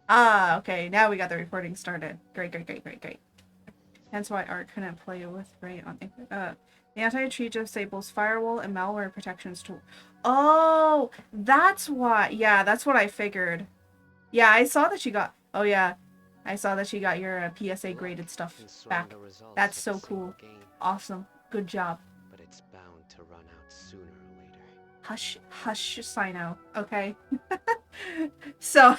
Ah, okay. Now we got the recording started. Great, great, great, great, great. Hence why Art couldn't play with Ray on the anti-cheat disables firewall and malware protections tool. Oh, that's why. Yeah, that's what I figured. Yeah, I saw that she got. Oh yeah, I saw that she got your PSA graded stuff Ensuring back. the results That's of a so single cool. game, Awesome. Good job. but it's bound to run out sooner or later. Hush, hush, Sino. Okay. So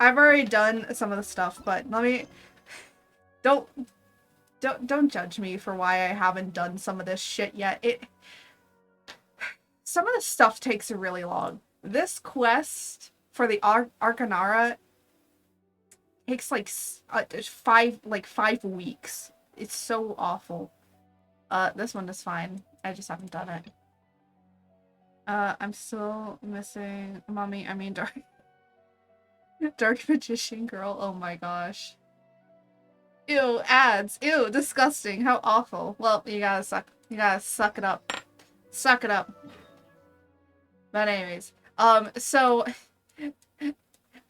I've already done some of the stuff, but let me don't don't judge me for why I haven't done some of this shit yet. Some of the stuff takes really long. This quest for the Arcanara takes like 5 weeks. It's so awful. This one is fine. I just haven't done it. I'm still missing mommy. I mean dark magician girl. Oh my gosh. Ew, ads. Ew, disgusting. How awful. Well, you gotta suck. You gotta suck it up. Suck it up. But anyways, so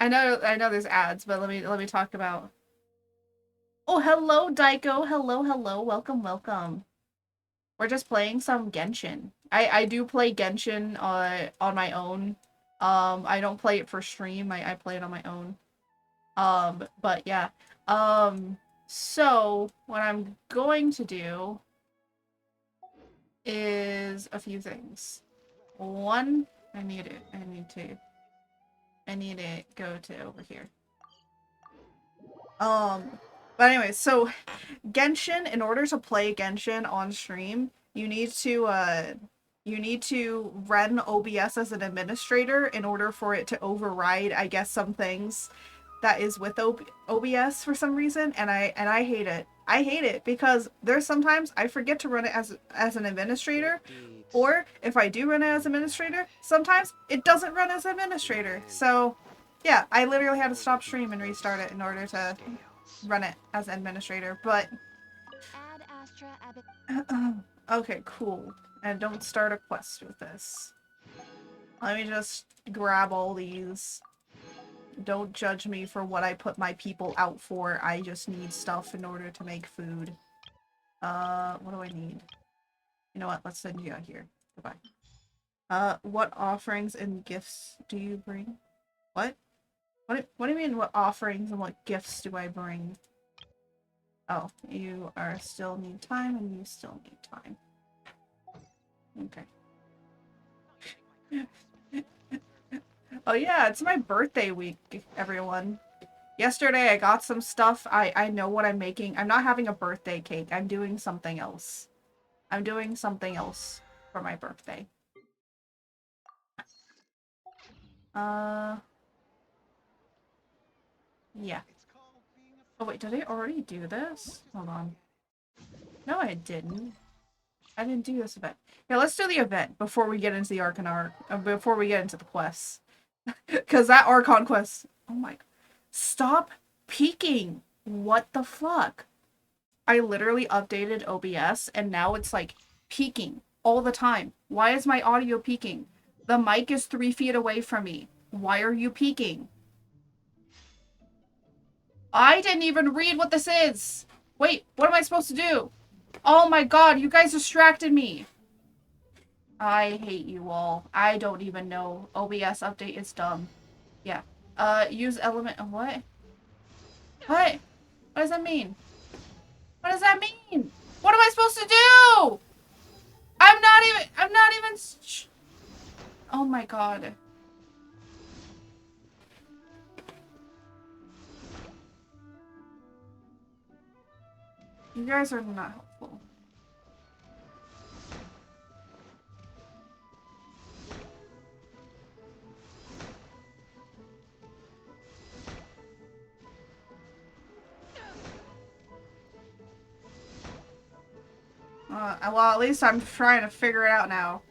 I know there's ads, but let me talk about. Oh, hello, Daiko. Hello, hello. Welcome, welcome. We're just playing some Genshin. I do play Genshin on my own. I don't play it for stream. I play it on my own. But yeah. So what I'm going to do is a few things. One, I need to go to over here. Um, but anyway, so Genshin, in order to play Genshin on stream, you need to run OBS as an administrator in order for it to override, I guess, some things that is with OBS for some reason, and I hate it. I hate it because there's sometimes I forget to run it as an administrator, or if I do run it as administrator, sometimes it doesn't run as administrator. So, yeah, I literally had to stop stream and restart it in order to run it as administrator. But okay, cool. And don't start a quest with this. Let me just grab all these. Don't judge me for what I put my people out for. I just need stuff in order to make food. What do I need? You know what? Let's send you out here. Goodbye. What offerings and gifts do you bring? What? What do you mean what offerings and what gifts do I bring? Oh, you are still need time and you still need time. Okay. Oh yeah, it's my birthday week, everyone. Yesterday I got some stuff. I know what I'm making. I'm not having a birthday cake. I'm doing something else. I'm doing something else for my birthday. Uh, yeah. Oh wait, did I already do this? Hold on. No, I didn't. I didn't do this event. Yeah, let's do the event before we get into the Archon before we get into the quests. Because that Archon Quest... Oh my... Stop peeking! What the fuck? I literally updated OBS and now it's like peaking all the time. Why is my audio peaking? The mic is 3 feet away from me. Why are you peaking? I didn't even read what this is. Wait, what am I supposed to do? Oh my god, you guys distracted me. I hate you all. I don't even know. OBS update is dumb. Yeah. Use element of what? What? What does that mean? What does that mean? What am I supposed to do? I'm not even... Oh my god. You guys are not helpful. Well, at least I'm trying to figure it out now.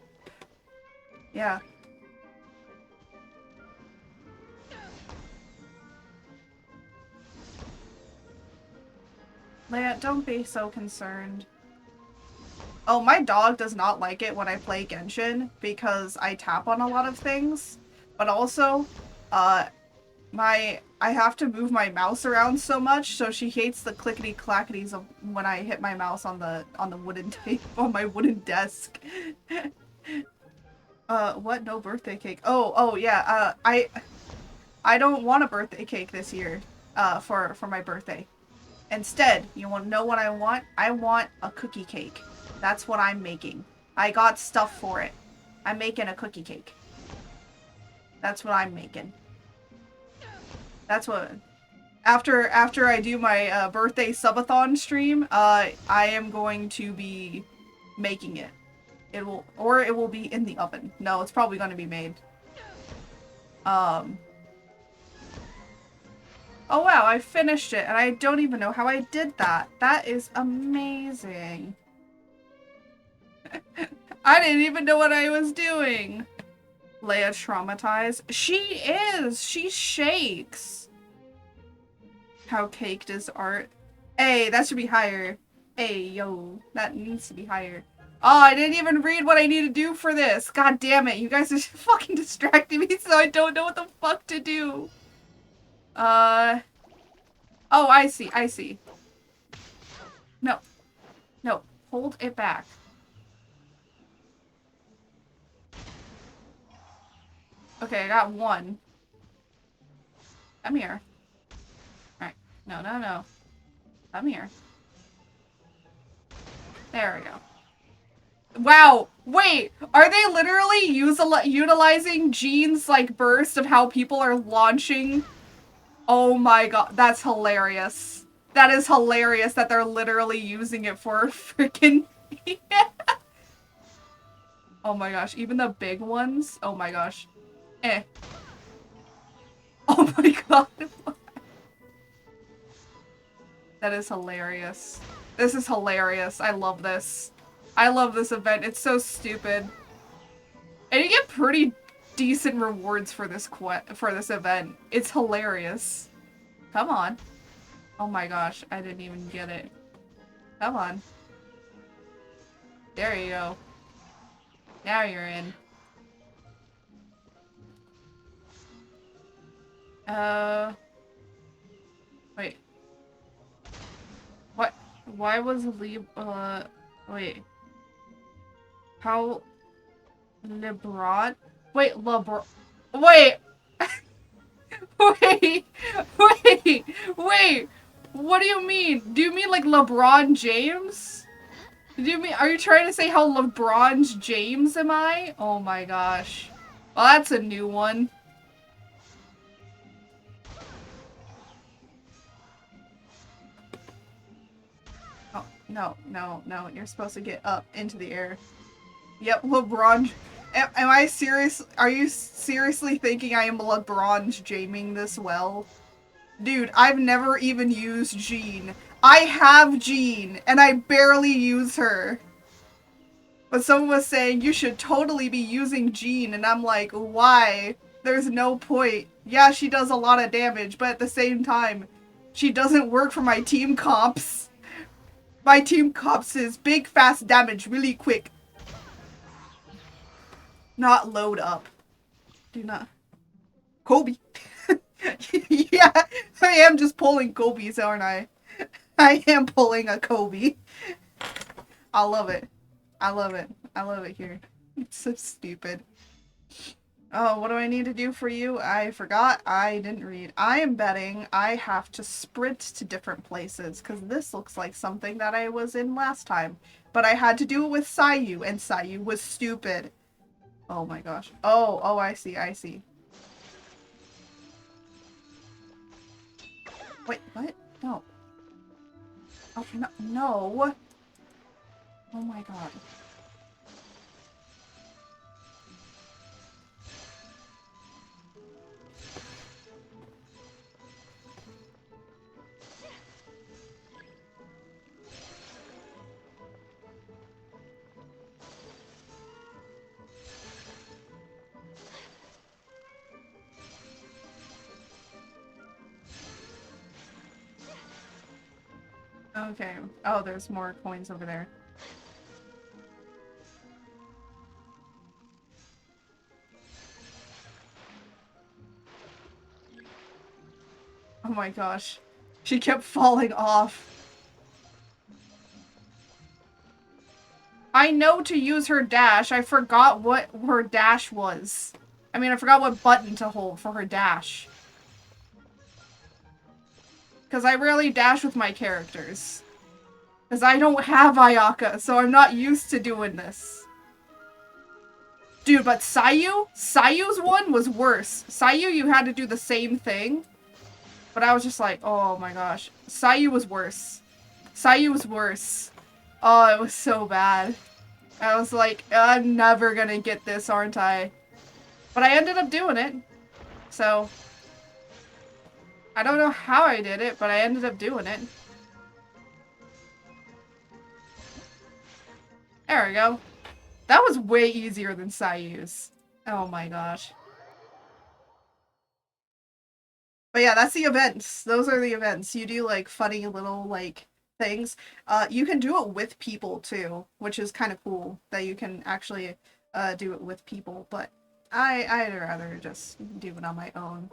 Yeah. Leia, don't be so concerned. Oh, my dog does not like it when I play Genshin because I tap on a lot of things. But also, uh, I have to move my mouse around so much, so she hates the clickety clackities of when I hit my mouse on the wooden tape on my wooden desk. What? No birthday cake? Oh yeah. I don't want a birthday cake this year. For my birthday. Instead, you want to know what I want? I want a cookie cake. That's what I'm making. I got stuff for it. I'm making a cookie cake. That's what I'm making. That's what... After I do my birthday subathon stream, I am going to be making it. It will be in the oven. No, it's probably going to be made. Oh wow, I finished it, and I don't even know how I did that. That is amazing. I didn't even know what I was doing. Leia traumatized. She is! She shakes! How caked is art? Hey, that should be higher. Hey, yo. That needs to be higher. Oh, I didn't even read what I need to do for this. God damn it. You guys are fucking distracting me so I don't know what the fuck to do. Oh, I see. I see. No. No. Hold it back. Okay, I got one. Come here. Alright. No, no, no. Come here. There we go. Wow! Wait! Are they literally utilizing Jean's, like, burst of how people are launching? Oh my god, that's hilarious. That is hilarious that they're literally using it for freaking... Oh my gosh, even the big ones? Oh my gosh. Eh. Oh my god. That is hilarious. This is hilarious. I love this. I love this event. It's so stupid. And you get pretty decent rewards for this event. It's hilarious. Come on. Oh my gosh, I didn't even get it. Come on. There you go. Now you're in. Wait. What? Why was wait. How... LeBron? Wait, LeBron... Wait! Wait! Wait! Wait! What do you mean? Do you mean like LeBron James? Do you mean... Are you trying to say how LeBron's James am I? Oh my gosh. Well, that's a new one. Oh, no, no, no. You're supposed to get up into the air. Yep, LeBron... Am I serious? Are you seriously thinking I am LeBron's Jaming this well? Dude, I've never even used Jean. I have Jean, and I barely use her. But someone was saying, you should totally be using Jean, and I'm like, why? There's no point. Yeah, she does a lot of damage, but at the same time, she doesn't work for my team comps. My team comps is big, fast damage, really quick. Not load up. Do not. Kobe. Yeah, I am just pulling Kobe's, aren't I? I am pulling a Kobe. I love it. I love it. I love it here. It's so stupid. Oh, what do I need to do for you? I forgot. I didn't read. I am betting I have to sprint to different places, because this looks like something that I was in last time. But I had to do it with Sayu, and Sayu was stupid. Oh my gosh. Oh, I see, I see. Wait, what? No. Oh, no. No. Oh my god. Okay. Oh, there's more coins over there. Oh my gosh. She kept falling off. I know to use her dash. I forgot what her dash was. I mean, I forgot what button to hold for her dash. Because I rarely dash with my characters. Because I don't have Ayaka, so I'm not used to doing this. Dude, but Sayu's one was worse. Sayu, you had to do the same thing. But I was just like, oh my gosh. Sayu was worse. Sayu was worse. Oh, it was so bad. I was like, I'm never gonna get this, aren't I? But I ended up doing it. So, I don't know how I did it, but I ended up doing it. There we go. That was way easier than Sayu's. Oh my gosh. But yeah, that's the events. Those are the events. You do like funny little like things. You can do it with people too, which is kind of cool that you can actually do it with people. But I'd rather just do it on my own.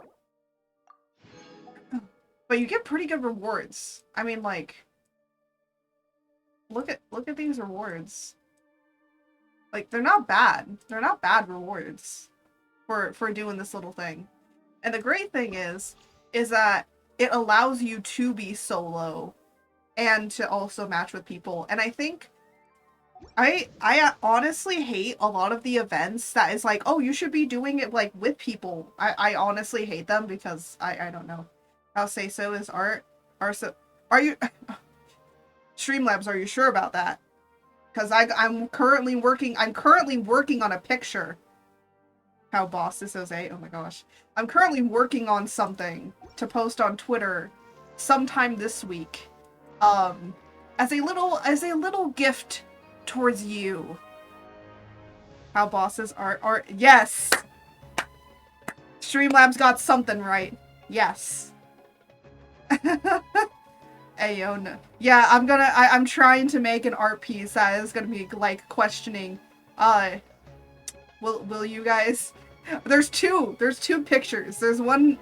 But you get pretty good rewards. I mean, like, look at these rewards. Like, they're not bad. They're not bad rewards for doing this little thing. And the great thing is that it allows you to be solo and to also match with people. And I think I honestly hate a lot of the events that is like, oh, you should be doing it like with people. I honestly hate them because I don't know. I'll say so is art. Are you Streamlabs, are you sure about that? Because I'm currently working on a picture. How boss is Jose? Oh my gosh. I'm currently working on something to post on Twitter sometime this week. As a little gift towards you. How bosses are yes! Streamlabs got something right. Yes. Ayon. Yeah, I'm trying to make an art piece that is gonna be like questioning. Will you guys? There's two pictures. There's one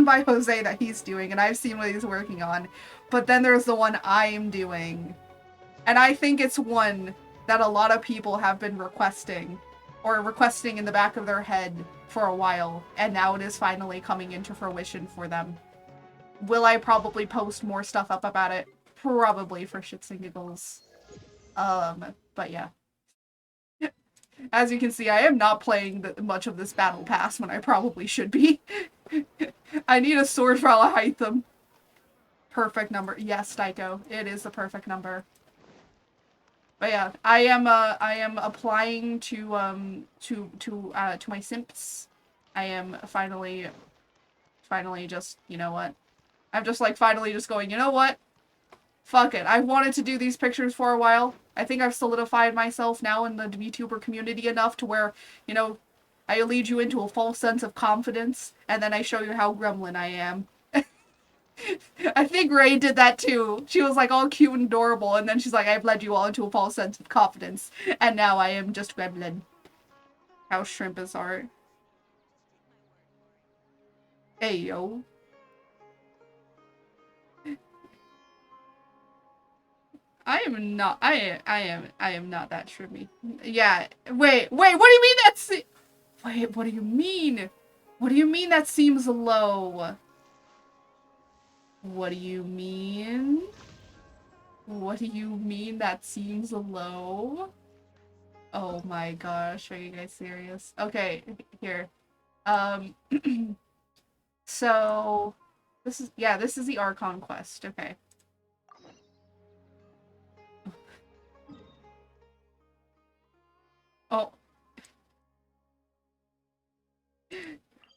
by Jose that he's doing, and I've seen what he's working on. But then there's the one I'm doing. And I think it's one that a lot of people have been requesting in the back of their head for a while, and now it is finally coming into fruition for them. Will I probably post more stuff up about it? Probably, for shits and giggles. But yeah. As you can see, I am not playing much of this battle pass when I probably should be. I need a sword for Alahaitham. Perfect number. Yes, Tycho. It is the perfect number. But yeah, I am applying to my simps. I am finally just, you know what? I'm just like finally just going, you know what? Fuck it. I've wanted to do these pictures for a while. I think I've solidified myself now in the VTuber community enough to where, you know, I lead you into a false sense of confidence, and then I show you how gremlin I am. I think Ray did that too. She was like all cute and adorable, and then she's like, I've led you all into a false sense of confidence, and now I am just gremlin. How shrimp is art. Hey, yo. I am not that shrimmy. Yeah. Wait, what do you mean that's Wait, what do you mean? What do you mean that seems low? What do you mean? What do you mean that seems low? Oh my gosh, are you guys serious? Okay, here. So this is the Archon Quest, okay. Oh.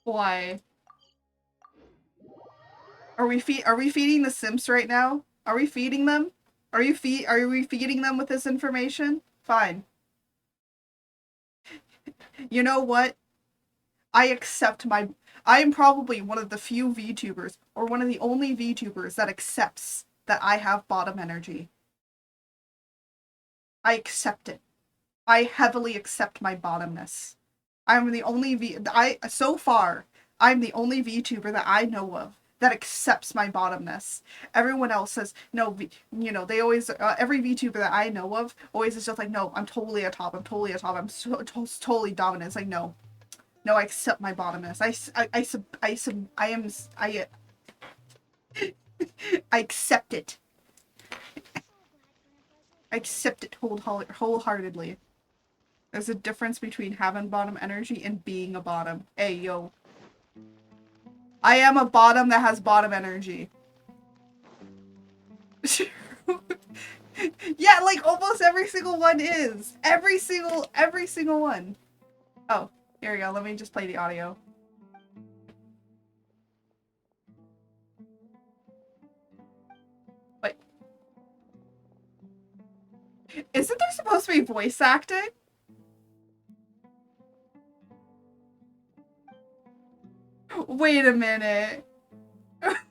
Why? Are we feeding the simps right now? Are we feeding them? Are we feeding them with this information? Fine. You know what? I am probably one of the few VTubers, or one of the only VTubers that accepts that I have bottom energy. I accept it. I heavily accept my bottomness. I'm the only so far, I'm the only VTuber that I know of that accepts my bottomness. Everyone else says, no, you know, they always, every VTuber that I know of always is just like, no, I'm totally a top, I'm totally a top, I'm totally dominant. It's like, no, I accept my bottomness. I accept it. I accept it wholeheartedly. There's a difference between having bottom energy and being a bottom. Hey, yo. I am a bottom that has bottom energy. Yeah, like almost every single one is. Every single one. Oh, here we go. Let me just play the audio. Wait. Isn't there supposed to be voice acting? Wait a minute.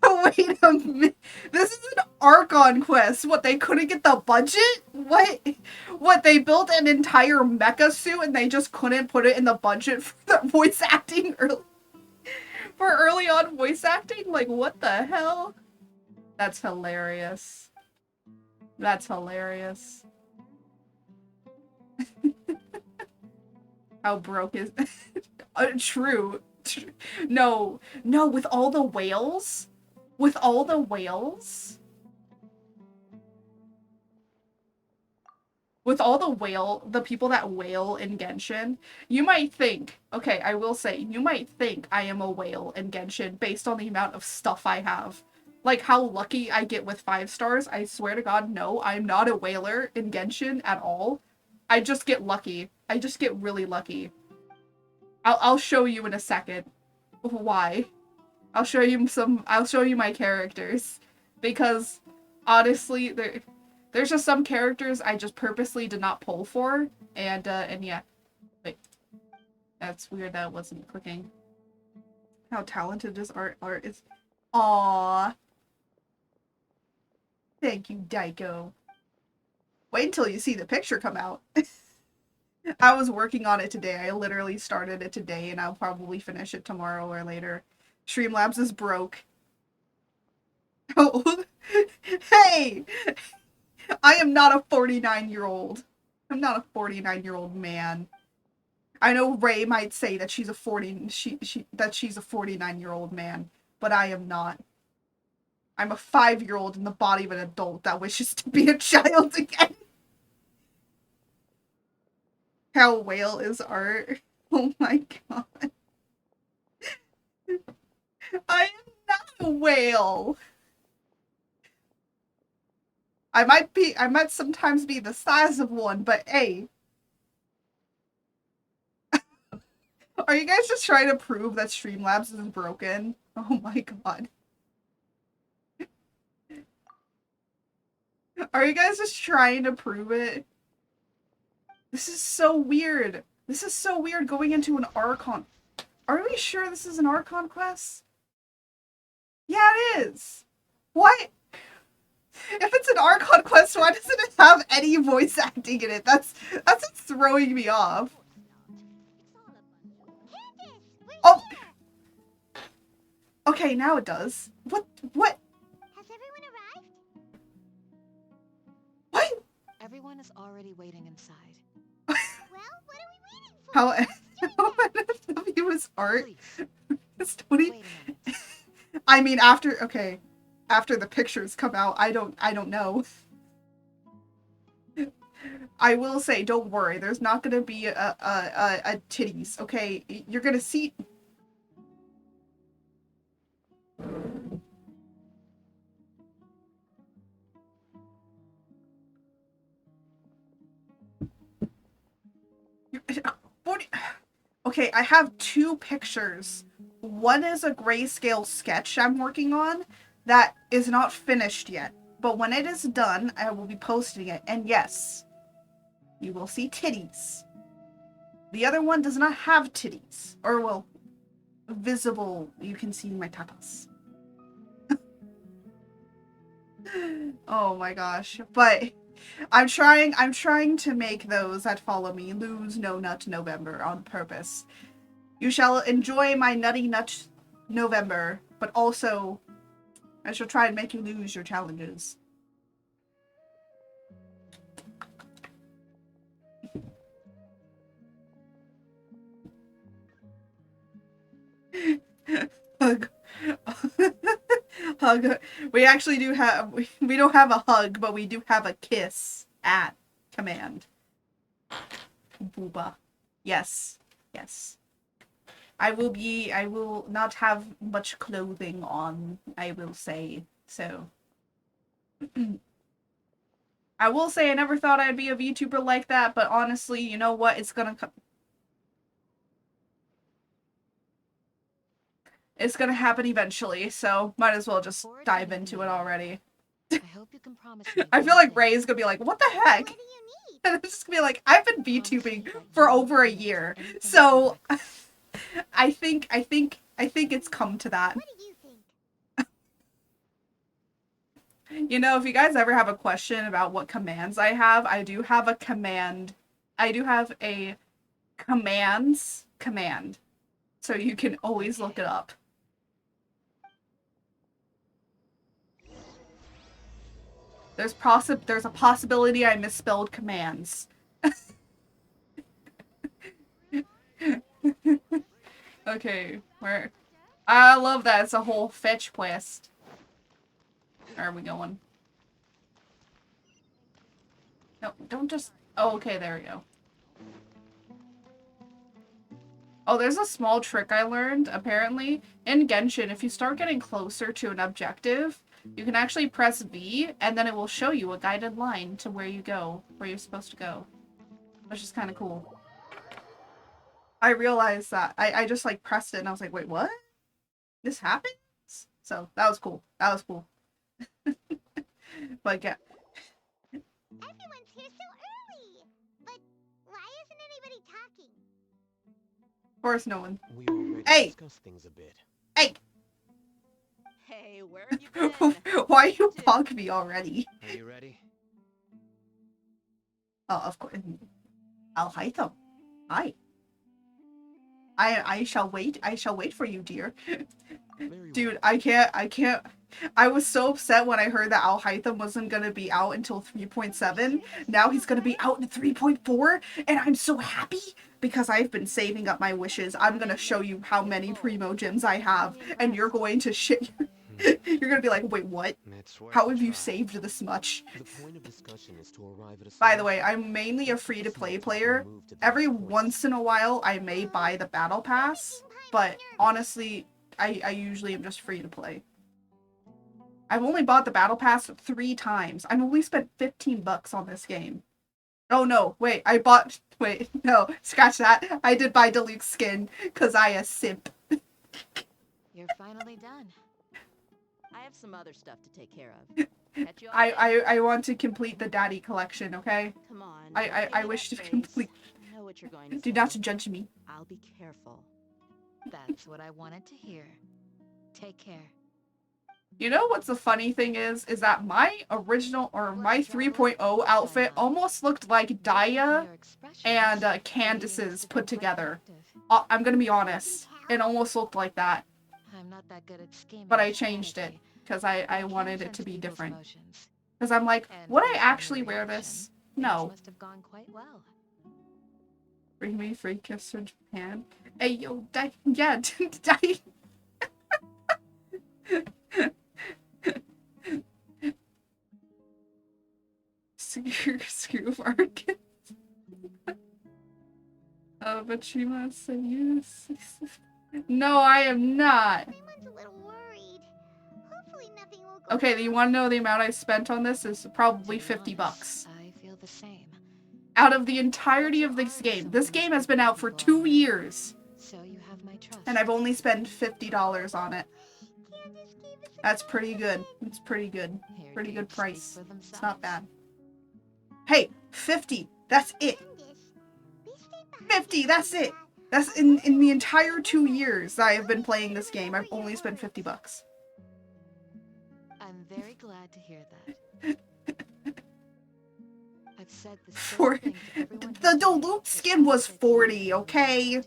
Wait a minute. This is an Archon Quest. What, they couldn't get the budget? What, they built an entire mecha suit and they just couldn't put it in the budget for the voice acting for early on voice acting? Like, what the hell? That's hilarious. That's hilarious. How broke is... True. No, with all the whales? With all the whales? With all the people that whale in Genshin, you might think, okay, I will say, you might think I am a whale in Genshin based on the amount of stuff I have. Like how lucky I get with 5 stars, I swear to God, no, I'm not a whaler in Genshin at all. I just get lucky. I just get really lucky. I'll show you in a second why. I'll show you my characters. Because honestly, there's just some characters I just purposely did not pull for. And yeah. Wait. That's weird that it wasn't clicking. How talented is art is. Aww. Thank you, Daiko. Wait until you see the picture come out. I was working on it today. I literally started it today and I'll probably finish it tomorrow or later. Streamlabs is broke. Oh, hey! I am not a 49-year-old. I'm not a 49-year-old man. I know Ray might say that she's a 49-year-old man, but I am not. I'm a 5-year-old in the body of an adult that wishes to be a child again. How whale is art? Oh my god. I am not a whale. I might sometimes be the size of one, but hey. Are you guys just trying to prove that Streamlabs is broken? Oh my god. Are you guys just trying to prove it? This is so weird. This is so weird going into an Archon. Are we sure this is an Archon Quest? Yeah, it is. What? If it's an Archon Quest, why doesn't it have any voice acting in it? That's what's throwing me off. Oh! Okay, now it does. What? Has everyone arrived? What? Everyone is already waiting inside. Well, what are we waiting for? How NFW is art? Please, What do you... wait a minute. I mean, after the pictures come out, I don't know. I will say, don't worry, there's not gonna be a titties, okay? You're gonna see... Okay, I have 2 pictures. One is a grayscale sketch I'm working on that is not finished yet. But when it is done, I will be posting it. And yes, you will see titties. The other one does not have titties. Or, well, visible. You can see my tatas. Oh my gosh. But I'm trying to make those that follow me lose no nut November on purpose. You shall enjoy my nutty nut November, but also I shall try and make you lose your challenges. Hug. Hug. We actually do have, we don't have a hug, but we do have a kiss at command. Booba. Yes. Yes. I will not have much clothing on, I will say, so. I will say I never thought I'd be a VTuber like that, but honestly, you know what? It's gonna happen eventually, so might as well just dive into it already. I hope you can promise me I feel one like thing. Ray's gonna be like, what the heck? What do you need? And I'm just gonna be like, I've been Promise me VTubing that for you over a won't do year, anything so foolish. I think it's come to that. What do you think? You know, if you guys ever have a question about what commands I have, I do have a command. I do have a commands command. So you can always look it up. There's a possibility I misspelled commands. Okay, where? I love that. It's a whole fetch quest. Where are we going? No, don't just... Oh, okay, there we go. Oh, there's a small trick I learned, apparently. In Genshin, if you start getting closer to an objective, you can actually press V, and then it will show you a guided line to where you go, where you're supposed to go. Which is kind of cool. I realized that. I just, like, pressed it, and I was like, wait, what? This happens? So, that was cool. That was cool. But, yeah. Everyone's here so early. But why isn't anybody talking? Of course, no one. We already Hey! discussed things a bit. Hey! Hey, where have you been? Why you punk me already? Are you ready? Oh, of course. I'll hide them. Hi. I shall wait. I shall wait for you, dear. Very Dude, well. I can't. I was so upset when I heard that Al Hytham wasn't gonna be out until 3.7. Now he's gonna be out in 3.4, and I'm so happy because I've been saving up my wishes. I'm gonna show you how many Primo gems I have, and you're going to shit. You're gonna be like, wait, what? It's worth How a have you try. saved this much? The point of discussion is to arrive at a By the way, solution. I'm mainly a Let's take free-to-play small talk and player. move to the Every main point. once in a while, I may buy the battle pass, but honestly, I usually am just free to play. I've only bought the battle pass 3 times. I've only spent 15 bucks on this game. Oh no, wait, wait, no, scratch that. I did buy Deluxe skin, cause I a simp. You're finally done. I have some other stuff to take care of. Catch you all later. I want to complete the daddy collection, okay? Come on. I don't give me wish that to face. complete. I know what you're going to Do say. not judge me. I'll be careful. That's what I wanted to hear. Take care. You know what's the funny thing is that my original, or my 3.0 outfit almost looked like Daya and Candace's put together. I'm gonna be honest. It almost looked like that, I'm not that good at scheming but I or changed it strategy, because but I can wanted it sense to be people's different. emotions. Because I'm like, And would I based on your actually wear reaction, this? things No. must have gone quite well. Bring me free gifts from Japan. Hey yo, yeah, screw Arcus. Oh, but she must say yes. No, I am not. Everyone's a little worried. Hopefully nothing will go Okay, wrong. you want to know the amount I spent on this is probably To be 50 honest, bucks. I feel the same. Out of the entirety of this game. This game has been out for 2 years, So you have my trust. and I've only spent $50 on it. Candace gave us a That's good pretty good. present. It's pretty good. Your Pretty good gifts speak price. for It's not themselves. bad. Hey, 50. That's it. Candace, we stayed behind 50, to that's tell you it. that. That's in the entire 2 years that I have been playing this game. I've only spent 50 bucks. I'm very glad to hear that. I've said the same For thing to everyone the who's Deluxe here, skin but was I said 40, okay?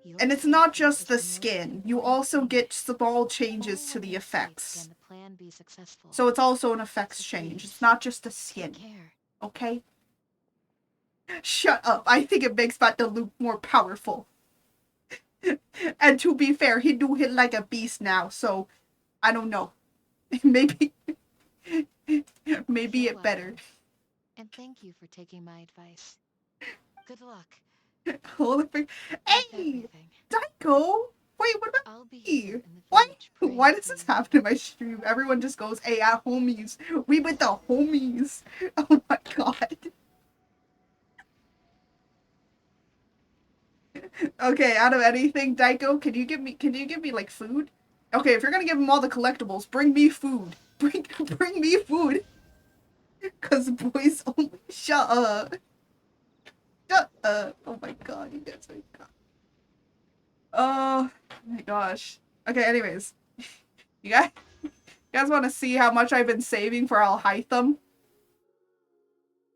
Your And it's not safety just is the most skin. You important also thing. get small changes to Only the in sight effects. can the plan be successful. So it's also an effects So change. It's please, not just the take skin. care. Okay? Shut up. I think it makes Fat Luke more powerful. And to be fair, he do hit like a beast now, so I don't know. Maybe maybe You're it better. welcome. And thank you for taking my advice. Good luck Holy frick. with Hey! everything. Daiko! Wait, what about I'll be me? here in the Why? village praying Why for does this you. happen in my stream? Everyone just goes, hey, at homies. We with the homies. Oh my god. Okay, out of anything, Daiko, can you give me like food? Okay, if you're gonna give him all the collectibles, bring me food. Bring me food. Cause boys only shut up. Shut up. Oh my god, you guys are god. Oh my gosh. Okay, anyways. You guys want to see how much I've been saving for Alhaitham?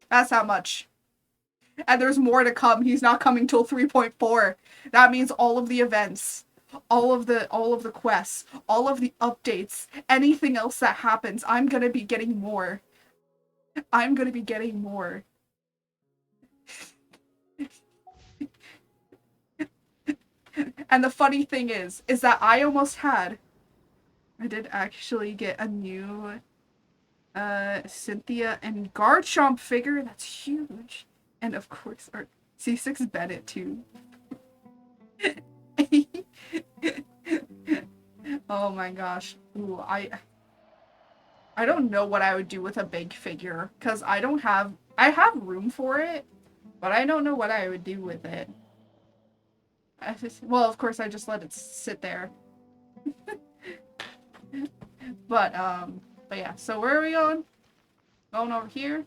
That's how much. And there's more to come. He's not coming till 3.4. That means all of the events, all of the quests, all of the updates, anything else that happens, I'm gonna be getting more. I'm gonna be getting more. And the funny thing is that I did actually get a new Cynthia and Garchomp figure. That's huge. And of course our C6 Bennett too. Oh my gosh. Ooh, I don't know what I would do with a big figure cuz I have room for it, but I don't know what I would do with it. Well, of course I just let it sit there. But yeah, so where are we going? Going over here?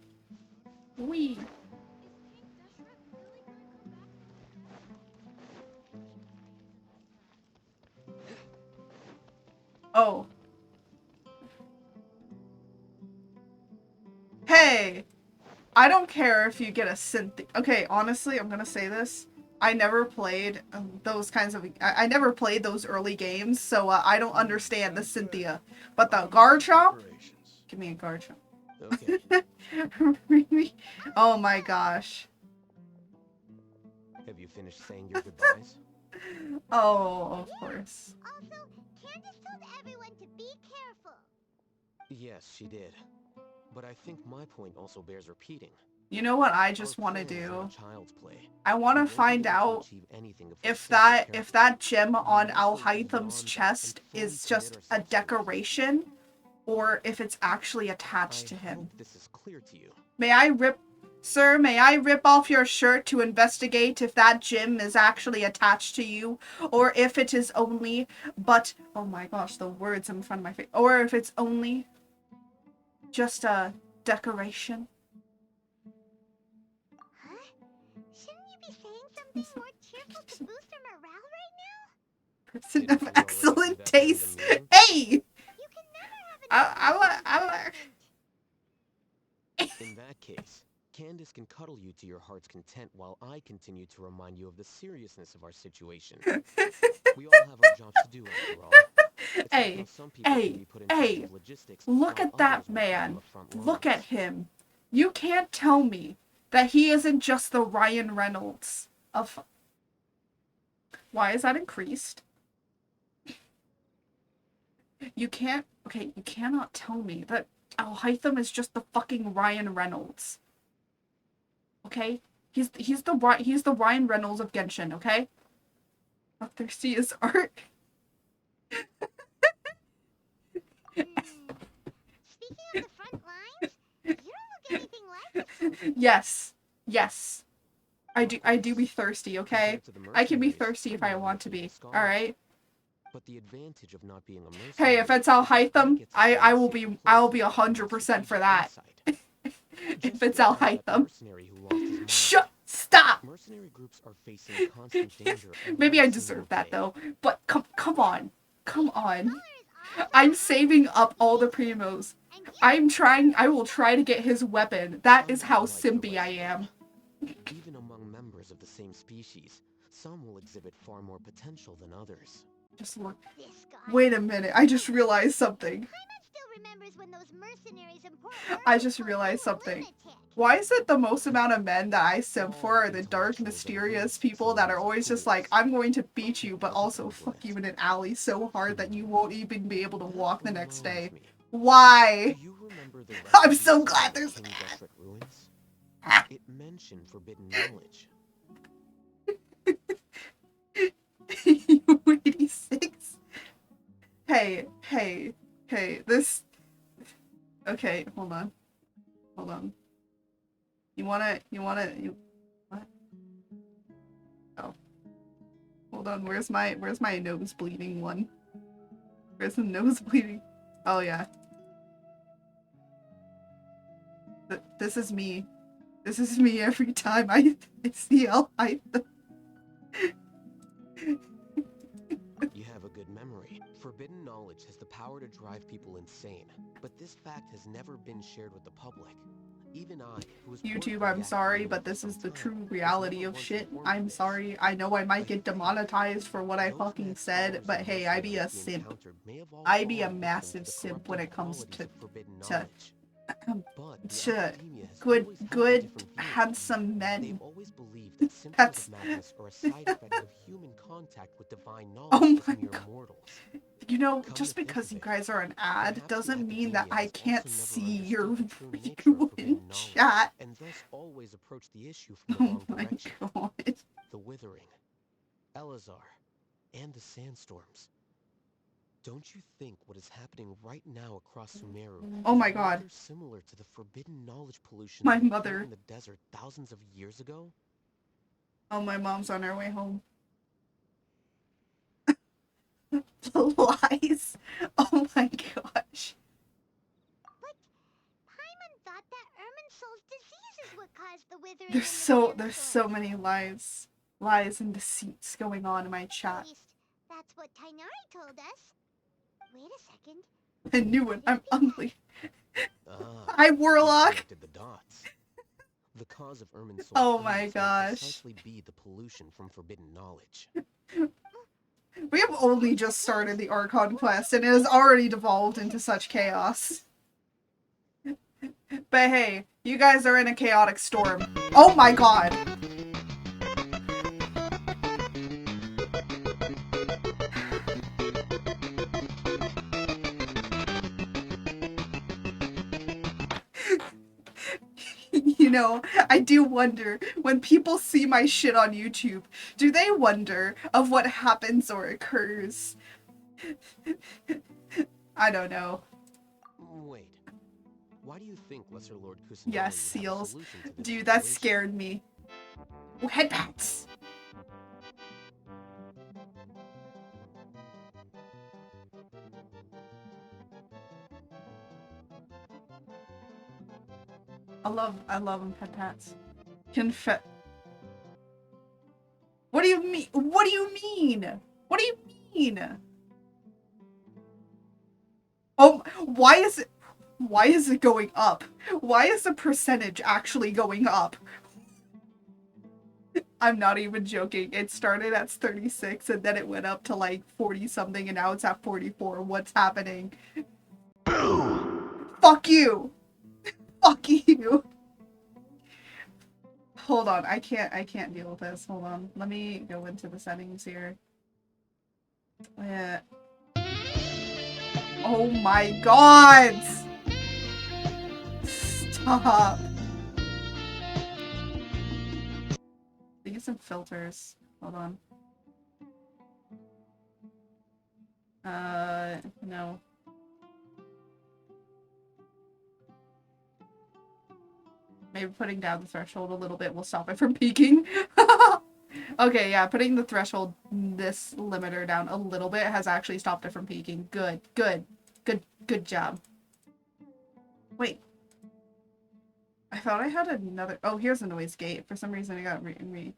Wee. Oh. Hey! I don't care if you get a synth. Okay, honestly, I'm gonna say this. I never played those kinds of. I never played those early games, so I don't understand the Cynthia. But the Garchomp? Give me a Garchomp. Okay. Really? Oh my gosh. Have you finished saying your goodbyes? Oh, of course. Also, Candace told everyone to be careful. Yes, she did. But I think my point also bears repeating. You know what I Our just want to plan is do? not child's play. I want We to won't be find able to out achieve anything we're if simply that careful. gem We on must think Alhaitham's beyond that chest and fully is commit just a ourselves to it. decoration, or if it's actually I attached to him. hope this is clear to you. Sir, may I rip off your shirt to investigate if that gem is actually attached to you, or if it is only, oh my gosh, the words in front of my face, or if it's only just a decoration? Huh? Shouldn't you be saying something more cheerful to boost our morale right now? Person Didn't of we already do excellent that during the taste. meeting? Hey! You can never have enough In that case, Candace can cuddle you to your heart's content while I continue to remind you of the seriousness of our situation. We all have our jobs to do after all. It's like how Hey, some people can hey, be put in charge hey, of logistics look while at others that will fight on man. the front Look at lines. him. You can't tell me that he isn't just the Ryan Reynolds of... Why is that increased? You cannot tell me that Alhaitham is just the fucking Ryan Reynolds. Okay? He's the Ryan Reynolds of Genshin, okay? How thirsty is art? Speaking of the front lines, you don't look anything like it so far. Yes. Yes. I Of do be course. thirsty, okay? Compared to the I can be mercenaries, thirsty if I'm I no want to match for be. the Scarlet. Alright? But the advantage of not being a mercenary Hey, if it's is that I Alhaitham, get to stay in a safer place I'll be to focus on my 100% for strategic that. insight. If Just it's think about that Alhaitham. mercenary who lost his mind. Stop! Mercenary groups are facing constant danger Maybe every I single deserve that day. though. But come on. Come on. Color is all I'm about saving up all the primos. and you I will try to get his weapon. That is how Unlike the simpy I rest of am. them, even among members of the same species, Some will exhibit far more potential than others. Just look. This guy. Wait a minute. I just realized something. Paimon still remembers when those mercenaries and poor I just Urban thought realized you were something. lunatic. Why is it the most amount of men that I simp All for are the dark, intellectuals and mysterious wits people that are choose always just like, fools. I'm going to beat you, but What do you also think, fuck you Lynette? in an alley so hard that you won't even be able to That walk the next day? reminds me. Why? Do you remember the I'm recipe so found glad in there's King an ad. Deshret ruins? It mentioned forbidden knowledge. 86? Hey, this... Okay, hold on. What? Oh. Hold on, where's my nose bleeding one? Where's the nose bleeding? Oh yeah. This is me. This is me every time I see I You have a good memory. Forbidden knowledge has the power to drive people insane, but this fact has never been shared with the public. Even I, who was YouTube, I'm sorry, but this is the true reality of shit. I'm sorry. I know I might get demonetized for what I fucking said, but hey, I be a simp. I be a massive simp when it comes to good handsome men. That's or a side effect of human contact with divine Oh knowledge my as mere God. mortals. You know, Come just to think because of you it, guys are an ad perhaps doesn't the mean that academia I has can't also never see your understood the true nature of review in forbidden knowledge, chat. and thus always approach the issue from the Oh wrong my direction. God. The Withering, Elazar, and the Sandstorms. Don't you think what is happening right now across Sumeru Oh is my God. rather similar to the forbidden knowledge pollution My that occurred mother. in the desert thousands of years ago? Oh, my mom's on her way home. The lies. Oh my gosh. But Paimon thought that Irminsul's disease is what caused the withering There's and the so sandstorm. many lies. Lies and deceits going on in my At chat. least, that's what Tainari told us. Wait a second. I knew it. I'm ugly. Ah, Hi, you Warlock. connected the dots. The cause of Irminsul's Oh my illness gosh. might precisely be the pollution from forbidden knowledge. We have only just started the Archon Quest, and it has already devolved into such chaos. But hey, you guys are in a chaotic storm. Oh my God. You know, I do wonder, when people see my shit on YouTube, do they wonder of what happens or occurs? I don't know. Wait. Why do you think Lesser Lord Kusanagi Yes, would have a seals. solution to this Dude, that situation? scared me. Oh, headbats! I love them headbats. What do you mean? What do you mean? What do you mean? Oh, why is it going up? Why is the percentage actually going up? I'm not even joking. It started at 36 and then it went up to like 40 something and now it's at 44. What's happening? Fuck you! Fuck you! Hold on, I can't deal with this. Hold on. Let me go into the settings here. Yeah. Oh my God! Stop. They get some filters. Hold on. No. Maybe putting down the threshold a little bit will stop it from peaking. Okay, yeah, putting the threshold, this limiter down a little bit has actually stopped it from peaking. Good, good, good, good job. Wait. I thought I had another. Oh, here's a noise gate. For some reason, I got me.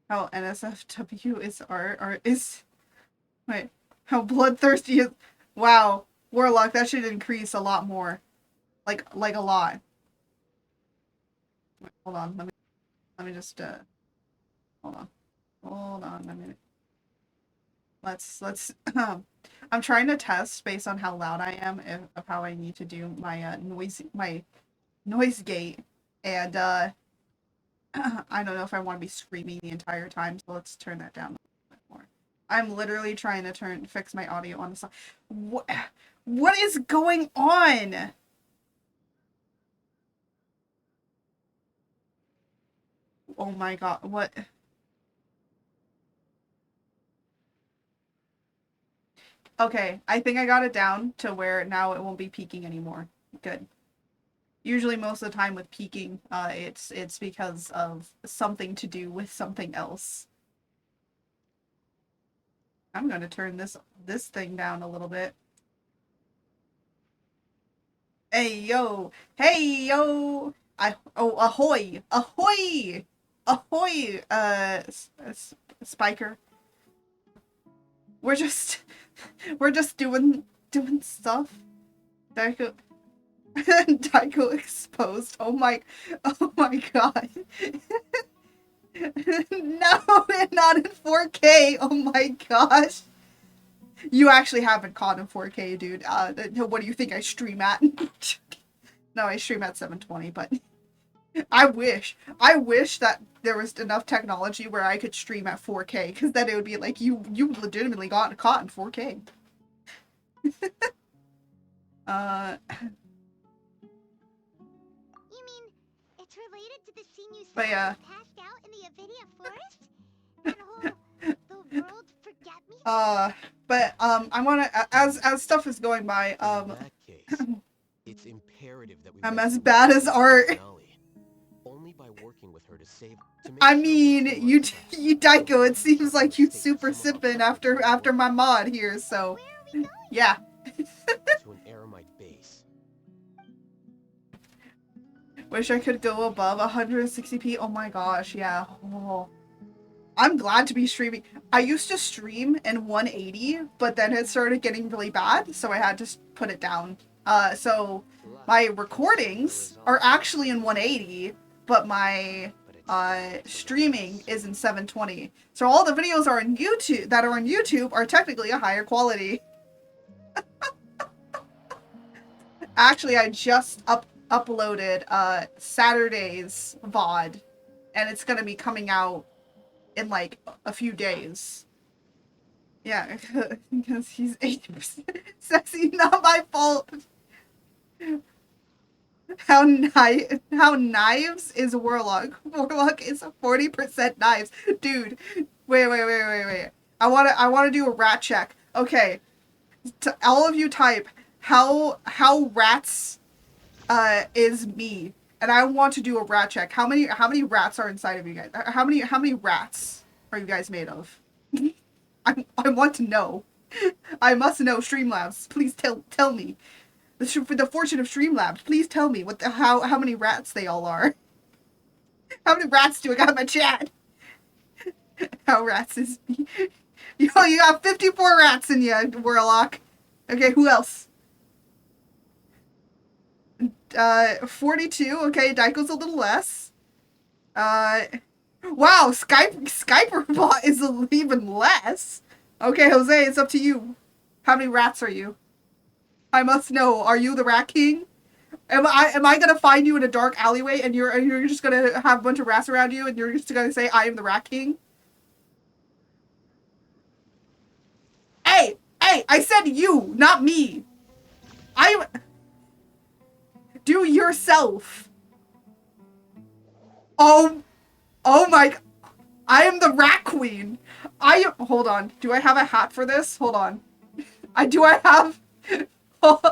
How NSFW is art is. Wait. How bloodthirsty is. Wow, Warlock, that should increase a lot more. Like a lot. Wait, hold on. Let me just hold on. Hold on a minute. Let's I'm trying to test based on how loud I am of how I need to do my noise gate, and I don't know if I want to be screaming the entire time, so let's turn that down a little bit more. I'm literally trying to fix my audio on the side. What is going on? Oh my god, what? Okay, I think I got it down to where now it won't be peaking anymore. Good. Usually most of the time with peaking, it's because of something to do with something else. I'm gonna turn this thing down a little bit. Hey yo! Hey yo! Ahoy! Ahoy! Ahoy! Spiker. We're just doing stuff. Daiko Daiko exposed. Oh my god. No, not in 4K. Oh my gosh. You actually haven't caught in 4K, dude. What do you think I stream at? No, I stream at 720, but I wish that there was enough technology where I could stream at 4K, because then it would be like you legitimately got caught in 4K. You mean it's related to the scene you But yeah. passed out in the Avidia forest? That whole the world forget me? But I wanna as stuff is going by, In that case, it's imperative that we I'm work as together bad as to Art. save Denali. Only by working with her to make I sure mean, the you Streamlabs Daiko, it seems like you state super some of our sipping efforts after will my work mod here, so Where are we going? yeah. to an Aramite base. Wish I could go above 160p. Oh my gosh, yeah. Oh. I'm glad to be streaming. I used to stream in 180, but then it started getting really bad, so I had to put it down. So my recordings are actually in 180, but my streaming is in 720. So all the videos are on YouTube that are on YouTube are technically a higher quality. Actually, I just uploaded Saturday's VOD, and it's gonna be coming out in like a few days. Yeah, because he's 80% sexy, not my fault. How knives is Warlock? Warlock is 40% knives. Dude, wait. I wanna do a rat check. Okay. To all of you type how rats is me. And I want to do a rat check. How many rats are inside of you guys? How many rats are you guys made of? I want to know. I must know. Streamlabs, please tell me. For the fortune of Streamlabs, please tell me how many rats they all are. How many rats do I got in my chat? How rats is me? Yo, you got 54 rats in you, Warlock. Okay, who else? 42. Okay, Daiko's a little less. Wow, Skyper bot is even less. Okay, Jose, it's up to you. How many rats are you? I must know. Are you the Rat King? Am I gonna find you in a dark alleyway and you're just gonna have a bunch of rats around you and you're just gonna say I am the Rat King? Hey, I said you, not me. Do yourself. Oh my. I am the Rat Queen. Hold on. Do I have a hat for this? Hold on. Hold on. Hold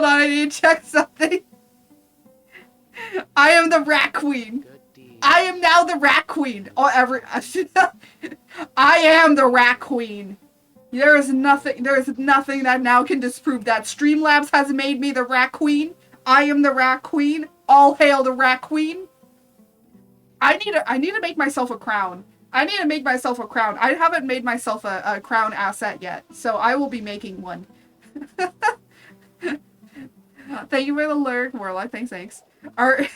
on, I need to check something. I am the Rat Queen. I am now the Rat Queen. I am the Rat Queen. There is nothing that now can disprove that. Streamlabs has made me the Rat Queen. I am the Rat Queen. All hail the Rat Queen. I need to make myself a crown. I haven't made myself a crown asset yet, so I will be making one. Thank you for the lurk, Warlock. Thanks. Art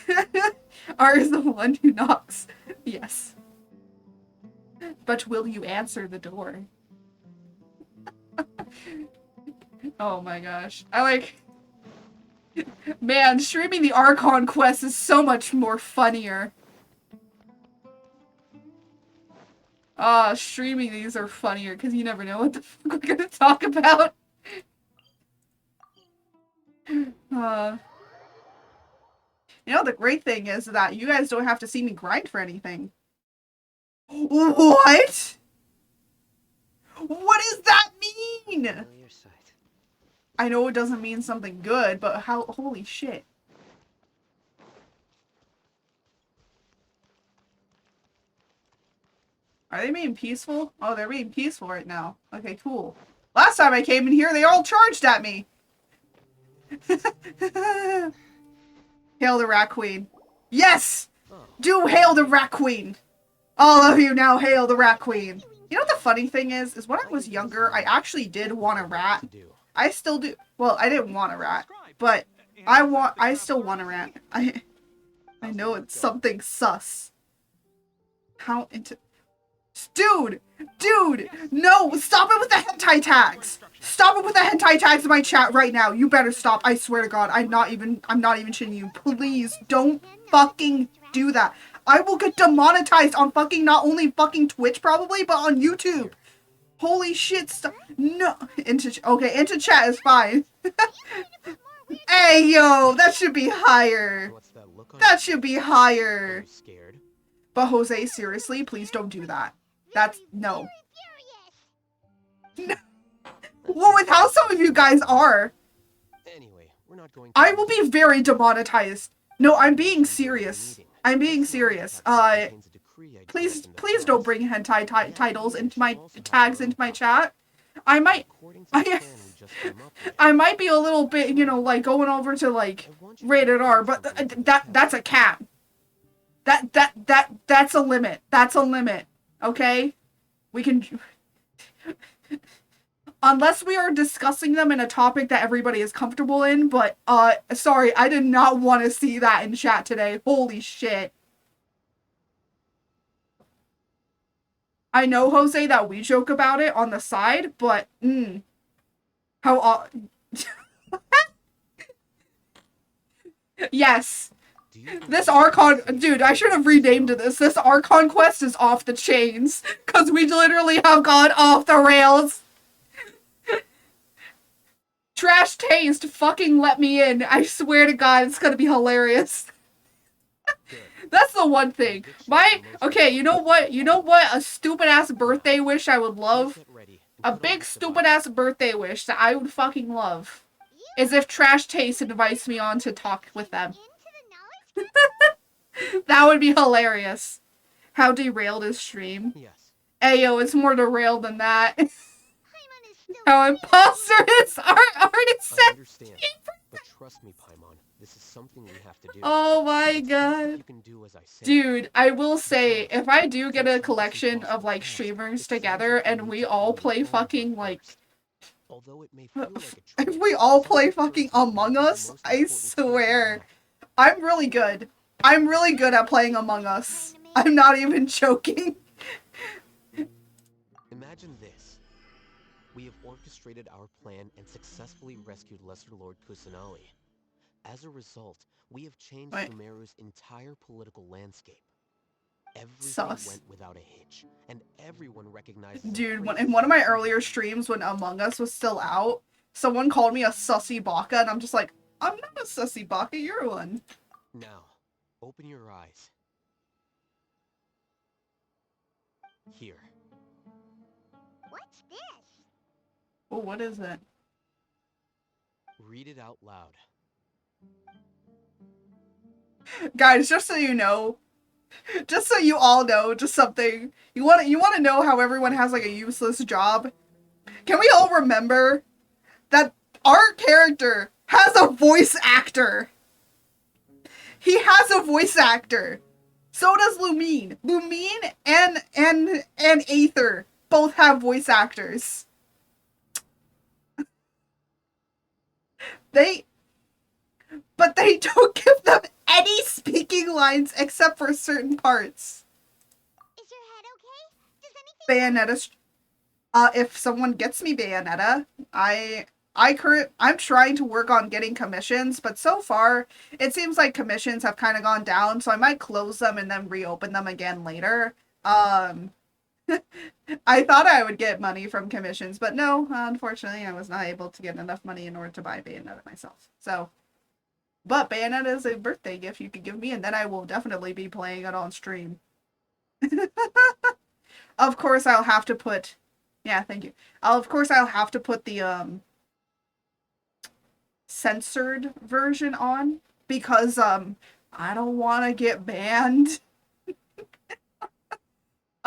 is the one who knocks. Yes. But will you answer the door? Oh my gosh. I like... Man, streaming the Archon Quest is so much more funnier. Streaming these are funnier because you never know what the fuck we're gonna talk about. You know, the great thing is that you guys don't have to see me grind for anything. What? What does that mean? I know it doesn't mean something good, but how- holy shit. Are they being peaceful? Oh, they're being peaceful right now. Okay, cool. Last time I came in here, they all charged at me. Hail the Rat Queen. Yes! Do hail the Rat Queen! All of you now hail the Rat Queen. You know what the funny thing is when I was younger, I actually did want a rat. I still do. Well, I didn't want a rat, but I still want a rat. I know it's something sus. How into... Dude! Dude! No! Stop it with the hentai tags! Stop it with the hentai tags in my chat right now. You better stop. I swear to God. I'm not even shitting you. Please don't fucking do that. I will get demonetized on fucking not only fucking Twitch probably, but on YouTube. Holy shit, stop. No. Into chat is fine. Hey, yo, that should be higher. That should be higher. But Jose, seriously, please don't do that. That's, no. Well, with how some of you guys are. Anyway, we're not going I will be very demonetized. No, I'm being serious. I'm being serious. Please don't bring hentai titles into my tags into my chat. I might be a little bit, you know, like going over to like rated R, but that's a cap. That's a limit. That's a limit. Okay? We can... Unless we are discussing them in a topic that everybody is comfortable in, but, sorry, I did not want to see that in chat today. Holy shit. I know, Jose, that we joke about it on the side, but, how, yes. This Archon, dude, I should have renamed this. This Archon Quest is off the chains, because we literally have gone off the rails. Trash Taste, fucking let me in. I swear to God, it's gonna be hilarious. That's the one thing. Okay, you know what? You know what a stupid-ass birthday wish I would love? A big stupid-ass birthday wish that I would fucking love is if Trash Taste invites me on to talk with them. That would be hilarious. How derailed is stream? Yes. Ayo, it's more derailed than that. How imposter is artist. I understand, but trust me, Paimon. This is something we have to do. Oh my God. You can do as I say. Dude, I will say, if I do get a collection of, like, streamers together and we all play fucking, like... If we all play fucking Among Us, I swear. I'm really good. I'm really good at playing Among Us. I'm not even joking. Imagine this. We have orchestrated our plan and successfully rescued Lesser Lord Kusanali. As a result, we have changed Sumeru's entire political landscape. Everything went without a hitch, and everyone recognized... Dude, in one of my earlier streams when Among Us was still out, someone called me a sussy baka, and I'm just like, I'm not a sussy baka, you're one. Now, open your eyes. Here. What's this? Oh, what is it? Read it out loud. Guys, just so you know, just so you all know, just something. You want to know how everyone has like a useless job? Can we all remember that our character has a voice actor? He has a voice actor. So does Lumine. Lumine and Aether both have voice actors. But they don't give them any speaking lines except for certain parts. Is your head okay? Does anything Bayonetta. If someone gets me Bayonetta, I'm trying to work on getting commissions, but so far it seems like commissions have kind of gone down, so I might close them and then reopen them again later. I thought I would get money from commissions, but no, unfortunately I was not able to get enough money in order to buy Bayonetta myself. So, but Bayonetta is a birthday gift you could give me, and then I will definitely be playing it on stream. Of course I'll have to put, yeah, thank you. Of course I'll have to put the, censored version on, because, I don't want to get banned.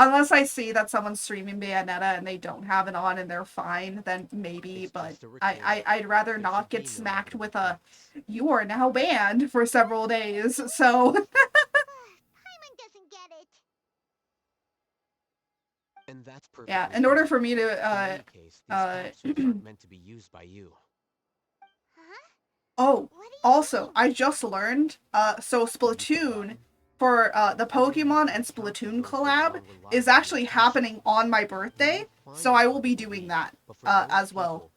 Unless I see that someone's streaming Bayonetta and they don't have it on and they're fine, then maybe, but I'd rather not get smacked with a, you are now banned for several days, so. Paimon doesn't get it. And that's perfectly Yeah, in order fine. for me In to, any case, these capsules aren't meant to be used by you. Huh? oh, What do you also, mean? I just learned, so Splatoon, for, the Pokemon and Splatoon collab, is actually happening on my birthday, so I will be doing that, as well.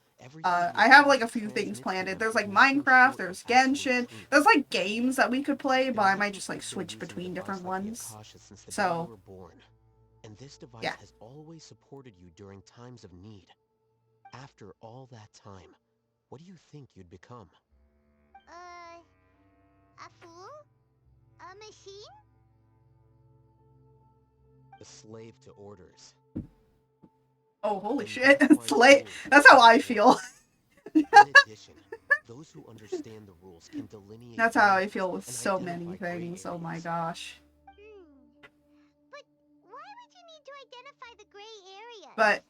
I have, like, a few things planned. There's, like, Minecraft, there's Genshin, there's, like, games that we could play, but I might just, like, switch between different ones. So, And this device yeah. has always supported you during times of need. After all that time, what do you think you'd become? A fool? A machine? A slave to orders. Oh, holy And shit. that's why It's late. rules That's how I matter. feel. In addition, those who understand the rules can delineate That's how I boundaries feel with and so identify many gray things. Oh my areas. gosh. But why would you need to identify the gray areas? But,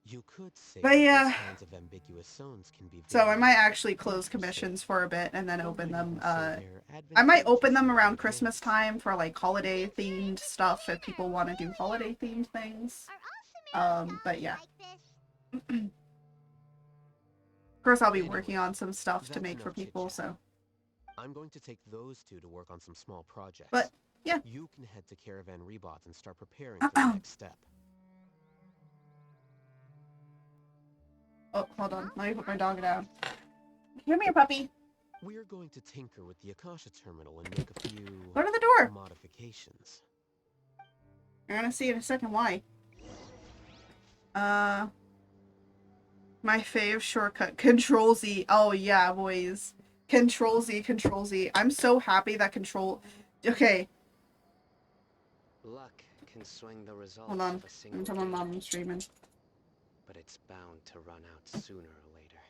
You could say But that yeah. those kinds of ambiguous zones can be so I very might actually close interesting. commissions for a bit and then Or open might them, even say they're I might open them advantageous in around other Christmas ways. time for, like, holiday-themed stuff if people want to do holiday-themed things. Are all But yeah. like this? Of course, I'll be Anyway, working on some stuff to that's make for enough people, chit-chat. so. I'm going to take those two to work on some small projects. But, yeah. You can head to Caravan Rebot and start preparing for the next step. Oh, hold on. Let me put my dog down. Come here, puppy. We're going to tinker with the Akasha terminal and make a few Go to the door. modifications. You're gonna see in a second why. My fave shortcut, Control Z. Oh yeah, boys. Control Z, Control Z. I'm so happy that okay, Luck can swing the results hold on. of a single I'm telling my mom game, I'm streaming. but it's bound to run out sooner or later.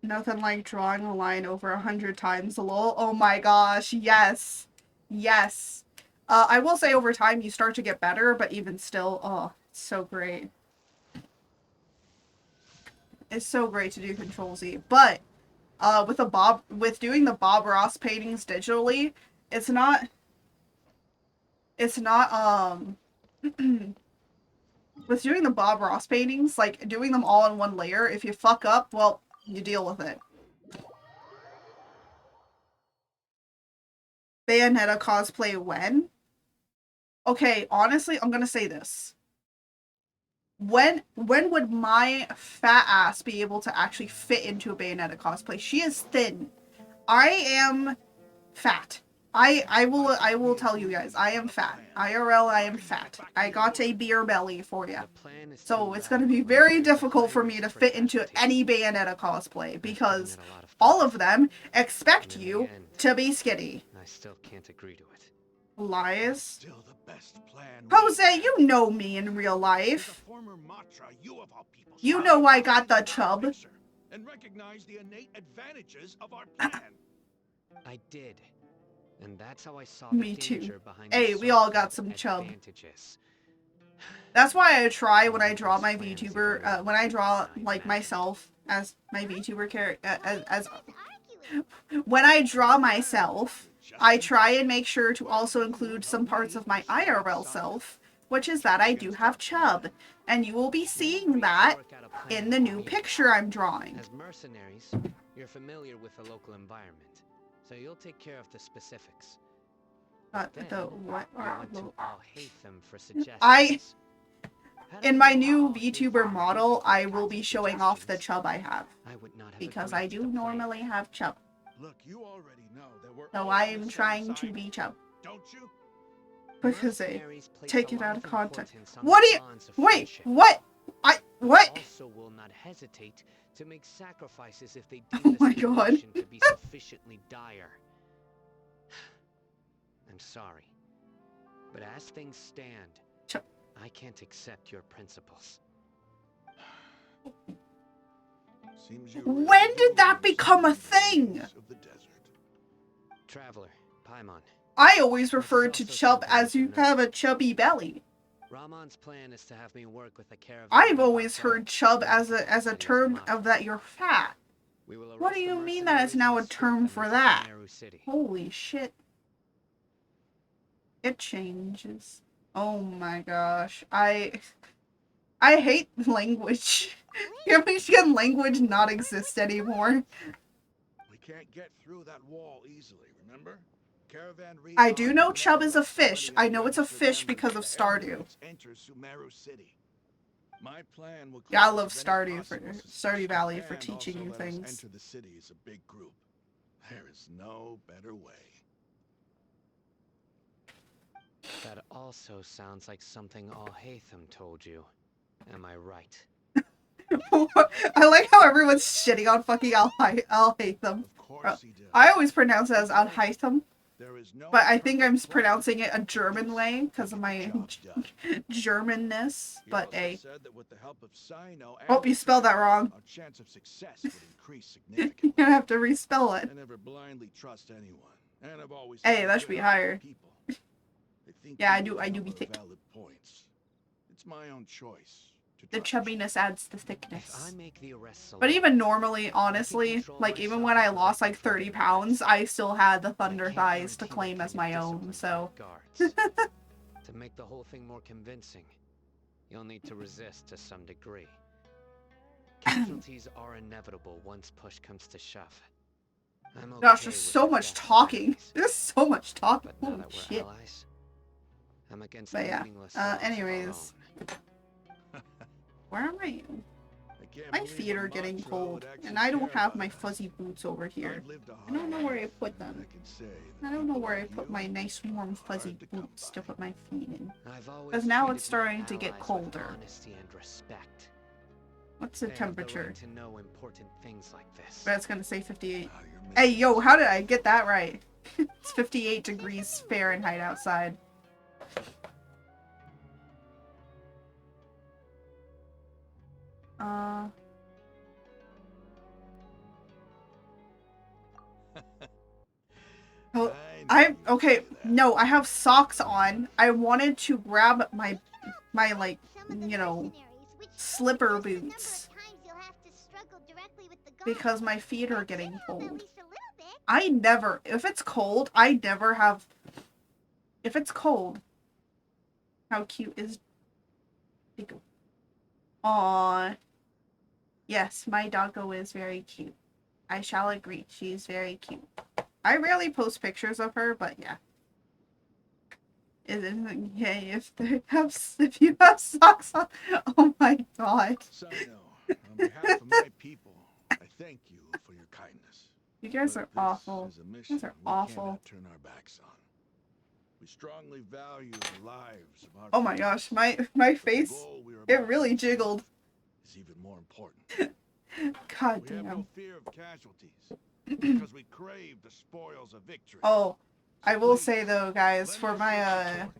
Nothing like drawing a line over 100 times, lol. Oh my gosh, yes. Yes. I will say over time you start to get better, but even still, oh, it's so great. It's so great to do Control Z. But, with doing the Bob Ross paintings digitally, it's not, with doing the Bob Ross paintings, like, doing them all in one layer, if you fuck up, well, you deal with it. Bayonetta cosplay when? Okay, honestly, I'm gonna say this. When would my fat ass be able to actually fit into a Bayonetta cosplay? She is thin. I am fat. I will tell you guys, I am fat. IRL, I am fat. I got a beer belly for you. So it's going to be very difficult for me to fit into any Bayonetta cosplay because all of them expect you to be skinny. I still can't agree to it. Lies. Still the best plan. Jose, you know me in real life. You know I got the chub. And recognize the innate advantages of our plan. I did. And that's how I saw Me the too. danger behind Hey, the we all got so-called some chub. advantages. That's why I try when I draw my VTuber, when I draw, like, myself as my VTuber character, when I draw myself, I try and make sure to also include some parts of my IRL self, which is that I do have chub, and you will be seeing that in the new picture I'm drawing. As mercenaries, you're familiar with the local environment, so you'll take care of the specifics. But then, The what? you went to Al-Haytham for I, suggestions. Had in I my known new Al-Haytham VTuber would model, give you I will be practical showing off the suggestions, chub I have, I would not have because I agreed to do the plan. normally have chub. Look, you already know that we're So all I on the am same trying to side, be chub. don't you? Because they Mercenaries place take a it lot out of of context. importance on What the do you- bonds of Wait, friendship. what? What? Also will not hesitate to make sacrifices if they Oh deem the my God. situation to be sufficiently dire. I'm sorry, but as things stand, I can't accept your principles. Seems you When really did do that understand become a the thing? ways of the desert. Traveler, Paimon. I always This is refer to also chub something as you you should know. have a chubby belly. Ramon's plan is to have me work with a caravan. I've nearby always dark, heard chub during as the a city term Zamato. of that you're fat. We will What arrest do the you mean that it's mercenaries now and a escort term them for into that? Sumeru City. Holy shit. It changes. Oh my gosh. I hate language. Can language not exist anymore? We can't get through that wall easily, remember? Caravan I do know will chub never is a let so fish. many I know it's a unregistered fish members because of the Stardew. Heavyweights enter Sumeru City. My plan will Yeah, I clear love us of any Stardew for possible Stardew suspicion, Valley for and teaching also you let us things. enter the city as a big group. There is no better way. That also sounds like something Al-Haytham told you. Am I right? I like how everyone's shitting on fucking Al-Haytham. Of course he did. I always pronounce it as Al-Haytham, There is no but I think I'm perfect plan. pronouncing it a We German just way get because of the my job done. Germanness, He but also said that with the help of Sino Oh, and you the spelled that City, wrong. our chance of success would increase You're significantly. gonna have to respell it. I never blindly trust anyone, and I've always Hey, had a that should good be eye for higher. people. I think Yeah, you I have a do be number of thick. valid points. It's my own choice to The trust you. chubbiness adds the If I thickness. make the arrests But alone, even normally, honestly, like even when I lost like 30 pounds, I still had the thunder thighs to claim as my own, so. To make the whole thing more convincing, you'll need to resist to some degree. Casualties are inevitable once push comes to shove. I'm okay Gosh, there's with so the much deaths of talking. enemies, There's so much talking. but now Holy that we're shit. allies, I'm against But yeah, meaningless loss of our anyways. own. Where am I? I can't My believe feet a are getting Matra cold, would actually and I don't care have about my us. fuzzy boots over here. I've lived a I don't know hard where I life, put and them. I can say that I don't know people where I like put you my nice warm are fuzzy hard to come boots to by. put my feet in. I've always 'Cause now treated it's starting my to get allies with colder. honesty and respect. What's the They have the temperature? right to know important things like this. But it's gonna say 58. Now you're Hey, making yo, this how did I easy. get that right? It's 58 degrees Fahrenheit outside. Oh, I knew you'd okay. say that. No, I have socks on. I wanted to grab my like, Some of the you know, mercenaries, which slipper reduces the number of boots times you'll have to struggle directly with the guards. because my feet are That getting should help at cold. least a little bit. I never, if it's cold, I never have. If it's cold, how cute is? Aww. Yes, my doggo is very cute. I shall agree. She's very cute. I rarely post pictures of her, but yeah. Yay if you have socks on. Oh my god. Sino, on behalf of my people, I thank you for your kindness. You guys But are this awful. is a mission are we awful. cannot turn our backs on. We strongly value the lives of our Oh my people, gosh, my but the face, goal we are it about to really achieve jiggled. is even more important. God We have no damn. fear of casualties because we crave the spoils of victory. Oh, So I will please, say though, guys, lend for us my your support.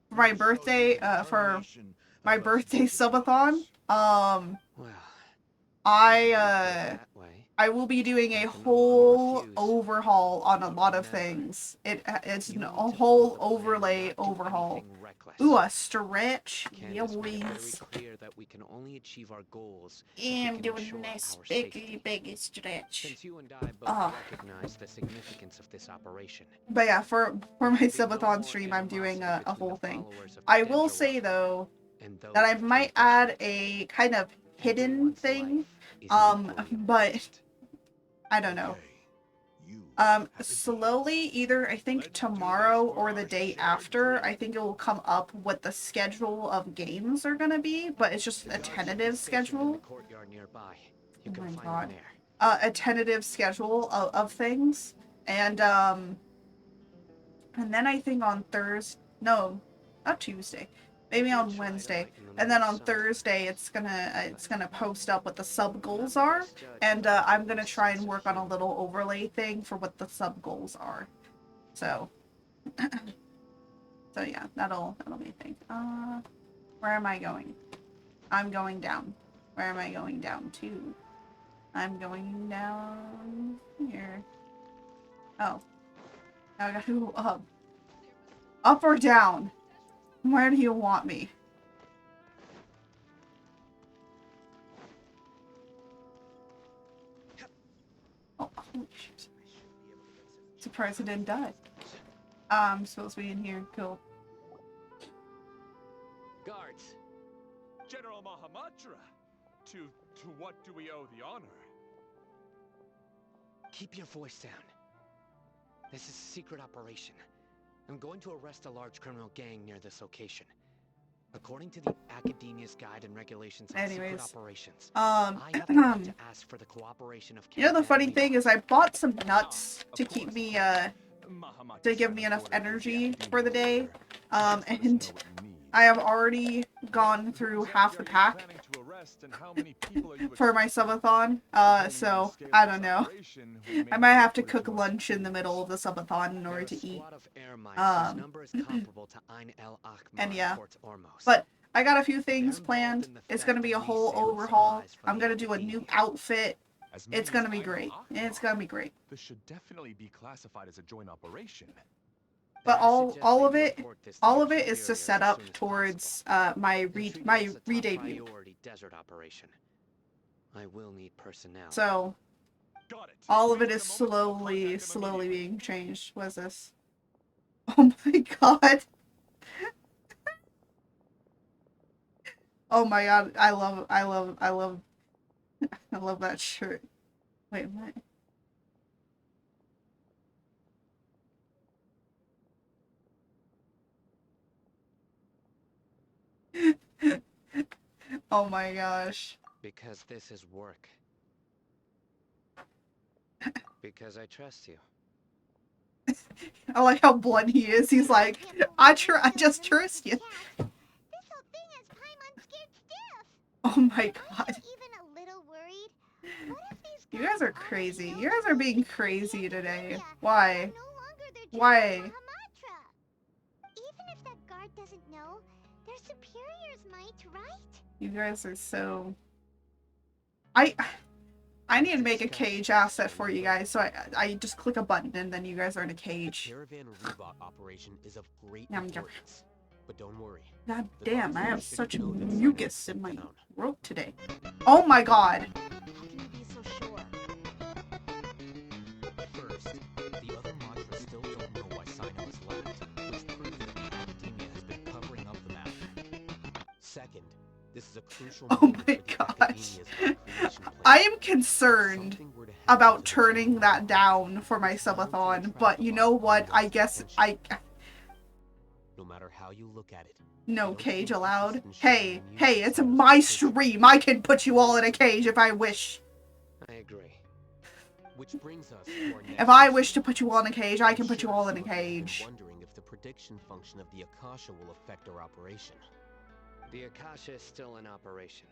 for We my will show you birthday, the for determination my of us birthday desert subathon, warriors. Well, I if you put it that way, I will be doing a whole overhaul on a lot of things. It's a whole overlay overhaul. Ooh, a stretch. Yeah, boys. That we can only achieve our goals I'm doing a nice big stretch. Since you and I both recognize the significance of this operation. But yeah, for my subathon stream, I'm doing a whole thing. I will say though that I might add a kind of hidden thing. But I don't know. Slowly, either I think tomorrow or the day after, I think it will come up what the schedule of games are gonna be, but it's just a tentative schedule. Oh my god. A tentative schedule of things. And then I think on Thursday, no, not Tuesday, maybe on Wednesday, and then on Thursday it's gonna post up what the sub goals are, and I'm gonna try and work on a little overlay thing for what the sub goals are. So, so yeah, that'll be a thing. Where am I going? I'm going down. Where am I going down to? I'm going down here. Oh, now I gotta go up. Up or down? Where do you want me? Oh, holy shit. Surprised it didn't die. I'm supposed to be in here. Cool. Guards. General Mahamatra, to what do we owe the honor? Keep your voice down. This is a secret operation. I'm going to arrest a large criminal gang near this location. According to the Academia's Guide and Regulations on Secret Operations, I have the right to ask for the cooperation of. You know the funny thing is I bought some nuts to keep me to give me enough energy for the day. And I have already gone through half the pack for my subathon, so I don't know. I might have to cook lunch in the middle of the subathon in order to eat. And yeah, but I got a few things planned. It's gonna be a whole overhaul. I'm gonna do a new outfit. It's gonna be great. It's gonna be great. This should definitely be classified as a joint operation. But all of it is to set up towards my re-debut. I will need personnel. So all of it is slowly being changed. What is this? Oh my god. Oh my god, I love that shirt. Wait, what? Oh my gosh. Because this is work. Because I trust you. I like how blunt he is. He's like, I just trust you. This whole thing has Paimon scared stiff. Oh my god. Even a little worried. What if these You guys are crazy. You guys are being crazy today. no Why? longer their Why? General Mahamatra? Even if that guard doesn't know, their superiors might, right? You guys are so... I need to make a cage asset for you guys, so I just click a button and then you guys are in a cage. Caravan robot operation is of great Yum, yum. importance, but don't worry. God damn, I have such mucus in my throat today. Oh my god! How can you be so sure? First, the other Matra still don't know why Sino has left, which proves that the Academia has been covering up the matter. Second, this is a crucial Oh moment my for the gosh. Academia's recreation plan. I am concerned Something were to happen about to the turning Matra, that down for my subathon, but you know what? I guess no matter how you look at it. no cage allowed. Hey, it's my stream. I can put you all in a cage if I wish. I agree. Which brings us to our next If I issue. wish to put you all in a cage, I can I'm put you sure all in a some of you have been cage. wondering if the prediction function of the Akasha will affect our operation. The Akasha is still in operation,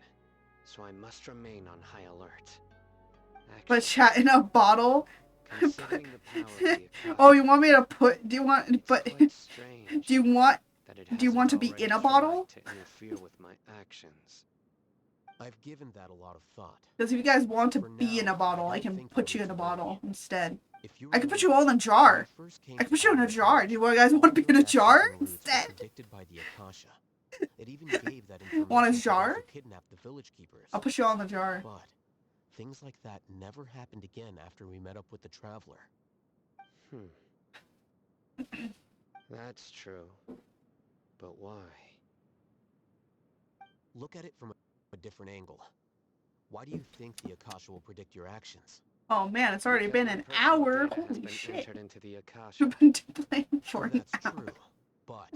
so I must remain on high alert. But Actually, chat in a bottle? considering the power of the Akasha, Oh, you want me to put... Do you want... it's But... quite strange Do you want... that it do you want hasn't to be already in a tried bottle? to interfere with my actions. I've given that a lot of thought. Because if you guys want to For be in now, a bottle, I I don't can think put you you need in a to worry. bottle instead. If you I can put remember, you all in a when jar. we first came I can to put you in a Archon jar. Quest, Do you guys all want to your be in a actions jar and routes were instead? predicted by the Akasha. It even gave that information Want a to those jar? who kidnapped the village keepers. I'll put you all in a jar. But things like that never happened again after we met up with the Traveler. That's true. But why? Look at it from a different angle. Why do you think the Akasha will predict your actions? Oh man, it's already Because been my an personal hour. data has Holy been shit. entered into the Akasha. We've been playing for an That's hour. true, but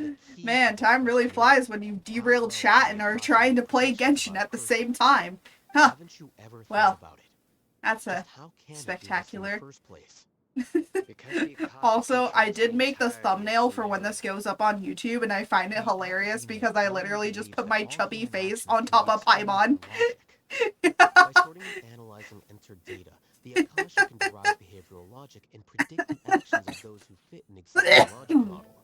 the key Man, to the time really question flies is, when you how derail well chat can and the are Akasha trying to make play predictions Genshin about a at the person? same time. Huh. Haven't you ever Well, thought about it? that's a Just how can it do this in spectacular. the first place? Because the Akasha Also, I controls did the make this entirety of thumbnail for when this Sumeru. goes up on YouTube, and I find it The hilarious Academia because I firmly literally just believes put that my all chubby human face actions on can top be of explained Paimon. through logic. By sorting and analyzing entered data, the Akasha can derive behavioral logic and predict the actions of those who fit an existing logic model.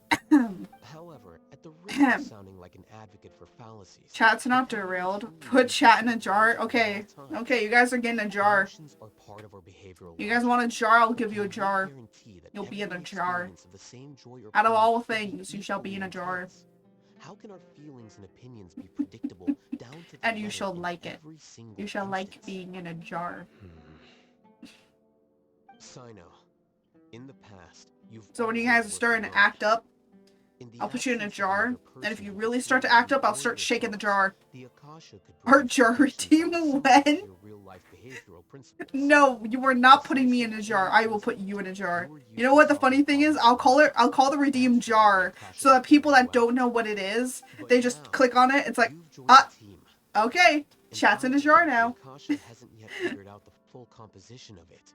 However, at the risk of sounding like an advocate for fallacies, Chat's not the primary derailed. tool Put we chat in a consider jar. logic at Okay. all times. Okay, you guys are getting a jar. Emotions are part of our behavioral You guys logic. want a jar? I'll But give you a can we jar. guarantee that You'll be in a every jar. experience of the same joy or Out of pain all will be things, you shall be in a equally jar. intense? How can our feelings and opinions be predictable down to the And you letter shall in like it. every single You shall like instance? being in a jar. Sino, in the past, you've So when you always guys are worked starting to alone. act up, In the I'll put you in a absence of jar. another And if person you who really could start to fully act up, I'll or start your shaking the thoughts, jar. the Akasha could Our produce jar predictions team similar when? to your real-life behavioral principles. No, you are not putting me in a jar. I will put you in a jar. You know what the funny thing is? I'll call the redeem jar so that people that don't know what it is, they just click on it. It's like, okay, chat's in a jar now. The Akasha hasn't yet figured out the full composition of it.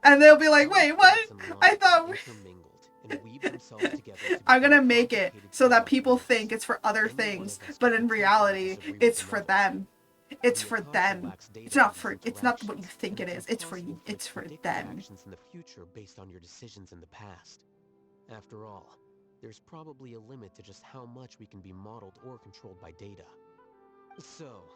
And they'll be like, wait, what? I thought intermingled and weave themselves together to I'm gonna become make it complicated so that chaos people units. think it's for other Any one things, of us but could in potentially reality, disagree with it's for another. them. It's The for Akasha them. lacks data It's not on for, these it's not what you interactions, think and it is. It's for impossible you. it It's to for predict your them. actions in the future based on your decisions in the past. After all, there's probably a limit to just how much we can be modeled or controlled by data. So,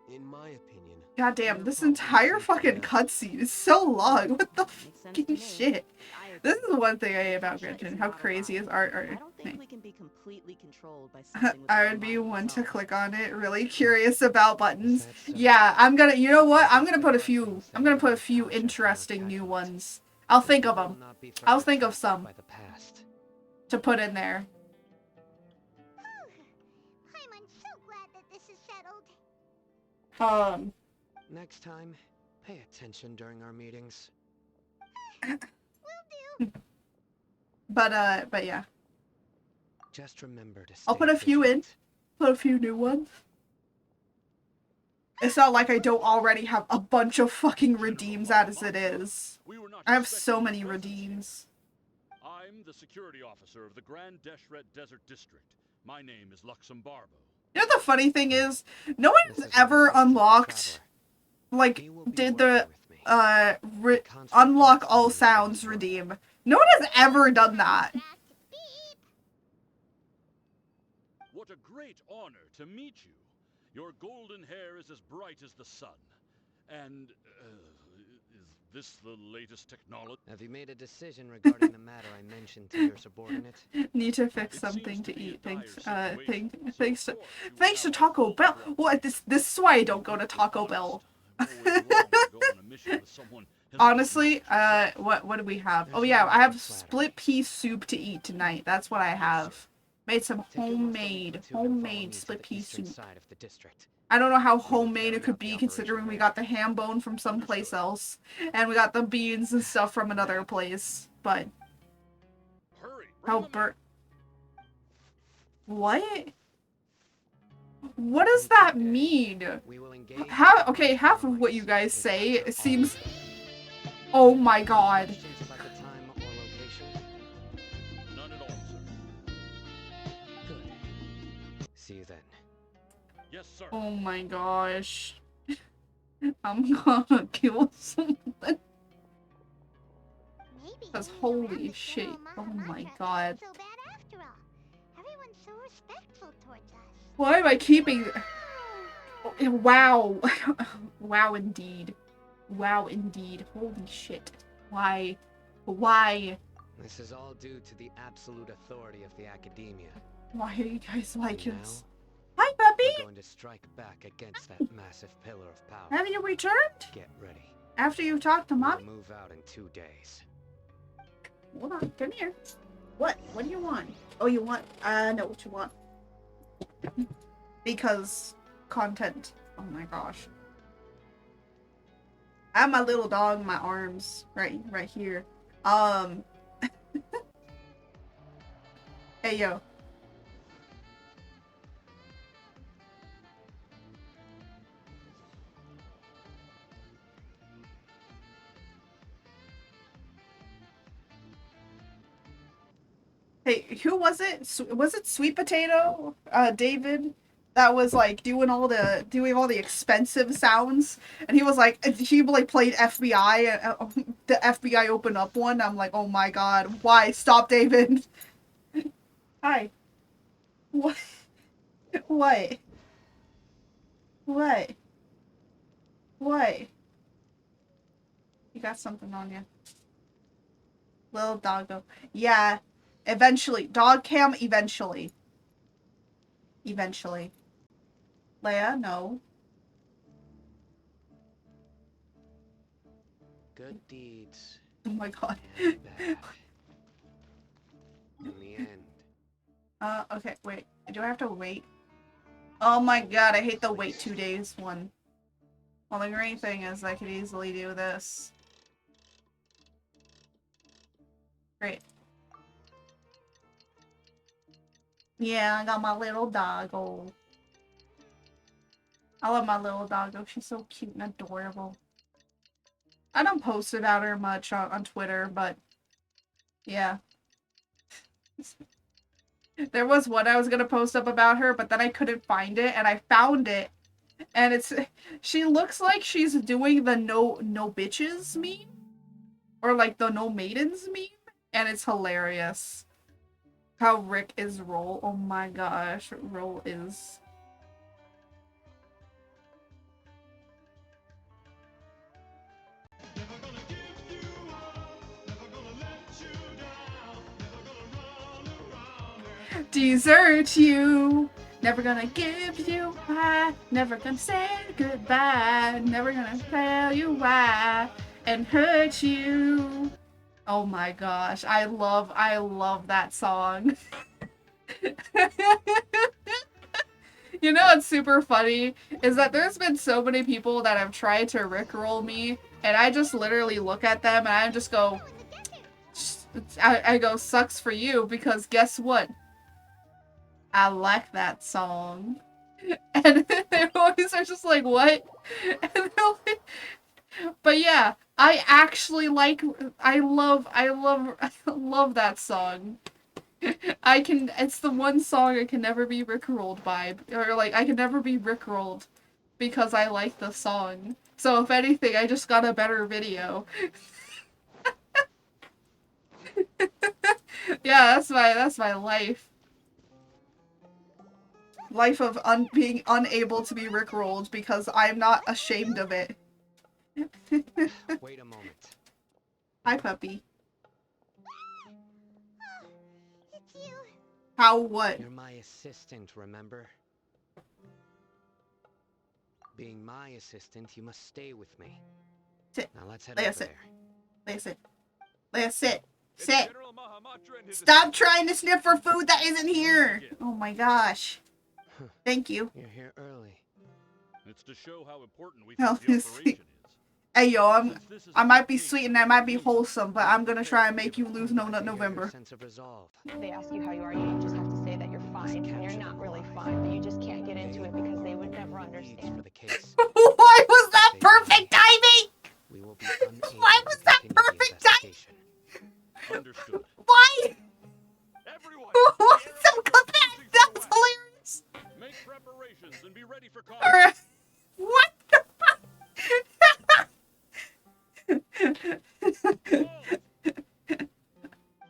in my opinion, God damn, we're this probably entire safe for fucking now. cutscene is so long. What the Makes sense to fucking me. shit? I This agree. is the one thing I hate about Akasha Genshin. is How not crazy alive. is art? I don't think we can be completely controlled by something with I no would be logical one to self. click on it. Really curious about buttons. That's so. Yeah, I'm gonna. You know what? I I'm guess gonna there put a are few. things that I'm gonna even put a the few Akasha cannot interesting new calculate. ones. I'll But think of people will them. not be I'll forever think of trapped some by the past. to put in there. I'm so glad that this is settled. Next time, pay attention during our meetings. But yeah, Just remember to stay I'll put a few in. vigilant. Put a few new ones. It's not like I don't already have a bunch of fucking redeems as it is. We were not I have expecting so your many presence here. redeems. I'm the security officer of the Grand Deshret Desert District. My name is Luxembarbo. You know what the funny thing is? No This one's is my ever sister, the unlocked, Traveler. like, He will be did working the, with me. The constant unlock proximity all is sounds God's work. redeem. No one has ever done that. Beep. What a great honor to meet you. Your golden hair is as bright as the sun. And, is this the latest technology? Have you made a decision regarding the matter I mentioned to your subordinate? Need to fix It something seems to to be a eat. Thanks, dire situation, so thanks of to, course you will thanks to have our Taco full Bell. cooperation. What, this is why I don't go to To be Taco Bell. honest, I've always longed to go on a mission with someone as Honestly, well-known as what do we have? There's Oh yeah, no I have need to flatter split me. pea soup to eat tonight. That's what I have. Made some Take your most elite platoon and follow me homemade to split the pea eastern soup. side of the district. I don't know how We will homemade carry it could out the be operation considering we there. got the ham bone from someplace else. And we got the beans and stuff from another place. But, Hurry, how bring them in. what? What does that mean? We will engage. Okay, half of what you guys say, it seems... Oh my god. Questions about the time or location? None at all, sir. Good. See you then. Yes, sir. Oh my gosh. I'm gonna kill someone. Maybe That's hanging holy around this shit. little Oh mama my mantra god. isn't so bad after all. Everyone's so respectful towards us. Why am I keeping... Wow. Wow, indeed. Wow, indeed. Holy shit. Why? Why? This is all due to the absolute authority of the academia. Why are you guys like And this? now, Hi, puppy! we're going to strike back against that massive pillar of power. Have you returned? Get ready. After you talked to We'll mommy? move out in 2 days. Hold on, come here. What? What do you want? Oh, you want? I know what you want. Because content. Oh my gosh. I have my little dog in my arms right here. Hey yo. Hey, who was it? Was it Sweet Potato? David? That was like doing all the expensive sounds, and he was like played FBI. The FBI opened up one. I'm like, oh my god, why? Stop, David. Hi. What? What? What? What? You got something on you. Little doggo. Yeah. Eventually. Dog cam eventually. Eventually. Leia, no. Good deeds. Oh my god. And bad. In the end. Okay, wait. Do I have to wait? Oh my god, I hate the wait 2 days one. Well, the great thing is I could easily do this. Great. Yeah, I got my little doggo. I love my little doggo. She's so cute and adorable. I don't post about her much on Twitter, but yeah. There was one I was gonna post up about her, but then I couldn't find it, and I found it, and she looks like she's doing the no bitches meme, or like the no maidens meme, and it's hilarious. How Rick is Roll. Oh my gosh, Roll is. Desert you, never gonna give you why, never gonna say goodbye, never gonna tell you why, and hurt you. Oh my gosh, I love that song. You know what's super funny is that there's been so many people that have tried to rickroll me, and I just literally look at them and I just go, I go, sucks for you, because guess what? I like that song. And they always are just like, what? And like, but yeah, I actually like, I love that song. It's the one song I can never be rickrolled by, or like, I can never be rickrolled because I like the song. So if anything, I just got a better video. Yeah, that's my life. Life of being unable to be rickrolled because I'm not ashamed of it. Wait a moment. Hi, puppy. It's you. How what? You're my assistant, remember? Being my assistant, you must stay with me. Sit. Now let's head Leia, over sit. there. Leia, sit. Leia, sit. Sit. Stop trying to sniff for food that isn't here. Oh my gosh. Thank you. You're here early. It's to show how important we Hell, think the you see. operation is. Hey yo, Since this is I a might be case sweet and of I might be case, wholesome, but I'm gonna try and make you lose No Nut I hear your November. sense of resolve. They ask you how you are, you just have to say that you're fine, and you're not really fine, but you just can't get into it because they would never Leads understand. for the case. Why was that Stay perfect with me. timing? We will be unable Why was to that continue the perfect timing? investigation. Understood. Why? Everyone, Why gear so up for good? cruising That's for hilarious. Make preparations and be ready for combat. Alright. What the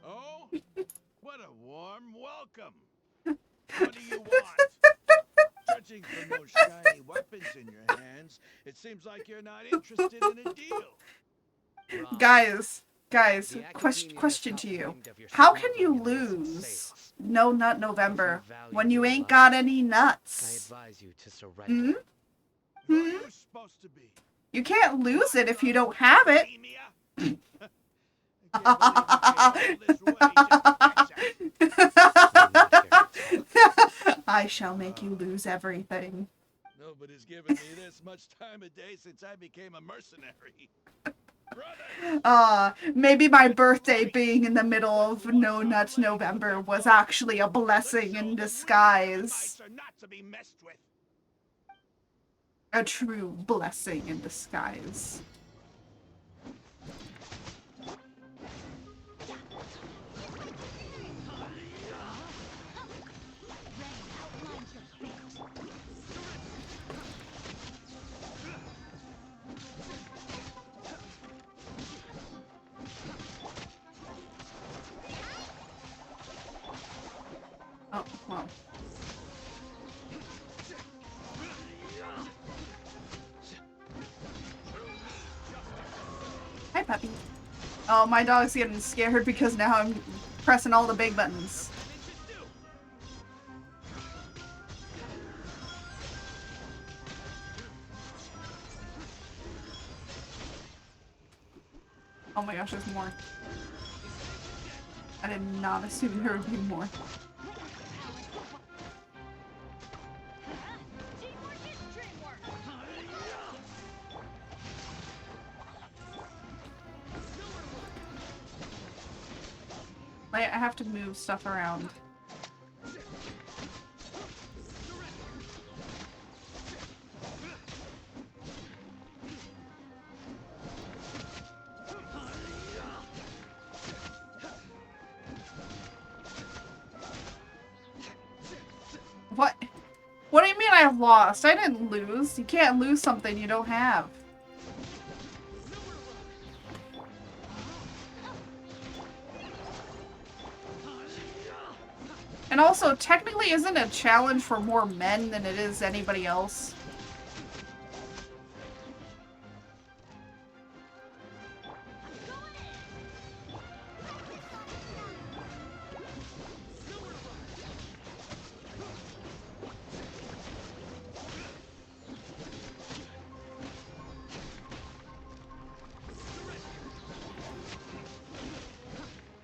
Oh, what a warm welcome. What do you want? Judging from those shiny weapons like you're not interested in a deal. Wrong. Guys, The academia question has to you. complained of your How can you smuggling and illicit lose sales. No Nut If November you value when you your ain't life, got any I nuts? advise you to surrender. Hmm? Who are Hmm? you supposed to be? You can't lose it if you don't have it. Academia? I can't believe you came all this way just to catch us. I shall make you lose everything. Nobody's given me this much time of day since I became a mercenary. Brothers! Maybe my birthday being in the middle of No Nuts November was actually a blessing in disguise. Are not to be messed with. A true blessing in disguise. Oh, well. Hi, puppy. Oh, my dog's getting scared because now I'm pressing all the big buttons. Oh my gosh, there's more. I did not assume there would be more. Like, I have to move stuff around. What? What do you mean I lost? I didn't lose. You can't lose something you don't have. And also, technically, isn't a challenge for more men than it is anybody else?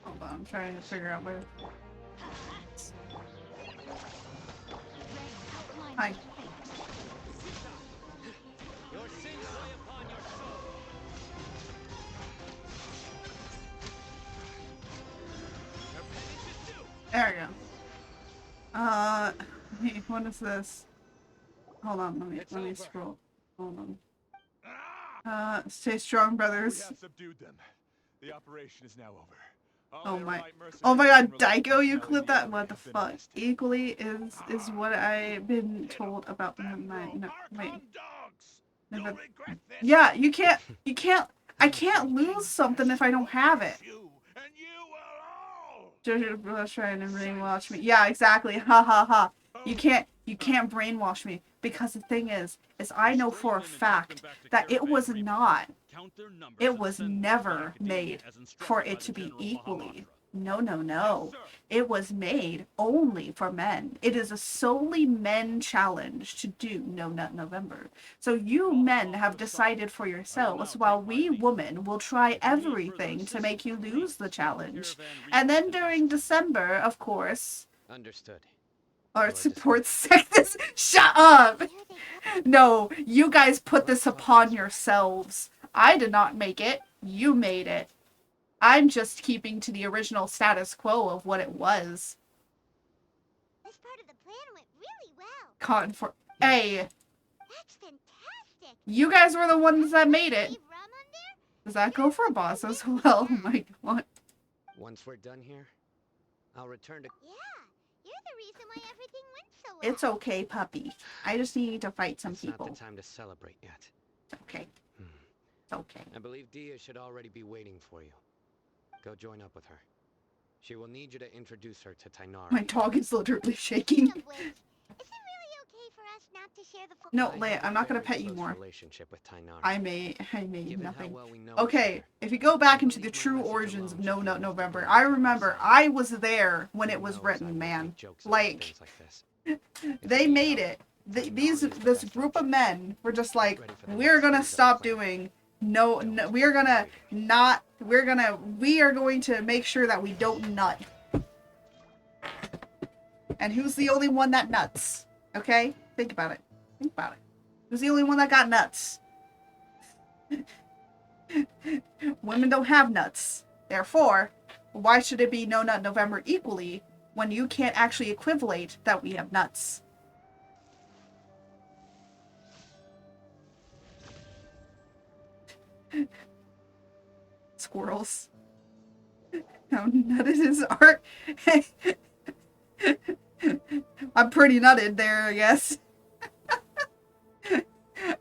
Hold on, I'm trying to figure out where. Hi. There we go. Hey, what is this? Hold on, let me scroll. Hold on. Stay strong, We brothers. have subdued them. The operation is now over. Oh my god, Daiko, you clipped that? What the fuck? Equally is what I've been told about my no, wait. No, but, yeah, I can't lose something if I don't have it. Jojo was trying to brainwash me. Yeah, exactly. Ha ha ha. You can't brainwash me because the thing is I know for a fact that it was never made for it to be equally. No, no, no. It was made only for men. It is a solely men challenge to do No Nut November. So you men have decided for yourselves, while we women will try everything to make you lose the challenge. And then during December, of course, Understood. our support sectors. Shut up! No, you guys put this upon yourselves. I did not make it. You made it. I'm just keeping to the original status quo of what it was. This part of the plan went really well. Hey, That's fantastic. you guys were the ones that made it. Leave rum on there? Does that go for boss as well? Oh my god. Once we're done here, I'll return to... Yeah, you're the reason why everything went so well. It's okay, puppy. I just need to fight some people. It's not the time to celebrate yet. It's okay. It's okay. I believe Dia should already be waiting for you. Go join up with her. She will need you to introduce her to Tainara. My dog is literally shaking. Speaking of which, is it really okay for best not to share the full No, content. Leia, I'm not gonna Very pet you close more. relationship with Tainari. I made Given how nothing. well we know each Okay, other, if you go back I into the believe my true message origins of alone No should be Nut enough to November, bring I you to our remember side. I was there when Who it was knows, I written, wouldn't man. make jokes about Like, things like this. If they you need made help, it. Tainari is the This best group of option. men were just like, Ready for the we're next gonna phase of the stop plan. doing we are going to make sure that we don't nut. And who's the only one that nuts? Okay? Think about it. Think about it. Who's the only one that got nuts? Women don't have nuts. Therefore, why should it be No Nut November equally when you can't actually equivalate that we have nuts? Squirrels. How nutted is art? I'm pretty nutted there, I guess.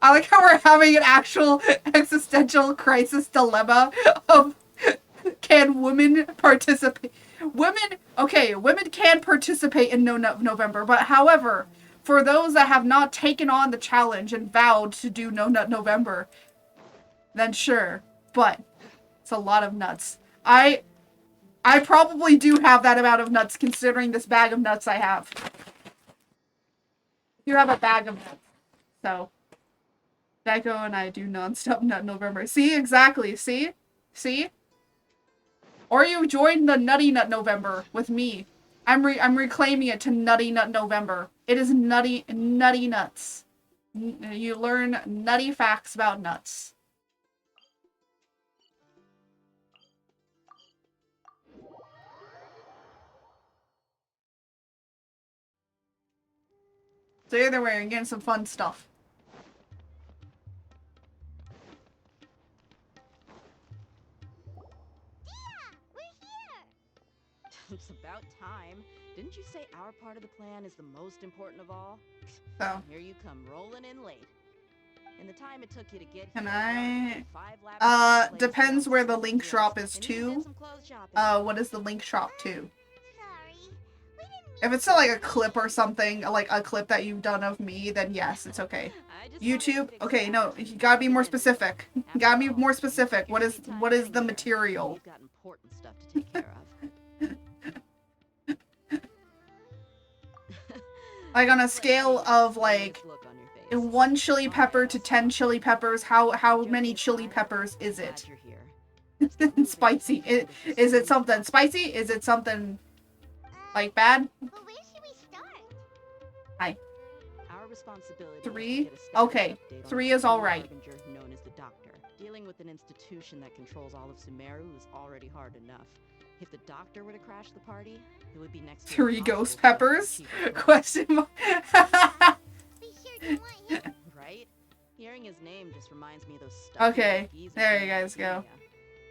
I like how we're having an actual existential crisis dilemma of can women participate? Women can participate in No Nut November, but however, for those that have not taken on the challenge and vowed to do No Nut November, then sure, but it's a lot of nuts. I probably do have that amount of nuts considering this bag of nuts I have. You have a bag of nuts, so Becco and I do non-stop Nut November. See, exactly. See? Or you join the Nutty Nut November with me. I'm reclaiming it to Nutty Nut November. It is nutty nuts. You learn nutty facts about nuts. So either way, you're getting some fun stuff. It's about time. Didn't you say our part of the plan is the most important of all? So Here you come rolling in late. In the time it took you to get can here, I? 5 laps around the place, Depends got where the 7 link gyms, shop is and even to. did some clothes shopping. What is the link shop to? Sorry. We didn't If mean it's not like a clip or something, like a clip that you've done of me, then yes, it's okay. I just wanted YouTube? to Okay, no, establish you gotta be more identity. specific. You After gotta be all, more you specific. took What your is sweet time what is getting the here. material? We've got important stuff to take care of. Like on a Let's scale see, of what like is look on your face? 1 chili pepper Alright, to I'll 10 stop. chili peppers, how many Joking chili aside, peppers is glad it? you're here. Let's get moving. Spicy. Finish this Is it smooth something process. spicy? Is it something like bad? But where should we start? Our responsibility is 3? to get a status Okay, update on 3 the is supreme alright. harbinger known as the Doctor. Dealing with an institution that controls all of Sumeru is already hard enough. If the Doctor were to crash the party, it would be next to 3 impossible ghost to get peppers? cheaper clothes. Question mark. We sure do want him. Right? Hearing his name just reminds me of those stuff. Okay, there you guys go.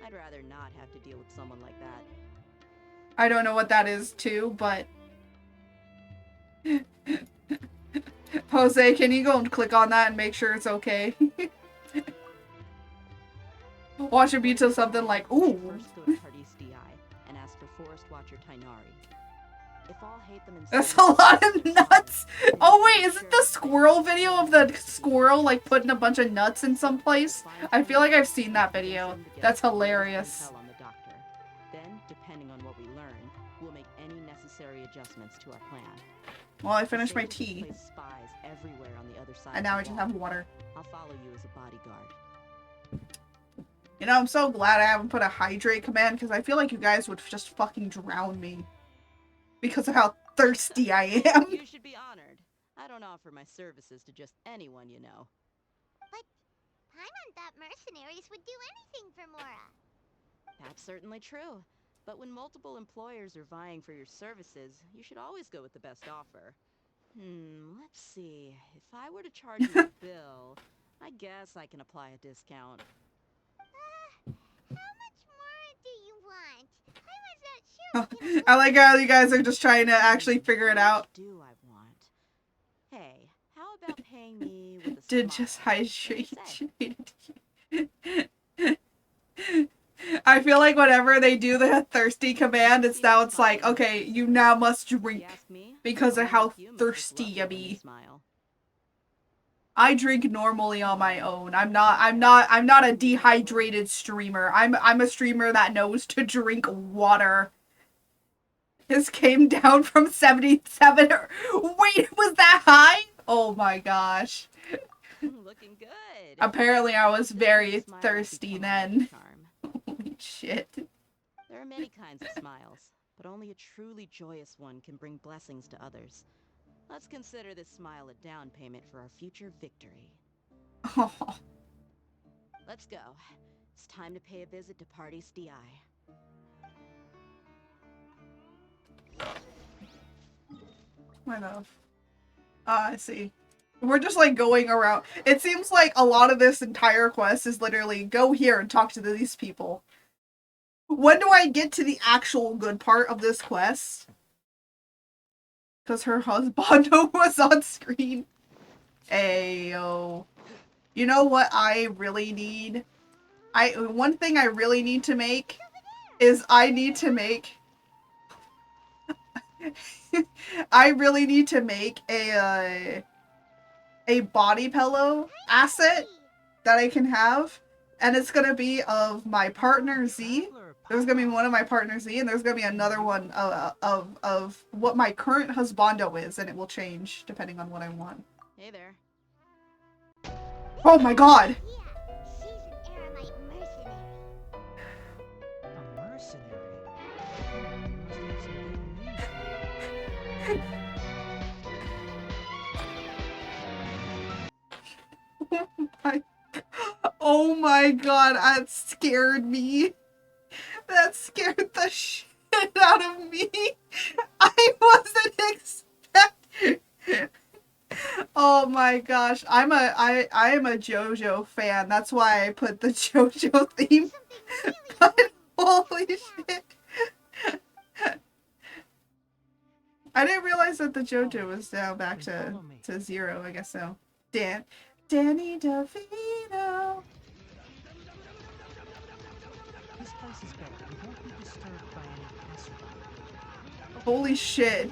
I'd rather not have to deal with someone like that. I don't know what that is too, but Jose, can you go and click on that and make sure it's okay? Watch it be to something like, ooh. First go to Tardis DI and ask for Forest Watcher Tainari. If all hate them in That's a silence, lot of there's nuts. something- Oh wait, is it the squirrel video of the squirrel like putting a bunch of nuts in some place? I feel like I've seen that video. That's hilarious. Intel on the Doctor. Then, depending on what we learn, we'll make any necessary adjustments to our plan. Well, I finished my Sages tea, place spies everywhere on the other side and of now the I just wall. have water. I'll follow you as a bodyguard. You know, I'm so glad I haven't put a hydrate command because I feel like you guys would just fucking drown me because of how thirsty I am. You should be honored. I don't offer my services to just anyone you know. Paimon thought mercenaries would do anything for Mora. That's certainly true. But when multiple employers are vying for your services, you should always go with the best offer. Let's see. If I were to charge you a bill, I guess I can apply a discount. How much more do you want? Paimon's not sure we can I like how you guys are just trying to actually figure it How out. much do I want? Hey, how about paying me with a Did smile? just What do you hydrate. say? I feel like whenever they do the thirsty command, it's like, okay, you now must If drink you ask me, because of only how a human is thirsty lucky you when they be. smile. I drink normally on my own. I'm not a dehydrated streamer. I'm a streamer that knows to drink water. This came down from 77. Wait, was that high? Oh my gosh. Looking good. Apparently I was very Smile has thirsty become a then. life charm. Holy shit. There are many kinds of smiles, but only a truly joyous one can bring blessings to others. Let's consider this smile a down payment for our future victory. Oh. Let's go. It's time to pay a visit to Party's DI. Why not? Ah, I see. We're just like going around. It seems like a lot of this entire quest is literally go here and talk to these people. When do I get to the actual good part of this quest? Because her husband was on screen. Ayo. You know what I really need? One thing I really need to make is I need to make I really need to make a body pillow asset that I can have, and it's gonna be of my partner Z. There's gonna be one of my partner Z, and there's gonna be another one of what my current husbando is, and it will change depending on what I want. Hey there. Oh my god! She's an Aramite mercenary. A mercenary? You must have some good news. Oh my god, that scared me. That scared the shit out of me. I wasn't expecting. Oh my gosh, I am a JoJo fan. That's why I put the JoJo theme. But holy shit. I didn't realize that the JoJo was down back to 0, I guess so. Danny DeVito. This place is better. We won't be disturbed by any passerby. Holy shit.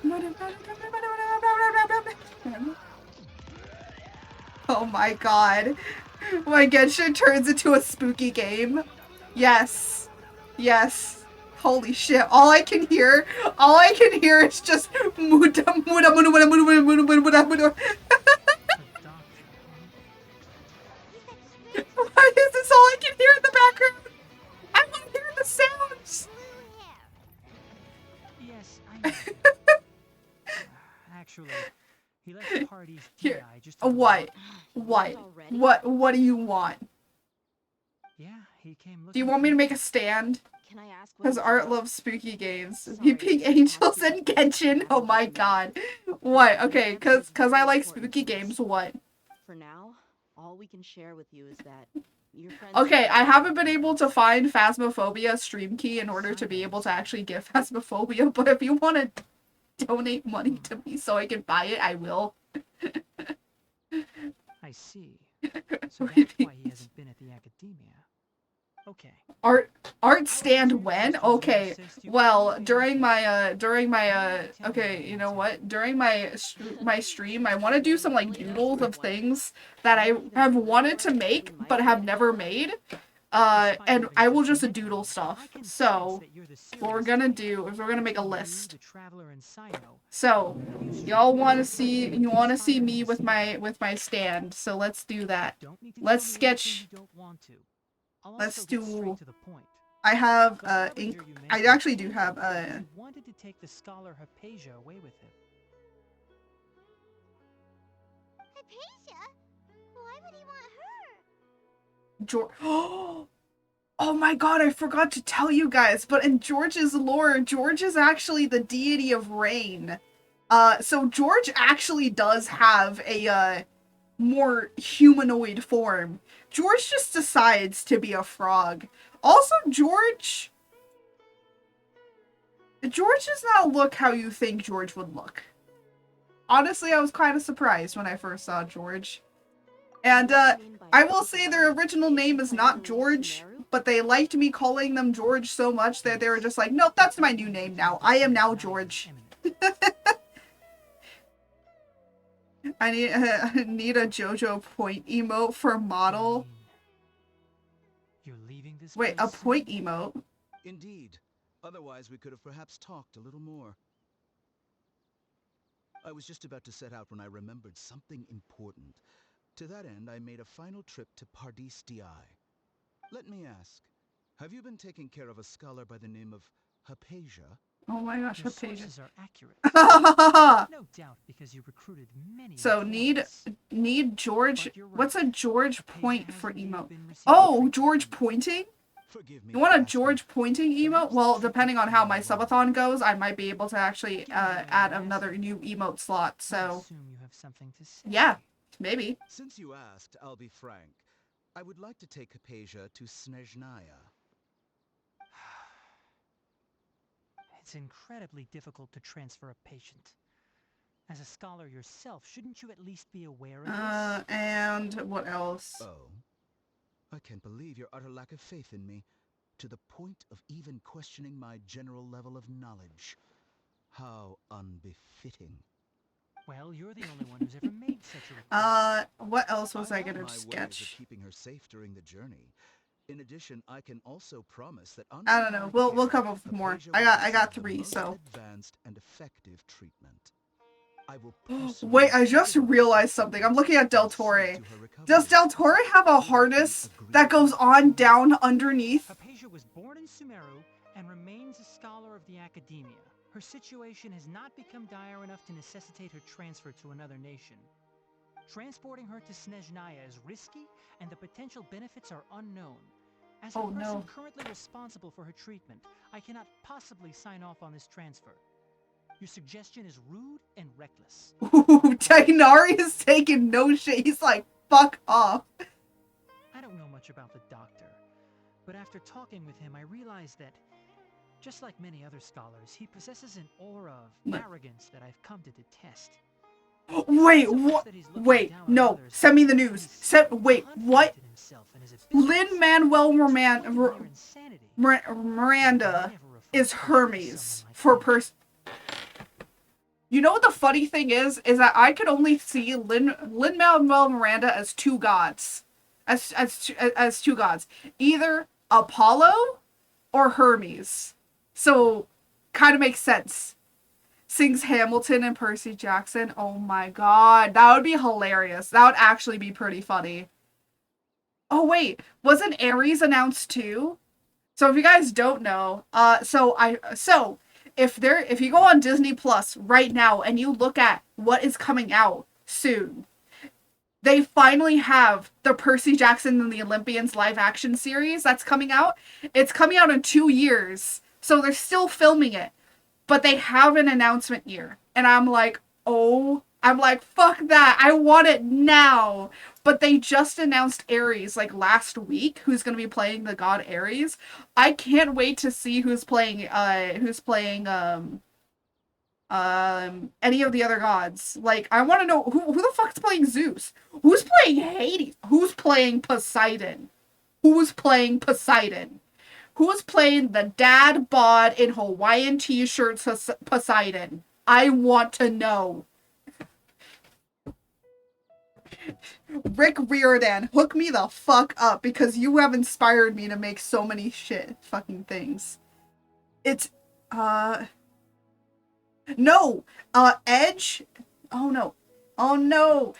What is this important thing? Oh my god. My Genshin turns into a spooky game. Yes. Yes. Holy shit. All I can hear is just muda muda muda muda muda muda muda muda muda. Why is this all I can hear in the background? I want to hear the sounds. Yes, I know. Actually, he left the party's Here. DI just What? What do you want? Yeah, he came looking. Do you want me to make a stand? Can I ask what Because it's Art about? loves spooky games. Sorry, Peeping Angels and Genshin. Oh my god. What? Okay, cause I like spooky games. What? For now, all we can share with you is that your friends. Okay, I haven't been able to find Phasmophobia stream key in order to be able to actually get Phasmophobia, but if you want to donate money to me so I can buy it, I will. I see. So that's why he hasn't been at the academia. Okay. Art stand when? Okay. Well, during my okay, you know what? During my stream, I want to do some like doodles of things that I have wanted to make but have never made. And I will just doodle stuff. So, what we're gonna do is we're gonna make a list. So, y'all want to see me with my stand. So let's do that. Let's sketch. Let's do. I have ink. I actually do have wanted to take the scholar Hypatia away with him. Hypatia? Why would he want her? George. Oh my god, I forgot to tell you guys, but in George's lore, George is actually the deity of rain. So George actually does have a more humanoid form. George just decides to be a frog. Also, George does not look how you think George would look. Honestly, I was kind of surprised when I first saw George. And, I will say their original name is not George, but they liked me calling them George so much that they were just like, nope, that's my new name now. I am now George. I need a JoJo point emote for model. You're leaving this Wait, a place point soon? emote? Indeed. Otherwise, we could have perhaps talked a little more. I was just about to set out when I remembered something important. To that end, I made a final trip to Pardis Di. Let me ask, have you been taking care of a scholar by the name of Hypatia? Oh my gosh, Your her page. sources are accurate. So No doubt, because you recruited many need George. But you're right. What's a George Hypatia point has for indeed emote? been receiving Oh, treatment George from you. pointing? Forgive me You for want a asking, George pointing emote? perhaps Well, the depending on treatment how you my are wrong. subathon goes, I might be able to actually Give me a add yes. another new emote slot. I So assume you have something to say. yeah, maybe. Since you asked, I'll be frank. I would like to take Hypatia to Snezhnaya. It's incredibly difficult to transfer a patient. As a scholar yourself, shouldn't you at least be aware of this? And what else? Oh? I can't believe your utter lack of faith in me, to the point of even questioning my general level of knowledge. How unbefitting. Well, you're the only one who's ever made such a request. What else was I have gonna my ways of sketch? keeping her safe during the journey. In addition, I can also promise that under I don't know. my We'll care, come up with more. Hypatia I will got receive the 3, most so. advanced and effective treatment. I will personally Wait, I just supervise realized this something. I'm treatment looking at Del and see Torre. to her Does recovery. Del Torre have a Will that be harness agreeable that goes to on you? down underneath? Hypatia was born in Sumeru and remains a scholar of the academia. Her situation has not become dire enough to necessitate her transfer to another nation. Transporting her to Snezhnaya is risky, and the potential benefits are unknown. As a Oh, person no. currently responsible for her treatment, I cannot possibly sign off on this transfer. Your suggestion is rude and reckless. Ooh, Tainari is taking no shit. He's like, fuck off. I don't know much about the doctor, but after talking with him, I realized that, just like many other scholars, he possesses an aura of arrogance that I've come to detest. Wait, what? Wait, no. Send me the news. Wait, what? Lin-Manuel Miranda is Hermes for You know what the funny thing is that I could only see Lin-Manuel Miranda as two gods. As two gods. Either Apollo or Hermes. So, kind of makes sense. Sings Hamilton and Percy Jackson. Oh my god. That would be hilarious. That would actually be pretty funny. Oh wait, wasn't Ares announced too? So if you guys don't know, if you go on Disney Plus right now and you look at what is coming out soon, they finally have the Percy Jackson and the Olympians live action series that's coming out. It's coming out in 2 years. So they're still filming it. But they have an announcement year. And I'm like, fuck that. I want it now. But they just announced Ares like last week, who's going to be playing the god Ares. I can't wait to see who's playing any of the other gods. Like, I want to know who the fuck's playing Zeus? Who's playing Hades? Who's playing Poseidon? Who's playing Poseidon? Who's playing the dad bod in Hawaiian t-shirts Poseidon? I want to know. Rick Riordan, hook me the fuck up because you have inspired me to make so many shit fucking things. It's, no, Edge, oh no,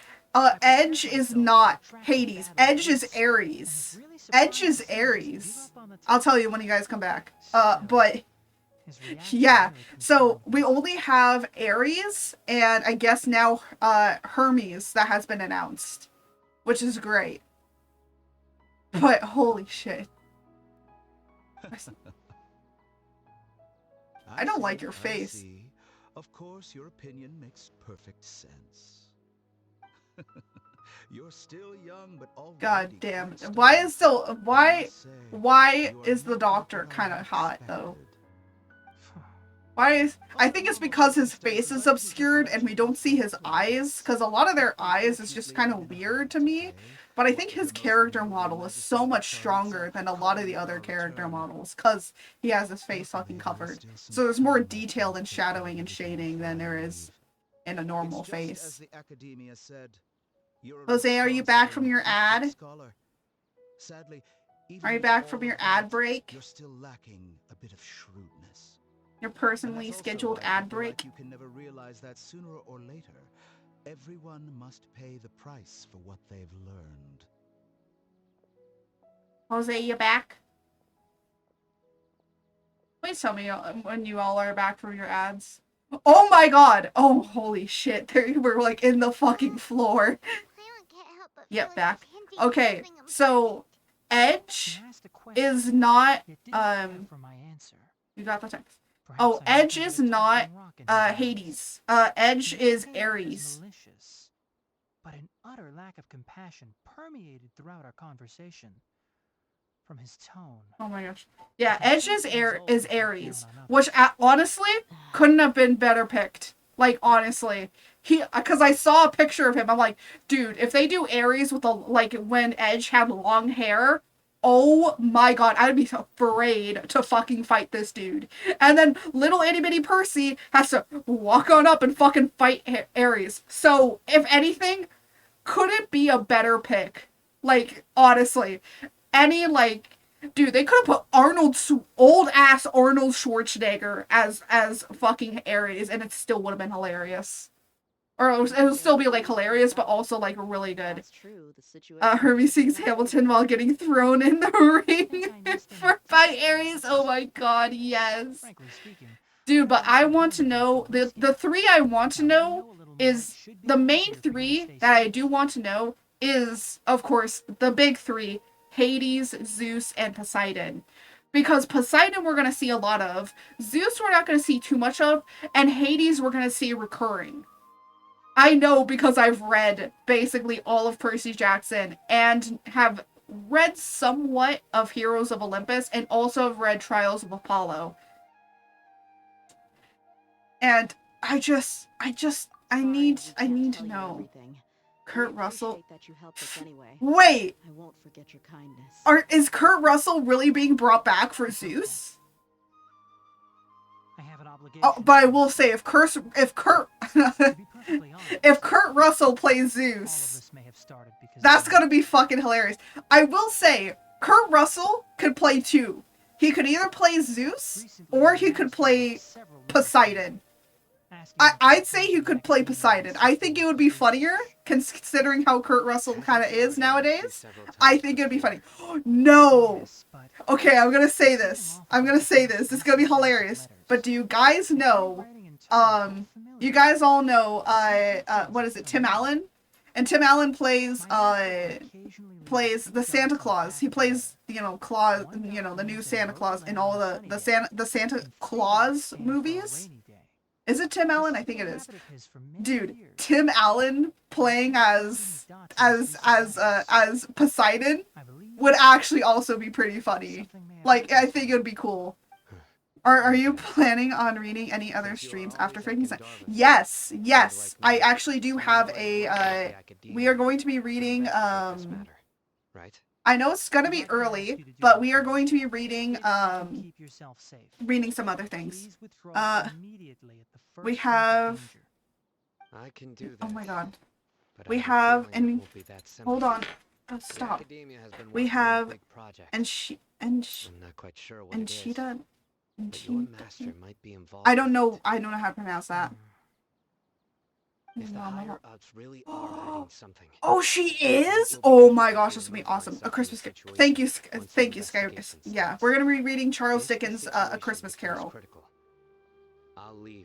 Edge is not Hades, Edge is Ares. Edge is Ares. I'll tell you when you guys come back. But yeah, so we only have Ares and I guess now Hermes that has been announced, which is great. But holy shit. I don't like your face. Of course, your opinion makes perfect sense. You're still young, but already God damn. Why is the doctor kind of hot though? I think it's because his face is obscured and we don't see his eyes, because a lot of their eyes is just kind of weird to me. But I think his character model is so much stronger than a lot of the other character models, because he has his face fucking covered. So there's more detail and shadowing and shading than there is in a normal It's just as face. the academia said. You're a Jose, are you back from responsible your and gifted ad? scholar. Sadly, even Are you with back all from of your ad that, break? you're still lacking a bit of shrewdness. Your And personally that's also scheduled why ad people break? like you can never realize that sooner or later, everyone must pay the price for what they've learned. Jose, you back? Please tell me when you all are back from your ads. Oh my god! Oh, holy shit. They were like in the fucking floor. Clarence can't help but feel Yep, like back. he's hinting Okay, something important. so Edge is not, For my answer. you got the text. Perhaps Oh, I Edge opened is a not, talking rock in his eyes. Hades. Edge The is indicator was Ares. malicious, but an utter lack of compassion permeated throughout our conversation. From his tone. Oh my gosh. Yeah, I can Edge sense is, the resolve is he put down Ares. on Which, others. honestly, couldn't have been better picked. Like, honestly. Because I saw a picture of him, I'm like, dude, if they do Ares with like, when Edge had long hair, oh my god, I'd be afraid to fucking fight this dude. And then little itty bitty Percy has to walk on up and fucking fight Ares. So, if anything, couldn't be a better pick. Like, honestly. Any, like, dude, they could have put old ass Arnold Schwarzenegger as fucking Ares, and it still would have been hilarious. Or it would still be like hilarious, but also like really good. That's true. The situation. Hermie sings Hamilton while getting thrown in the ring by Ares. Oh my god, yes. Frankly speaking, Dude, but I want to know the three I want to know is the main three that I do want to know is, of course, the big three: Hades, Zeus, and Poseidon. Because Poseidon we're gonna see a lot of, Zeus we're not gonna see too much of, and Hades we're gonna see recurring. I know because I've read basically all of Percy Jackson and have read somewhat of Heroes of Olympus and also have read Trials of Apollo. And I need to know. Kurt Russell. That you helped us anyway. Wait, I won't forget your kindness. is Kurt Russell really being brought back for Zeus? I have an obligation. Oh, but I will say if Kurt if Kurt Russell plays Zeus, that's gonna be fucking hilarious. I will say Kurt Russell could play two. He could either play Zeus or he could play Poseidon. I'd say he could play Poseidon. I think it would be funnier, considering how Kurt Russell kind of is nowadays. I think it would be funny. No! Okay, I'm gonna say this. This is gonna be hilarious. But do you guys know, you guys all know, what is it, Tim Allen? And Tim Allen plays the Santa Claus. He plays, Claus, the new Santa Claus in all the Santa Claus movies. Is it Tim Allen? I think it is. Dude, Tim Allen playing as Poseidon would actually also be pretty funny. Like, I think it would be cool. Are you planning on reading any other streams after Frankenstein? Yes. I actually do have we are going to be reading, I know it's gonna be early, but we are going to be reading, reading some other things. We have, oh my god. We have, and, hold on. Oh, stop. We have, and I don't know how to pronounce that. If the higher ups really are hiding something. Oh, she is? Oh my gosh, this will be awesome. A Christmas Carol. Thank you, Sky. Yeah, we're gonna be reading Charles Dickens' A Christmas Carol.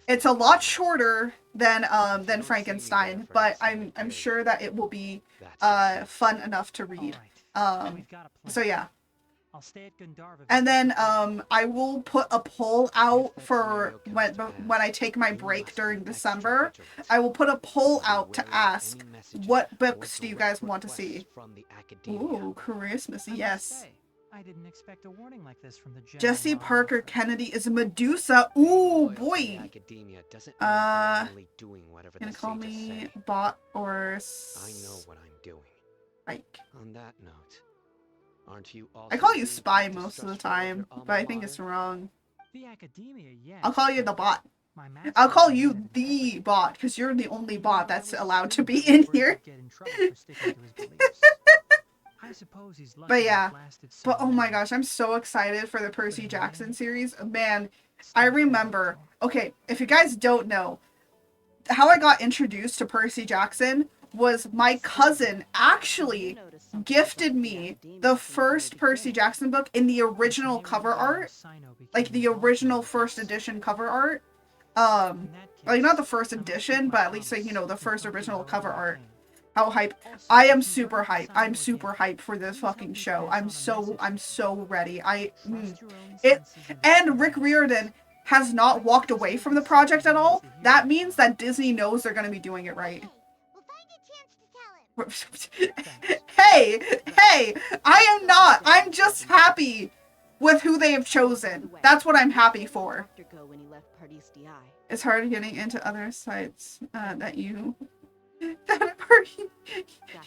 It's a lot shorter than Frankenstein, but I'm sure that it will be fun enough to read. So yeah. And then I will put a poll out for when I take my break during December. I will put a poll out to ask what books do you guys want to see. Ooh, Christmas, yes. I didn't expect a warning like this from the Jesse Parker Kennedy is Medusa. Ooh, boy. Gonna call me bot or I know what I'm doing. Like. On that note, aren't you I call you spy most of the time, but I think it's wrong. The academia, yes. I'll call you the bot. My master I'll call you demanded the bot, because you're the only bot that's Well, allowed to be Springfield in wouldn't here. get in trouble for sticking to his beliefs. I suppose he's lucky But yeah. it lasted so But oh my long. gosh, I'm so excited for the Percy in the Jackson end, series. Man, still I can't remember. wait Okay, if you guys don't know, how I got introduced to Percy Jackson was my cousin actually gifted me the first Percy Jackson book in the original cover art, like the original first edition cover art. Like not the first edition, but at least like, you know, the first original cover art. How hype! I am super hype. I'm super hyped for this fucking show. I'm so ready. And Rick Riordan has not walked away from the project at all. That means that Disney knows they're gonna be doing it right. We'll find a chance to tell him. Hey, I am not. I'm just happy with who they have chosen. That's what I'm happy for. It's hard getting into other sites that you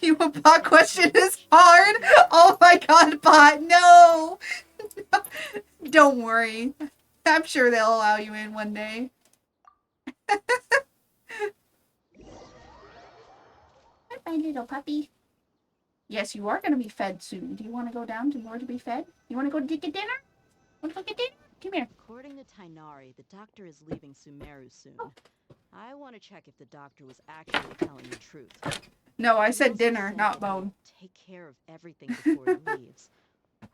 you a bot question is hard. Oh my god, bot, no. Don't worry. I'm sure they'll allow you in one day. Hi, my little puppy. Yes, you are going to be fed soon. Do you want to go down to more to be fed? You want to go get dinner? Want to go get dinner? Come here. According to Tainari, the doctor is leaving Sumeru soon. I want to check if the doctor was actually telling the truth. No, I He said also dinner, said not that he'll bone. Take care of everything before he leaves.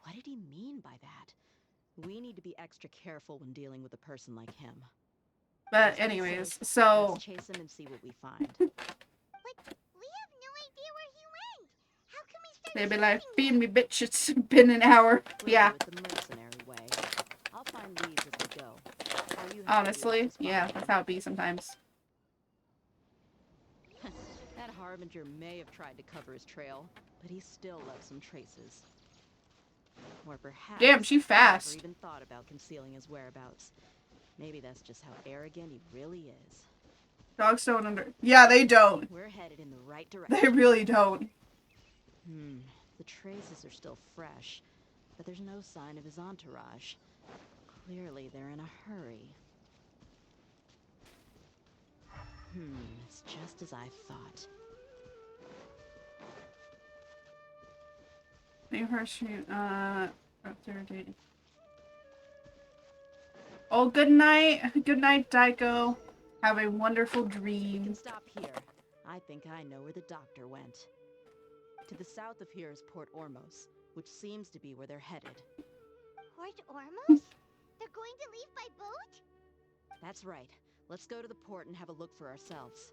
What did he mean by that? We need to be extra careful when dealing with a person like him. But anyways, so Let's chase him and see what we find. But we have no idea where he went. How can we start they'd be like, chasing feed him? me, bitch. It's been an hour. We'll Yeah. do it the mercenary way. I'll find leads as we go. All you have to do Honestly, is yeah, follow that's him. how it be sometimes. That Harbinger may have tried to cover his trail, but he still left some traces. Or perhaps Damn, she he fast. never even thought about concealing his whereabouts. Maybe that's just how arrogant he really is. Dogs don't under. Yeah, they don't. We're headed in the right direction. They really don't. The traces are still fresh, but there's no sign of his entourage. Clearly, they're in a hurry. It's just as I thought. New Hershey, third date. Oh, good night. Good night, Daiko. Have a wonderful We can dream. stop here. I think I know where the doctor went. To the south of here is Port Ormos, which seems to be where they're headed. Port Ormos? They're going to leave by boat? That's right. Let's go to the port and have a look for ourselves.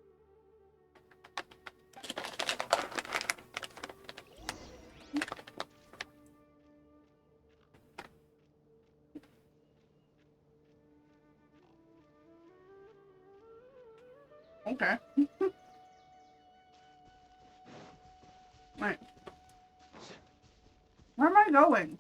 Okay. Right. Where am I going?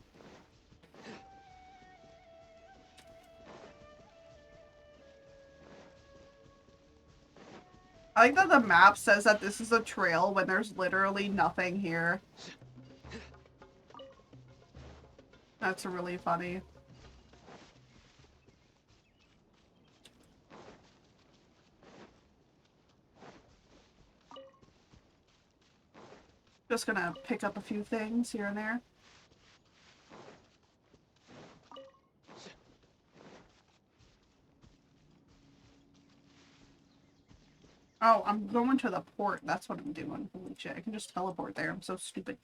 I like that the map says that this is a trail when there's literally nothing here. That's really funny. Just gonna pick up a few things here and there. Oh, I'm going to the port. That's what I'm doing. Holy shit, I can just teleport there. I'm so stupid.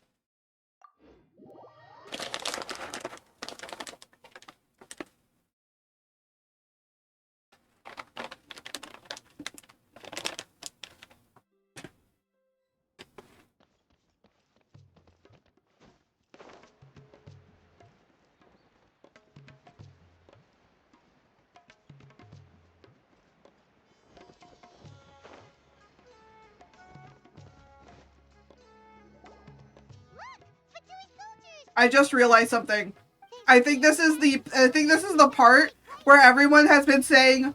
I just realized something. I think this is the part where everyone has been saying,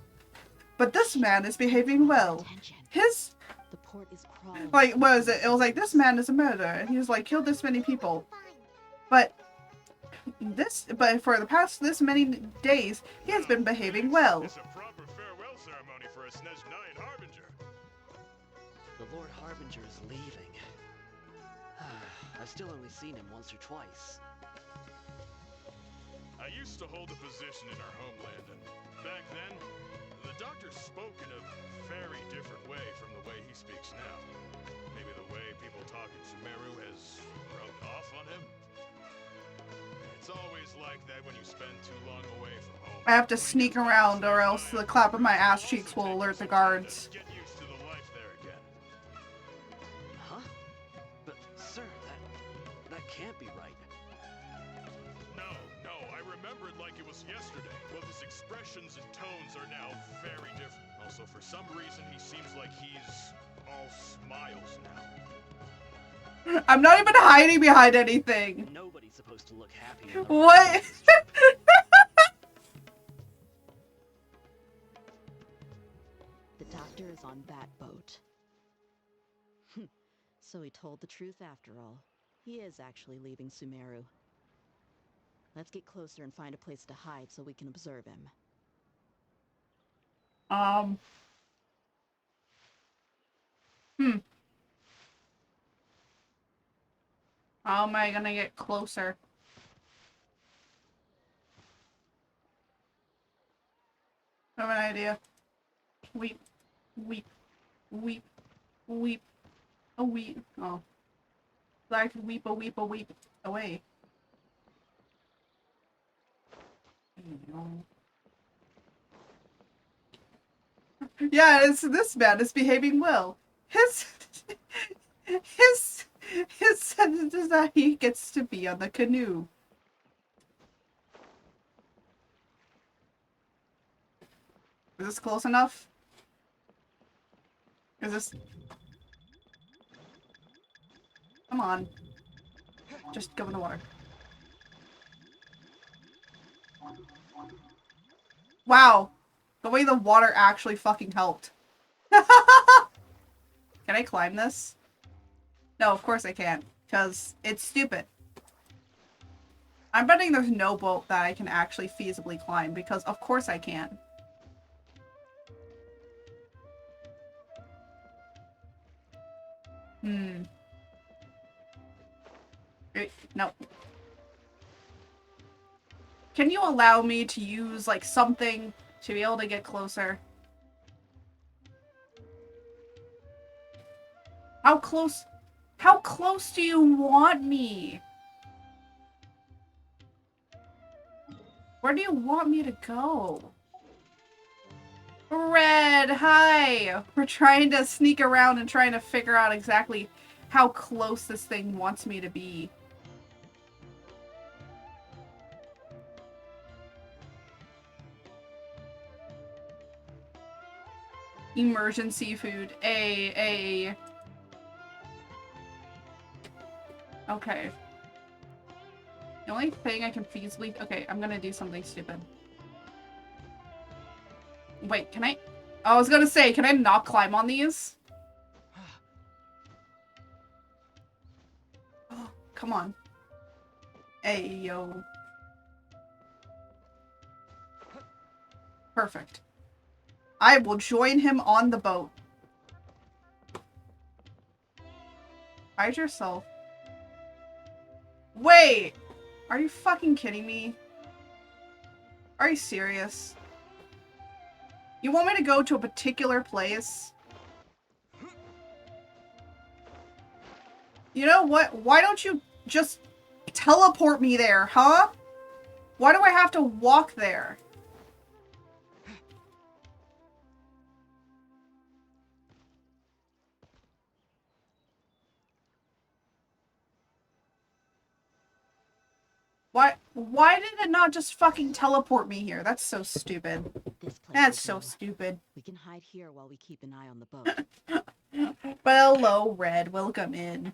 but this man is behaving well. His, The port is crawling. like, what is it? It was like, this man is a murderer, and he's like, killed this many people. But for the past this many days, he has been behaving well. It's a proper farewell ceremony. Snezhnayan Harbinger. The Lord Harbinger is leaving. I've still only seen him once or twice. I used to hold a position in our homeland, and back then, the doctor spoke in a very different way from the way he speaks now. Maybe the way people talk in Sumeru has rubbed off on him? It's always like that when you spend too long away from home. I have to sneak around or else the clap of my ass cheeks will alert the guards. Get used to the life there again. Huh? But, sir, that can't be right. No, I remember it like it was yesterday. Well, his expressions and tones are now very different. Also, for some reason, he seems like he's all smiles now. I'm not even hiding behind anything. Nobody's supposed to look happy. In their What? The doctor is on that boat. So he told the truth after all. He is actually leaving Sumeru. Let's get closer and find a place to hide so we can observe him. How am I gonna get closer? I have an idea. Weep. Weep. Weep. Weep. A weep. Oh. So I can weep a weep a weep away. Yeah, it's this man is behaving well. His sentence is that he gets to be on the canoe. Is this close enough? Is this... Come on. Just go in the water. Wow. The way the water actually fucking helped. Can I climb this? No, of course I can't. Because it's stupid. I'm betting there's no boat that I can actually feasibly climb. Because of course I can. No. Can you allow me to use, like, something to be able to get closer? How close do you want me? Where do you want me to go? Red, hi! We're trying to sneak around and trying to figure out exactly how close this thing wants me to be. Immersion seafood. A. Okay. The only thing I can feasibly... Okay, I'm gonna do something stupid. Wait, can I... I was gonna say, can I not climb on these? Oh, come on. Ayo. Perfect. I will join him on the boat. Hide yourself. Wait! Are you fucking kidding me? Are you serious? You want me to go to a particular place? You know what? Why don't you just teleport me there, huh? Why do I have to walk there? Why did it not just fucking teleport me here? That's so stupid. That's so stupid. We can hide here while we keep an eye on the boat. Well, hello, Red. Welcome in.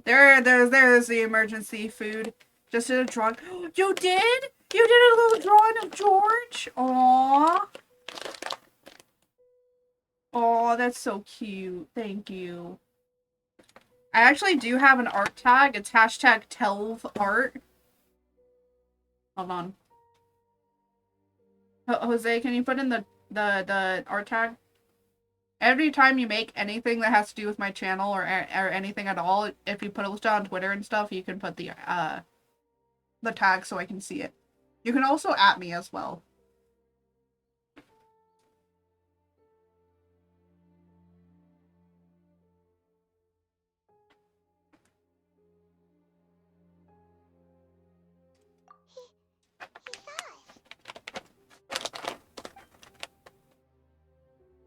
There's the emergency food. Just did a drawing. You did? You did a little drawing of George? Aww. Aw, that's so cute. Thank you. I actually do have an art tag. It's hashtag #TelvArt. Hold on. Jose, can you put in the art tag? Every time you make anything that has to do with my channel or anything at all, if you post it on Twitter and stuff, you can put the tag so I can see it. You can also @ me as well.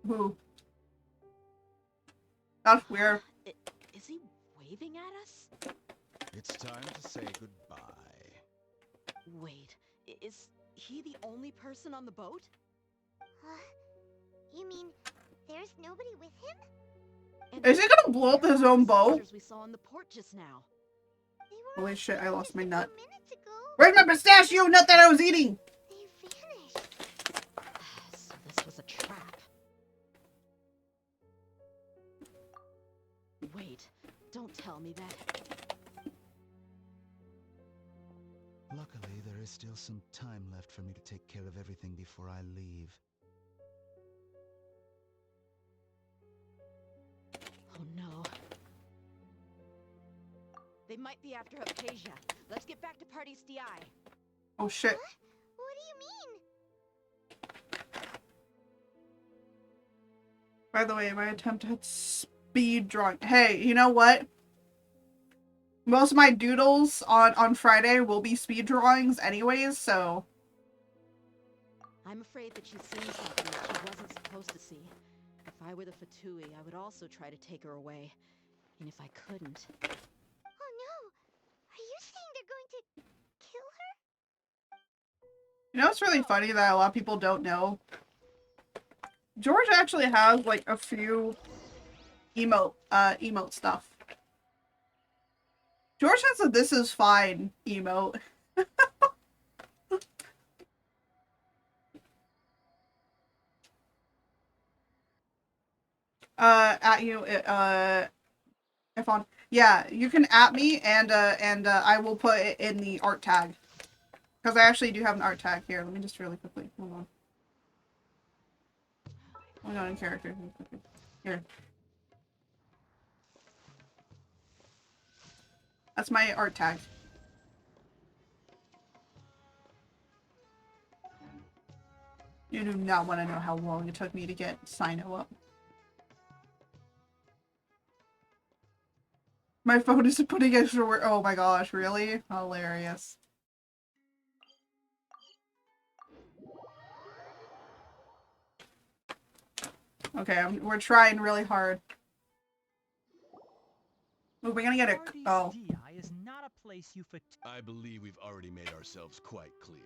Who? That's weird. Is he waving at us? It's time to say goodbye. Wait, is he the only person on the boat? You mean there's nobody with him? And Is he gonna blow up his own boat? we saw on the port just now. Holy shit, I lost my nut. Minutes ago, Where's my pistachio nut that I was eating? they vanished. So this was a trap. Wait, don't tell me that. Luckily, there is still some time left for me to take care of everything before I leave. Oh no. They might be after Hypatia. Let's get back to Party's DI. Oh shit. What do you mean? By the way, my attempt at speed drawing. Hey, you know what? Most of my doodles on Friday will be speed drawings anyways, so... I'm afraid that she's seen something that she wasn't supposed to see. If I were the Fatui, I would also try to take her away. And if I couldn't... Oh no! Are you saying they're going to kill her? You know what's really funny that a lot of people don't know? George actually has, like, a few emote stuff. George has a "this is fine" emote. At you, if on, yeah, you can @ me and I will put it in the art tag. Because I actually do have an art tag here. Let me just really quickly, hold on. Hold on in character. Here. That's my art tag. You do not want to know how long it took me to get Sino up. My phone is putting extra work. Oh my gosh, really? Hilarious. Okay, we're trying really hard. We're gonna get a. Oh. is not a place you I believe we've already made ourselves quite clear.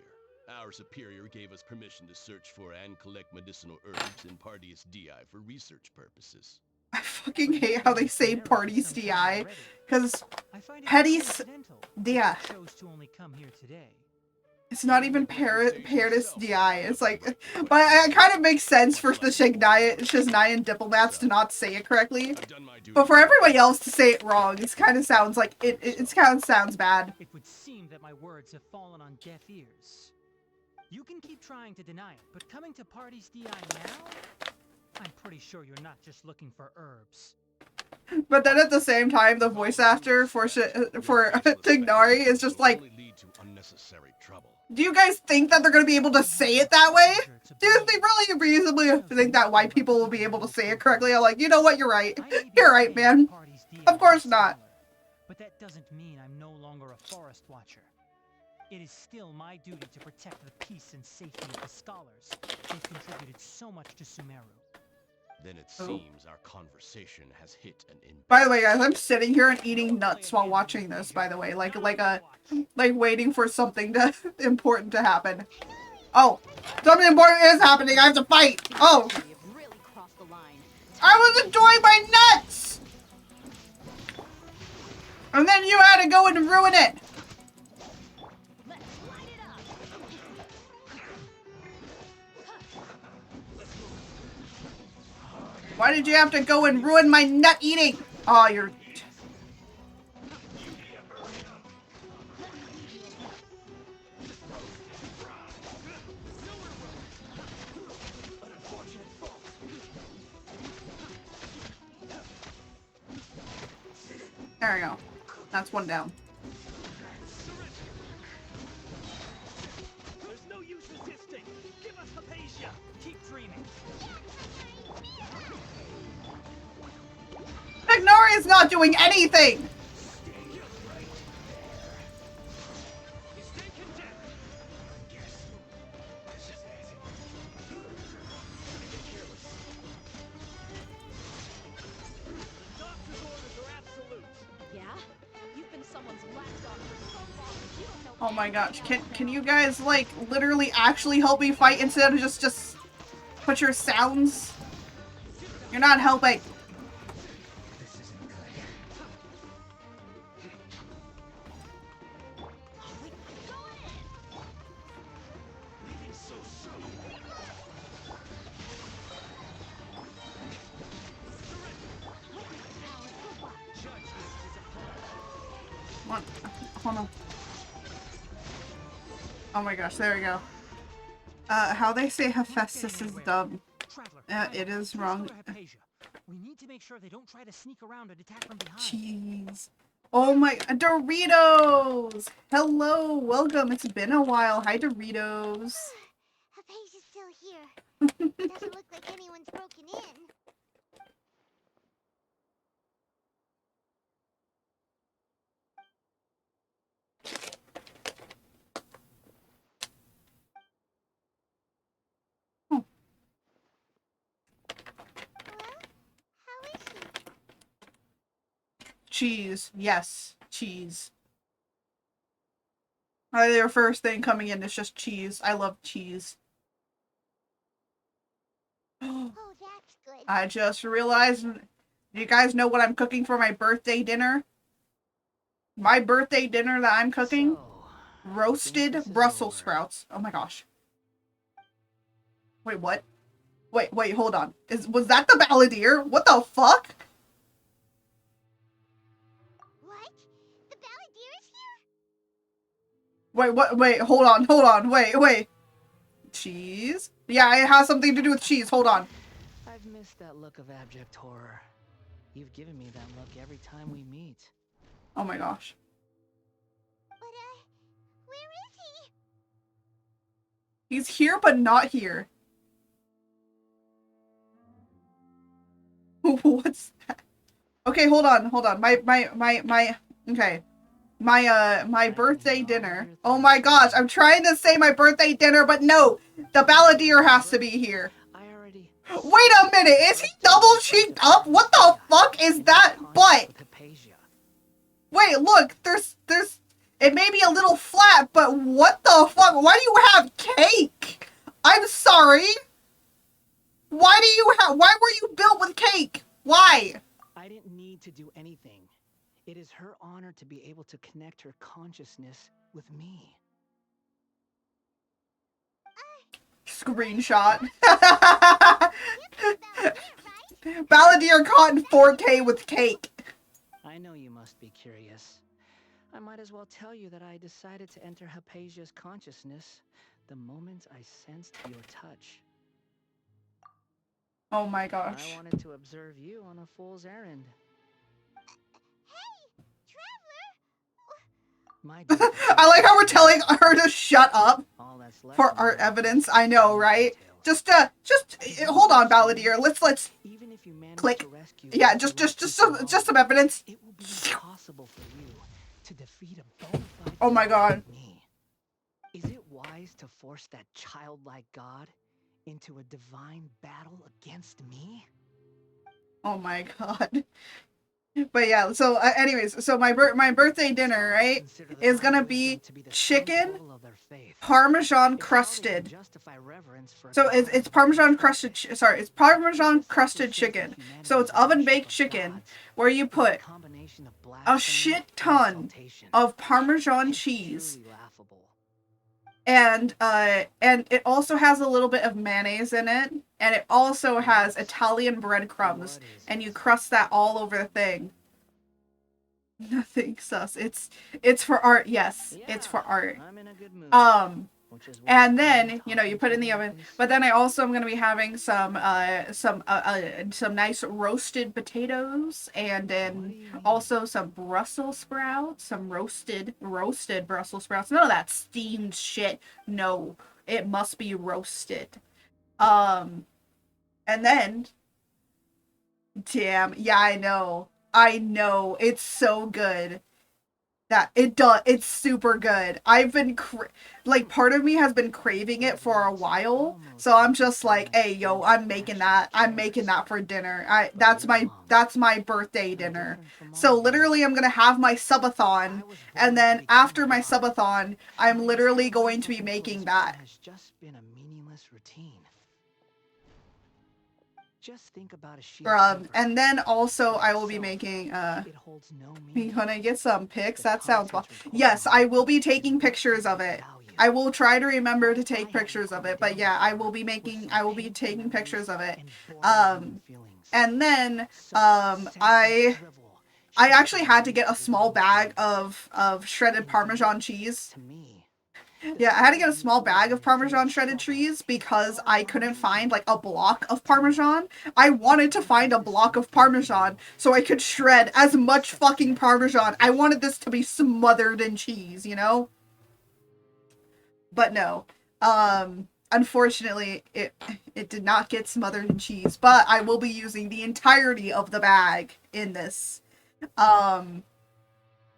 Our superior gave us permission to search for and collect medicinal herbs in Pardeus DI for research purposes. I fucking hate how they say Pardeus DI, because Petty's DI. It's not even Paradis DI. It's like, but it kind of makes sense for the Shiznayan diplomats to not say it correctly. But for everybody else to say it wrong, it kind of sounds like it kind of sounds bad. It would seem that my words have fallen on deaf ears. You can keep trying to deny it, but coming to Party's DI now? I'm pretty sure you're not just looking for herbs. But then at the same time, the voice actor for Tignari is just like, do you guys think that they're going to be able to say it that way? Do you think really reasonably think that white people will be able to say it correctly? I'm like, you know what, you're right. You're right, man. Of course not. But that doesn't mean I'm no longer a forest watcher. It is still my duty to protect the peace and safety of the scholars. They've contributed so much to Sumeru. Then it seems our conversation has hit an impasse. By the way, guys, I'm sitting here and eating nuts while watching this, by the way. Like waiting for something important to happen. Oh, something important is happening. I have to fight. Oh. I was enjoying my nuts! And then you had to go and ruin it. Why did you have to go and ruin my nut eating? Oh, you're... There we go. That's one down. There's no use resisting. Give us Hypatia. Keep dreaming. Ignoria's not doing anything! Oh my gosh, can you guys, like, literally actually help me fight instead of just put your sounds? You're not helping. What? Hold on. Oh my gosh, there we go. How they say Hephaestus is dumb. It is wrong. We need to make sure they don't try to sneak around and attack from behind. Jeez. Oh my, Doritos! Hello, welcome. It's been a while. Hi, Doritos. Hypatia's still here. Doesn't look like anyone's broken in. Cheese. Yes, cheese. Their first thing coming in is just cheese. I love cheese. Oh, that's good. I just realized, do you guys know what I'm cooking for my birthday dinner? My birthday dinner that I'm cooking? Roasted Brussels sprouts. Oh my gosh. Wait, what? Wait, hold on. Was that the balladeer? What the fuck? What? The balladeer is here? Wait, what? Wait, hold on. Wait. Cheese? Yeah, it has something to do with cheese. Hold on. I've missed that look of abject horror. You've given me that look every time we meet. Oh my gosh. But, where is he? He's here, but not here. What's that? Okay, hold on. Okay. My birthday dinner. Oh my gosh, I'm trying to say my birthday dinner, but no! The balladeer has to be here. Wait a minute, is he double cheeked up? What the fuck is that butt? Wait, look, there's, it may be a little flat, but what the fuck? Why do you have cake? I'm sorry. Why were you built with cake? Why? I didn't need to do anything. It is her honor to be able to connect her consciousness with me. Screenshot. Balladeer caught in 4K with cake. I know you must be curious. I might as well tell you that I decided to enter Hypatia's consciousness the moment I sensed your touch. Oh my gosh. I wanted to observe you on a fool's errand. Hey, Traveler! My I like how we're telling her to shut up for our evidence. I know, right? Just hold on, balladeer. Let's click. Yeah, just some evidence. It will be impossible for you to defeat a bona fide Oh my god. me. Is it wise to force that childlike god into a divine battle against me? Oh my god. But yeah, so anyways, so my birthday dinner, right, is gonna be chicken Parmesan crusted. So it's Parmesan crusted, it's Parmesan crusted chicken. So it's oven baked chicken where you put a shit ton of Parmesan cheese. And it also has a little bit of mayonnaise in it, and it also has Italian breadcrumbs, and you crust that all over the thing. Nothing sus. It's for art. Yes, it's for art. I'm in a good mood. And then, you know, you put it in the oven. But then I also am going to be having some nice roasted potatoes, and then also some Brussels sprouts, some roasted Brussels sprouts. None of that steamed shit. No, it must be roasted. And then, damn, yeah, I know, it's so good. That it does. It's super good. I've been like, part of me has been craving it for a while, so I'm just like, hey, yo, I'm making that. I'm making that for dinner. That's my birthday dinner. So literally, I'm gonna have my subathon, and then after my subathon, I'm literally going to be making that. Has just been a meaningless routine. Just think about a sheet of paper. And then also I will be making, It holds no meaning. when I get some pics, that sounds fun. Yes, I will be taking pictures of it. I will try to remember to take pictures of it, but yeah, I will be taking pictures of it. And then, I actually had to get a small bag of shredded Parmesan cheese. Yeah, I had to get a small bag of Parmesan shredded cheese because I couldn't find, like, a block of Parmesan. I wanted to find a block of Parmesan so I could shred as much fucking Parmesan. I wanted this to be smothered in cheese, you know? But no. Unfortunately, it did not get smothered in cheese, but I will be using the entirety of the bag in this. But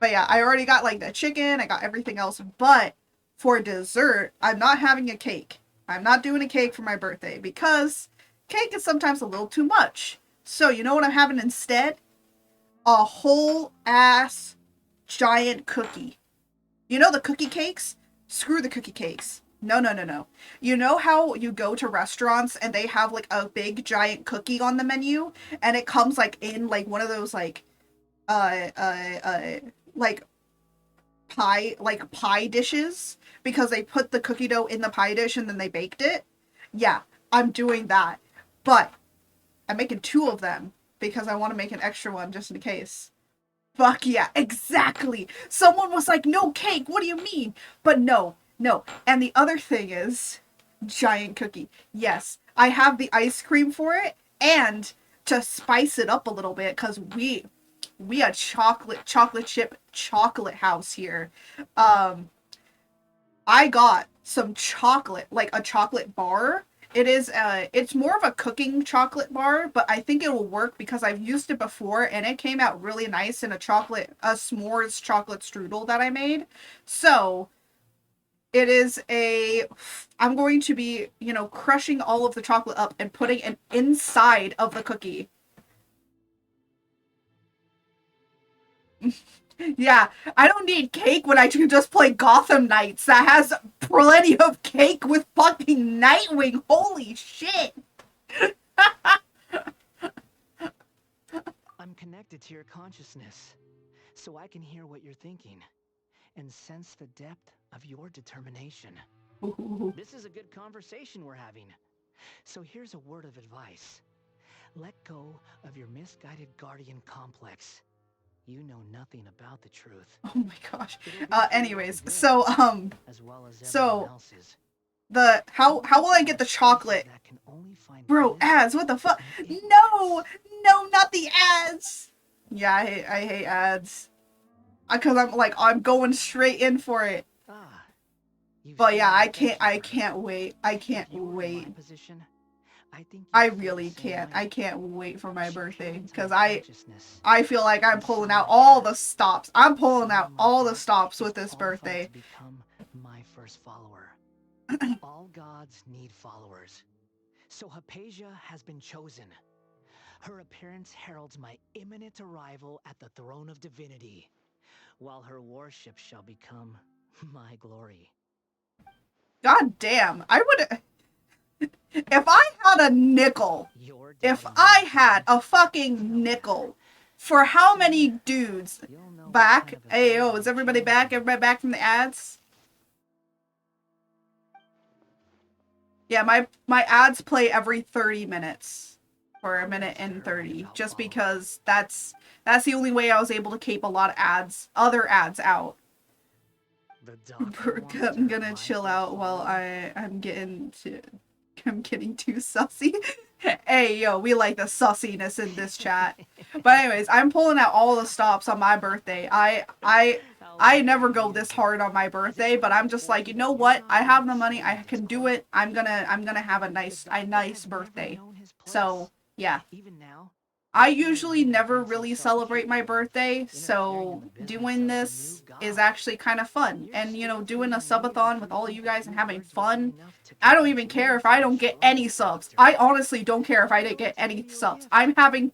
yeah, I already got, like, the chicken, I got everything else, but for dessert, I'm not having a cake. I'm not doing a cake for my birthday because cake is sometimes a little too much. So you know what I'm having instead? A whole ass giant cookie. You know the cookie cakes? Screw the cookie cakes. No. You know how you go to restaurants and they have, like, a big giant cookie on the menu, and it comes, like, in, like, one of those, like pie dishes, because they put the cookie dough in the pie dish and then they baked it. Yeah, I'm doing that. But I'm making 2 of them because I want to make an extra one just in case. Fuck yeah, exactly. Someone was like, no cake, what do you mean? But no. And the other thing is, giant cookie. Yes, I have the ice cream for it, and to spice it up a little bit, because we a chocolate chip chocolate house here. I got some chocolate, like a chocolate bar. It's more of a cooking chocolate bar, but I think it will work because I've used it before and it came out really nice in a s'mores chocolate strudel that I made. So it is I'm going to be, you know, crushing all of the chocolate up and putting it inside of the cookie. Yeah, I don't need cake when I can just play Gotham Knights that has plenty of cake with fucking Nightwing. Holy shit! I'm connected to your consciousness, so I can hear what you're thinking and sense the depth of your determination. This is a good conversation we're having. So here's a word of advice. Let go of your misguided guardian complex. You know nothing about the truth. Oh my gosh. Anyways, so how will I get the chocolate? Bro, ads, what the fuck? No, not the ads. Yeah, I hate ads. Cause I'm going straight in for it. But yeah, I can't wait. I really can't. I can't wait for my birthday because I feel like I'm pulling out all the stops. I'm pulling out all the stops with this birthday. Become my first follower. All gods need followers. So Hypatia has been chosen. Her appearance heralds my imminent arrival at the throne of divinity, while her worship shall become my glory. God damn, I would... If I had a nickel, if I had a fucking nickel for how many dudes back? Hey, yo, is everybody back? Everybody back from the ads? Yeah, my ads play every 30 minutes. For a minute and 30. Just because that's the only way I was able to keep a lot of other ads out. The doctor wants to I'm gonna hurt chill my out while father? I'm getting too sussy. Hey, yo, we like the sussiness in this chat. But anyways, I'm pulling out all the stops on my birthday. I never go this hard on my birthday, but I'm just like, you know what? I have the money. I can do it. I'm gonna have a nice birthday. So, yeah. Even now, I usually never really celebrate my birthday, so doing this is actually kind of fun. And, you know, doing a subathon with all of you guys and having fun, I don't even care if I don't get any subs. I honestly don't care if I didn't get any subs. I'm having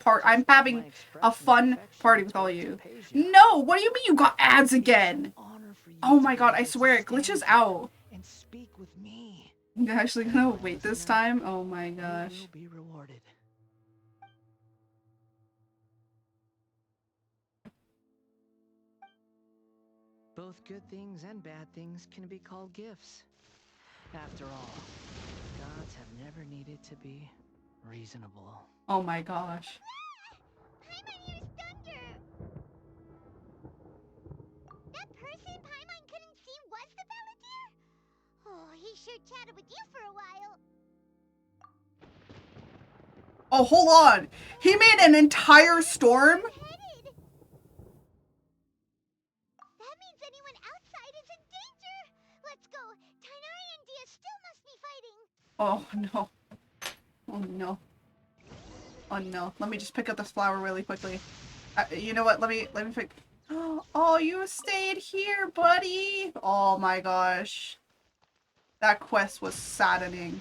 a fun party with all of you. No, what do you mean you got ads again? Oh my god, I swear it glitches out. and speak with me. I'm actually gonna wait this time? Oh my gosh. You will be rewarded. Both good things and bad things can be called gifts. After all, gods have never needed to be reasonable. Oh my gosh. Paimon here's Thunder! That person Paimon couldn't see was the Palantir? Oh, he sure chatted with you for a while. Oh, hold on. He made an entire storm? Headed. That means anyone outside is in danger. Let's go. Tainari and Dia still must be fighting. Oh no. Oh no. Oh no. Let me just pick up this flower really quickly. You know what? Let me pick. Oh, you stayed here, buddy. Oh my gosh. That quest was saddening.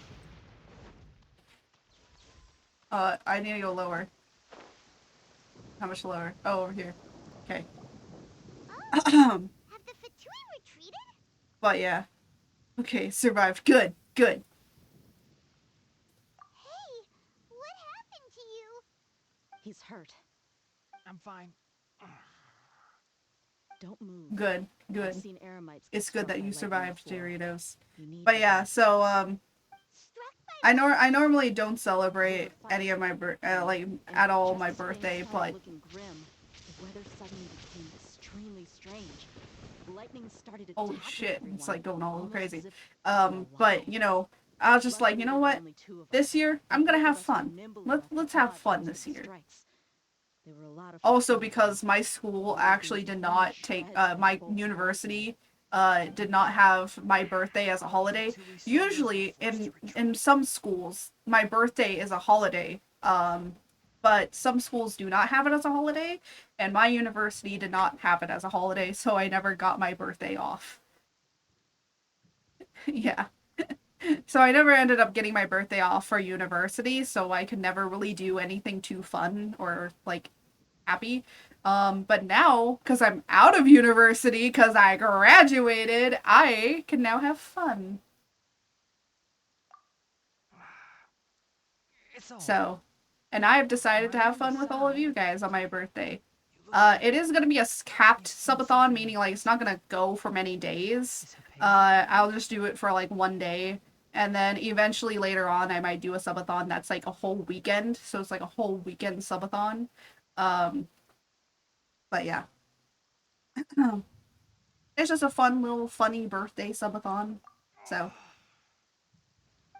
I need to go lower. How much lower? Oh, over here. Okay. Oh, have the Fatui retreated? But yeah. Okay, survived. Good. Good. Hey, what happened to you? He's hurt. I'm fine. Don't move. Good. I've Good. seen Eremites get It's good struck that by you lightning survived, before. Doritos. You need But to yeah, be- so Struck by I normally don't celebrate any of my like And at all just my as things birthday, started but looking grim, the weather suddenly became extremely strange. Lightning started holy attacking shit, everyone, it's like going all almost crazy. as if they were alive. But you know, I was just like, Luckily, you know there were what? only two of This us, year, and I'm gonna both have of us were fun. nimble enough to Let's have dodge fun most of this the year. strikes. There were a lot of Also, Fatui because around. my school They were actually being did torn not to take shreds by my both university did not have my birthday as a holiday. Usually in some schools my birthday is a holiday. But some schools do not have it as a holiday, and my university did not have it as a holiday, so I never got my birthday off. Yeah. So I never ended up getting my birthday off for university, so I could never really do anything too fun or like happy. But now, because I'm out of university, because I graduated, I can now have fun. It's all So, and I have decided to have fun with all of you guys on my birthday. It is going to be a capped subathon, meaning like it's not going to go for many days. I'll just do it for like one day. And then eventually later on, I might do a subathon that's like a whole weekend. So it's like a whole weekend subathon. But yeah. It's just a fun little funny birthday subathon. So,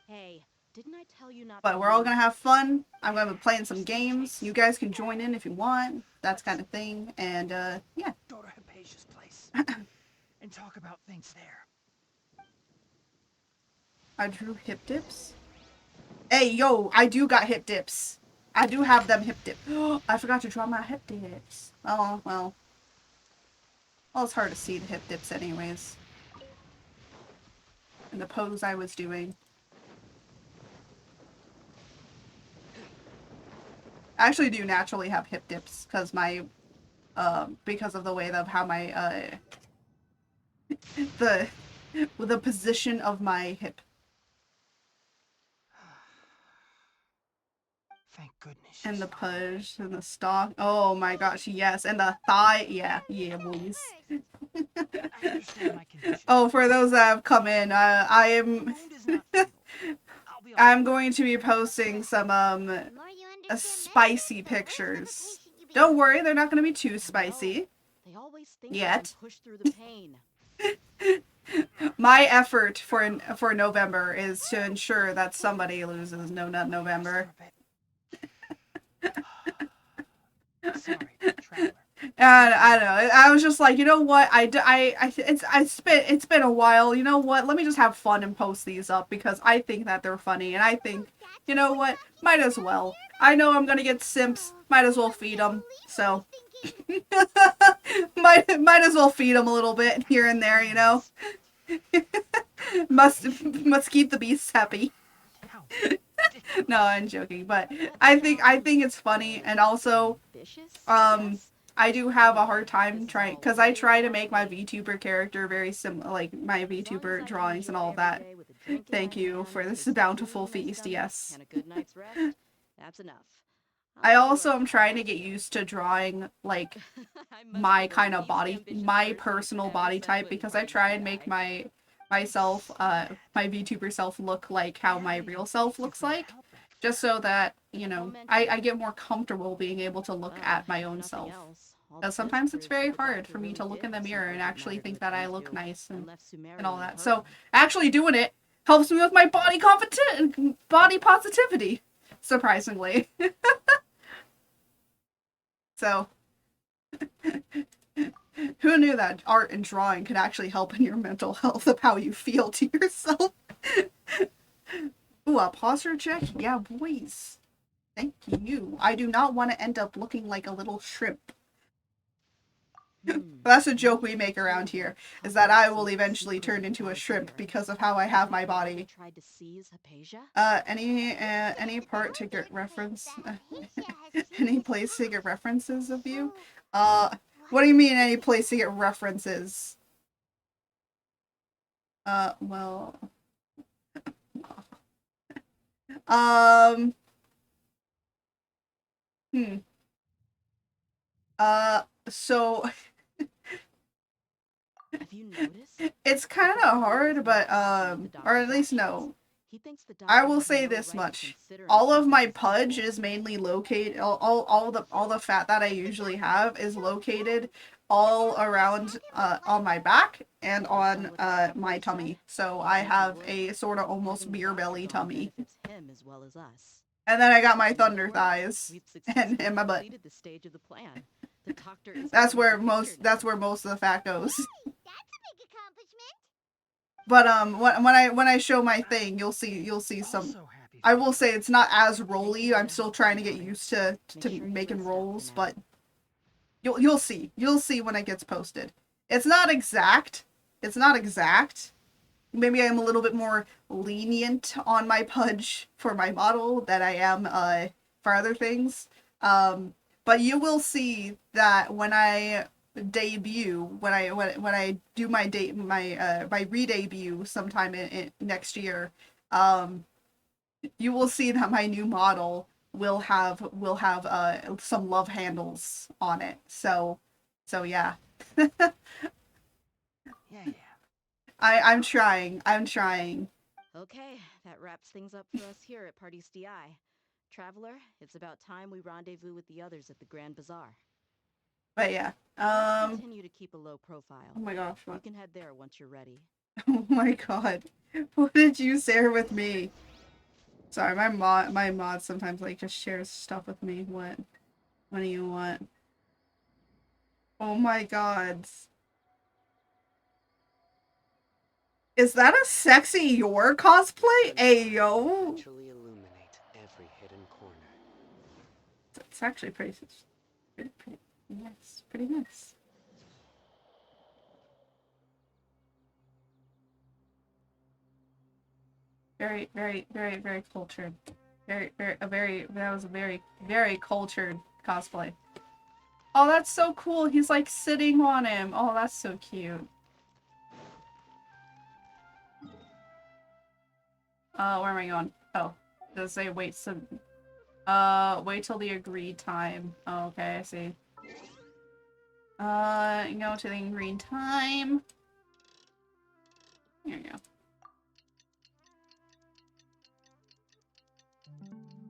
Hey, didn't I tell you not but to we're all move? gonna have fun. I'm gonna be playing some games. You guys can join in if you want. That's kind of thing. And yeah. Go to Hypatia's place and talk about things there. I drew hip dips. Hey, yo, I do got hip dips. I do have them hip dips. I forgot to draw my hip dips. Oh, well. Well, it's hard to see the hip dips anyways. And the pose I was doing. I actually do naturally have hip dips because my, because of the way of how my, the position of my hip. Thank goodness. And the push and the stock. Oh my gosh, yes. And the thigh. Yeah, boys. I understand my condition. Oh, for those that have come in, I am I'm going to be posting some spicy pictures. Don't worry, they're not going to be too spicy. They always think they Yet. can push through the pain. My effort for November is to ensure that somebody loses No Nut November. Sorry, Traveler. And I don't know. I was just like, you know what? It's been a while. You know what? Let me just have fun and post these up because I think that they're funny, and I think, you know what? Might as well. I know I'm gonna get simps. Might as well feed them. So, might as well feed them a little bit here and there. You know, must keep the beasts happy. No, I'm joking, but I think it's funny, and also, I do have a hard time trying, because I try to make my VTuber character very similar, like my VTuber drawings and all that. Thank you for this bountiful feast, yes. And a good night's rest. That's enough. I also am trying to get used to drawing, like, my kind of body, my personal body type, because I try and make myself, my VTuber self look like how my real self looks like, just so that, you know, I get more comfortable being able to look at my own self. Because sometimes it's very hard for me to look in the mirror and actually think that I look nice and all that. So actually doing it helps me with my body positivity, surprisingly. So, who knew that art and drawing could actually help in your mental health of how you feel to yourself? Ooh, a posture check? Yeah, boys. Thank you. I do not want to end up looking like a little shrimp. That's a joke we make around here, is that I will eventually turn into a shrimp because of how I have my body. Any part to get reference? Any place to get references of you? What do you mean any place to get references? Well... So... Have you noticed? It's kind of hard, but, or at least no. I will say this much. All of my pudge is mainly located, all the fat that I usually have is located all around, on my back and on, my tummy. So I have a sort of almost beer belly tummy. And then I got my thunder thighs and my butt. That's where most of the fat goes. But when I show my thing, you'll see some. I will say it's not as rolly. I'm still trying to get used to making rolls, but you'll see when it gets posted. It's not exact. Maybe I'm a little bit more lenient on my pudge for my model than I am for other things. But you will see that when I debut, when I do my re-debut sometime in next year, you will see that my new model will have some love handles on it. So yeah. Yeah. I'm trying. Okay, that wraps things up for us here at Parties DI. Traveler, it's about time we rendezvous with the others at the Grand Bazaar. But yeah, Let's continue to keep a low profile. Oh my gosh, what? You can head there once you're ready. Oh my god, what did you share with me? Sorry, my mod sometimes like just shares stuff with me. What do you want? Oh my god. Is that a sexy your cosplay? Ayo. Illuminate every hidden corner. It's actually pretty nice. Pretty nice. Very, very, very, very cultured. That was a very, very cultured cosplay. Oh, that's so cool. He's like sitting on him. Oh, that's so cute. Where am I going? Oh, does it say wait some? Wait till the agreed time. Oh, okay, I see. Go to the agreed time. There you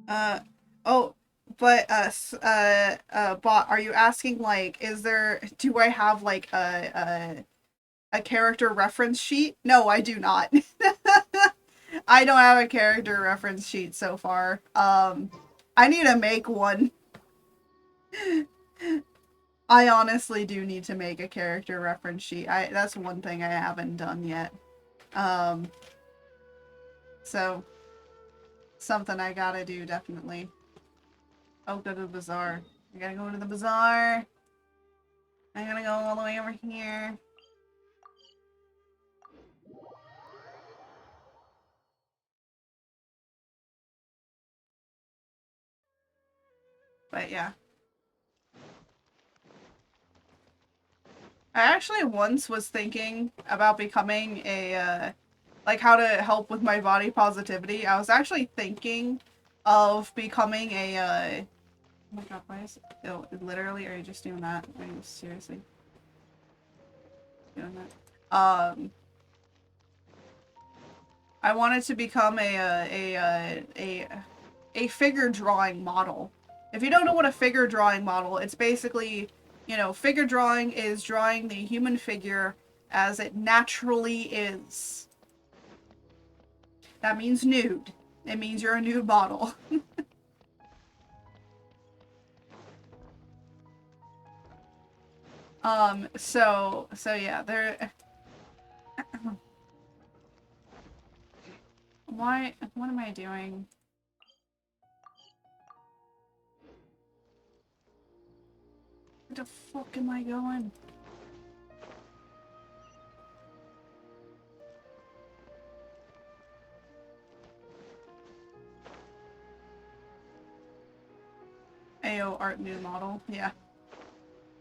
go. Oh, but, Bot, are you asking, like, do I have, like, a character reference sheet. No, I do not. I don't have a character reference sheet so far. I need to make one. I honestly do need to make a character reference sheet. That's one thing I haven't done yet. So something I gotta do, definitely. Oh, go to the bazaar. I gotta go to the bazaar. I'm gonna go all the way over here. But yeah. I actually once was thinking about becoming a, like how to help with my body positivity. I was actually thinking of becoming a, oh my god, why is it, oh, literally, are you just doing that? Are you seriously doing that? I wanted to become a figure drawing model. If you don't know what a figure drawing model, it's basically, you know, figure drawing is drawing the human figure as it naturally is. That means nude. It means you're a nude model. So yeah, there. What am I doing? Where the fuck am I going? AO art new model, yeah.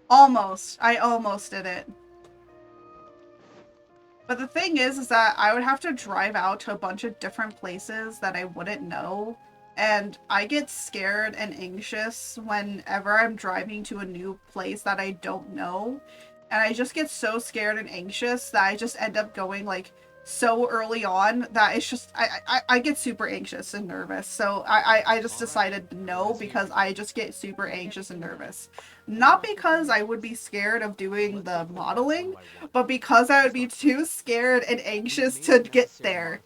Almost. I almost did it. But the thing is that I would have to drive out to a bunch of different places that I wouldn't know. And I get scared and anxious whenever I'm driving to a new place that I don't know. And I just get so scared and anxious that I just end up going like so early on that it's just, I get super anxious and nervous. So I just decided no because I just get super anxious and nervous. Not because I would be scared of doing the modeling, but because I would be too scared and anxious to get there.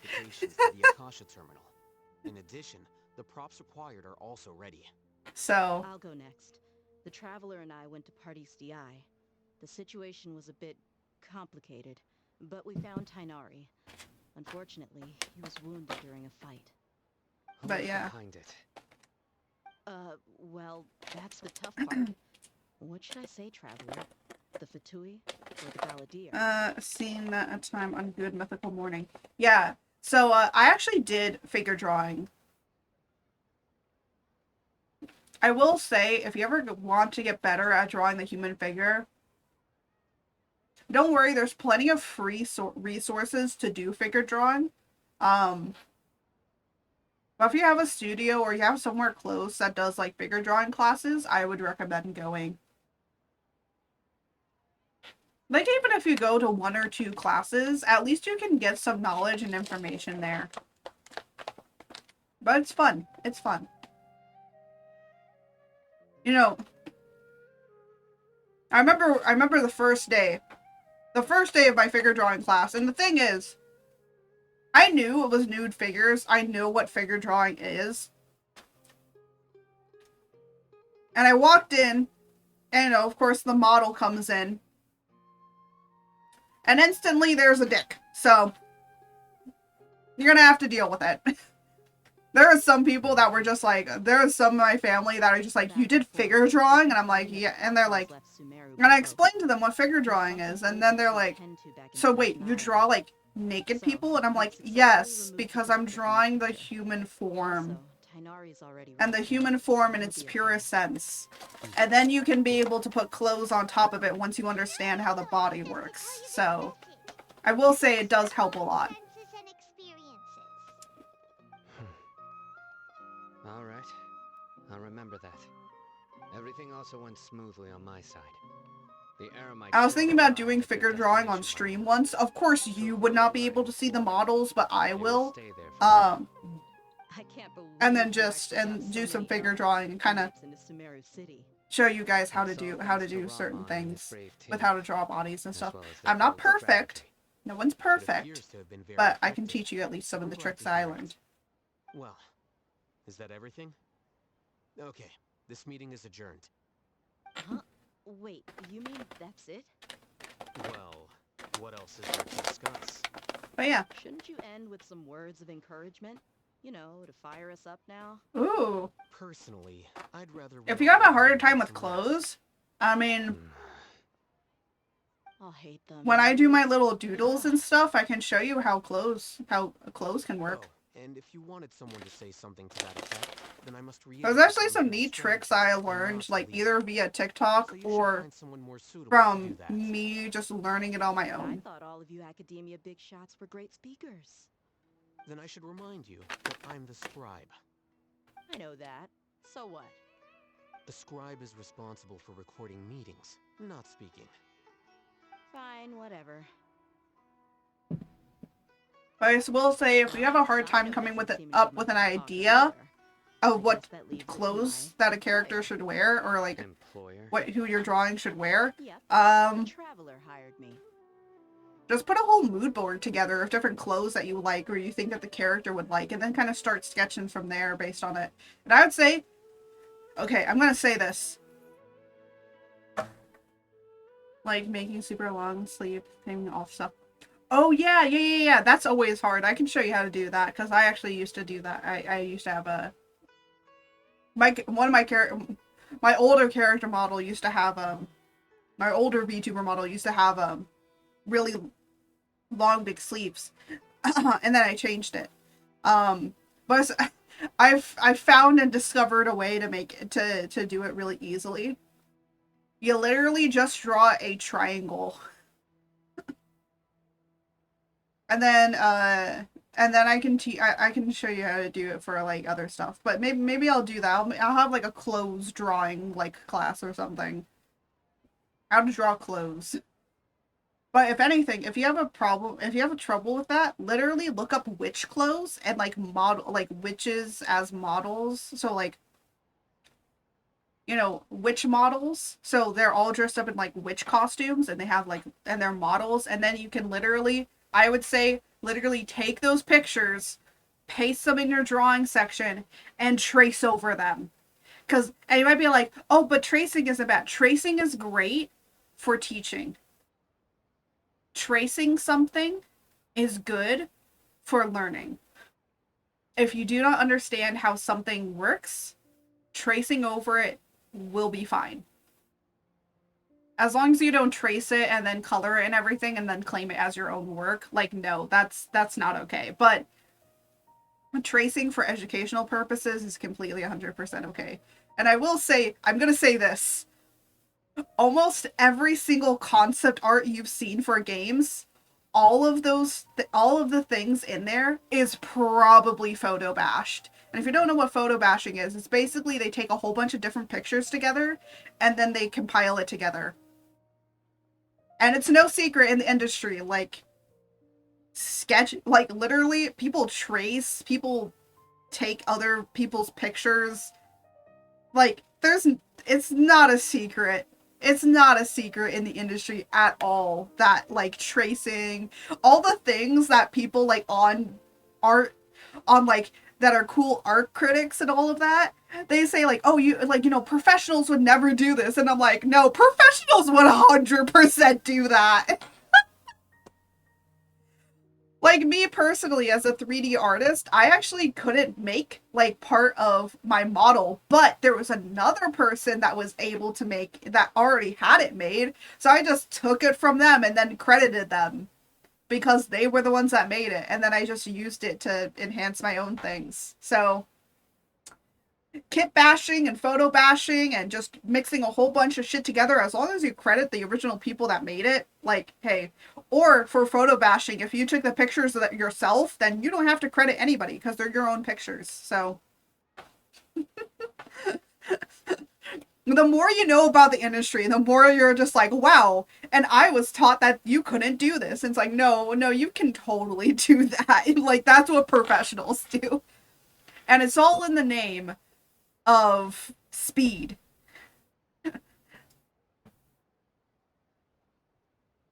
In addition, the props required are also ready. So I'll go next. The Traveler and I went to Party's DI. The situation was a bit complicated, but we found Tainari. Unfortunately, he was wounded during a fight. But yeah. Behind it? Well, that's the tough part. What should I say, Traveler? The Fatui or the Balladeer? Seeing that at time on Good Mythical Morning. Yeah. So I actually did figure drawing. I will say, if you ever want to get better at drawing the human figure, don't worry, there's plenty of free resources to do figure drawing. But if you have a studio or you have somewhere close that does like figure drawing classes, I would recommend going. Like even if you go to 1 or 2 classes, at least you can get some knowledge and information there. But it's fun. It's fun. You know, I remember the first day. The first day of my figure drawing class, and the thing is, I knew it was nude figures. I knew what figure drawing is. And I walked in, and you know, of course the model comes in. And instantly there's a dick. So, you're gonna have to deal with it. There are some people that were just like, there are some of my family that are just like, you did figure drawing? And I'm like, yeah. And they're like, and I explained to them what figure drawing is. And then they're like, so wait, you draw like naked people? And I'm like, yes, because I'm drawing the human form. And the human form in its purest sense. And then you can be able to put clothes on top of it once you understand how the body works. So, I will say it does help a lot. All right. I'll remember that. Everything also went smoothly on my side. The error might I was thinking about doing figure drawing on stream once. Of course, you would not be able to see the models, but I will. And then just do some figure drawing and kind of show you guys how to It's all do thanks to certain Rahman and his things brave with team, how to draw bodies and as stuff. well as their I'm not bold perfect. strategy. No one's It perfect, appears to have been very but I can effective. teach you at least some of I'm the glad tricks to I hear it. learned. Well, is that everything? Okay, this meeting is adjourned. Huh? Wait, you mean that's it? Well, what else is there to discuss? But yeah. Shouldn't you end with some words of encouragement? You know, to fire us up now? Ooh. Personally, I'd rather... If you have a harder time with clothes, I mean, I'll hate them. when I do my little doodles and stuff, I can show you how clothes can work. Oh, and if you wanted someone to say something to that effect, then I must There's reiterate actually that some we neat can tricks stand I for and learned, not like police either it. via TikTok So you should or find someone more suitable to from do that. me just learning it on my I own. thought all of you academia big shots were great speakers. Then I should remind you that I'm the scribe. I know that. So what? The scribe is responsible for recording meetings, not speaking. Fine, whatever. But I will say, if you have a hard time coming with up with an idea of what clothes that a character should wear, or like who your drawing should wear, Traveler hired me. just put a whole mood board together of different clothes that you like or you think that the character would like, and then kind of start sketching from there based on it. And I would say, okay, I'm gonna say this. Like making super long sleeve, taking off stuff. Oh yeah. That's always hard. I can show you how to do that because I actually used to do that. I used to have a my older character model used to have my older VTuber model used to have really long big sleeves, and then I changed it. But I've found and discovered a way to make it to do it really easily. You literally just draw a triangle. And then I can show you how to do it for like other stuff. But maybe I'll do that. I'll have like a clothes drawing like class or something. How to draw clothes. But if anything, if you have a trouble with that, literally look up witch clothes and like model like witches as models. So like, you know, witch models. So they're all dressed up in like witch costumes and they have like, and they're models. And then you can literally, I would say, literally take those pictures, paste them in your drawing section, and trace over them. And you might be like, oh, but tracing isn't bad. Tracing is great for teaching. Tracing something is good for learning. If you do not understand how something works, tracing over it will be fine. As long as you don't trace it and then color it and everything and then claim it as your own work, like, no, that's not okay. But tracing for educational purposes is completely 100% okay. And I will say, I'm going to say this. Almost every single concept art you've seen for games, all of the things in there is probably photo bashed. And if you don't know what photo bashing is, it's basically they take a whole bunch of different pictures together and then they compile it together. And it's no secret in the industry, like literally people trace, people take other people's pictures. Like it's not a secret. It's not a secret in the industry at all that like tracing, all the things that people like on art, on like that are cool art critics and all of that, they say like, oh, you like, you know, professionals would never do this. And I'm like, no, professionals would 100% do that. Like me personally, as a 3D artist, I actually couldn't make like part of my model, but there was another person that was able to make, that already had it made. So I just took it from them and then credited them because they were the ones that made it. And then I just used it to enhance my own things. So kit bashing and photo bashing and just mixing a whole bunch of shit together, as long as you credit the original people that made it, like, hey. Or for photo bashing, if you took the pictures of yourself, then you don't have to credit anybody because they're your own pictures. So the more you know about the industry, the more you're just like, wow. And I was taught that you couldn't do this. And it's like, no, you can totally do that. Like, that's what professionals do. And it's all in the name of speed.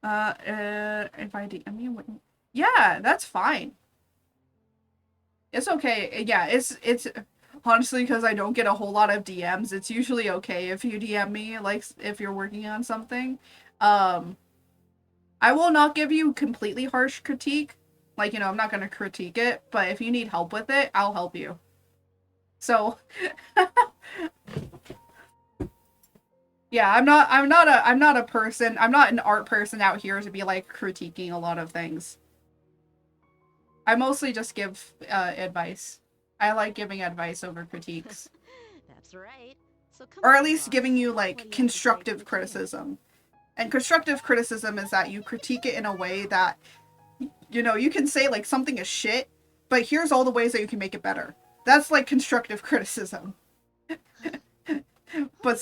If I DM you, wouldn't... Yeah, that's fine. It's okay. Yeah, it's honestly because I don't get a whole lot of DMs. It's usually okay if you DM me, like if you're working on something. I will not give you completely harsh critique. Like, you know, I'm not gonna critique it, but if you need help with it, I'll help you. So, yeah, I'm not a person. I'm not an art person out here to be like critiquing a lot of things. I mostly just give advice. I like giving advice over critiques. That's right. So come Or at on, least boss. giving you What like do you have to say constructive for the team? criticism. And constructive criticism is that you critique it in a way that, you know, you can say like something is shit, but here's all the ways that you can make it better. That's like constructive criticism. But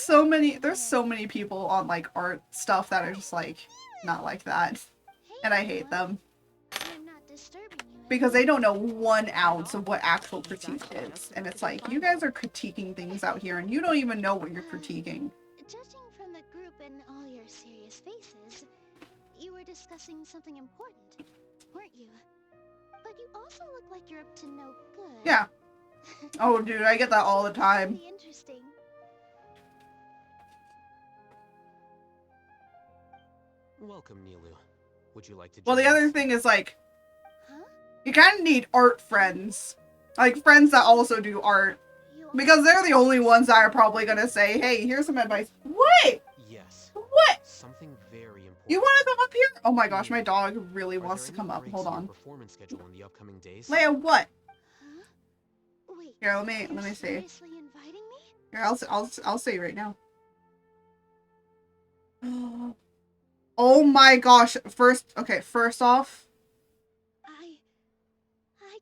there's so many people on like art stuff that are just like not like that. And I hate them. I'm not disturbing you. Because they don't know 1 ounce of what actual critique is. And it's like, you guys are critiquing things out here and you don't even know what you're critiquing. Judging from the group and all your serious faces, you were discussing something important, weren't you? But you also look like you're up to no good. Yeah. Oh, dude, I get that all the time. Really interesting. Welcome, Nilu. Would you like to join Well, the other us? thing is like, Huh? you kind of need art friends. Like, friends that also do art. Because they're the only ones that are probably gonna say, hey, here's some advice. What? Yes. What? Something very important. You want to come up here? Oh my gosh, my Nilu, dog really are wants there to come any up. breaks Hold in your on. performance schedule in the upcoming days? Leia, what? Huh? Wait. Here, let me You're see. seriously inviting me? Here, I'll say right now. Oh my gosh. First off, I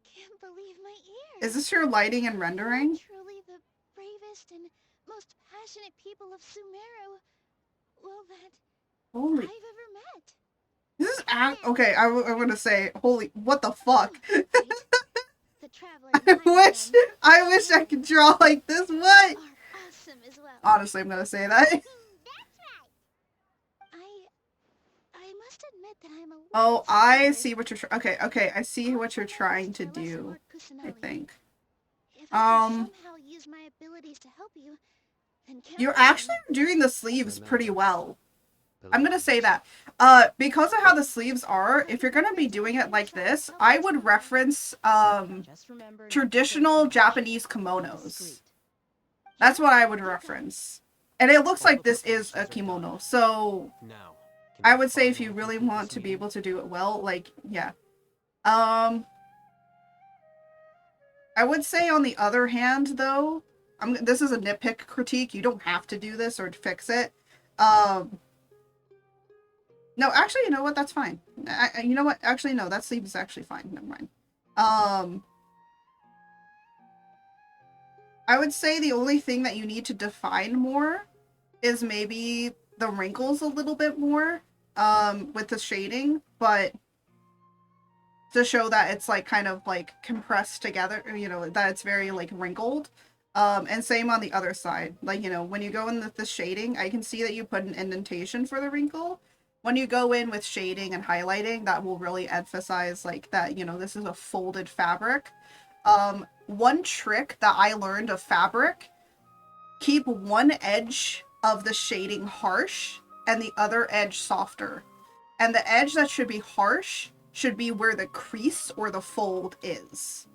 can't believe my ears. is this your lighting and rendering? Truly the bravest and most passionate people of Sumeru, well, that Holy. I've ever met. This is okay, I'm gonna say, holy, what the fuck? Right? The traveler I wish I could draw like this. What? are awesome as well. Honestly, I'm gonna say that. That's right. I must admit that I'm a little Oh, I scared. see what you're okay, I see what you're trying to Lesser do, Lord I Kusanagi. think. If I can somehow use my abilities to help you, then count You're me in. actually doing the sleeves pretty well. I'm Believe gonna in say yourself. that. Because of how the sleeves are, if you're gonna be doing it like this, I would reference, Just remember not to traditional go too Japanese much. Keep it kimonos. discreet. That's what I would reference. And it looks All like the this is a preparations are kimono, done. so Now, can I you would say if you finally really complete want this to be meeting? able to do it well, like, yeah. I would say on the other hand, though, this is a nitpick critique. You don't have to do this or fix it. No, actually, you know what? That's fine. You know what? Actually, no, that sleeve is actually fine. Never mind. I would say the only thing that you need to define more is maybe the wrinkles a little bit more, with the shading, but to show that it's like kind of like compressed together, you know, that it's very like wrinkled. And same on the other side. Like, you know, when you go in with the shading, I can see that you put an indentation for the wrinkle. When you go in with shading and highlighting, that will really emphasize like that, you know, this is a folded fabric. One trick that I learned of fabric, keep one edge of the shading harsh and the other edge softer. And the edge that should be harsh should be where the crease or the fold is.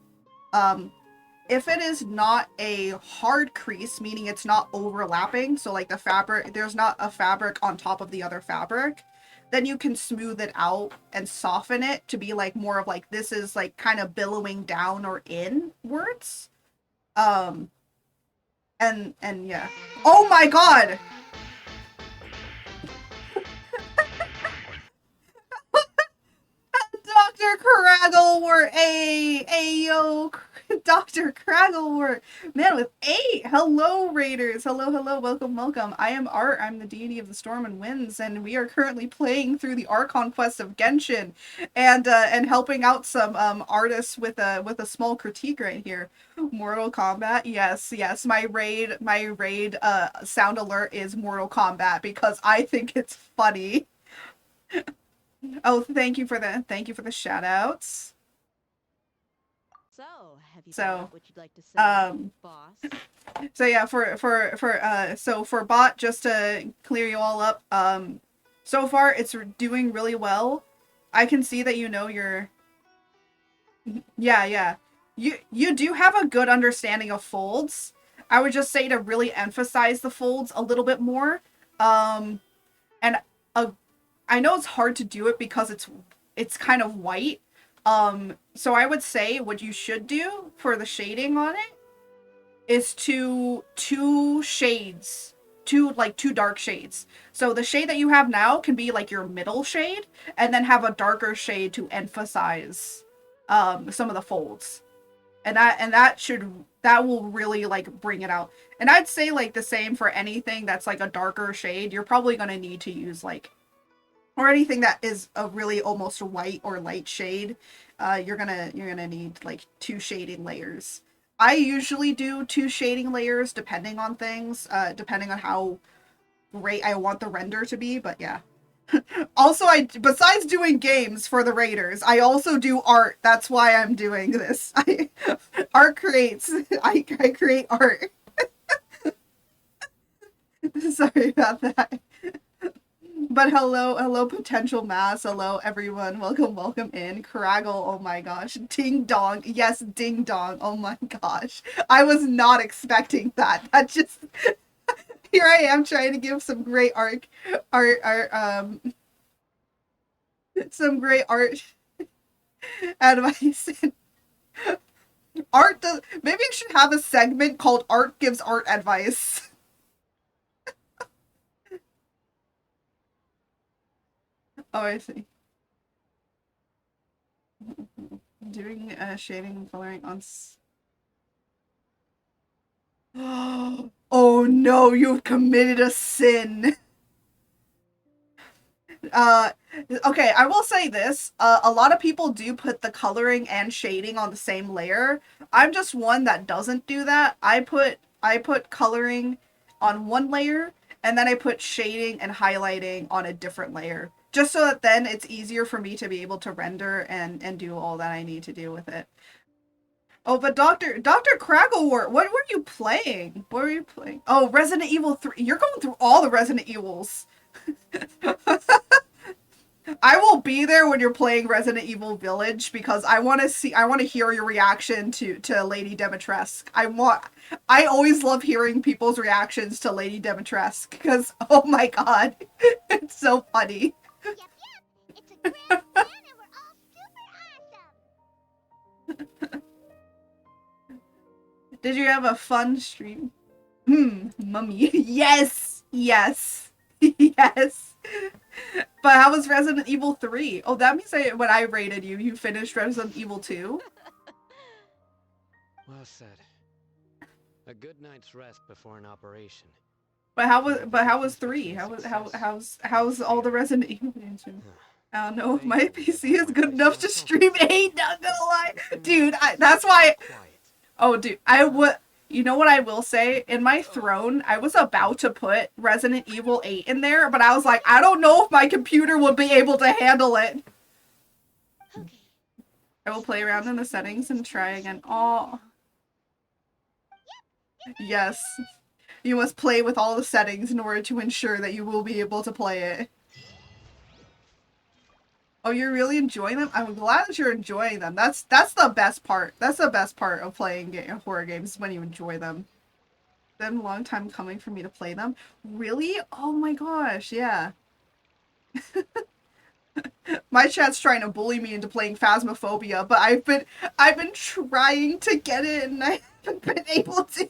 If it is not a hard crease, meaning it's not overlapping, so like the fabric, there's not a fabric on top of the other fabric, then you can smooth it out and soften it to be like more of like this is like kind of billowing down or inwards. And yeah. Oh my god! Dr. Cragglewort, yo, Dr. Cragglewort, man with 8. Hello, Raiders. Hello, welcome. I am Art. I'm the deity of the storm and winds, and we are currently playing through the Archon Quest of Genshin, and helping out some artists with a small critique right here. Mortal Kombat, yes. My raid sound alert is Mortal Kombat because I think it's funny. Oh, thank you for the shout outs. So, have you So, thought out what you'd like to say, boss? So yeah, for bot, just to clear you all up, so far it's doing really well. I can see that yeah. You do have a good understanding of folds. I would just say to really emphasize the folds a little bit more. And I know it's hard to do it because it's kind of white. So I would say what you should do for the shading on it is two shades, two dark shades. So the shade that you have now can be like your middle shade, and then have a darker shade to emphasize some of the folds. And that will really like bring it out. And I'd say like the same for anything that's like a darker shade. You're probably going to need to use like, or anything that is a really almost white or light shade. You're gonna need like two shading layers. I usually do two shading layers depending on things, depending on how great I want the render to be, but yeah. Also, besides doing games for the Raiders, I also do art. That's why I'm doing this. Art creates. I create art. Sorry about that. But hello, potential mass. Hello, everyone. Welcome in. Craggle, oh my gosh. Ding dong. Yes, ding dong. Oh my gosh. I was not expecting that. That just... Here I am trying to give some great some great art advice. Maybe I should have a segment called Art Gives Art Advice. Oh, I see. Doing shading and coloring on... Oh no, you've committed a sin. Okay, I will say this. A lot of people do put the coloring and shading on the same layer. I'm just one that doesn't do that. I put coloring on one layer, and then I put shading and highlighting on a different layer. Just so that then it's easier for me to be able to render and do all that I need to do with it. Oh, but Dr. Cragglewort, what were you playing? What were you playing? Oh, Resident Evil 3. You're going through all the Resident Evils. I will be there when you're playing Resident Evil Village because I want to hear your reaction to Lady Dimitrescu. I always love hearing people's reactions to Lady Dimitrescu because, oh my god, it's so funny. Yep. It's a grand plan and we're all super awesome. Did you have a fun stream? Mummy. Yes! Yes! Yes! But how was Resident Evil 3? Oh, that means when I rated you, you finished Resident Evil 2? Well said. A good night's rest before an operation. But how was 3? How's all the Resident Evil games? I don't know if my PC is good enough to stream 8, not gonna lie. Dude, that's why... Oh, dude, you know what I will say? In my throne, I was about to put Resident Evil 8 in there, but I was like, I don't know if my computer will be able to handle it. Okay. I will play around in the settings and try again. Oh. Yes. You must play with all the settings in order to ensure that you will be able to play it. Oh, you're really enjoying them? I'm glad that you're enjoying them. That's the best part. That's the best part of playing horror games, when you enjoy them. It's been a long time coming for me to play them. Really? Oh my gosh, yeah. My chat's trying to bully me into playing Phasmophobia, but I've been trying to get it and I haven't been able to.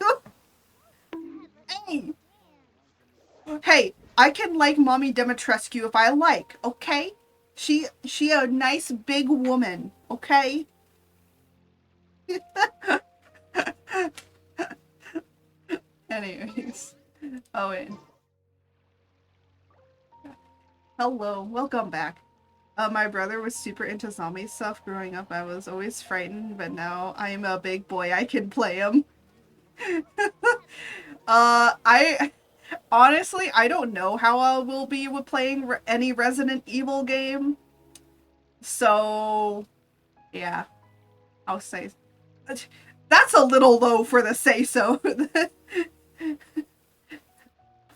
Hey, I can like Mommy Dimitrescu if I like, okay? She a nice big woman, okay? Anyways. Oh wait. Hello, welcome back. My brother was super into zombie stuff growing up. I was always frightened, but now I'm a big boy. I can play him. Honestly, I don't know how I will be with playing any Resident Evil game. So, yeah, I'll say that's a little low for the say-so.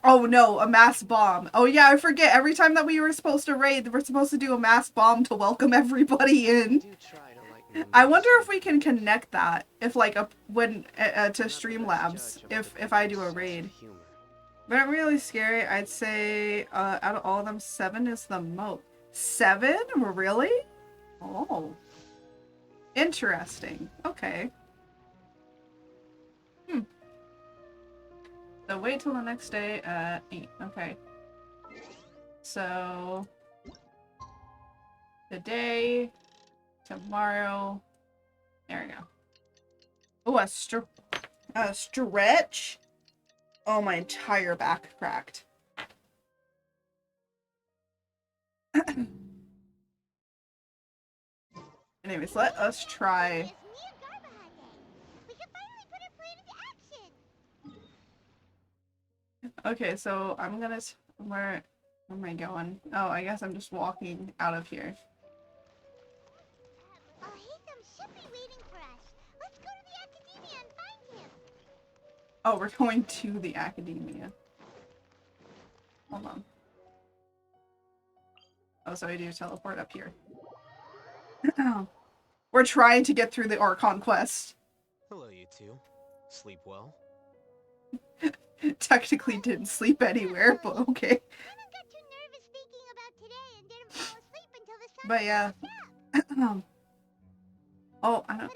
Oh no, a mass bomb. Oh yeah, I forget. Every time that we were supposed to raid, we're supposed to do a mass bomb to welcome everybody in. I wonder if we can connect that, if like when to Streamlabs, if I do a raid. But really scary. I'd say out of all of them, 7 is the most. 7? Really? Oh, interesting. Okay. So wait till the next day at 8. Okay. So today, tomorrow. There we go. Oh, a stretch. Oh, my entire back cracked. Anyways, let us try. Okay, so I'm gonna. Where am I going? Oh, I guess I'm just walking out of here. Oh, we're going to the academia. Hold on. Oh, so I do teleport up here. We're trying to get through the Archon Quest. Hello, you two. Sleep well? Technically didn't sleep anywhere, but okay. But yeah. Oh, I don't.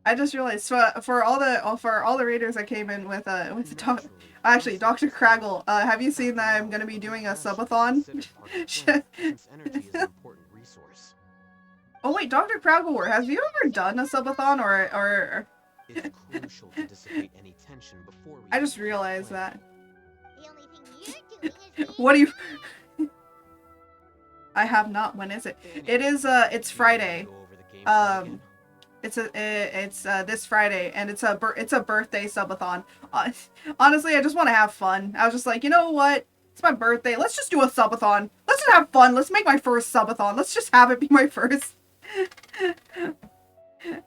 I just realized for all the raiders that came in with Dr. Craggle, have you seen that I'm gonna be doing a subathon? Oh wait, Dr. Craggle, have you ever done a subathon or? It's crucial to dissipate any tension before we I just realized that. What do you? I have not. When is it? It is it's Friday. It's this Friday, and it's a birthday subathon. Honestly, I just want to have fun. I was just like, you know what? It's my birthday. Let's just do a subathon. Let's just have fun. Let's make my first subathon. Let's just have it be my first.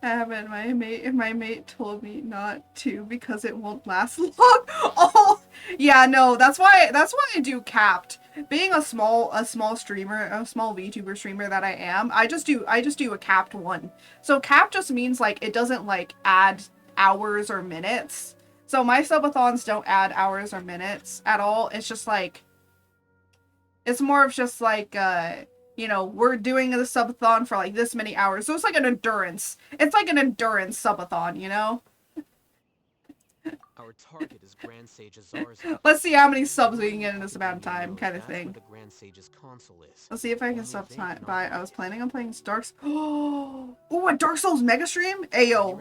I haven't. My mate told me not to because it won't last long. Oh, yeah, no. That's why I do capped. Being a small streamer, a small VTuber streamer that I am, I just do a capped one. So capped just means like it doesn't like add hours or minutes. So my subathons don't add hours or minutes at all. It's just like it's more of just like you know, we're doing the subathon for like this many hours. So it's like an endurance. It's like an endurance subathon, you know? Our target is Grand Sage Azar's. Let's see how many subs we can get in this amount of time, kind of thing. The Grand Sage's console is. Let's see if I can stop time by. I was planning on playing Dark. Oh, a Dark Souls mega stream. Ayo.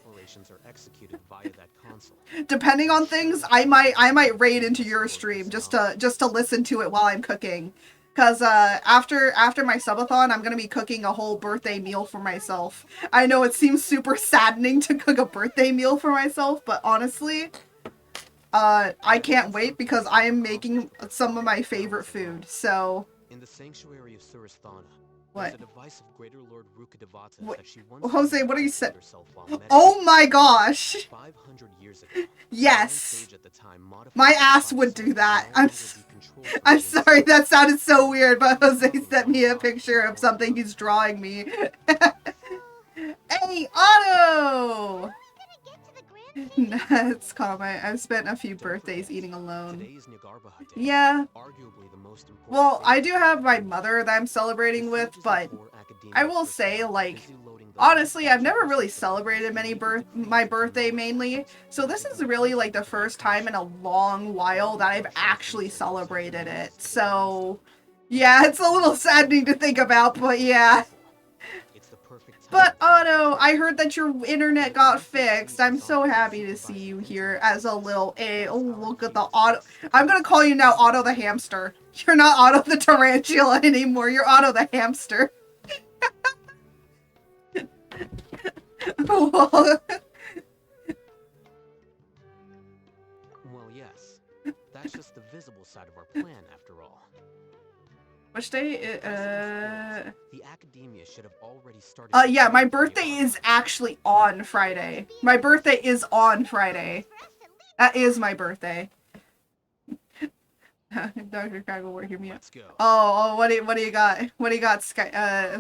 Operations are executed via that console. Depending on things, I might raid into your stream just to listen to it while I'm cooking. Cause after my subathon, I'm gonna be cooking a whole birthday meal for myself. I know it seems super saddening to cook a birthday meal for myself, but honestly, I can't wait because I am making some of my favorite food. So. In the sanctuary of Surasthana, what? A device of Greater Lord Rukkhadevata that she once Jose, what are you saying? Oh my gosh! 500 years ago. Yes. My ass would do that. I'm sorry, that sounded so weird, but Jose sent me a picture of something he's drawing me. Hey, Otto! That's calm. I've spent a few birthdays eating alone. Yeah. Well, I do have my mother that I'm celebrating with, but I will say, like, honestly, I've never really celebrated my birthday mainly, so this is really like the first time in a long while that I've actually celebrated it. So, yeah, it's a little saddening to think about, but yeah. But Otto, I heard that your internet got fixed. I'm so happy to see you here as a little oh, look at the Otto. I'm gonna call you now Otto the hamster. You're not Otto the tarantula anymore. You're Otto the hamster. Well, yes. That's just the visible side of our plan, after all. Which day? The academia should have already started. Yeah, my birthday is actually on Friday. My birthday is on Friday. That is my birthday. Dr. Craggle, hear me out. Oh, what do you got? What do you got,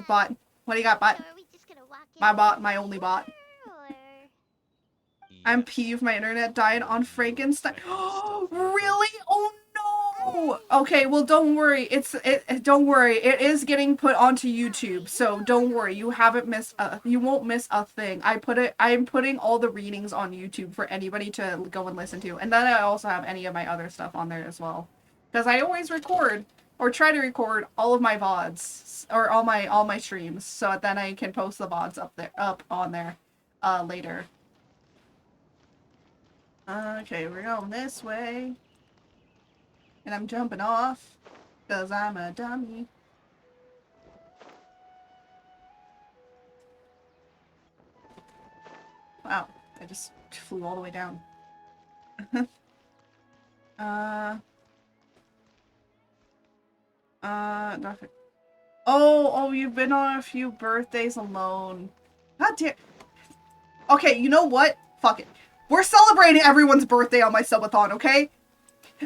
bot? What do you got, bot? My bot, my only bot. I'm peeved my internet died on Frankenstein. Oh, really? Oh no! Okay, well don't worry. Don't worry. It is getting put onto YouTube, so don't worry. You haven't missed you won't miss a thing. I'm putting all the readings on YouTube for anybody to go and listen to. And then I also have any of my other stuff on there as well. Because I always record or try to record all of my VODs or all my streams, so then I can post the VODs up on there later. Okay, we're going this way. And I'm jumping off, because I'm a dummy. Wow, I just flew all the way down. Nothing. Oh, you've been on a few birthdays alone. God damn. Okay, you know what? Fuck it. We're celebrating everyone's birthday on my subathon, okay?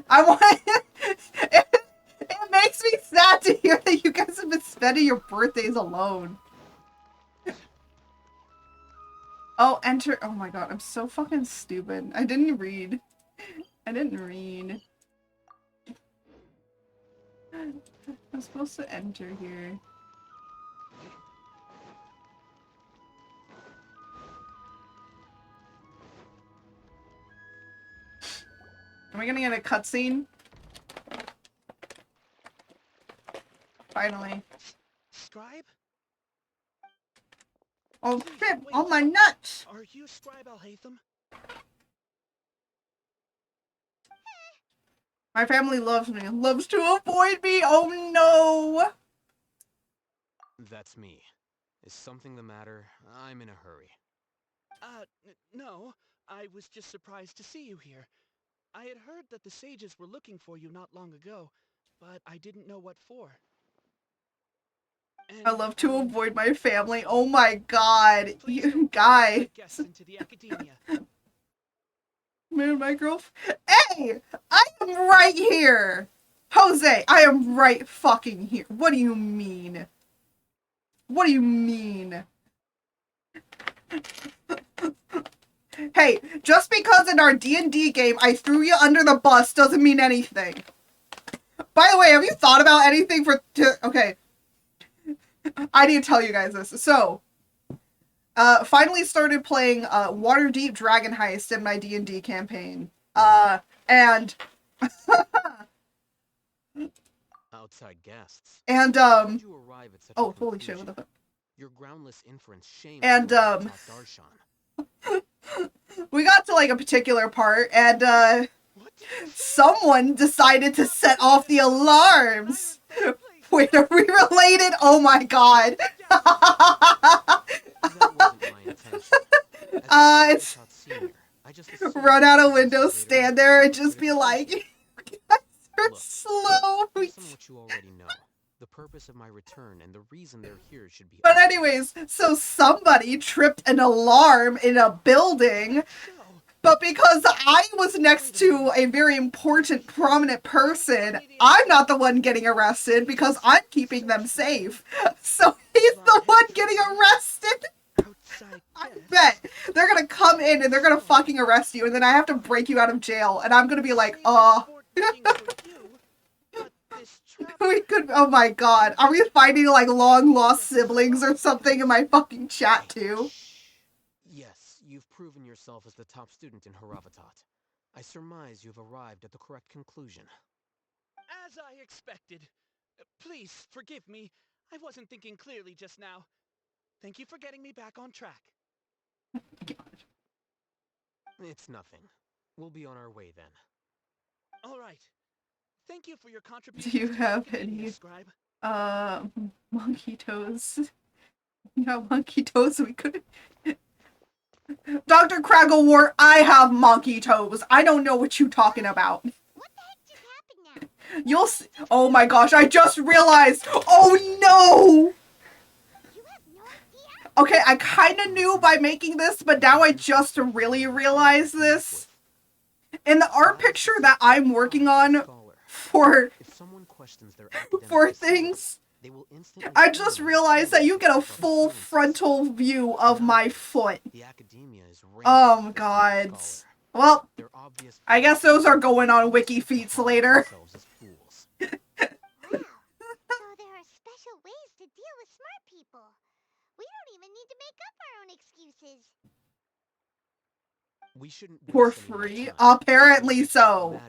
I want it makes me sad to hear that you guys have been spending your birthdays alone. Oh, enter. Oh my god, I'm so fucking stupid. I didn't read. I'm supposed to enter here. Am I gonna get a cutscene? Finally. Scribe? Oh shit! Oh my nuts! Are you Scribe Alhaitham? My family loves me. Loves to avoid me. Oh no! That's me. Is something the matter? I'm in a hurry. No. I was just surprised to see you here. I had heard that the sages were looking for you not long ago, but I didn't know what for. I love to avoid my family. Oh my god, you guys. Into the academia. Man, my girlfriend. Hey, I am right here. Jose, I am right fucking here. What do you mean? What do you mean? Hey, just because in our D&D game I threw you under the bus doesn't mean anything. By the way, have you thought about anything for... Okay. I need to tell you guys this. So, finally started playing Waterdeep Dragon Heist in my D&D campaign. And... Outside guests. And, You arrive at such oh, holy shit, what the fuck? Your groundless inference shames and, Darshan. we got to, like, a particular part, and, someone decided to set off the alarms! Wait, are we related? Oh my god! It's... Run out of windows, stand there, and just be like, you guys are slow! What you already know. The purpose of my return and the reason they're here should be... But anyways, so somebody tripped an alarm in a building, but because I was next to a very important, prominent person, I'm not the one getting arrested because I'm keeping them safe. So he's the one getting arrested. I bet. They're gonna come in and they're gonna fucking arrest you, and then I have to break you out of jail, and I'm gonna be like, we could, oh my god. Are we finding like long lost siblings or something in my fucking chat too? Yes, you've proven yourself as the top student in Haravatat. I surmise you've arrived at the correct conclusion. As I expected. Please forgive me. I wasn't thinking clearly just now. Thank you for getting me back on track. It's nothing. We'll be on our way then. All right. Thank you for your contribution. Do you have any, monkey toes? Yeah, monkey toes we could... Dr. Cragglewart, I have monkey toes. I don't know what you're talking about. What the heck just happened now? You'll see. Oh my gosh, I just realized. Oh no! Okay, I kind of knew by making this, but now I just really realized this. In the art picture that I'm working on for things, I just realized that you get a full frontal view of my foot. Oh god. Well, I guess those are going on wiki feats later. So there are special ways to deal with smart people. We don't even need to make up our own excuses. For free? Apparently so.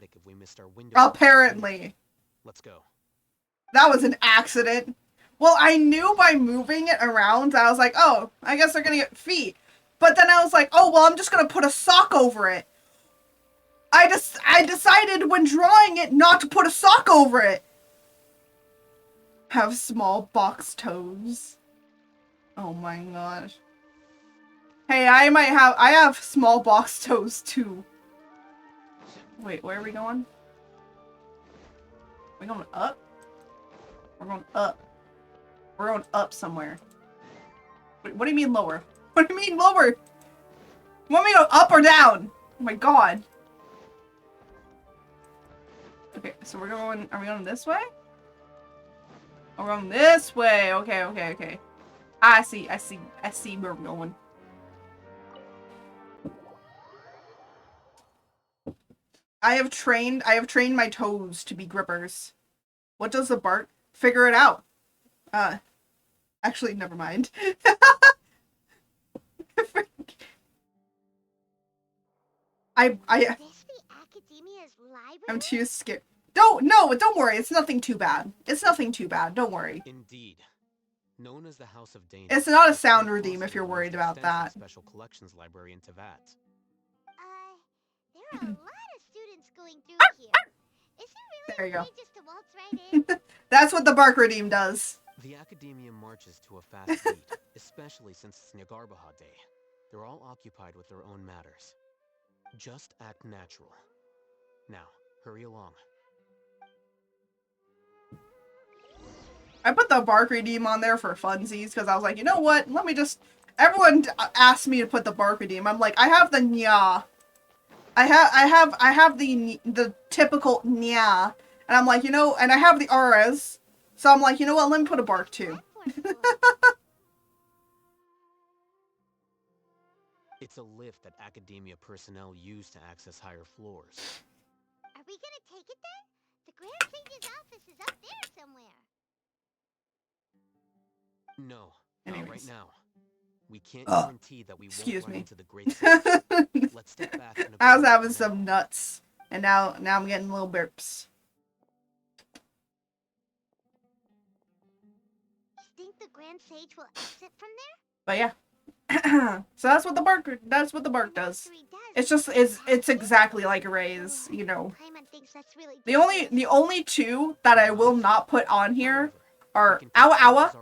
Apparently. Let's go. That was an accident. Well, I knew by moving it around, I was like, oh, I guess they're gonna get feet. But then I was like, oh, well, I'm just gonna put a sock over it. I decided when drawing it not to put a sock over it. Have small box toes. Oh my gosh. Hey, I have small box toes too. Wait, where are we going? Are we going up? We're going up. We're going up somewhere. Wait, what do you mean lower? What do you mean lower? You want me to go up or down? Oh my god. Okay, so we're going, are we going this way? Oh, we're going this way. Okay, okay, okay. I see where we're going. I have trained my toes to be grippers. What does the bark? Figure it out. Actually, never mind. I'm too scared. Don't worry. It's nothing too bad. It's nothing too bad. Don't worry. Indeed. Known as the House of Dana. It's not a sound redeem if you're worried about that. Special collections library in Tevat. There are a lot of students going through here. Is it There really you go. okay just to waltz right in? That's what the bark redeem does. The Academia marches to a fast beat, especially since it's Nagarbaha Day. They're all occupied with their own matters. Just act natural. Now, hurry along. I put the bark redeem on there for funsies because I was like, you know what? Let me just. Everyone asked me to put the bark redeem. I'm like, I have the nya. I have the typical nya, and I'm like, you know, and I have the RS, so I'm like, you know what? Let me put a bark too. It's a lift that Academia personnel use to access higher floors. Are we gonna take it then? The Grand Sage's office is up there somewhere. No, Anyways. not right now. We can't guarantee that we won't run into the Great Sage. Let's step back and I was having some nuts, and now I'm getting little burps. You think the Grand Sage will exit from there? But yeah. So that's what the bark does. It's exactly like a raise, you know. The only two that I will not put on here are Awa Awa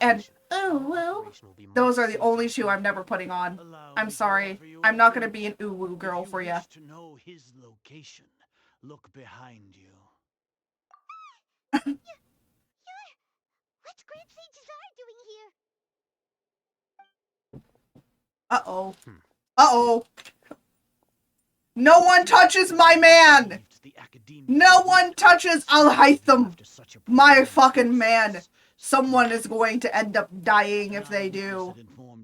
and Uwu. Those are the only two I'm never putting on. I'm sorry. I'm not gonna be an Uwu girl for you. To know his location, look behind you. What's Grand Sage's eye doing here? Uh-oh. Uh-oh. No one touches my man! No one touches Al-Haytham! My fucking man! Someone is going to end up dying if they do.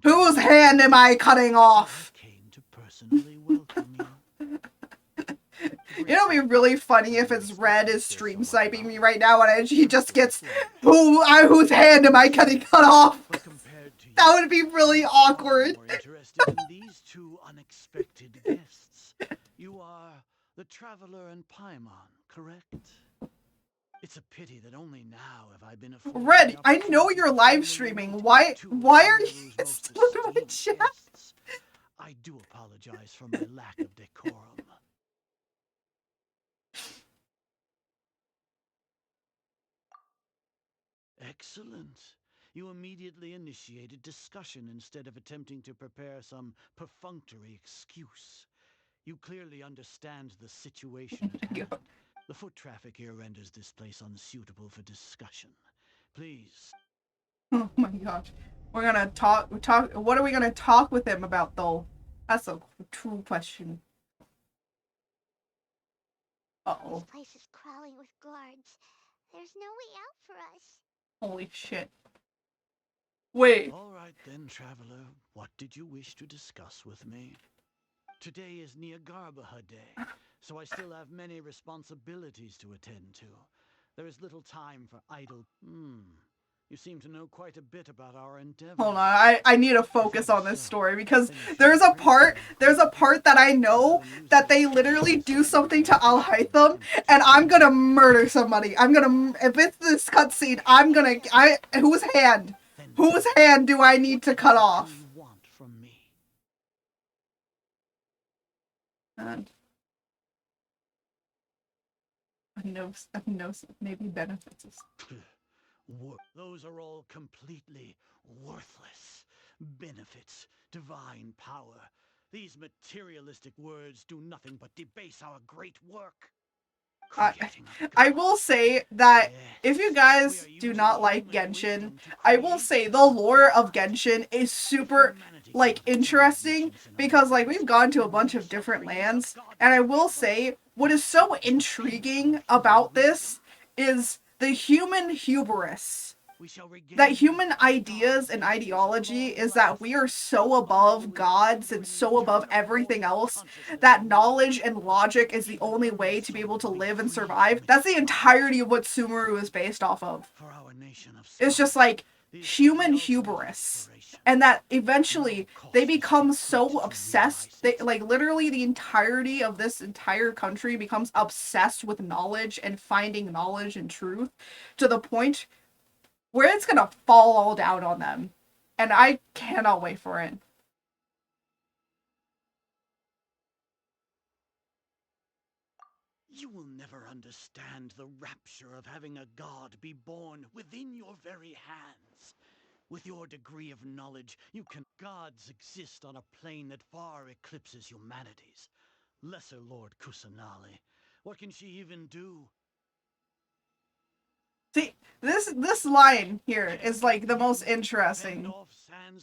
Whose hand am I cutting off? You know, it'd be really funny if it's Red is stream sniping me right now and he just gets whose hand am I cut off? That would be really awkward. Interested in these two unexpected guests. You are the Traveler and Paimon, correct? It's a pity that only now have I been afforded. Red, I know you're live streaming. Why are you still in my chat? I do apologize for my lack of decorum. Excellent. You immediately initiated discussion instead of attempting to prepare some perfunctory excuse. You clearly understand the situation at hand. The foot traffic here renders this place unsuitable for discussion. Please. Oh my gosh. We're gonna talk. What are we gonna talk with him about, though? That's a true question. Uh-oh. This place is crawling with guards. There's no way out for us. Holy shit. Wait. All right then, traveler. What did you wish to discuss with me? Today is Niagarbaha Day, so I still have many responsibilities to attend to. There is little time for idle... You seem to know quite a bit about our endeavors. Hold on, I need to focus on this story because there's a part that I know that they literally do something to Alhaitham and I'm gonna murder somebody. If it's this cutscene, whose hand do I need to cut off? No, maybe benefits us. Those are all completely worthless. Benefits, divine power. These materialistic words do nothing but debase our great work. I will say that if you guys do not like Genshin, I will say the lore of Genshin is super, like, interesting because, like, we've gone to a bunch of different lands, and I will say what is so intriguing about this is the human hubris. That human ideas and ideology is that we are so above gods and so above everything else that knowledge and logic is the only way to be able to live and survive. That's the entirety of what Sumeru is based off of. It's just like human hubris. And that eventually they become so obsessed, like literally the entirety of this entire country becomes obsessed with knowledge and finding knowledge and truth to the point where it's gonna fall all down on them. And I cannot wait for it. You will never understand the rapture of having a god be born within your very hands. With your degree of knowledge, you can... Gods exist on a plane that far eclipses humanity's. Lesser Lord Kusanali. What can she even do? See, this line here is like the most interesting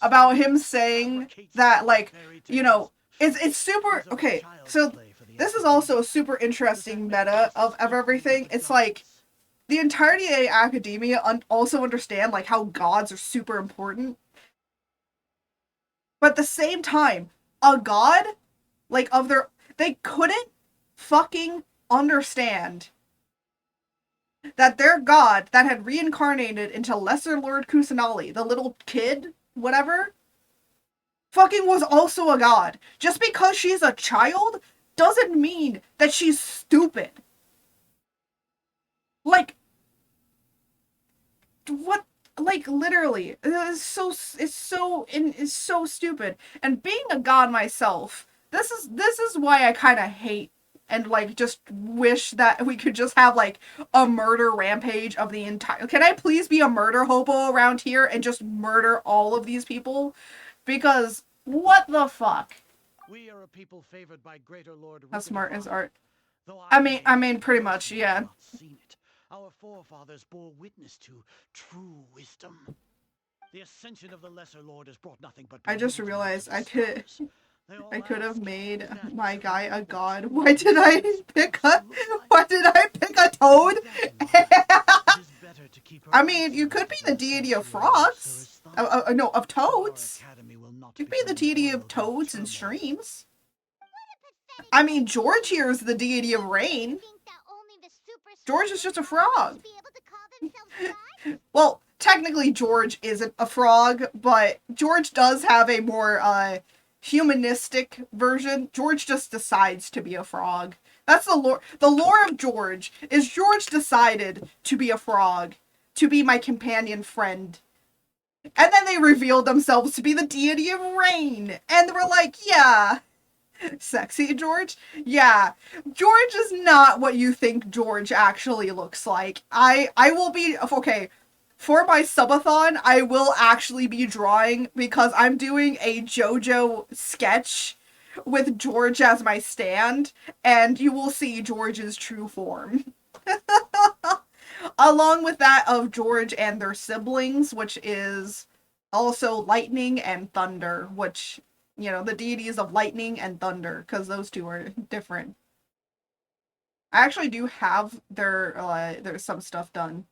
about him saying that, like, you know, it's super okay. So this is also a super interesting meta of everything. It's like the entirety of academia also understand like how gods are super important, but at the same time, a god like they couldn't fucking understand that their god that had reincarnated into Lesser Lord Kusanali, the little kid, whatever, fucking was also a god. Just because she's a child doesn't mean that she's stupid. Like, what? Like, literally, it's so stupid. And being a god myself, this is why I kind of hate and, like, just wish that we could just have, like, a murder rampage of the entire... Can I please be a murder hobo around here and just murder all of these people? Because, what the fuck? We are a people favored by Greater Lord... How smart is art? I mean, pretty much, yeah. Our forefathers bore witness to true wisdom. The ascension of the Lesser Lord has brought nothing but... I just realized I could have made my guy a god. Why did I pick a toad? I mean, you could be the deity of frogs. No, of toads. You could be the deity of toads and streams. I mean, George here is the deity of rain. George is just a frog. Well, technically George isn't a frog, but George does have a more humanistic version. George just decides to be a frog. That's the lore. The lore of George is George decided to be a frog, to be my companion friend. And then they revealed themselves to be the deity of rain. And they were like, yeah. Sexy George? Yeah. George is not what you think George actually looks like. I will be... Okay, for my subathon, I will actually be drawing, because I'm doing a JoJo sketch with George as my stand, and you will see George's true form. Along with that of George and their siblings, which is also lightning and thunder, which, you know, the deities of lightning and thunder, because those two are different. I actually do have there's some stuff done.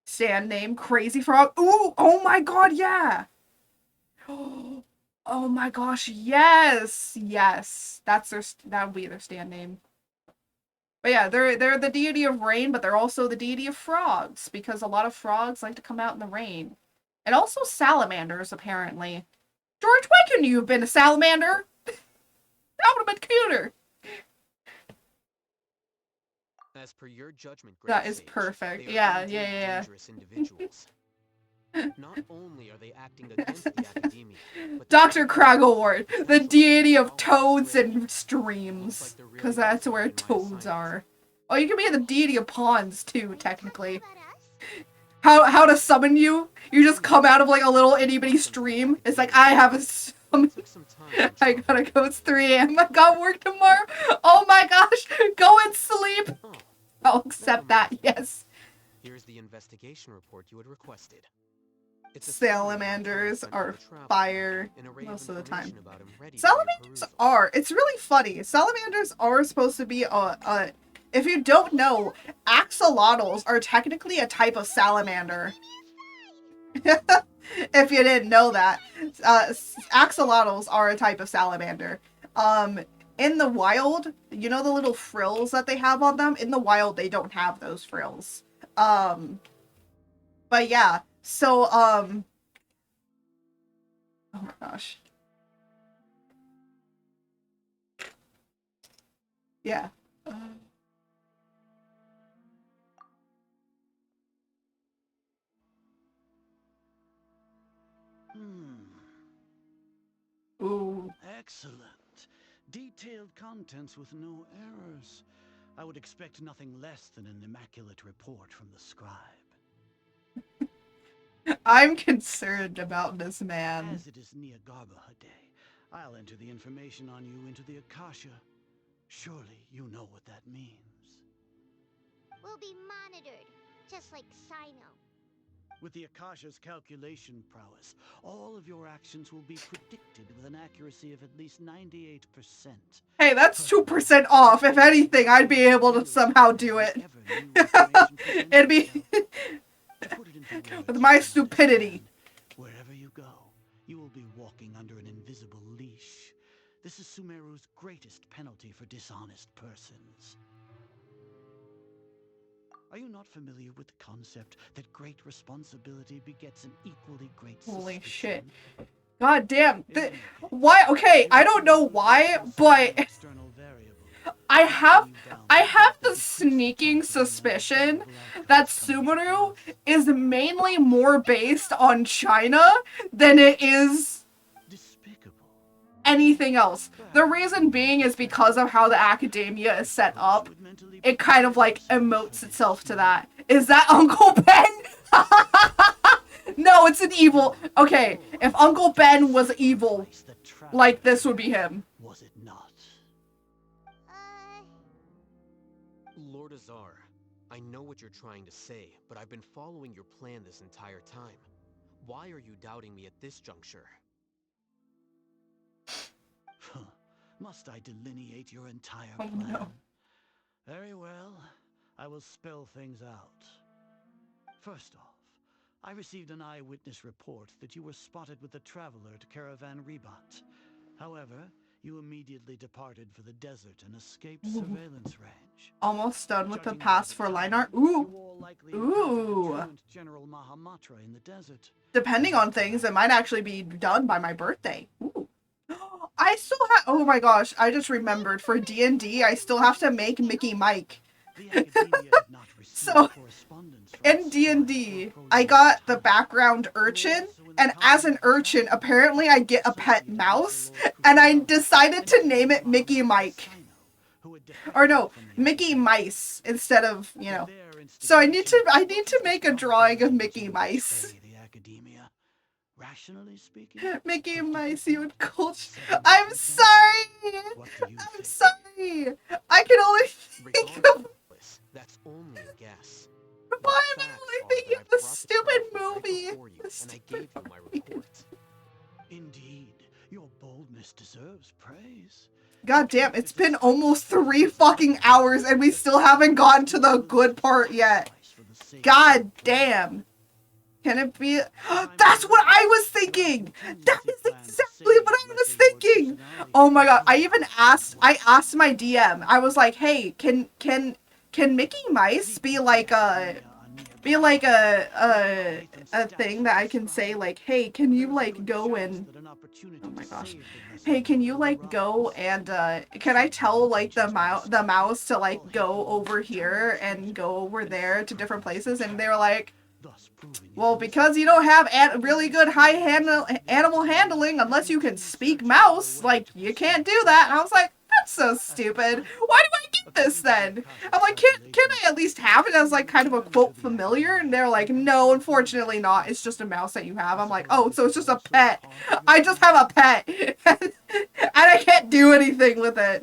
Stand name, Crazy Frog. Ooh, oh my god, yeah! Oh my gosh, yes! Yes. That would be their stand name. But yeah, they're the deity of rain, but they're also the deity of frogs, because a lot of frogs like to come out in the rain. And also salamanders, apparently. George, why couldn't you have been a salamander? That would have been cuter. As per your judgment, Great That is Sage, perfect. they are Yeah, indeed yeah. dangerous individuals. Not only are they acting against the academia, but Dr. Cragglewort, the deity of toads and streams. Because that's where toads are. Oh, you can be the deity of ponds, too, technically. How to summon you? You just come out of like a little itty bitty stream. It's like, I have a summon. I gotta go, it's 3 AM. I got work tomorrow. Oh my gosh, go and sleep. I'll accept that, yes. Here's the investigation report you had requested. Salamanders are fire most of the time. Salamanders are, it's really funny. Salamanders are supposed to be if you don't know, axolotls are technically a type of salamander. If you didn't know that. Axolotls are a type of salamander. In the wild, you know the little frills that they have on them? In the wild, they don't have those frills. But yeah, so, oh my gosh. Yeah. Ooh. Excellent. Detailed contents with no errors. I would expect nothing less than an immaculate report from the scribe. I'm concerned about this man. As it is near Garbaha Day, I'll enter the information on you into the Akasha. Surely you know what that means. We'll be monitored, just like Sino. With the Akasha's calculation prowess, all of your actions will be predicted with an accuracy of at least 98%. Hey, that's 2% off. If anything, I'd be able to somehow do it. It'd be with my stupidity. Wherever you go, you will be walking under an invisible leash. This is Sumeru's greatest penalty for dishonest persons. Are you not familiar with the concept that great responsibility begets an equally great suspicion? Holy shit. God damn. Why? Okay, I don't know why, but I have the sneaking suspicion that Sumeru is mainly more based on China than it is anything else. The reason being is because of how the academia is set up. It kind of like emotes itself to that. Is that Uncle Ben? No, it's an evil. Okay, if Uncle Ben was evil, like this would be him. Was it not? Lord Azar, I know what you're trying to say, but I've been following your plan this entire time. Why are you doubting me at this juncture? Must I delineate your entire plan? No. Very well. I will spell things out. First off, I received an eyewitness report that you were spotted with the traveler at Caravan Rebat. However, you immediately departed for the desert and escaped surveillance range. Almost done with the pass for line art. Ooh. Ooh. General Mahamatra in the desert. Depending on things, it might actually be done by my birthday. Ooh. I still have, oh my gosh, I just remembered, for D&D, I still have to make Mickey Mike. So, in D&D, I got the background urchin, and as an urchin, apparently I get a pet mouse, and I decided to name it Mickey Mike. Or no, Mickey Mice, instead of, you know. So I need to make a drawing of Mickey Mice. Rationally speaking, Mickey and could Mice, difficult. you and Culture. Seven I'm days sorry! What do you I'm think? sorry! I can only think of Regardless, that's only a guess. why The am I facts only are thinking that of the I've brought the stupid trial right movie. before you, The and I stupid gave you my movie. report. Indeed, your boldness deserves praise. God damn, it's been almost 3 fucking hours and we still haven't gotten to the good part yet. God damn. Can it be? That's what I was thinking! That is exactly what I was thinking! Oh my god, I asked my DM, I was like, hey, can Mickey Mice be like a thing that I can say, like, hey, can you like go and, oh my gosh, hey, can you like go and can I tell like the mouse to like go over here and go over there to different places? And they were like, well, because you don't have really good animal handling unless you can speak mouse, like, you can't do that. And I was like, that's so stupid. Why do I get this then? I'm like, can I at least have it as like kind of a quote familiar? And they're like, no, unfortunately not. It's just a mouse that you have. I'm like, oh, so it's just a pet. I just have a pet. And I can't do anything with it.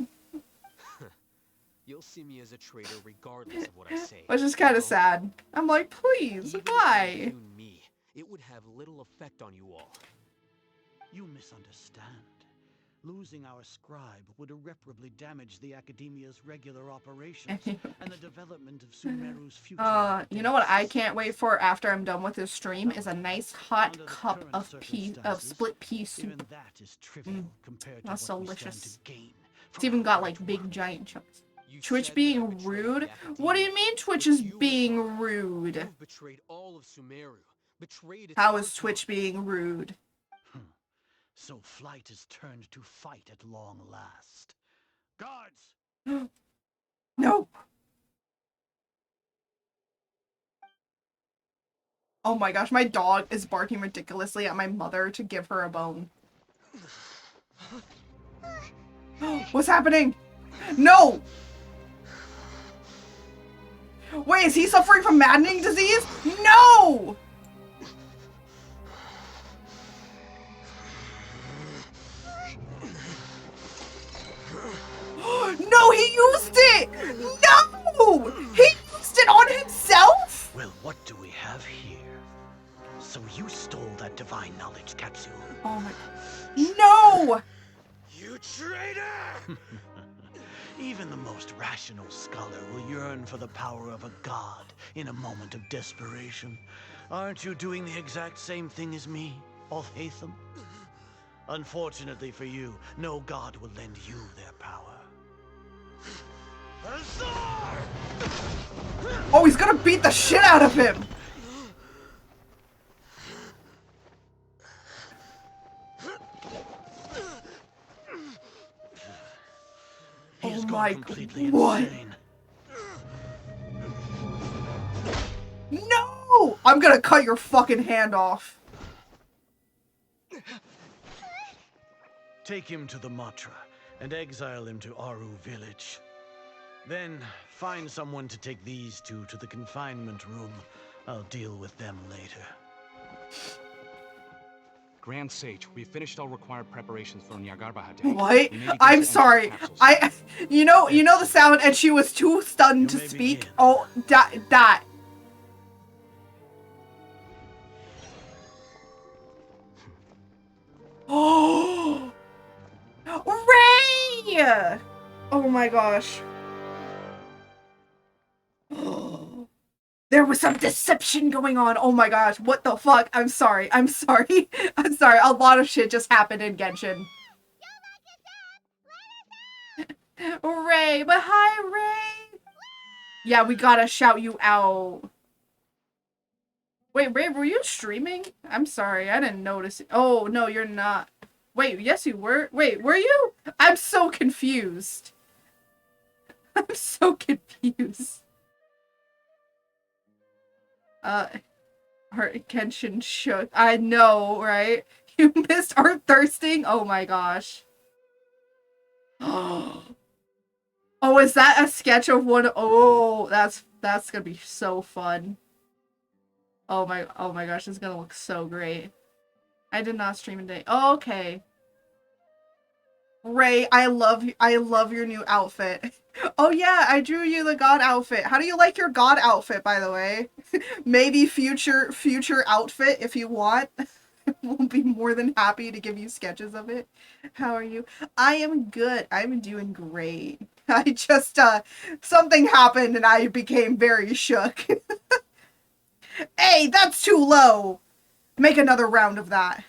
You'll see me as a traitor regardless of what I say. Which is kind of sad. I'm like, please, Even if why? you impugn me, it would have little effect on you all. You misunderstand. Losing our scribe would irreparably damage the Academia's regular operations and the development of Sumeru's future. You know what I can't wait for after I'm done with this stream is a nice hot cup of split pea soup. That's delicious. It's even got like big giant chunks. Twitch being rude? What do you mean Twitch is being rude? You've betrayed all of Sumeru. Betrayed its How is Archon. Twitch being rude? So flight is turned to fight at long last. Guards! No! Oh my gosh, my dog is barking ridiculously at my mother to give her a bone. What's happening? No! Wait, is he suffering from maddening disease? No! No, he used it! No! He used it on himself? Well, what do we have here? So you stole that divine knowledge capsule. Oh my... No! You traitor! Even the most rational scholar will yearn for the power of a god in a moment of desperation. Aren't you doing the exact same thing as me, Alhaitham? Unfortunately for you, no god will lend you their power. Oh, he's gonna beat the shit out of him! He's my gone completely what? insane. No! I'm gonna cut your fucking hand off. Take him to the Matra and exile him to Aru village. Then find someone to take these two to the confinement room. I'll deal with them later. Grand Sage, we finished all required preparations for Nyagarbaha Day. What? I'm sorry. You know the sound, and she was too stunned to speak. Begin. Oh, that. Oh, Ray! Oh my gosh. There was some deception going on. Oh my gosh, what the fuck? I'm sorry. I'm sorry. I'm sorry. A lot of shit just happened in Genshin. Ray, but hi, Ray. Yeah, we gotta shout you out. Wait, Ray, were you streaming? I'm sorry, I didn't notice it. Oh, no, you're not. Wait, yes, you were. Wait, were you? I'm so confused. I'm so confused. Our Genshin shook. I know, right? You missed our thirsting? Oh my gosh. Oh, is that a sketch of one? Oh, that's gonna be so fun. Oh my gosh, it's gonna look so great. I did not stream today. Oh, okay. Ray, I love your new outfit. Oh yeah, I drew you the god outfit. How do you like your god outfit, by the way? Maybe future outfit if you want. We'll be more than happy to give you sketches of it. How are you? I am good. I'm doing great. I just something happened and I became very shook. Hey, that's too low. Make another round of that.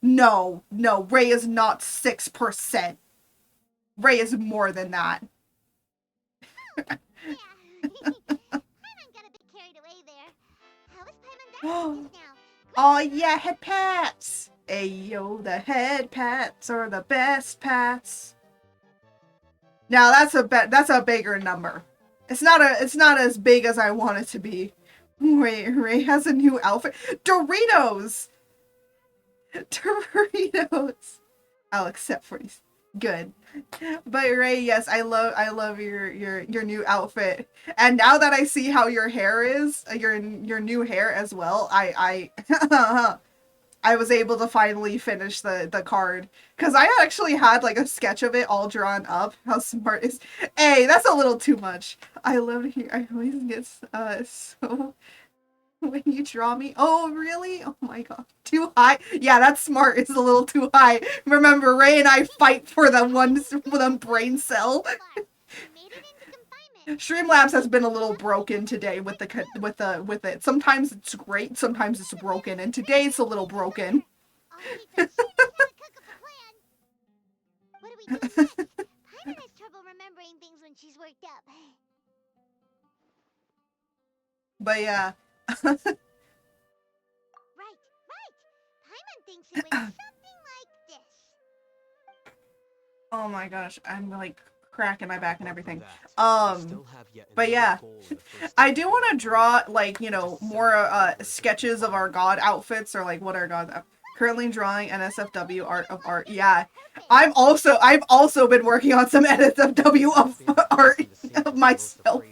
No, Ray is not 6%. Ray is more than that. Yeah. Paimon got a bit carried away there. How is Paimon doing just now? Oh yeah, head pats. Ayo, the head pats are the best pats. Now that's a bigger number. It's not as big as I want it to be. Wait, Ray has a new outfit. Doritos. Doritos. I'll accept for these. Good. But Ray, yes, I love your new outfit. And now that I see how your hair is, your new hair as well, I was able to finally finish the card. Because I actually had like a sketch of it all drawn up. How smart is... Hey, that's a little too much. I love to hear... I always get so... When you draw me... Oh, really? Oh my god. Too high? Yeah, that's smart. It's a little too high. Remember, Ray and I fight for the brain cell. Streamlabs has been a little broken today with it. Sometimes it's great, sometimes it's broken, and today it's a little broken. What do we do next? Paimon has trouble remembering things when she's worked up. But yeah. Right. Paimon thinks it went something like this. Oh my gosh, I'm like cracking my back and everything. But yeah, I do want to draw like, you know, more sketches of our god outfits, or like what our gods. Currently drawing NSFW art. Yeah, I've also been working on some NSFW art of myself.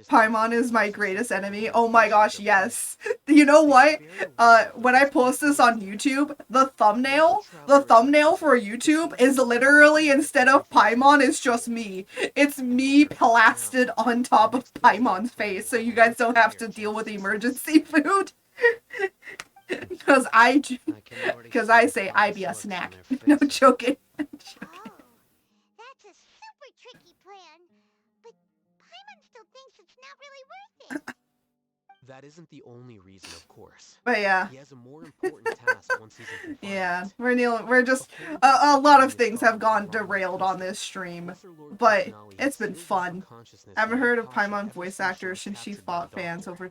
Paimon is my greatest enemy. Oh my gosh, yes. You know what? When I post this on YouTube, the thumbnail for YouTube is literally, instead of Paimon, it's just me. It's me plastered on top of Paimon's face, so you guys don't have to deal with emergency food. Because I say I be a snack. No joking. Oh, that's a super tricky plan. But Paimon still thinks it's not really worth it. That isn't the only reason, of course. But yeah. He has a more important task once he's in confinement. Yeah, we're just a lot of things have gone derailed on this stream, but it's been fun. I've heard of Paimon voice actor since she fought fans over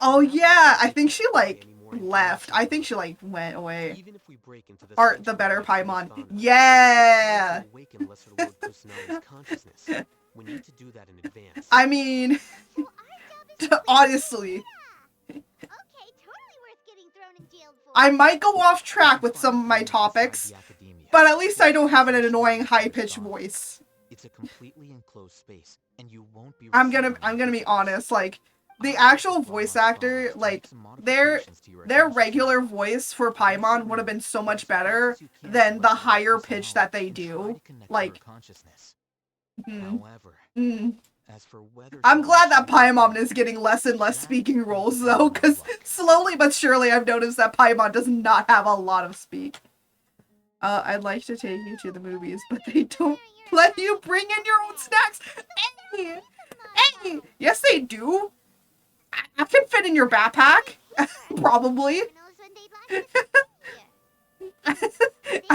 Oh yeah, I think she like left. I think she like went away. Art the better Paimon. Yeah. We need to do that in advance. I mean, honestly. I might go off track with some of my topics, but at least I don't have an annoying high-pitched voice. It's a completely enclosed space, and you won't be I'm gonna be honest, like, the actual voice actor, like, their regular voice for Paimon would have been so much better than the higher pitch that they do. Like, I'm glad that Paimon is getting less and less speaking roles, though, because slowly but surely I've noticed that Paimon does not have a lot of speak. I'd like to take you to the movies, but they don't let you bring in your own snacks. Hey! Hey! Yes, they do. I can fit in your backpack. Probably. I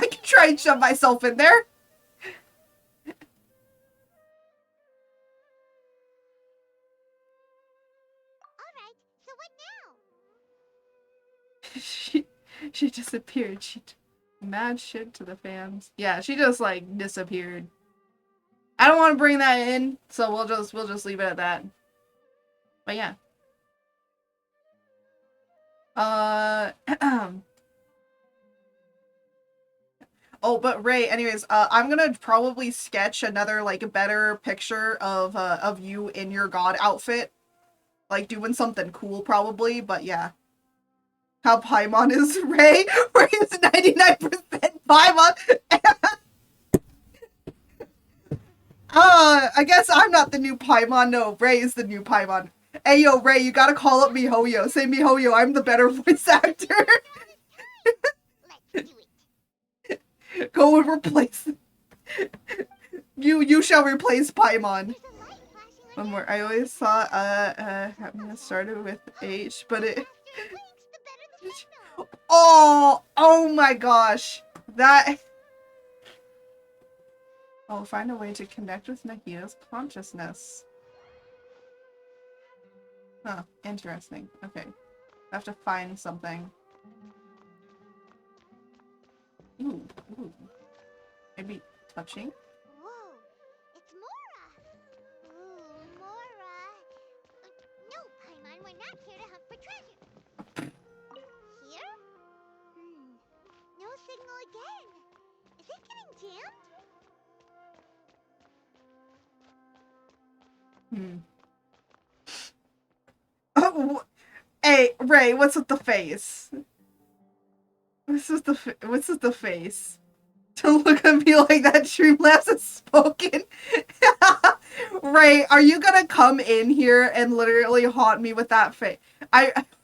can try and shove myself in there. She disappeared. She mad shit to the fans. Yeah, she just like disappeared. I don't want to bring that in, so we'll just leave it at that. But yeah. Oh, but Ray, anyways, I'm gonna probably sketch another like better picture of you in your god outfit. Like doing something cool probably, but yeah. how Paimon is Ray, where he's 99% Paimon. I guess I'm not the new Paimon. No, Ray is the new Paimon. Hey, yo, Ray, you gotta call up MiHoYo. Say MiHoYo, I'm the better voice actor. Go and replace... You shall replace Paimon. One more. I always thought, I'm gonna start it with H, but it... Oh my gosh. That... I'll find a way to connect with Nahida's consciousness. Huh, interesting. Okay. I have to find something. Ooh. Maybe touching? Whoa, it's Mora! Ooh, Mora! No, Paimon, we're not here to hunt for treasure. Here? No signal again. Is it getting jammed? Oh, hey, Ray, what's with the face? What's with the face? Don't look at me like that. Streamlabs has spoken. Ray, are you gonna come in here and literally haunt me with that face?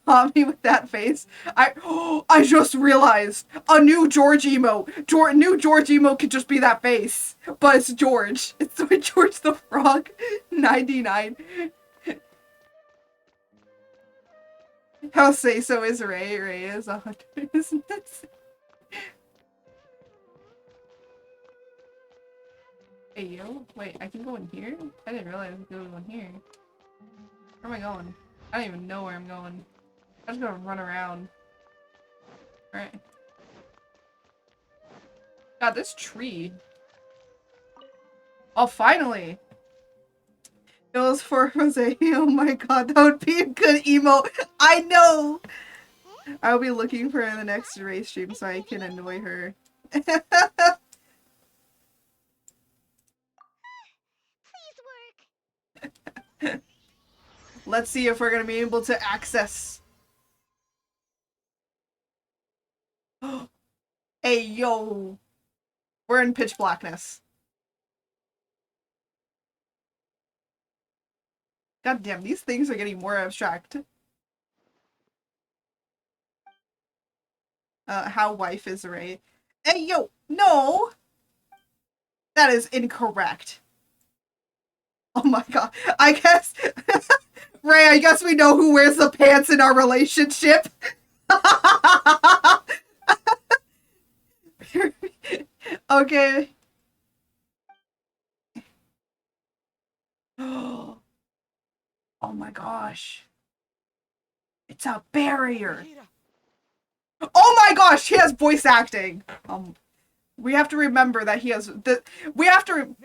Haunt me with that face. I just realized a new George emo. New George emo could just be that face, but it's George. It's George the Frog, 99. How say so is Ray. Ray is 100 business. Hey yo, wait, I can go in here? I didn't realize I could go in here. Where am I going? I don't even know where I'm going. I'm just gonna run around. Alright. God, this tree. Oh, finally! It was for Jose. Oh my god, that would be a good emo. I know! I'll be looking for the next race stream so I can annoy her. Let's see if we're gonna be able to access. Hey, yo! We're in pitch blackness. God damn, these things are getting more abstract. How wife is Ray. Hey, yo! No! That is incorrect. Oh my god. I guess... Ray, I guess we know who wears the pants in our relationship. Okay. Oh my gosh. It's a barrier. Oh my gosh, he has voice acting. We have to remember that he has we have to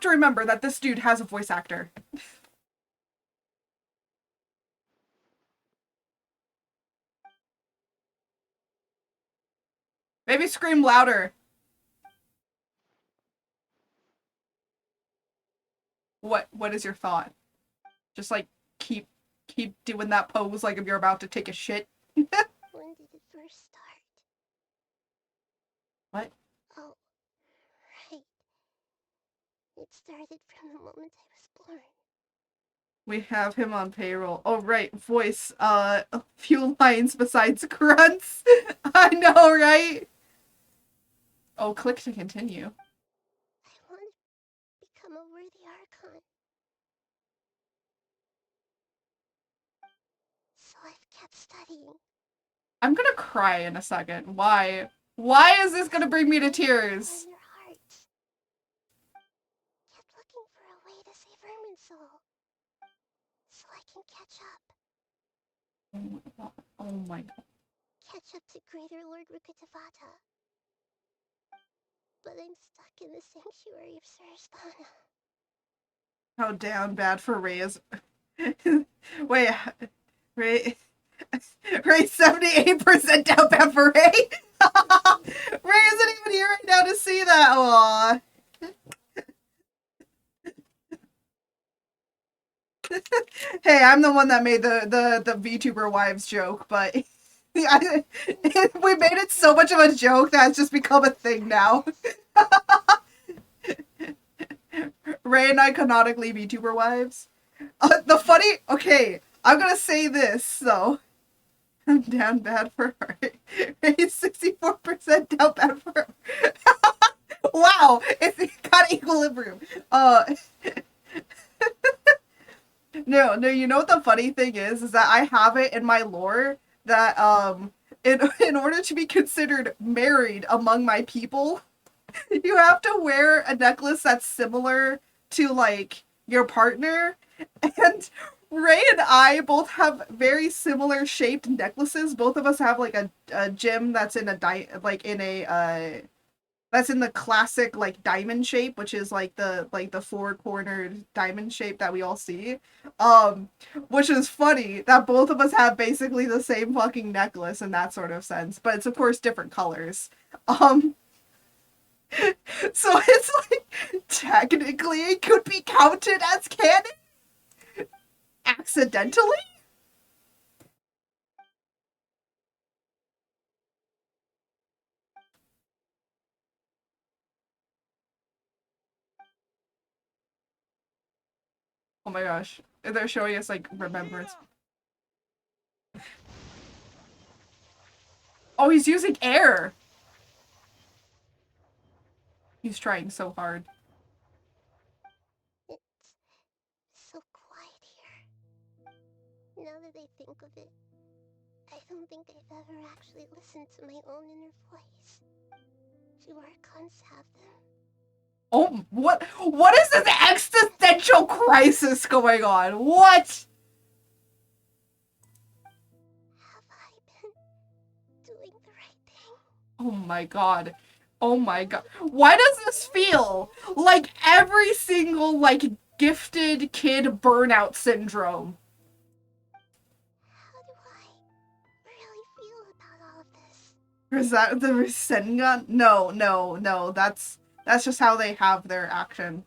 remember that this dude has a voice actor. Maybe scream louder. What is your thought? Just like keep doing that pose like if you're about to take a shit. When did it first start? What? Oh, right. It started from the moment I was born. We have him on payroll. Oh right, voice. A few lines besides grunts. I know, right? Oh, click to continue. I want to become a worthy Archon. So I've kept studying. I'm gonna cry in a second. Why? Why is this gonna bring me to tears? In your hearts. Kept looking for a way to save Irminsul. So I can catch up. Oh my god. Catch up to Greater Lord Rukkhadevata. But I'm stuck in the sanctuary of Sarasthana. How damn bad for Ray is. Wait, Ray. Ray's 78% down bad for Ray. Ray isn't even here right now to see that. Aww. Hey, I'm the one that made the VTuber wives joke, but we made it so much of a joke that it's just become a thing now. Ray and I canonically VTuber wives. Okay, I'm gonna say this though. I'm down bad for her. Ray's 64% down bad for her. Wow, it's got equilibrium. No, you know what the funny thing is that I have it in my lore that in order to be considered married among my people, you have to wear a necklace that's similar to like your partner. And Ray and I both have very similar shaped necklaces. Both of us have like a gem that's in that's in the classic like diamond shape, which is like the four-cornered diamond shape that we all see. Which is funny that both of us have basically the same fucking necklace in that sort of sense, but it's of course different colors. So it's like technically it could be counted as canon accidentally. Oh my gosh. They're showing us like remembrance. Oh, he's using air. He's trying so hard. It's so quiet here. Now that I think of it, I don't think I've ever actually listened to my own inner voice. Do Archons have them? Oh, what is this existential crisis going on? What? Have I been doing the right thing? Oh my god. Oh my god. Why does this feel like every single, like, gifted kid burnout syndrome? How do I really feel about all of this? Is that the Rasengan? No. That's just how they have their action.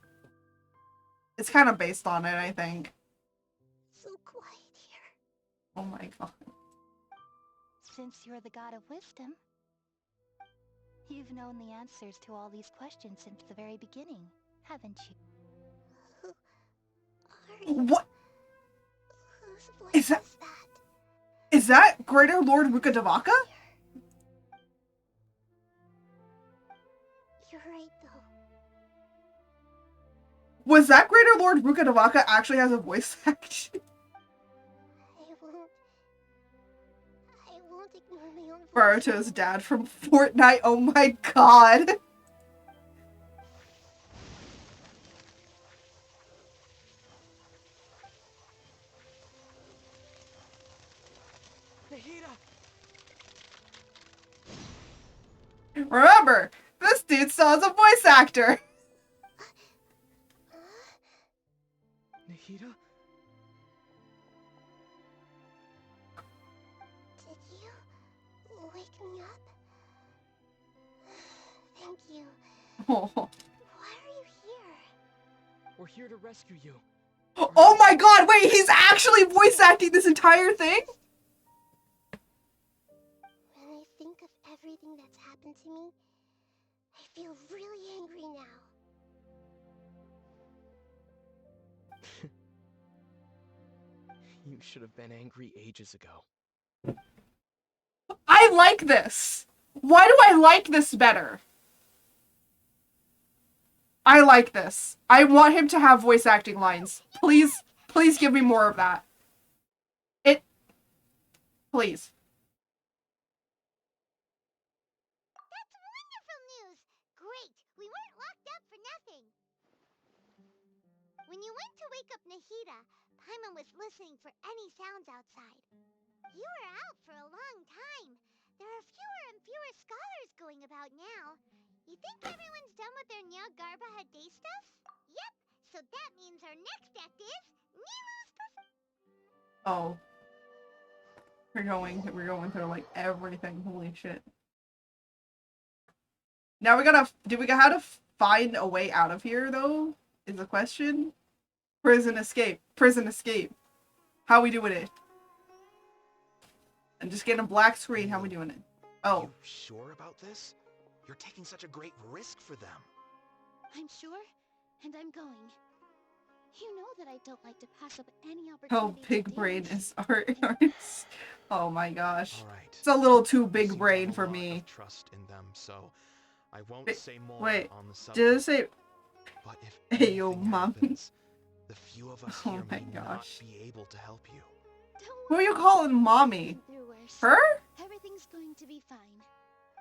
It's kind of based on it, I think. So quiet here. Oh my god. Since you're the god of wisdom, you've known the answers to all these questions since the very beginning, haven't you? Who are you? What? Whose voice Is that? Is that Greater Lord Rukadavaka? You're right, though. Was that Greater Lord Rukadavaka actually has a voice action? I won't ignore my own voice. Baruto's dad from Fortnite. Oh my god. Remember, this dude still has a voice actor. Nahida? Did you wake me up? Thank you. Oh. Why are you here? We're here to rescue you. Oh my god, wait, he's actually voice acting this entire thing? When I think of everything that's happened to me, I feel really angry now. You should have been angry ages ago. I like this. Why do I like this better? I like this. I want him to have voice acting lines. Please give me more of that. Please. That's wonderful news! Great! We weren't locked up for nothing! When you went to wake up Nahida, Paimon was listening for any sounds outside. You were out for a long time. There are fewer and fewer scholars going about now. You think everyone's done with their Nya Garba day stuff? Yep, so that means our next act is Nilu's Oh. We're going through like everything. Holy shit. Now we gotta, do we have to find a way out of here though? Is the question? Prison escape. Prison escape. How we doing it? I'm just getting a black screen. How we doing it? Oh. You sure about this? You're taking such a great risk for them. I'm sure, and I'm going. You know that I don't like to pass up any Oh, opportunity big to brain dance. is art. Oh my gosh. All right. It's a little too big Seem to brain have a for lot me. of trust in them, so I won't Wait, say more wait, on the subject. did it say? But if Hey, yo, anything mom. happens, the few of us Oh here my may gosh. not be able to help you. Who are you calling mommy? Through worse. Her? Everything's going to be fine.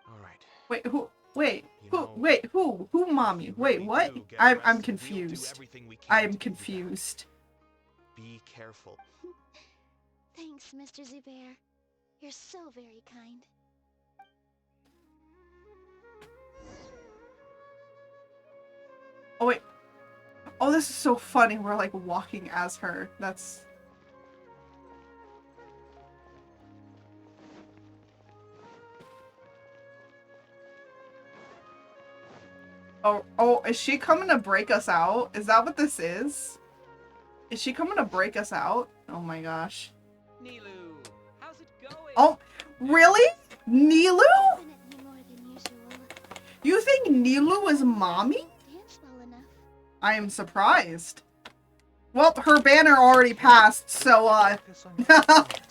All right. Wait, who? Wait, You who? know, Wait, who? Who mommy? you Wait, really what? do get I'm rested, we'll do confused. everything we can I to am give you that. confused. Be careful. Thanks, Mr. Zubair. You're so very kind. Oh wait. Oh, this is so funny. We're like walking as her. That's. Oh, is she coming to break us out? Is that what this is? Is she coming to break us out? Oh my gosh. Nilu, how's it going? Oh, really? Nilu? Definitely more than usual. You think Nilu is mommy? Dance well enough. I am surprised. Well, her banner already passed, so,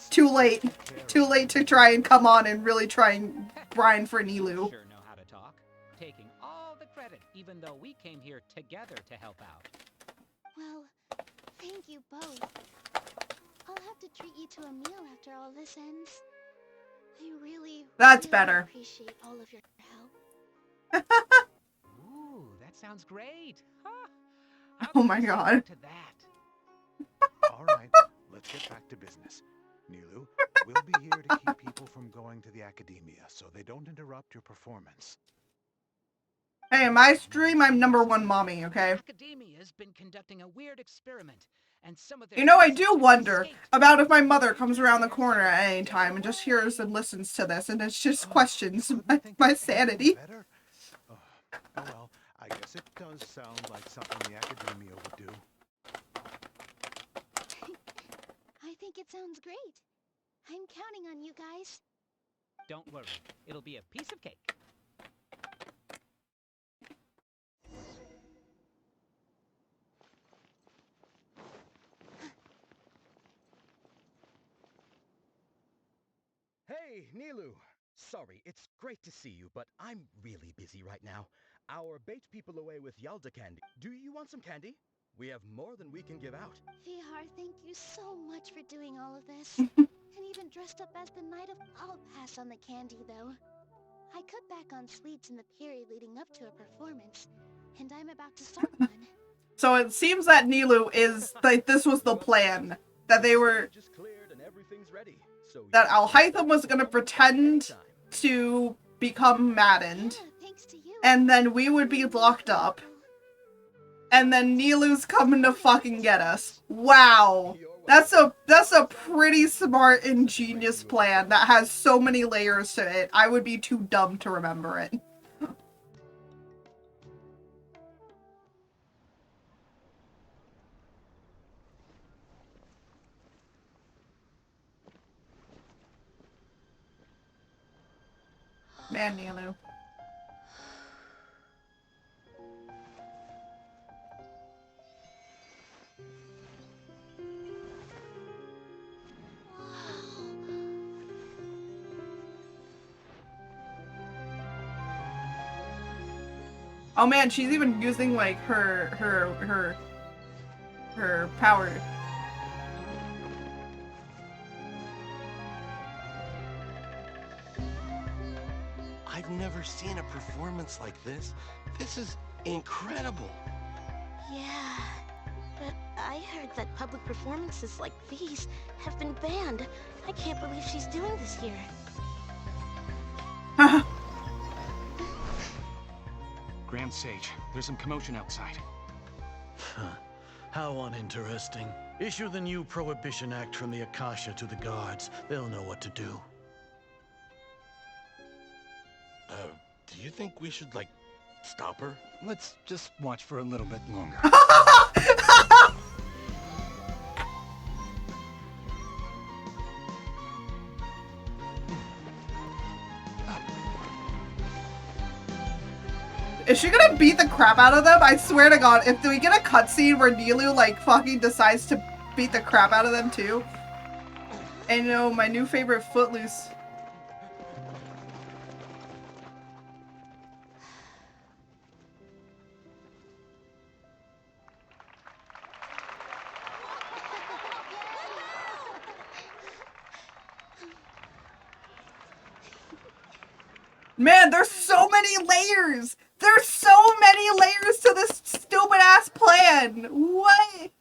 too late. Too late to try and come on and really try and grind for Nilu. Sure know how to talk. Taking all the credit, even though we came here together to help out. Well, thank you both. I'll have to treat you to a meal after all this ends. I really, That's really better. appreciate all of your help. Ooh, that sounds great. Huh? Oh my god. To that. All right, let's get back to business. Nilu, we'll be here to keep people from going to the academia so they don't interrupt your performance. Hey, in my stream, I'm #1 mommy, okay? Academia's been conducting a weird experiment, and some of their You know, I students do have wonder escaped. about if my mother comes around the corner at any time and just hears and listens to this and it's just questions my sanity. Better? Oh, well, I guess it does sound like something the academia would do. I think it sounds great. I'm counting on you guys. Don't worry, it'll be a piece of cake. Hey, Nilu! Sorry, it's great to see you, but I'm really busy right now. Our bait people away with Yalda candy. Do you want some candy? We have more than we can give out. Vihar, thank you so much for doing all of this. And even dressed up as the Knight of I'll pass on the candy, though. I cut back on sweets in the period leading up to a performance, and I'm about to start one. So it seems that Nilu is, like, this was the plan. That they were... Just cleared and everything's ready. So That Alhaitham was gonna pretend to become maddened. And then we would be locked up. And then Nilu's coming to fucking get us. Wow. That's a pretty smart, ingenious plan that has so many layers to it. I would be too dumb to remember it. Man, Nilu. Oh man, she's even using like her power. I've never seen a performance like this. This is incredible. Yeah, but I heard that public performances like these have been banned. I can't believe she's doing this here. Grand Sage, there's some commotion outside. How uninteresting. Issue the new Prohibition Act from the Akasha to the guards. They'll know what to do. Do you think we should, like, stop her? Let's just watch for a little bit longer. Is she gonna beat the crap out of them? I swear to God, if we get a cutscene where Nilou, like, fucking decides to beat the crap out of them, too. And, you know, my new favorite, Footloose. Man, there's so many layers! There's so many layers to this stupid-ass plan! What?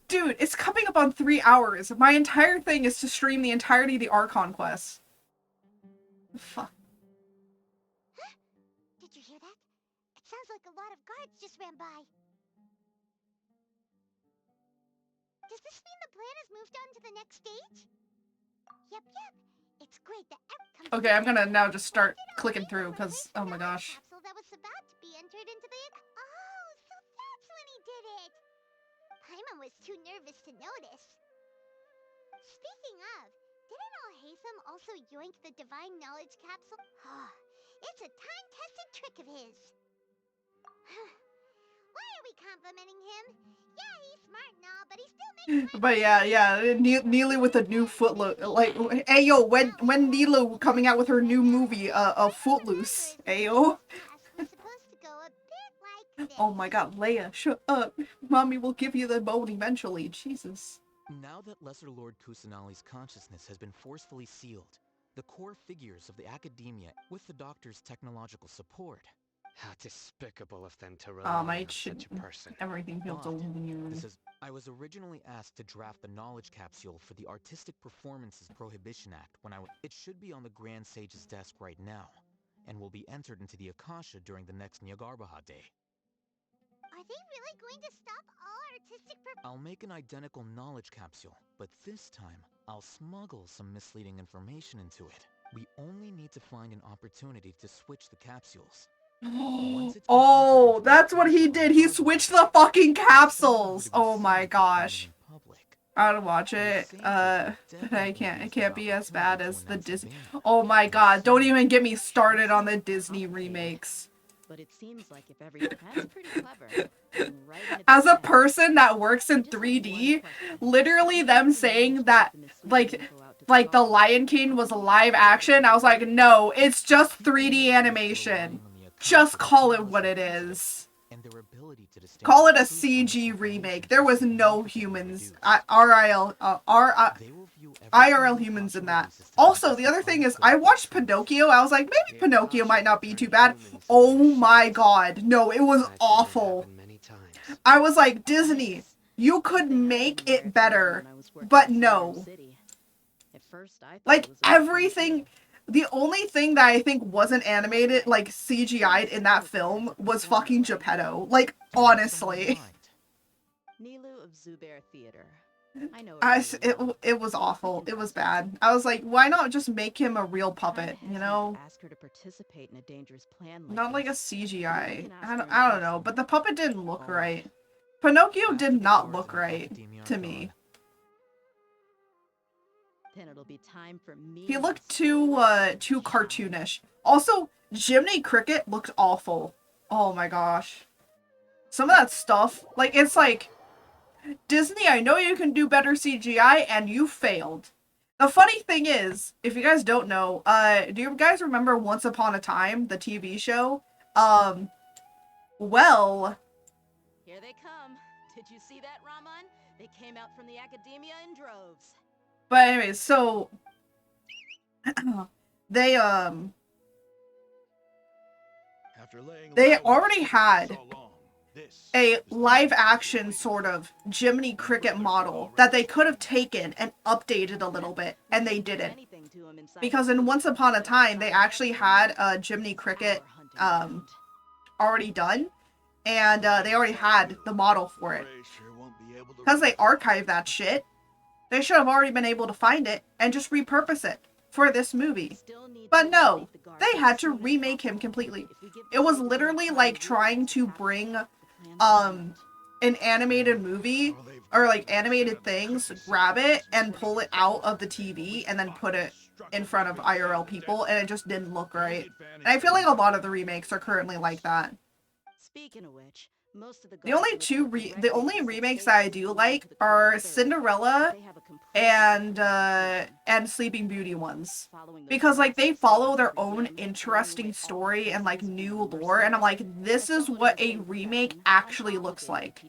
Dude, it's coming up on 3 hours. My entire thing is to stream the entirety of the Archon Quest. Fuck. Did you hear that? It sounds like a lot of guards just ran by. Does this mean the plan has moved on to the next stage? Yep. It's great that Okay, I'm gonna now just start clicking through, because, oh my gosh. capsule that was about to be entered into the... Oh, so that's when he did it! Paimon was too nervous to notice. Speaking of, didn't Alhaitham also yoink the Divine Knowledge capsule? It's a time-tested trick of his. Why are we complimenting him? Yeah, he's smart and all, but he still makes time. But yeah, Nilou with a new Footloose. Like, ayo, when Nilou coming out with her new movie, Footloose. Ayo. Oh my God, Leia, shut up. Mommy will give you the bone eventually. Jesus. Now that Lesser Lord Kusanali's consciousness has been forcefully sealed, the core figures of the academia, with the doctor's technological support. How despicable of them to rely on such a person. Everything feels so weird. I was originally asked to draft the knowledge capsule for the Artistic Performances Prohibition Act when it should be on the Grand Sage's desk right now, and will be entered into the Akasha during the next Nyargarbaha Day. Are they really going to stop all artistic I'll make an identical knowledge capsule, but this time, I'll smuggle some misleading information into it. We only need to find an opportunity to switch the capsules. Oh, that's what he did. He switched the fucking capsules. Oh my gosh. I would watch it. But it can't be as bad as the Disney. Oh my God, don't even get me started on the Disney remakes. But it seems like if that's pretty clever. As a person that works in 3D, literally them saying that like the Lion King was live action, I was like, no, it's just 3D animation. Just call it what it is. Call it a CG remake. There was no humans, IRL humans in that. Also, the other thing is, I watched Pinocchio. I was like, maybe Pinocchio might not be too bad. Oh my God. No, it was awful. I was like, Disney, you could make it better. But no. Like, everything... The only thing that I think wasn't animated, like, CGI'd in that film was fucking Geppetto. Like, honestly. Nilou of Zubair Theater. I know it was awful. It was bad. I was like, why not just make him a real puppet, you know? Ask her to participate in a dangerous plan not like a CGI. I don't know, but the puppet didn't look right. Pinocchio did not look right to me. Then it'll be time for me. He looked too cartoonish. Also, Jiminy Cricket looked awful. Oh my gosh. Some of that stuff, like, it's like, Disney, I know you can do better CGI, and you failed. The funny thing is, if you guys don't know, do you guys remember Once Upon a Time, the TV show? Well... Here they come. Did you see that, Raman? They came out from the academia in droves. But anyways, so... they already had a live-action sort of Jiminy Cricket model that they could have taken and updated a little bit, and they didn't. Because in Once Upon a Time, they actually had a Jiminy Cricket already done, and they already had the model for it. Because they archived that shit, they should have already been able to find it and just repurpose it for this movie. But no, they had to remake him completely. It was literally like trying to bring an animated movie or like animated things, grab it and pull it out of the TV and then put it in front of IRL people, and it just didn't look right. And I feel like a lot of the remakes are currently like that. Speaking of which, most of the The only remakes that I do like are Cinderella and Sleeping Beauty ones, because like they follow their own interesting story and like new lore, and I'm like, this is what a remake actually looks like.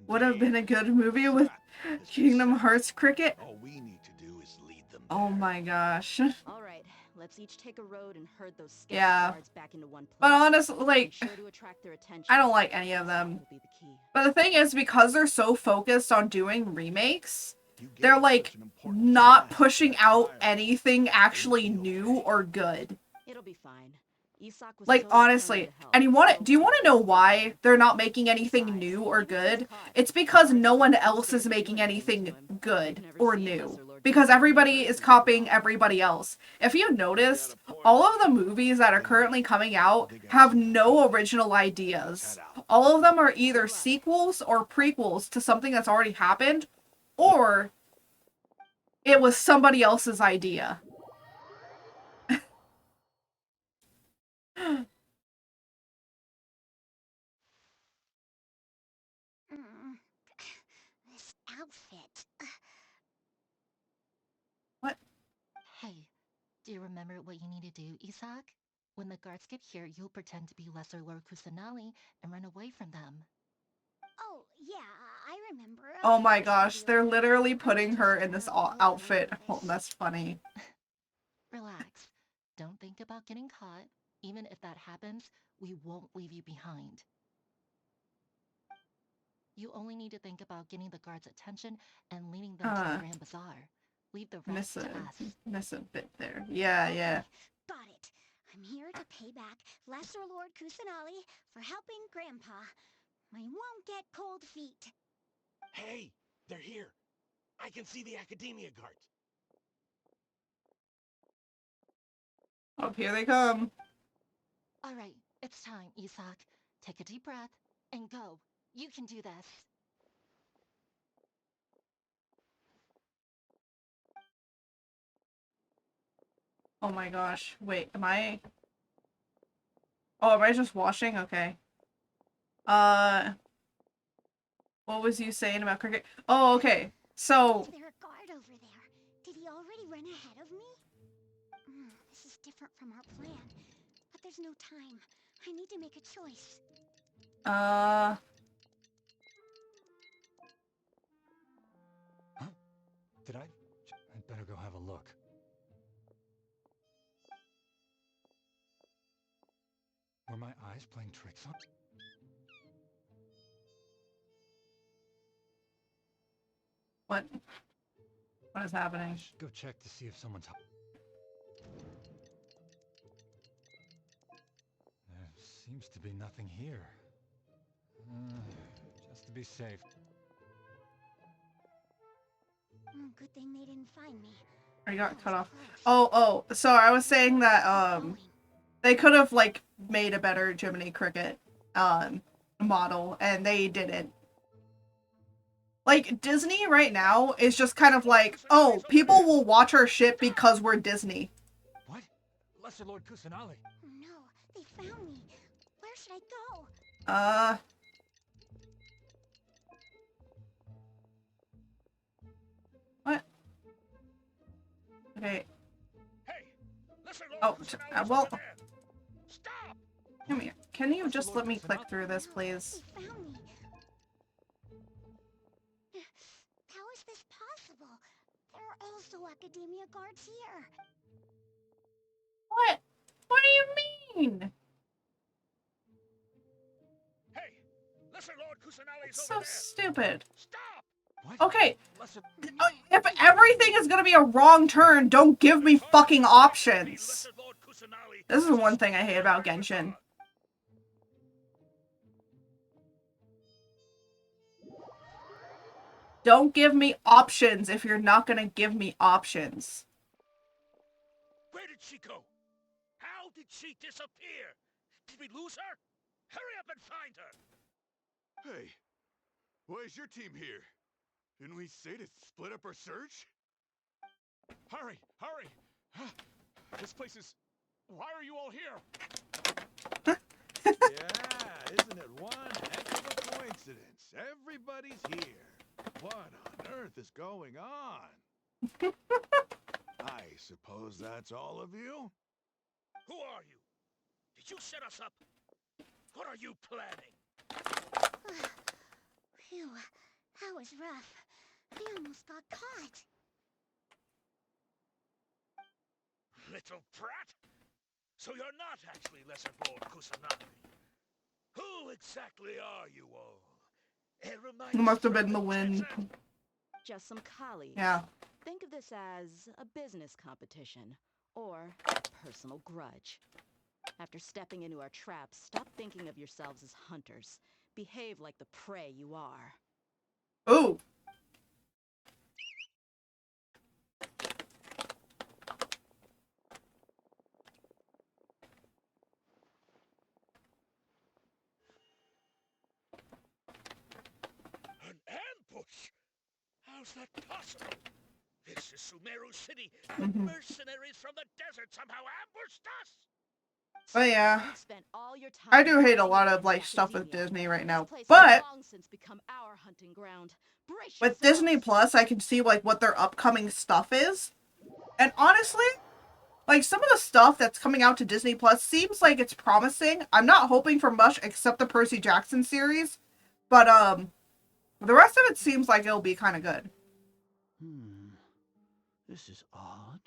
Would have been a good movie with Kingdom Hearts Cricket. All we need to do is lead them. Oh my gosh. All right, let's each take a road and herd those scout Yeah. guards back into one place. But honestly, like, Sure to attract their attention. I don't like any of them. But the thing is, because they're so focused on doing remakes, they're like not pushing out anything actually new or good. It'll be fine. Like, honestly, and do you want to know why they're not making anything new or good? It's because no one else is making anything good or new. Because everybody is copying everybody else. If you noticed, all of the movies that are currently coming out have no original ideas. All of them are either sequels or prequels to something that's already happened, or it was somebody else's idea. This outfit. What? Hey, do you remember what you need to do, Isak? When the guards get here, you'll pretend to be Lesser Lord Kusanali and run away from them. Oh, yeah, I remember. Oh my gosh, they're literally putting her in this outfit. Oh, that's funny. Relax. Don't think about getting caught. Even if that happens, we won't leave you behind. You only need to think about getting the guards' attention and leading them to the Grand Bazaar. Leave the rest to us. Miss a bit there. Yeah, yeah. Got it. I'm here to pay back Lesser Lord Kusanali for helping Grandpa. I won't get cold feet. Hey, they're here. I can see the Academia guards. Oh, here they come. All right, it's time, Isak. Take a deep breath and go. You can do this. Oh my gosh. Wait, am I... Oh, am I just washing? Okay. What was you saying about cricket? Oh, okay. So... Is there a guard over there? Did he already run ahead of me? This is different from our plan. But there's no time. I need to make a choice. Huh? Did I? I'd better go have a look. Were my eyes playing tricks on? What? What is happening? I should go check to see if someone's... There seems to be nothing here. Just to be safe. Good thing they didn't find me. I got cut off. Oh, so I was saying that, they could have, like, made a better Jiminy Cricket, model, and they didn't. Like, Disney right now is just kind of like, oh, people will watch our shit because we're Disney. What? Lesser Lord Kusanali. No, they found me. Where should I go? What? Okay. Hey, Oh, well... Come here. Can you just let me click through this, please? They found me. How is this possible? There are also Academia guards here. What? What do you mean? Hey, Lesser Lord Kusanali's So over there. stupid. Stop! What? Okay. Lesser... If everything is gonna be a wrong turn, don't give me fucking options. This is one thing I hate about Genshin. Don't give me options if you're not gonna give me options. Where did she go? How did she disappear? Did we lose her? Hurry up and find her! Hey, why is your team here? Didn't we say to split up our search? Hurry! Hurry! This place is... Why are you all here? Yeah, isn't it one heck of a coincidence? Everybody's here. What on earth is going on? I suppose that's all of you? Who are you? Did you set us up? What are you planning? Phew, that was rough. I almost got caught. Little brat? So you're not actually Lesser Lord Kusanagi. Who exactly are you all? It reminds It must have you been the of wind. Jetson? Just some colleagues. Yeah. Think of this as a business competition or a personal grudge. After stepping into our traps, stop thinking of yourselves as hunters. Behave like the prey you are. Ooh. An ambush? How's that possible? This is Sumeru City, and mercenaries from the desert somehow ambushed us! Oh yeah. You've spent all your time I do hate a lot of like stuff with Disney right now, but long since become our hunting ground. Brace with yourselves. Disney Plus, I can see like what their upcoming stuff is, and honestly, like some of the stuff that's coming out to Disney Plus seems like it's promising. I'm not hoping for much except the Percy Jackson series, but the rest of it seems like it'll be kind of good. This is odd.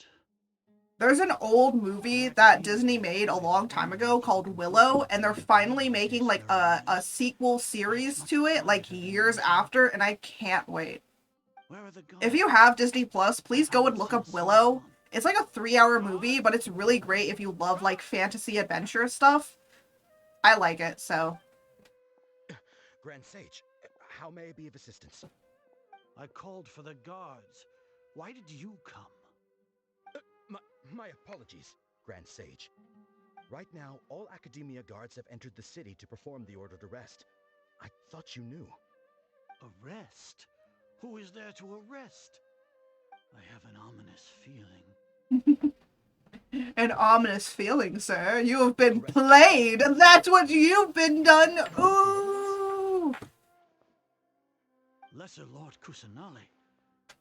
There's an old movie that Disney made a long time ago called Willow, and they're finally making like a sequel series to it like years after, and I can't wait. If you have Disney Plus, please go and look up Willow. It's like a 3-hour movie, but it's really great if you love like fantasy adventure stuff. I like it, so. Grand Sage, how may I be of assistance? I called for the guards. Why did you come? My apologies, Grand Sage. Right now, all Academia guards have entered the city to perform the ordered arrest. I thought you knew. Arrest? Who is there to arrest? I have an ominous feeling. An ominous feeling, sir. You have been played. That's what you've been done. Ooh. Lesser Lord Kusanagi?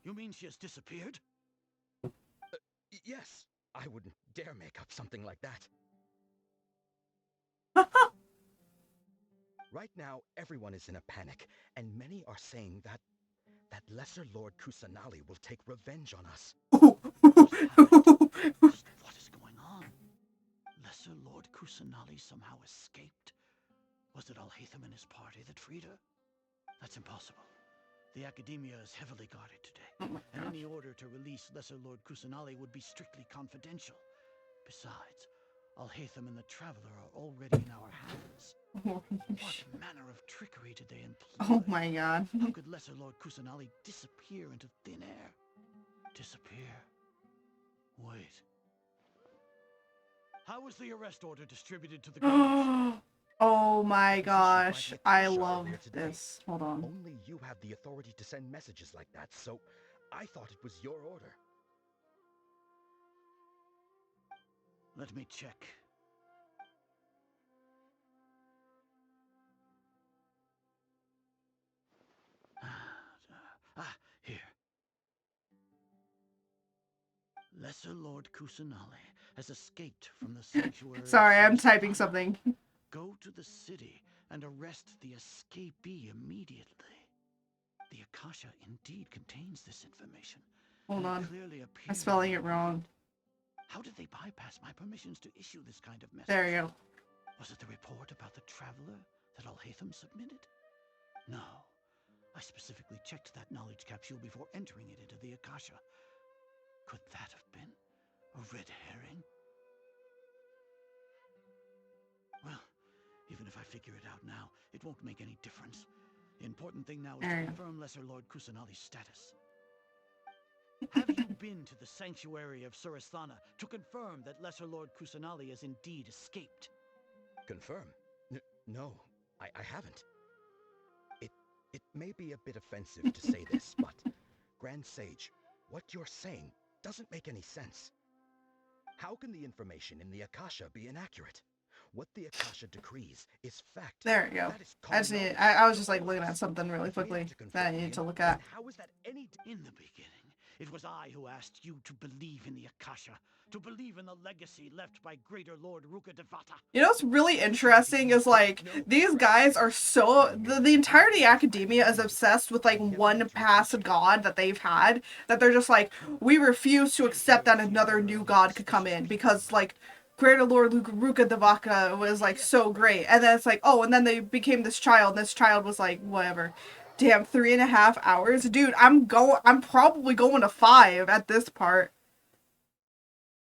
You mean she has disappeared? Yes. I wouldn't dare make up something like that. Right now, everyone is in a panic, and many are saying that Lesser Lord Kusanagi will take revenge on us. What is going on? Lesser Lord Kusanagi somehow escaped? Was it Alhaitham and his party that freed her? That's impossible. The Academia is heavily guarded today, and any order to release Lesser Lord Kusanagi would be strictly confidential. Besides, Alhaitham and the Traveler are already in our hands. What manner of trickery did they employ? Oh my god. How could Lesser Lord Kusanagi disappear into thin air? Disappear? Wait. How was the arrest order distributed to the guards? Oh my gosh. I love this. Hold on. Only you have the authority to send messages like that, so I thought it was your order. Let me check. Here. Lesser Lord Kusanagi has escaped from the sanctuary. Sorry, I'm typing something. Go to the city and arrest the escapee immediately. The Akasha indeed contains this information. Hold on. Clearly I'm spelling it wrong. How did they bypass my permissions to issue this kind of message? There you go. Was it the report about the Traveler that Alhaitham submitted? No. I specifically checked that knowledge capsule before entering it into the Akasha. Could that have been a red herring? Well, even if I figure it out now, it won't make any difference. The important thing now is to confirm Lesser Lord Kusanagi's status. Have you been to the sanctuary of Surasthana to confirm that Lesser Lord Kusanagi has indeed escaped? Confirm? No, I haven't. It may be a bit offensive to say this, but Grand Sage, what you're saying doesn't make any sense. How can the information in the Akasha be inaccurate? What the Akasha decrees is fact. There we go. That is I just common need, knowledge. I was just like looking at something really If we are quickly to that I confront need to him, look then at. how is that any... In the beginning, it was I who asked you to believe in the Akasha, to believe in the legacy left by Greater Lord Ruka Devata. You know what's really interesting is like these guys are so the entirety of academia is obsessed with like one past god that they've had, that they're just like, we refuse to accept that another new god could come in because like Greater Lord Ruka Devaka was like so great, and then it's like, oh, and then they became this child, and this child was like whatever. Damn, 3.5 hours, dude. I'm probably going to 5 at this part.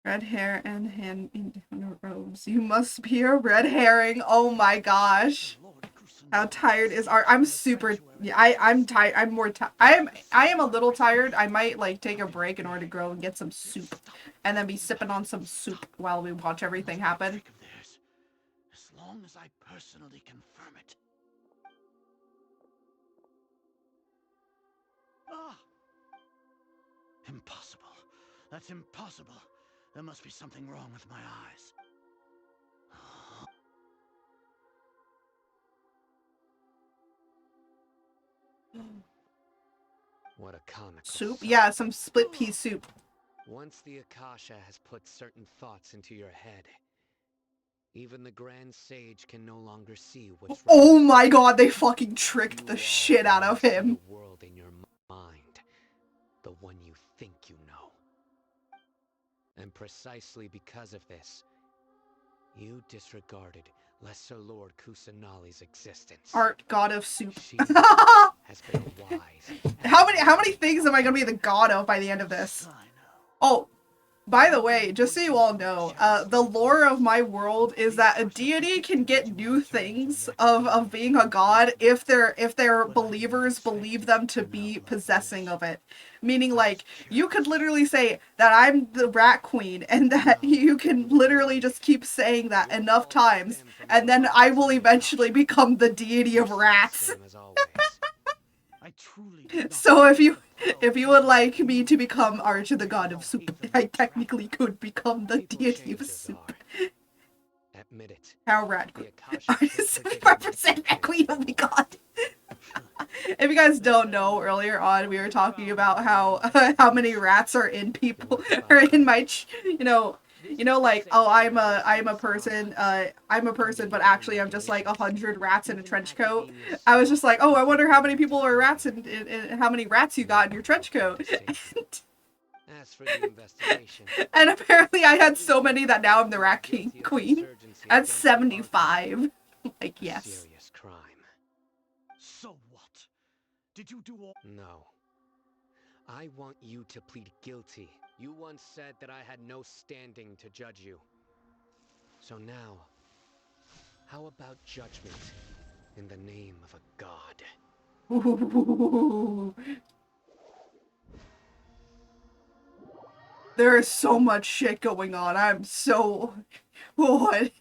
Red hair and hand in robes. You must be a red herring. Oh my gosh. How tired is Art? I'm super. Yeah, I'm tired. I'm more tired. I am a little tired. I might like take a break in order to go and get some soup, and then be sipping on some soup while we watch everything happen. As long as I personally confirm it. Ah! Impossible. That's impossible. There must be something wrong with my eyes. What a comical Soup? sight. Yeah, some split pea soup. Once the Akasha has put certain thoughts into your head, even the Grand Sage can no longer see what's right. Oh my god, they fucking tricked the shit out of him. The world in your mind, the one you think you know. And precisely because of this, you disregarded Lesser Lord Kusanali's existence. Art, god of soup. Has been wise. How many things am I gonna be the god of by the end of this? Oh, by the way, just so you all know, the lore of my world is that a deity can get new things of being a god if their believers believe them to be possessing of it. Meaning, like, you could literally say that I'm the rat queen, and that you can literally just keep saying that enough times, and then I will eventually become the deity of rats. So if you would like me to become Archer the god of soup, I technically could become the deity of soup. Admit it. How rat queen. 75% rat queen, oh my god. If you guys don't know, earlier on we were talking about how many rats are in people, or in my, like, oh, I'm a person, but actually I'm just like 100 rats in a trench coat. I was just like, oh, I wonder how many people are rats and how many rats you got in your trench coat. As for the investigation, And apparently I had so many that now I'm the rat queen. At 75. Like, yes. Serious crime. So what? Did you do all? No. I want you to plead guilty. You once said that I had no standing to judge you. So now, how about judgment in the name of a god? Ooh. There is so much shit going on. I'm so... What?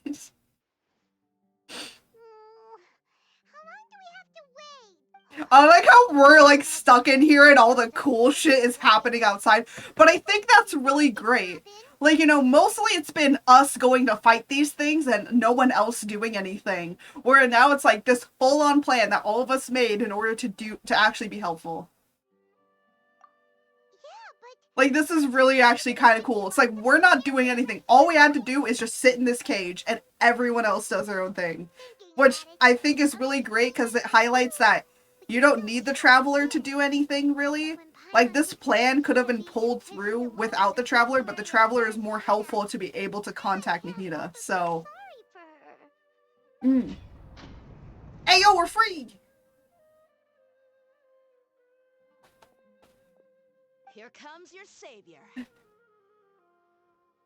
I like how we're like stuck in here and all the cool shit is happening outside, but I think that's really great. Like, mostly it's been us going to fight these things and no one else doing anything. Where now it's like this full-on plan that all of us made in order to actually be helpful. Like, this is really actually kind of cool. It's like, we're not doing anything. All we had to do is just sit in this cage, and everyone else does their own thing. Which I think is really great, because it highlights that you don't need the Traveler to do anything, really. Like, this plan could have been pulled through without the Traveler, but the Traveler is more helpful to be able to contact Nahida, so... Hey, yo, we're free! Here comes your savior.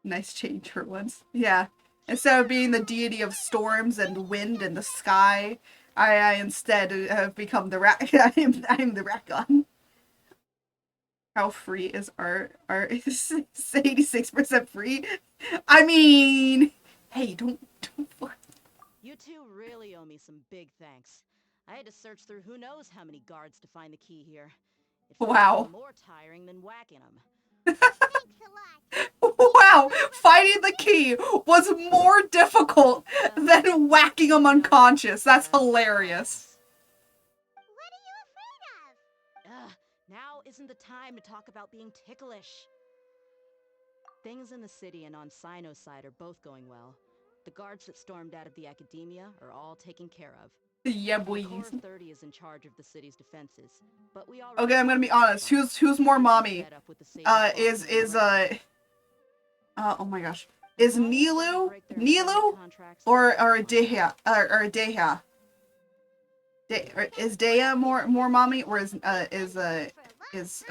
Nice change for once. Yeah. Instead of being the deity of storms and wind and the sky, I instead have become the rat. I'm the rat god. How free is art? Art is 86% free. I mean, hey, don't fuck. You two really owe me some big thanks. I had to search through who knows how many guards to find the key here. It felt Wow. more tiring than whacking them. Wow, fighting the key was more difficult than whacking him unconscious. That's hilarious. Ugh, now isn't the time to talk about being ticklish. Things in the city and on Sino's side are both going well. The guards that stormed out of the academia are all taken care of. Yeah, The boys. Corps of 30 is in charge of the city's defenses, but we already Okay, I'm gonna be honest. Who's more mommy? Oh my gosh. Is Nilu or Dehya is Dehya more mommy, or is oh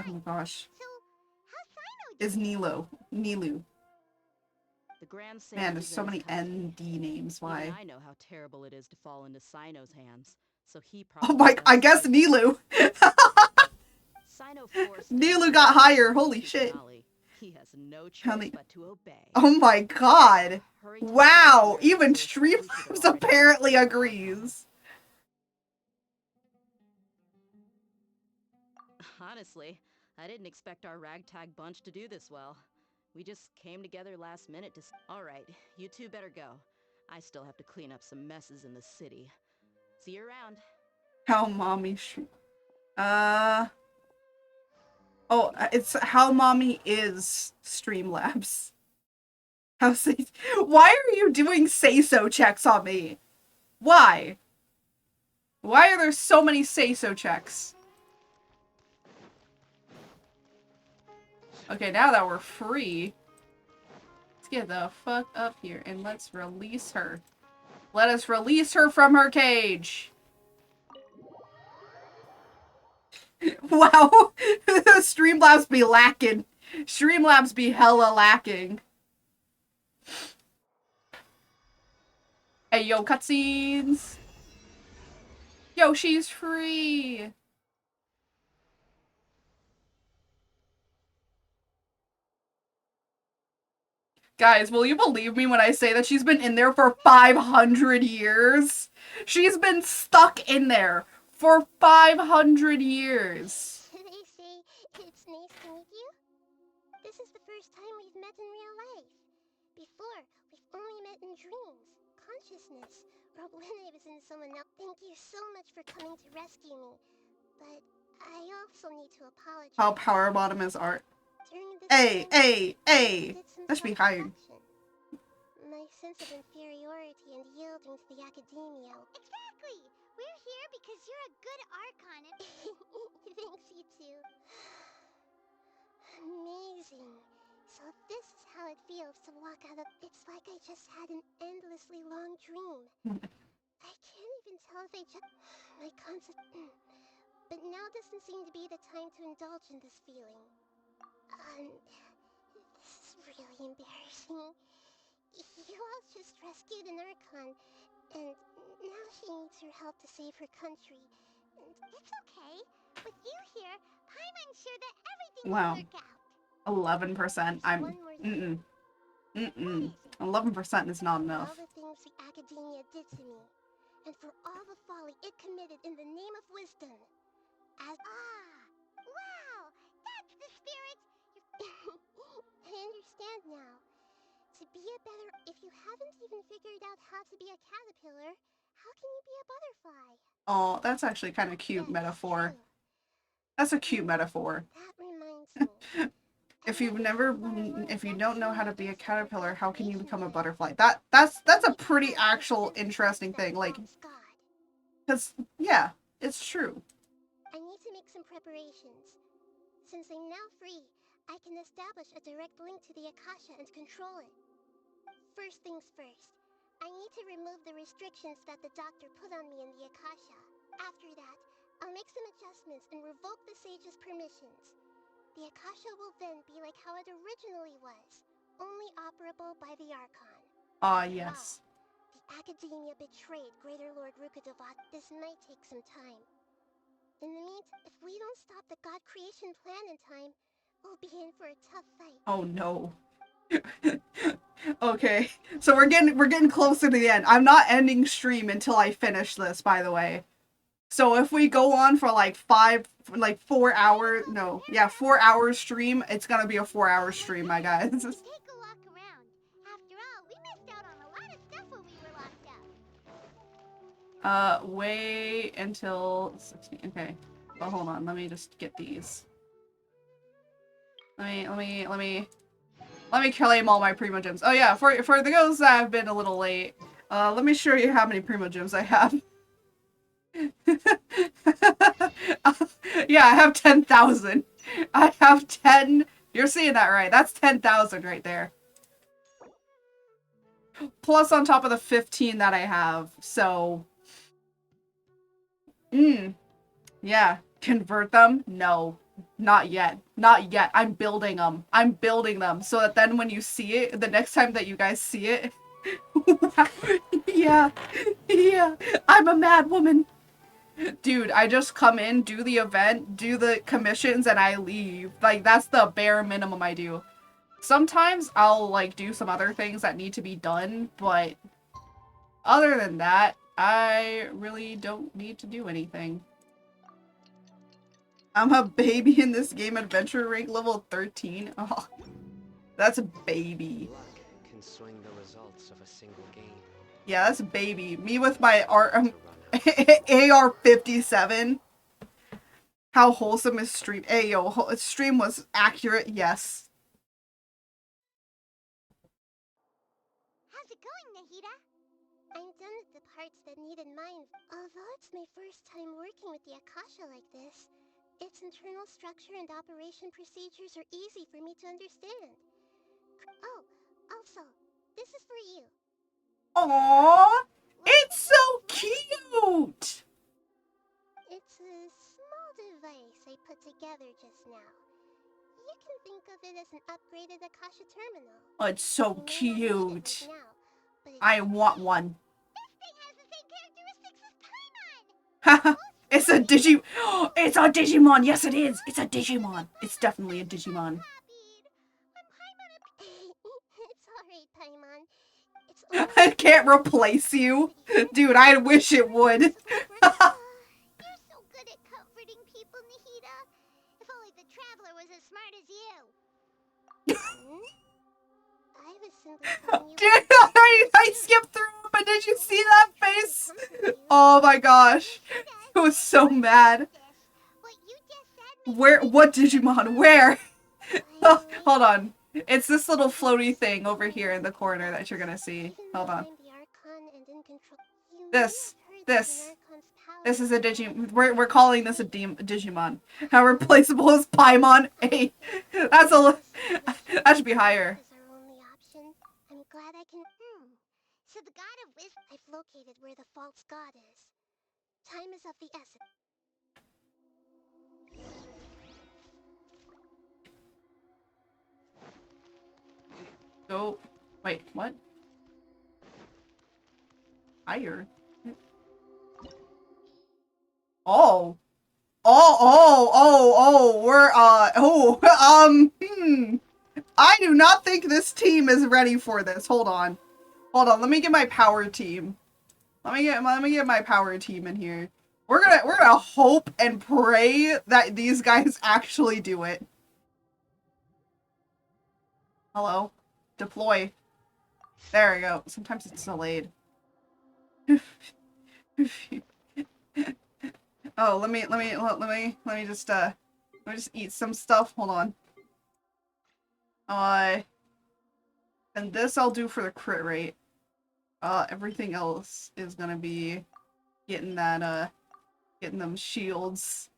my gosh, is Nilu? The Grand Sage Man, there's is so in his many custody. ND names. Why? Even I know how terrible it is to fall into Sino's hands, so he Oh probably my! does I guess too. Nilu. Sino forced Nilu got higher. Holy shit! He has no How choice many? but to obey. Oh my god! Wow! Even Streamlabs apparently agrees. Honestly, I didn't expect our ragtag bunch to do this well. We just came together last minute to... Alright, you two better go. I still have to clean up some messes in the city. See you around. How mommy Oh, it's how mommy is Streamlabs. How say... Why are you doing say-so checks on me? Why? Why are there so many say-so checks? Okay, now that we're free, let's get the fuck up here and let's release her. Let us release her from her cage. Wow, Streamlabs be lacking. Streamlabs be hella lacking. Hey, yo, cutscenes. Yo, she's free. Guys, will you believe me when I say that she's been in there for 500 years? She's been stuck in there for 500 years. They say it's nice to meet you. This is the first time we've met in real life. Before, we've only met in dreams, consciousness, or when I was in someone else. Thank you so much for coming to rescue me. But I also need to apologize. How power bottom is art. Hey. That should be higher. My sense of inferiority and yielding to the academia. Exactly! We're here because you're a good Archon and... Thanks, you too. Amazing. So this is how it feels to walk out of... It's like I just had an endlessly long dream. I can't even tell if I just... My concept... But now doesn't seem to be the time to indulge in this feeling. This is really embarrassing. You all just rescued an Archon, and now she needs your help to save her country. And it's okay. With you here, Paimon's sure that everything will work out. 11%. I'm... 11% is not enough. For all the things the academia did to me, and for all the folly it committed in the name of wisdom. Wow! That's the spirit! I understand now. To be a better... If you haven't even figured out how to be a caterpillar, how can you be a butterfly? Oh, that's actually kind of cute metaphor. That's a cute metaphor. That reminds me. If you don't know how to be a caterpillar, how can you become a butterfly? That's a pretty actual interesting thing. Like, because, yeah, it's true. I need to make some preparations. Since I'm now free, I can establish a direct link to the Akasha and control it. First things first, I need to remove the restrictions that the doctor put on me in the Akasha. After that, I'll make some adjustments and revoke the Sage's permissions. The Akasha will then be like how it originally was, only operable by the Archon. Yes. The Academia betrayed Greater Lord Rukadevat. This might take some time. In the meantime, if we don't stop the God creation plan in time, we'll be in for a tough fight. Oh no. Okay, so we're getting closer to the end. I'm not ending stream until I finish this, by the way. So if we go on for like 4 hours, no, yeah, 4 hour stream, it's gonna be a 4 hour stream, my guys. Take a walk around. After all, we missed out on a lot of stuff when we were locked up. Wait until 16. Okay. Well, hold on. Let me just get these. Let me claim all my primo gems. Oh yeah, for the girls that have been a little late, let me show you how many primo gems I have. Yeah, I have 10,000. I have 10. You're seeing that right? That's 10,000 right there. Plus on top of the 15 that I have. So, yeah. Convert them? No. Not yet. Not yet. I'm building them. I'm building them so that then when you see it, the next time that you guys see it, yeah. Yeah. I'm a mad woman. Dude, I just come in, do the event, do the commissions, and I leave. Like, that's the bare minimum I do. Sometimes I'll, like, do some other things that need to be done, but other than that, I really don't need to do anything. I'm a baby in this game, adventure rank level 13. Oh, that's a baby. Luck can swing the results of a single game. Yeah, that's a baby. Me with my AR-57. How wholesome is stream? Hey, yo, stream was accurate, yes. How's it going, Nahida? I'm done with the parts that needed mine. Although it's my first time working with the Akasha like this, its internal structure and operation procedures are easy for me to understand. Oh, also, this is for you. Aww, it's so cute! It's a small device I put together just now. You can think of it as an upgraded Akasha terminal. Oh, it's so cute. I want one. This thing has the same characteristics as Paimon! It's a It's a Digimon! Yes, it is! It's a Digimon! It's definitely a Digimon. It's alright, Paimon. I can't replace you. Dude, I wish it would. You're so good at comforting people, Nahida. If only the Traveler was as smart as you. I was simply calling you. Dude, I skipped through him, but did you see that face? Oh my gosh. It was so mad. What Digimon? Where? Oh, hold on. It's this little floaty thing over here in the corner that you're gonna see. Hold on. This is a We're calling this a Digimon. How replaceable is Paimon? Hey, that should be higher. I'm glad I can. So the God of Wisdom, I've located where the false god is. Time is of the essence. Go. Wait, what? Higher? Oh. We're, I do not think this team is ready for this. Hold on, let me get my power team. Let me get my power team in here. We're gonna hope and pray that these guys actually do it. Hello? Deploy. There we go. Sometimes it's delayed. Oh, let me just eat some stuff. Hold on. And this I'll do for the crit rate. Everything else is gonna be getting that, getting them shields.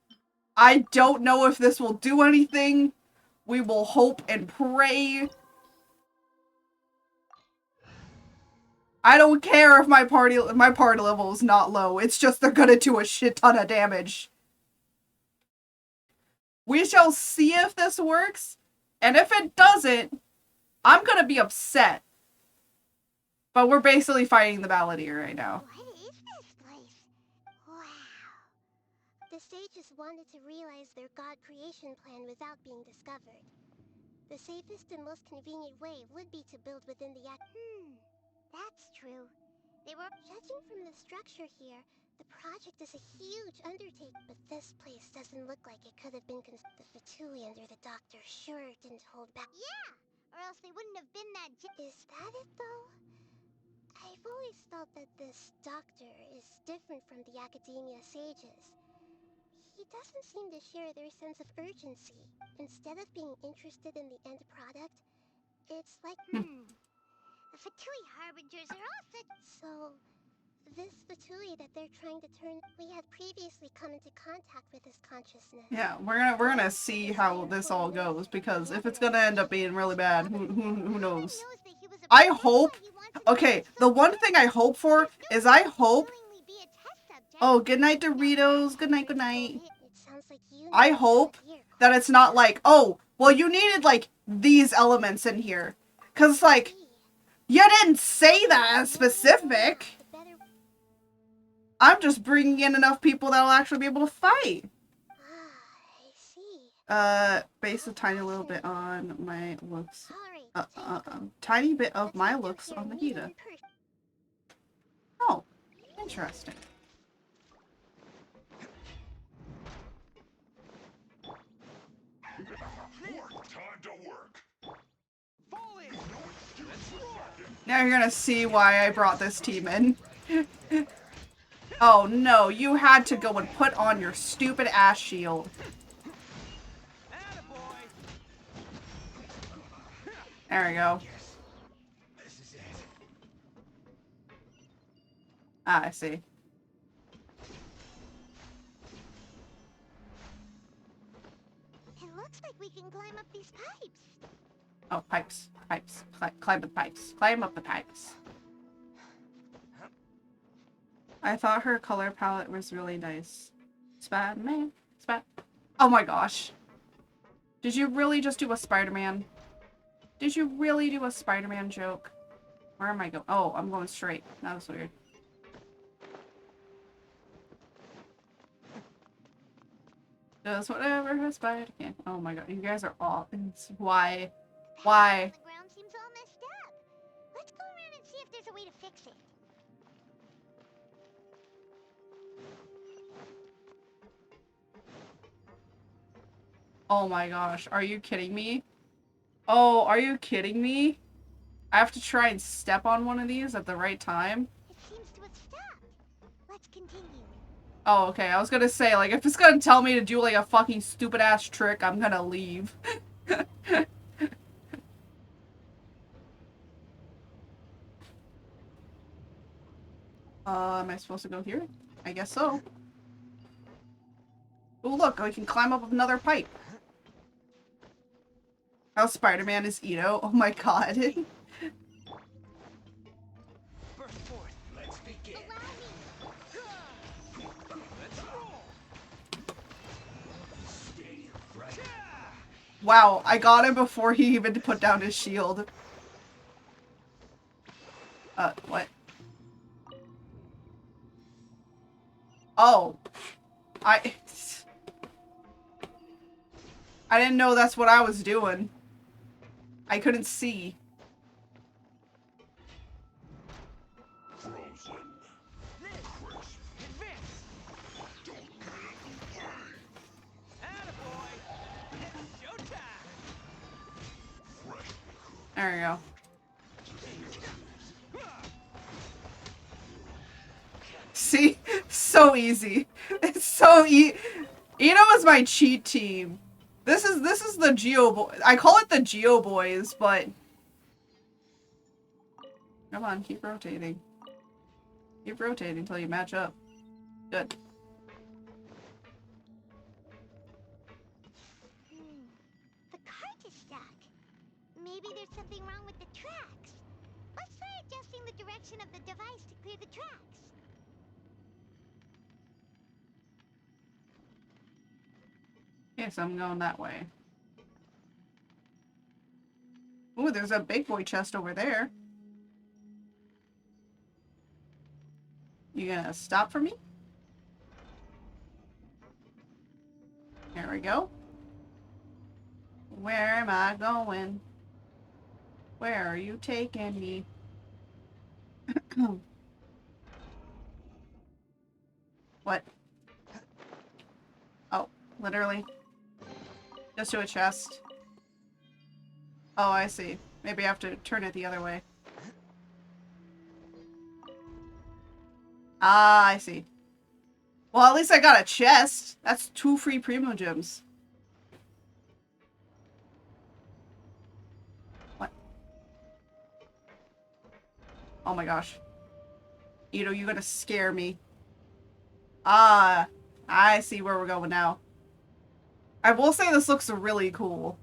I don't know if this will do anything. We will hope and pray. I don't care if my party level is not low. It's just they're gonna do a shit ton of damage. We shall see if this works. And if it doesn't, I'm gonna be upset. But we're basically fighting the Balladeer right now. What is this place? Wow. The sages wanted to realize their god creation plan without being discovered. The safest and most convenient way would be to build within the that's true. They were judging from the structure here. The project is a huge undertaking, but this place doesn't look like it could have been the Fatui under the doctor sure didn't hold back. Yeah, or else they wouldn't have been that. Is that it though? I've always thought that this doctor is different from the academia sages. He doesn't seem to share their sense of urgency. Instead of being interested in the end product, it's like, the Fatui Harbingers are all such... So, this Fatui that they're trying to turn... We had previously come into contact with his consciousness. Yeah, we're gonna see how this all goes, because if it's gonna end up being really bad, who knows? I hope... Okay, the one thing I hope for is I hope... Oh, good night, Doritos. Good night, good night. I hope that it's not like, oh, well, you needed, like, these elements in here. Because, like, you didn't say that as specific. I'm just bringing in enough people that will actually be able to fight. Base a tiny little bit on my looks. Tiny bit of my looks on Nahida. Oh, interesting. Time to work. Now you're gonna see why I brought this team in. Oh no, you had to go and put on your stupid ass shield. There we go. Ah, I see. It looks like we can climb up these pipes. Oh, pipes. Pipes. Climb the pipes. Climb up the pipes. I thought her color palette was really nice. Spider-Man. Oh my gosh. Did you really just do a Spider-Man? Did you really do a Spider-Man joke? Where am I going? Oh, I'm going straight. That was weird. Does whatever a spider can. Oh my god, you guys are all... Why? Why? The ground seems all messed up. Let's go around and see if there's a way to fix it. Oh my gosh, are you kidding me? Oh, are you kidding me? I have to try and step on one of these at the right time? It seems to have stopped. Let's continue. Oh, okay, I was gonna say, like, if it's gonna tell me to do, like, a fucking stupid-ass trick, I'm gonna leave. Am I supposed to go here? I guess so. Oh, look, I can climb up another pipe. How Spider-Man is Ito. Oh my god. Let's begin. Wow, I got him before he even put down his shield. What? Oh. I didn't know that's what I was doing. I couldn't see. Frozen. Crisp. Don't get in the way. There we go. See? So easy. It's so easy. Ito is my cheat team. This is the Geo boy. I call it the Geo boys, but come on, keep rotating. Keep rotating until you match up. Good. The cart is stuck. Maybe there's something wrong with the tracks. Let's try adjusting the direction of the device to clear the tracks. Okay, so I'm going that way. Ooh, there's a big boy chest over there. You gonna stop for me? There we go. Where am I going? Where are you taking me? What? Oh, literally? Just to a chest? Oh, I see. Maybe I have to turn it the other way. Ah, I see. Well, at least I got a chest. That's 2 free Primo Gems. What? Oh my gosh. Ito, you're gonna scare me. Ah, I see where we're going now. I will say this looks really cool.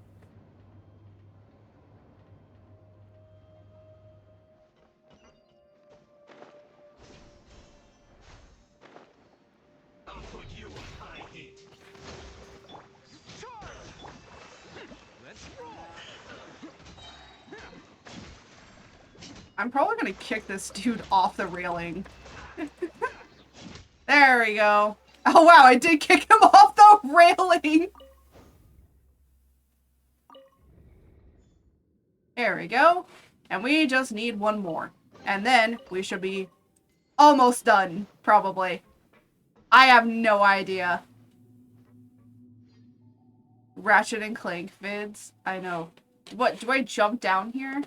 I'm probably gonna kick this dude off the railing. There we go. Oh wow, I did kick him off the railing! There we go. And we just need one more. And then we should be almost done, probably. I have no idea. Ratchet and Clank vids. I know. What, do I jump down here?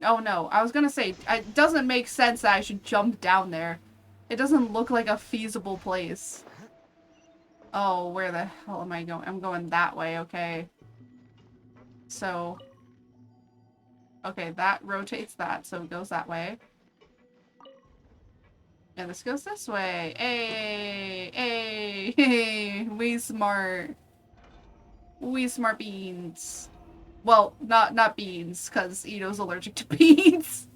Oh no, I was gonna say, it doesn't make sense that I should jump down there. It doesn't look like a feasible place. Oh, where the hell am I going? I'm going that way, okay. So... okay, that rotates that, so it goes that way. And this goes this way. Hey! Hey! Hey! We smart. We smart beans. Well, not beans, because Ito's allergic to beans.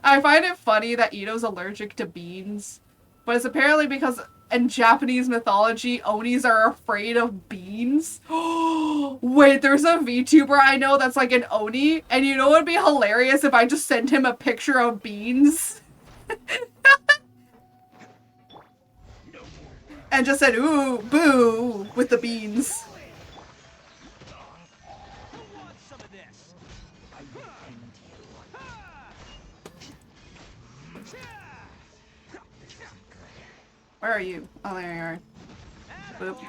I find it funny that Ito's allergic to beans. But it's apparently because in Japanese mythology, Onis are afraid of beans. Wait, there's a VTuber I know that's like an Oni, and you know what would be hilarious if I just sent him a picture of beans? And just said, ooh, boo, with the beans. Where are you? Oh, there you are. Boop.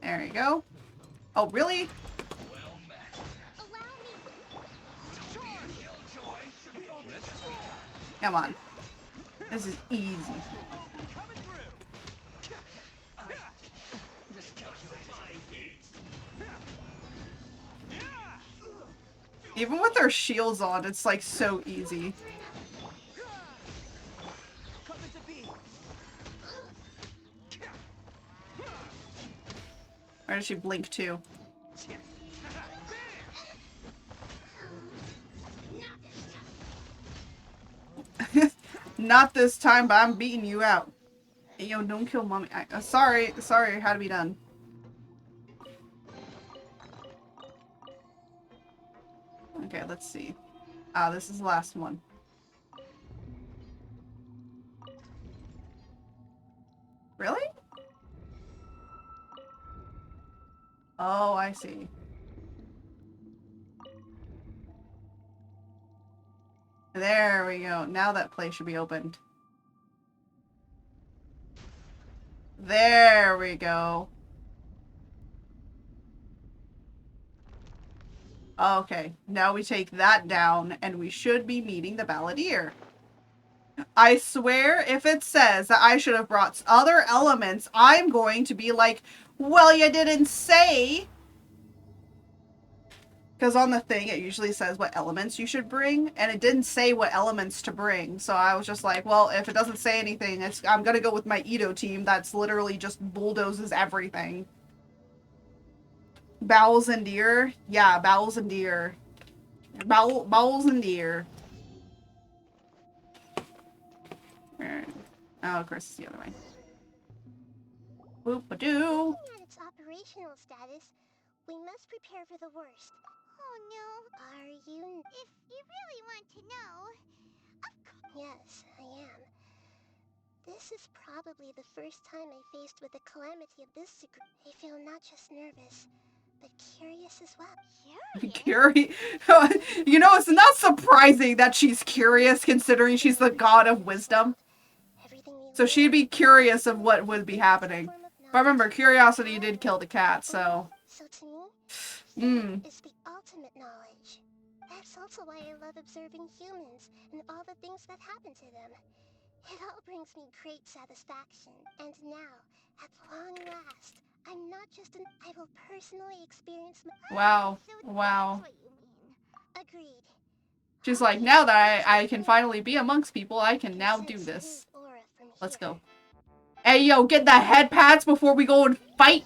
There you go. Oh, really? Come on. This is easy. Even with their shields on, it's like so easy. Where does she blink to? Not this time, but I'm beating you out. Hey, yo, don't kill mommy. Sorry, it had to be done. Okay, let's see. Ah, this is the last one. Really? Oh, I see. There we go. Now that place should be opened. There we go. Okay, now we take that down and we should be meeting the Balladeer. I swear if it says that I should have brought other elements, I'm going to be like, well, you didn't say. Because on the thing, it usually says what elements you should bring, and it didn't say what elements to bring. So I was just like, well, if it doesn't say anything, I'm gonna go with my Ito team that's literally just bulldozes everything. Bowels and deer? Yeah, bowels and deer. Bowels and deer. Oh, of course, it's the other way. Boop-a-doo. Looking at its operational status, we must prepare for the worst. Oh no. Are you? If you really want to know, of course. Yes, I am. This is probably the first time I faced with a calamity of this degree. I feel not just nervous, but curious as well. Curious? You know, it's not surprising that she's curious considering she's the god of wisdom. So she'd be curious of what would be happening. But remember, curiosity did kill the cat, so... So to me, Mm. is the ultimate knowledge. That's also why I love observing humans and all the things that happen to them. It all brings me great satisfaction. And now, at long last, I'm not just an... I will personally experience my... Wow. Wow. That's what you mean. Agreed. She's like, now that I can finally be amongst people, I can now do this. Let's go. Hey, yo, get the head pats before we go and fight!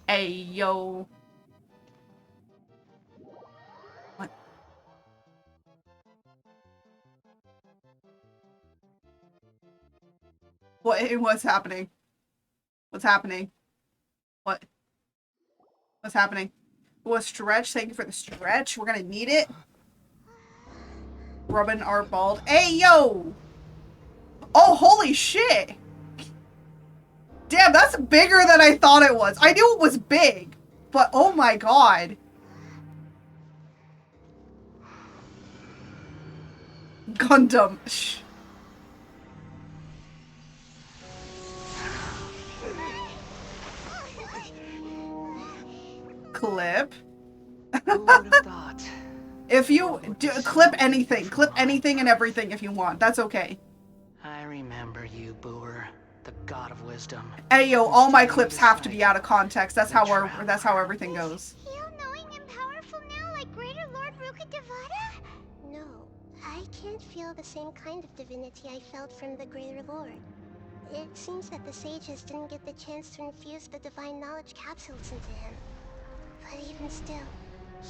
Hey, yo. What? What's happening? What's happening? What? What's happening? Oh, a stretch. Thank you for the stretch. We're gonna need it. Rubbing our bald. Hey, yo! Oh, holy shit! Damn, that's bigger than I thought it was. I knew it was big, but oh my god. Gundam. Shh. Clip. Who would have thought? If you clip anything and everything if you want. That's okay. I remember you, Booer, the god of wisdom. Hey yo, all my clips have to be out of context. That's how everything goes. Knowing and powerful now like Greater Lord Rukkhadevata? No, I can't feel the same kind of divinity I felt from the Greater Lord. It seems that the sages didn't get the chance to infuse the divine knowledge capsules into him. But even still,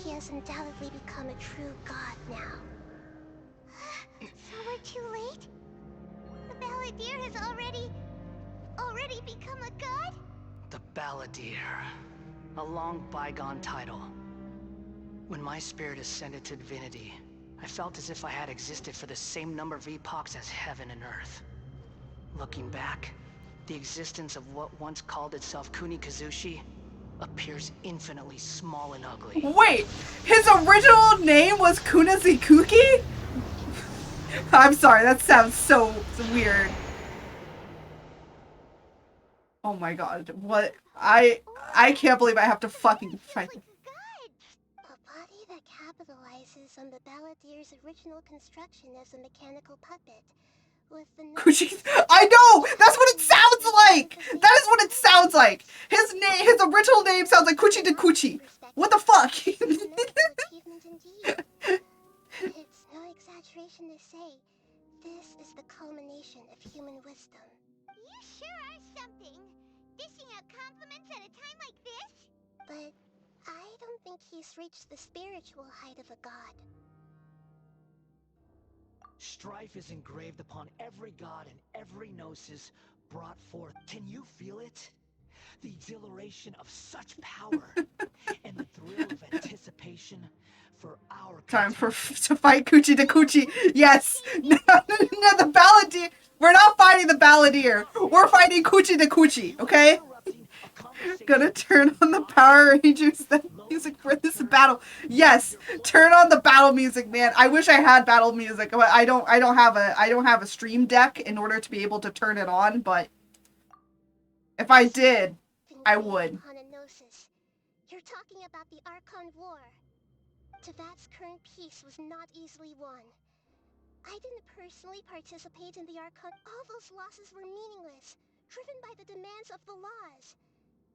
he has undoubtedly become a true god now. So we're too late? The Balladeer has already become a god? The Balladeer. A long bygone title. When my spirit ascended to divinity, I felt as if I had existed for the same number of epochs as heaven and earth. Looking back, the existence of what once called itself Kunikazushi appears infinitely small and ugly. Wait, his original name was Kunazikuki? I'm sorry, that sounds so weird. Oh my god, what? I can't believe I have to fucking fight. A body that capitalizes on the Balladeer's original construction as a mechanical puppet. I know! That's what it sounds like! That is what it sounds like! His original name sounds like Kuchi de Kuchi. What the fuck? It's no exaggeration to say, this is the culmination of human wisdom. You sure are something! Dishing out compliments at a time like this? But I don't think he's reached the spiritual height of a god. Strife is engraved upon every god and every gnosis brought forth. Can you feel it? The exhilaration of such power and the thrill of anticipation for our Time to fight Kuchi de Kuchi. Yes! No, the Balladeer. We're not fighting the Balladeer. We're fighting Kuchi de Kuchi, okay? Gonna turn on the Power Rangers music for this battle. Yes, turn on the battle music, man. I wish I had battle music, but I don't have a stream deck in order to be able to turn it on, but if I did, I would. You're talking about the Archon War. Teyvat's current peace was not easily won. I didn't personally participate in the Archon. All those losses were meaningless, driven by the demands of the laws.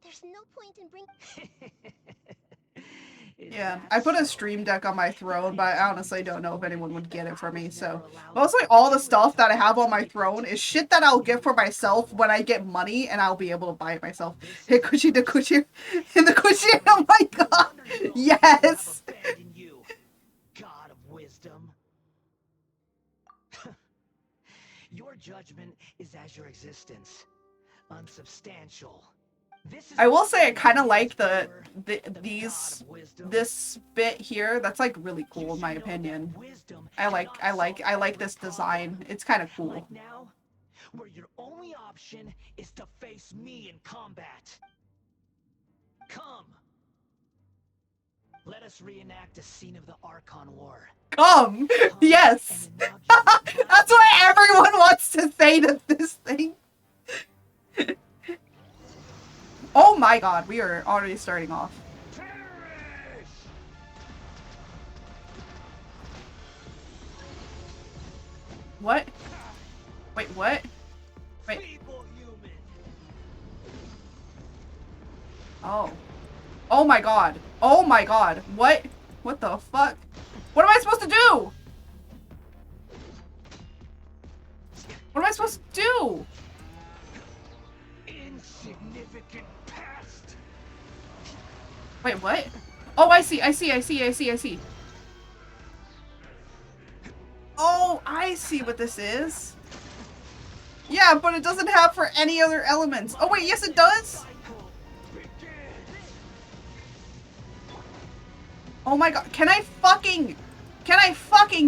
There's no point in bringing... Yeah, I put a stream deck on my throne, but I honestly don't know if anyone would get it for me, so... Mostly all the stuff that I have on my throne is shit that I'll get for myself when I get money, and I'll be able to buy it myself. Hey, Kuchi de Kuchi. In the Kuchi, oh my god! Yes! God of wisdom. Your judgment is as your existence. Unsubstantial. I will say I kind of like this bit here. That's like really cool in my opinion. I like this design. It's kind of cool. Now, where your only option is to face me in combat. Come. Let us reenact a scene of the Archon War. Come! Yes! That's what everyone wants to say to this thing. Oh my god, we are already starting off. What? Wait, what? Wait. Oh. Oh my god. Oh my god. What? What the fuck? What am I supposed to do? What am I supposed to do? Insignificant past. Wait, what? Oh, I see, I see, I see, I see, I see. Oh, I see what this is. Yeah, but it doesn't have for any other elements. Oh wait, yes it does? Oh my god, can I fucking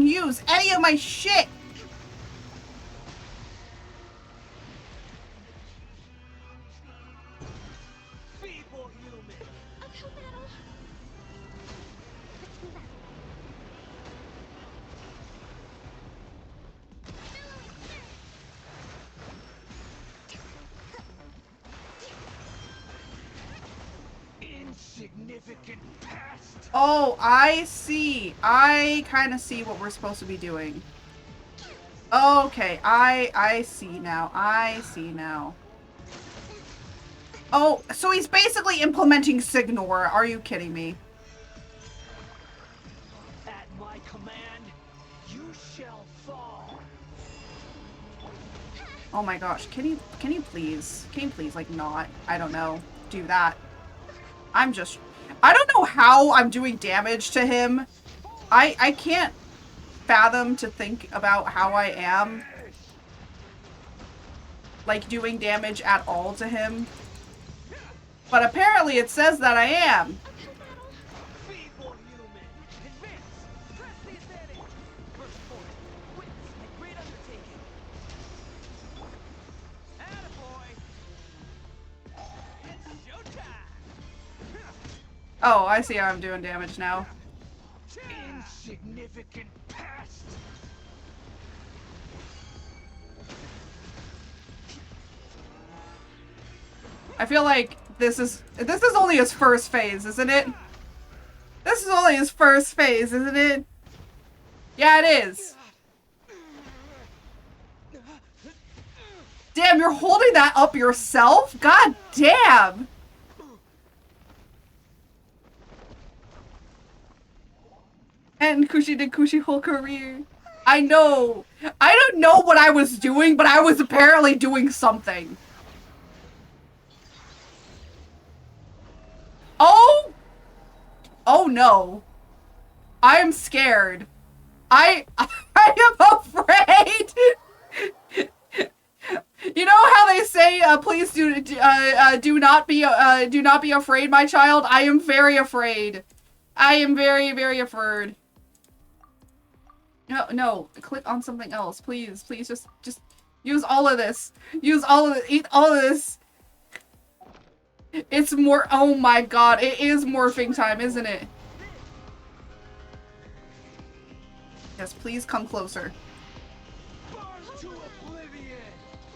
use any of my shit? Insignificant past. Oh, I see. I kind of see what we're supposed to be doing. Okay, I see now. I see now. Oh, so he's basically implementing Signor. Are you kidding me? At my command, you shall fall. Oh my gosh, can you please like not, I don't know, do that. I don't know how I'm doing damage to him. I can't fathom to think about how I am like doing damage at all to him. But apparently it says that I am. Oh, I see how I'm doing damage now. Insignificant past. I feel like this is only his first phase, isn't it? This is only his first phase, isn't it? Yeah, it is. Damn, you're holding that up yourself? God damn! And Kushi did Kushi whole career. I know. I don't know what I was doing, but I was apparently doing something. Oh! Oh no. I am scared. I am afraid! You know how they say, please do not be afraid, my child? I am very afraid. I am very, very afraid. No, click on something else, please. Please, just use all of this. Use all of it. Eat all of this. It's more. Oh my god, it is morphing time, isn't it? Yes, please come closer.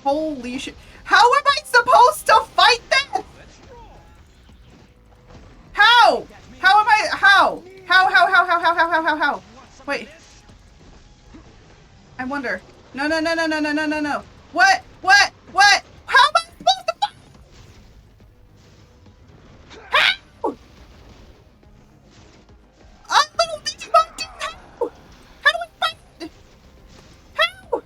Holy shit! How am I supposed to fight this? How? How am I? How? How? Wait. I wonder. No. What? How am I supposed to fight? How? A little Digimon dude, how? How do I fight it? How?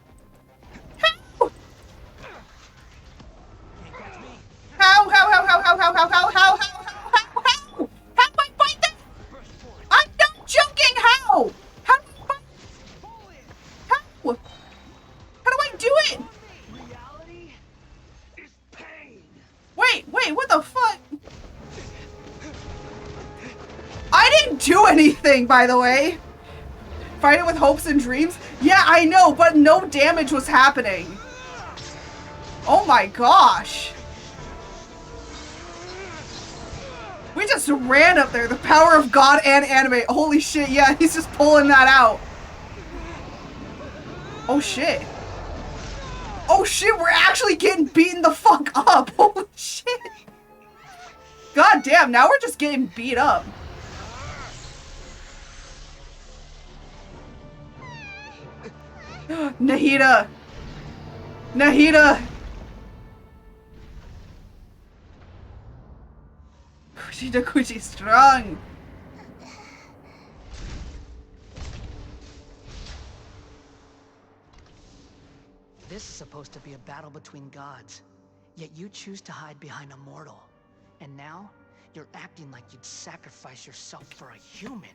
How? How do I fight that? I'm not joking, how? How do I fight? How? How do I do it? Wait, what the fuck? I didn't do anything, by the way. Fight it with hopes and dreams? Yeah, I know, but no damage was happening. Oh my gosh. We just just ran up there. The power of God and anime. Holy shit, yeah, he's just pulling that out. Oh shit. Oh shit, we're actually getting beaten the fuck up. Holy shit. God damn, now we're just getting beat up. Nahida! Nahida! Kuchi strong! This is supposed to be a battle between gods, yet you choose to hide behind a mortal. And now, you're acting like you'd sacrifice yourself for a human.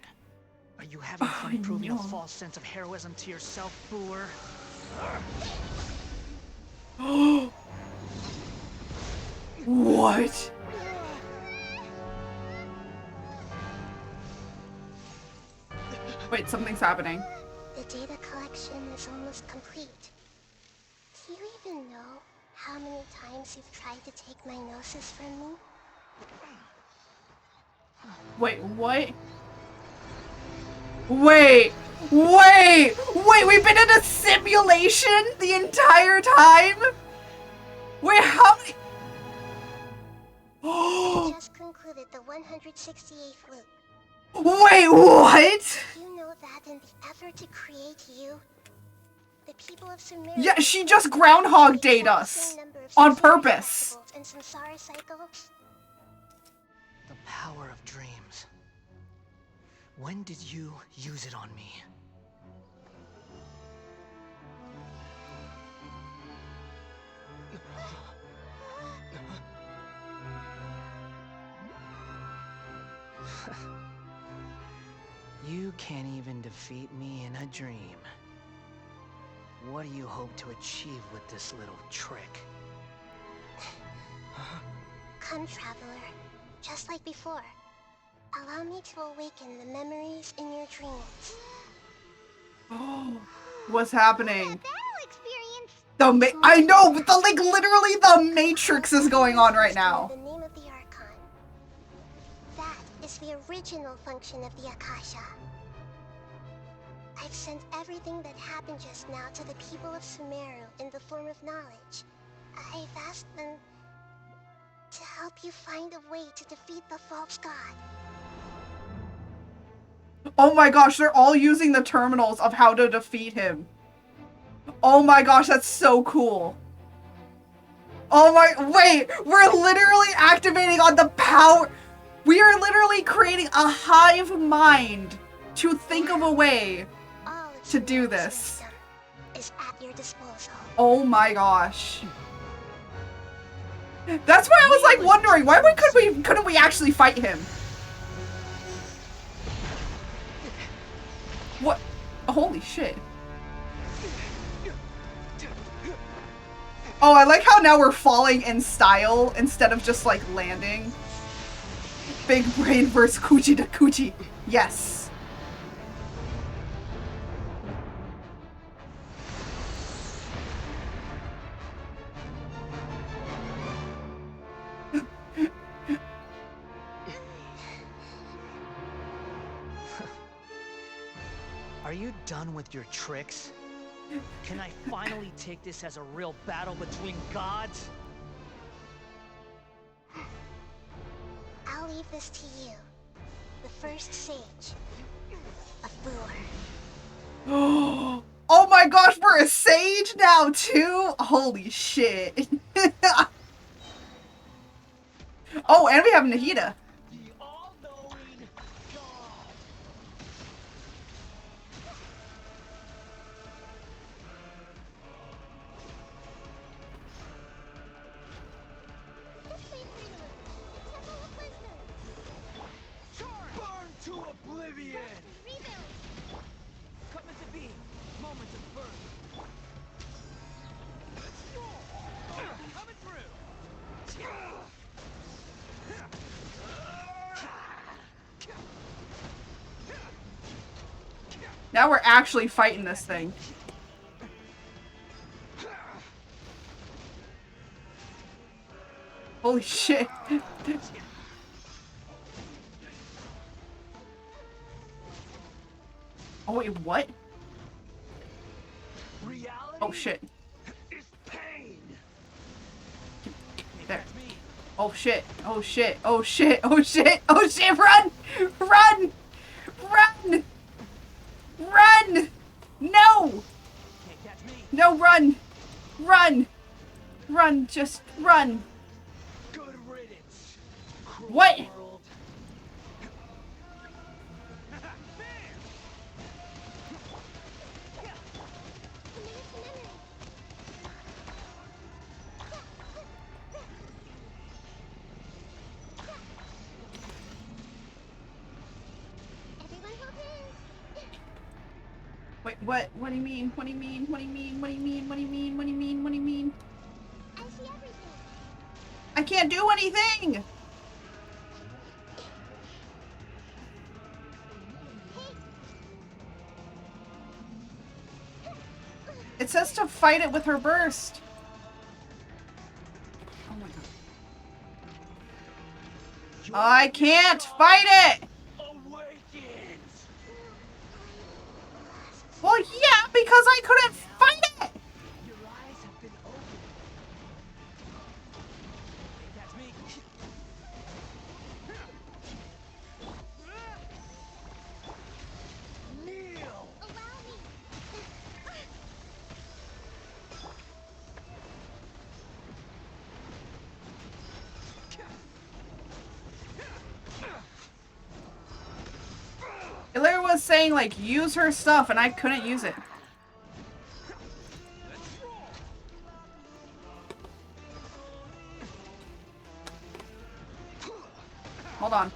Are you having fun proving a false sense of heroism to yourself, Booer? What? Wait, something's happening. The data collection is almost complete. Do you even know how many times you've tried to take my gnosis from me? Wait, what? Wait! We've been in a simulation the entire time? Wait, how many? I just concluded the 168th loop. Wait, what? You know that in the effort to create you, the people of Sumeru... Yeah, she just Groundhog Day'd us. On purpose. And samsara cycles. The power of dreams. When did you use it on me? You can't even defeat me in a dream. What do you hope to achieve with this little trick? Come, traveler. Just like before. Allow me to awaken the memories in your dreams. Oh, what's happening? I know, but literally the Matrix is going on right now. The name of the Archon. That is the original function of the Akasha. I've sent everything that happened just now to the people of Sumeru in the form of knowledge. I've asked them to help you find a way to defeat the false god. Oh my gosh, they're all using the terminals of how to defeat him. Oh my gosh, that's so cool. Oh my, wait, we're literally activating on the power. We are literally creating a hive mind to think of a way to do this. Is at your disposal. Oh my gosh. That's why I was like wondering, why couldn't we actually fight him? What? Holy shit. Oh, I like how now we're falling in style instead of just like landing. Big brain versus coochie to coochie. Yes. Are you done with your tricks? Can I finally take this as a real battle between gods? I'll leave this to you. The first sage of Booer. Oh my gosh, we're a sage now too? Holy shit. Oh, and we have Nahida. Burn to oblivion! Coming to be, moment of birth. Coming through. Now we're actually fighting this thing. Holy shit. Oh wait, what? Reality Oh shit. is pain. There. Oh shit. Oh shit. Oh shit. Oh shit. Oh shit. Run! Run! Run! Run! No! No, run! Run! Run, just run! Good riddance. What? World. Everyone hold hands. Wait, what? What do you mean? What do you mean? What do you mean? What do you mean? What do you mean? What do you mean? What do you mean? I see everything. I can't do anything! It says to fight it with her burst. Oh my god. I can't fight it! Awakens. Well, yeah, because I couldn't fight it! Your eyes have been opened. That's me. Kneel. Allow me. Illyria was saying, like, use her stuff, and I couldn't use it. Hold on.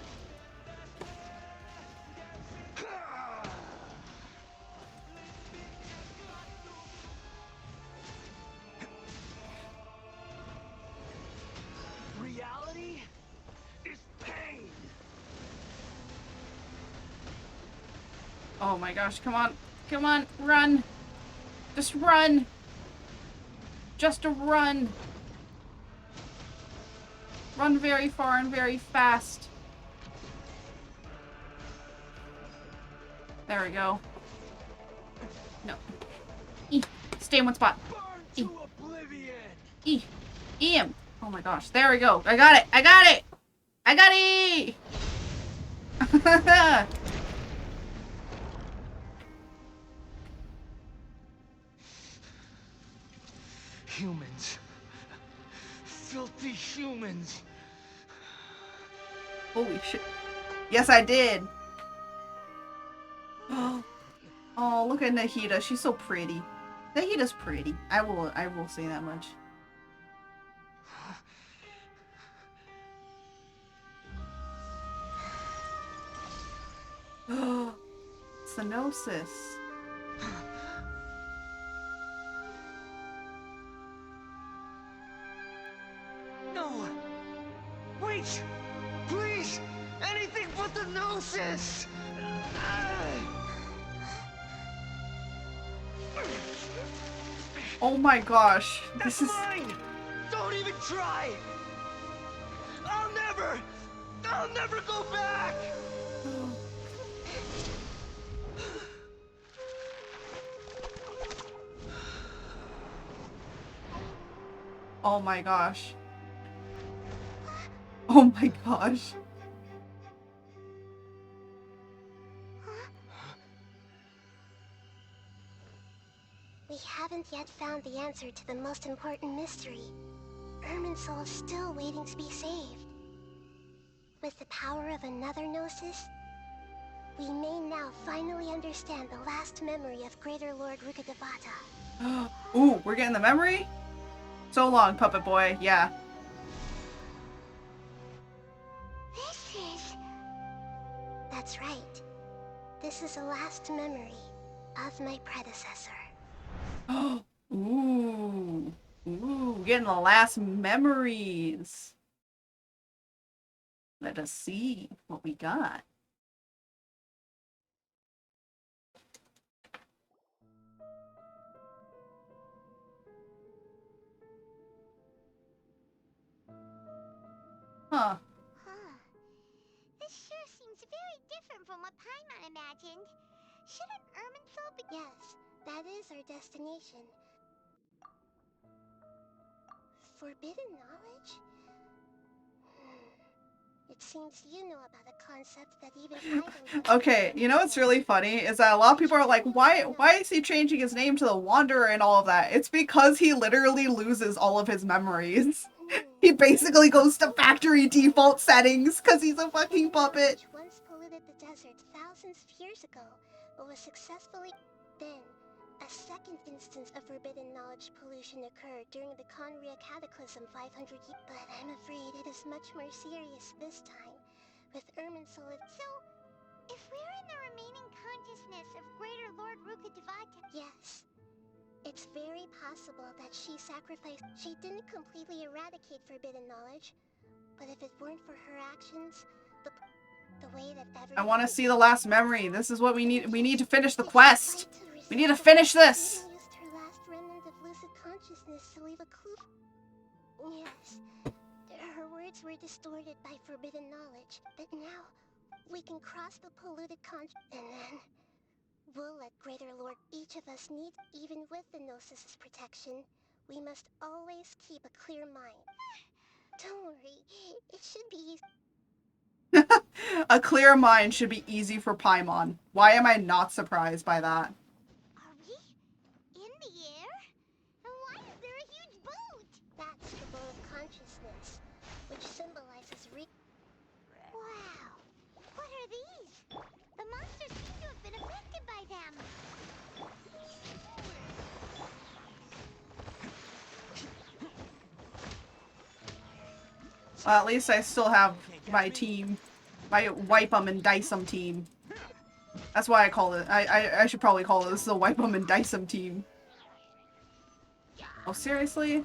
Reality is pain. Oh my gosh, come on. Come on, run. Just run. Just run. Run very far and very fast. There we go. No. E. Stay in one spot. E. E. E him. Oh my gosh. There we go. I got it. I got it. I got it. Humans. Filthy humans. Holy shit. Yes, I did. Oh, look at Nahida. She's so pretty. Nahida's pretty. I will say that much. It's the Gnosis. No! Wait! Please! Anything but the Gnosis! Oh my gosh. That's This is mine! Don't even try! I'll never go back! Oh my gosh. Oh my gosh. We haven't yet found the answer to the most important mystery. Irminsul is still waiting to be saved. With the power of another Gnosis, we may now finally understand the last memory of Greater Lord Rukkhadevata. Ooh, we're getting the memory? So long, Puppet Boy. Yeah. This is... That's right. This is the last memory of my predecessor. Ooh. Ooh, getting the last memories. Let us see what we got. Huh. This sure seems very different from what Paimon imagined. Shouldn't Irminsul be— Yes, that is our destination. Forbidden knowledge? It seems you know about a concept that even I don't. Okay, you know what's really funny is that a lot of people are like, why is he changing his name to the Wanderer and all of that? It's because he literally loses all of his memories. He basically goes to factory default settings because he's a fucking puppet. Once polluted the desert thousands of years ago, but was successfully. Then, a second instance of forbidden knowledge pollution occurred during the Conria Cataclysm 500 years. But I'm afraid it is much more serious this time, with Irminsul. So, if we're in the remaining consciousness of Greater Lord Rukkhadevata— Yes. It's very possible that she sacrificed— She didn't completely eradicate forbidden knowledge, but if it weren't for her actions, the way that everyone— I want to see the last memory. This is what we need. We need to finish the quest. We need to finish this. She used her last remnant of lucid consciousness to leave a clue. Yes. Her words were distorted by forbidden knowledge, but now we can cross the polluted and then we'll let Greater Lord— Each of us needs, even with the Gnosis' protection, we must always keep a clear mind. Don't worry, it should be easy. A clear mind should be easy for Paimon. Why am I not surprised by that? Are we in the air? And why is there a huge boat? That's the boat of consciousness, which symbolizes Wow! What are these? The monsters seem to have been affected by them. Well, at least I still have my team. My wipe 'em and dice 'em team. That's why I call it. I should probably call this the wipe 'em and dice 'em team. Oh, seriously?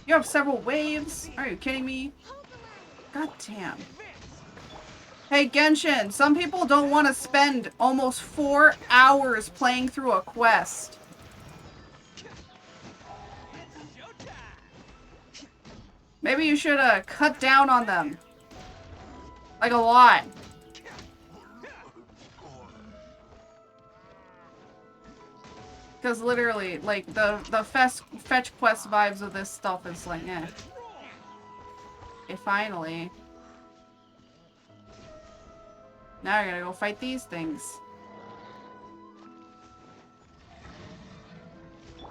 You have several waves? Are you kidding me? God damn. Hey, Genshin, some people don't want to spend almost 4 hours playing through a quest. Maybe you should cut down on them. Like a lot. Because literally, like, the fetch quest vibes of this stuff is like, eh. Okay, finally. Now I gotta go fight these things.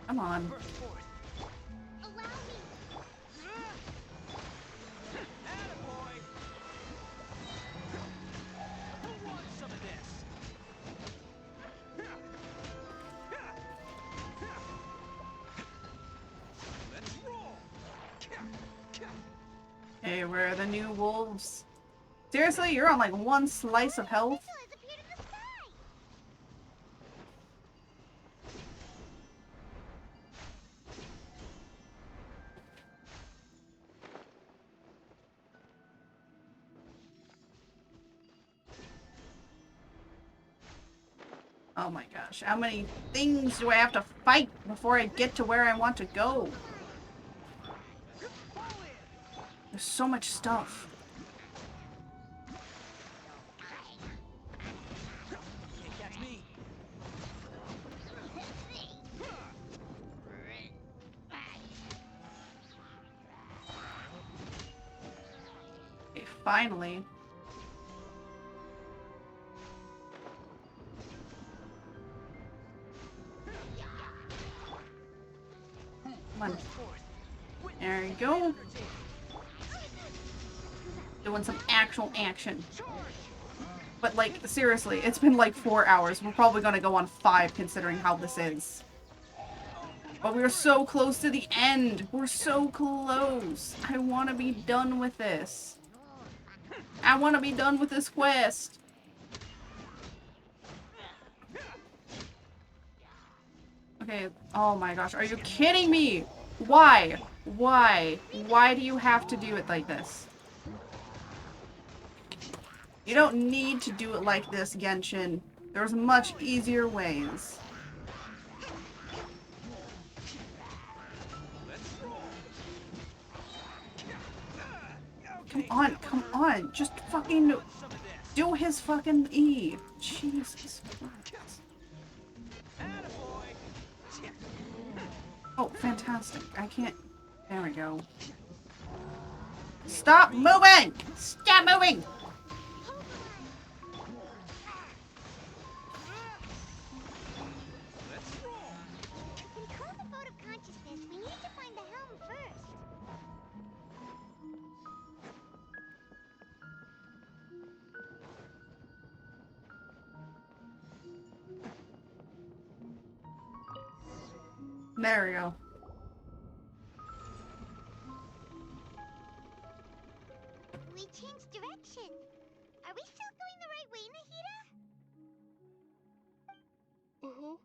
Come on. Hey, where are the new wolves? Seriously, you're on like one slice of health? Oh my gosh, how many things do I have to fight before I get to where I want to go? There's so much stuff. Can't catch me. Okay, finally. Come on. There you go. Doing some actual action. But like, seriously, it's been like 4 hours. We're probably gonna go on 5 considering how this is. But we're so close to the end. We're so close. I want to be done with this. I want to be done with this quest. Okay, oh my gosh, are you kidding me? Why? Why? Why do you have to do it like this? You don't need to do it like this, Genshin. There's much easier ways. Come on, just fucking do his fucking E. Jesus Christ. Oh, fantastic. I can't... There we go. Stop moving! Stop moving! To control the boat of consciousness, we need to find the helm first. There we go. We changed direction. Are we still going the right way, Nahida? Mm-hmm.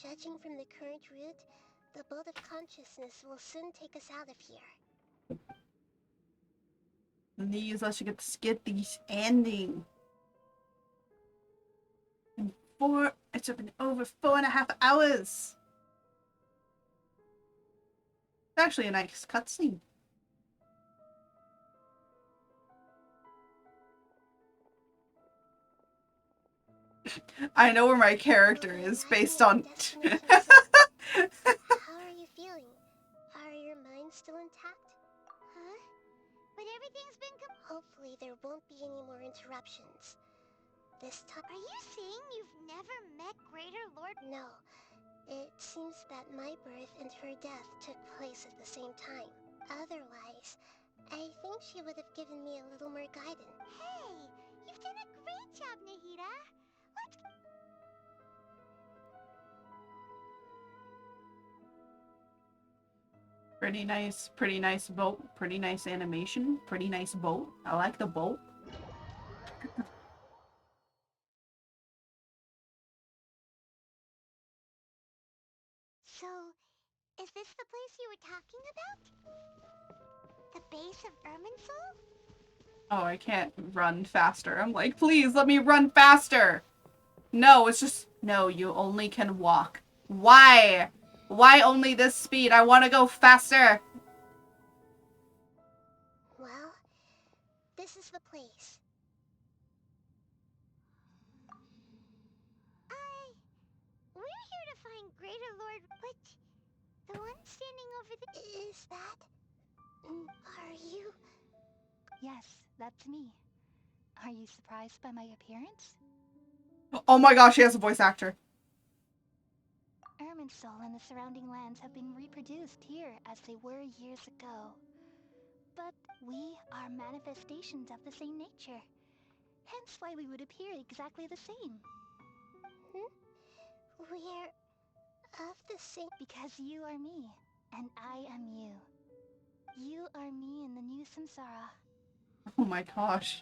Judging from the current route, the boat of consciousness will soon take us out of here. These, I should get these ending. It's been over 4.5 hours. It's actually a nice cutscene. I know where my character is based on. How are you feeling? Are your minds still intact? Huh? But everything's been Hopefully there won't be any more interruptions. This time... Are you saying you've never met Greater Lord? No. It seems that my birth and her death took place at the same time. Otherwise, I think she would have given me a little more guidance. Hey, you've done a great job, Nahida. Let's... Pretty nice boat. Pretty nice animation. Pretty nice boat. I like the boat. So, is this the place you were talking about? The base of Irminsul? Oh, I can't run faster. I'm like, please let me run faster. No, it's just, no, you only can walk. Why? Why only this speed? I want to go faster. Well, this is the place. We're here to find Greater Lord, but the one standing over the... Is that... Are you... Yes, that's me. Are you surprised by my appearance? Oh my gosh, she has a voice actor. Irminsul and the surrounding lands have been reproduced here as they were years ago. But we are manifestations of the same nature. Hence why we would appear exactly the same. We're... of the same... Because you are me, and I am you. You are me in the new samsara. Oh my gosh.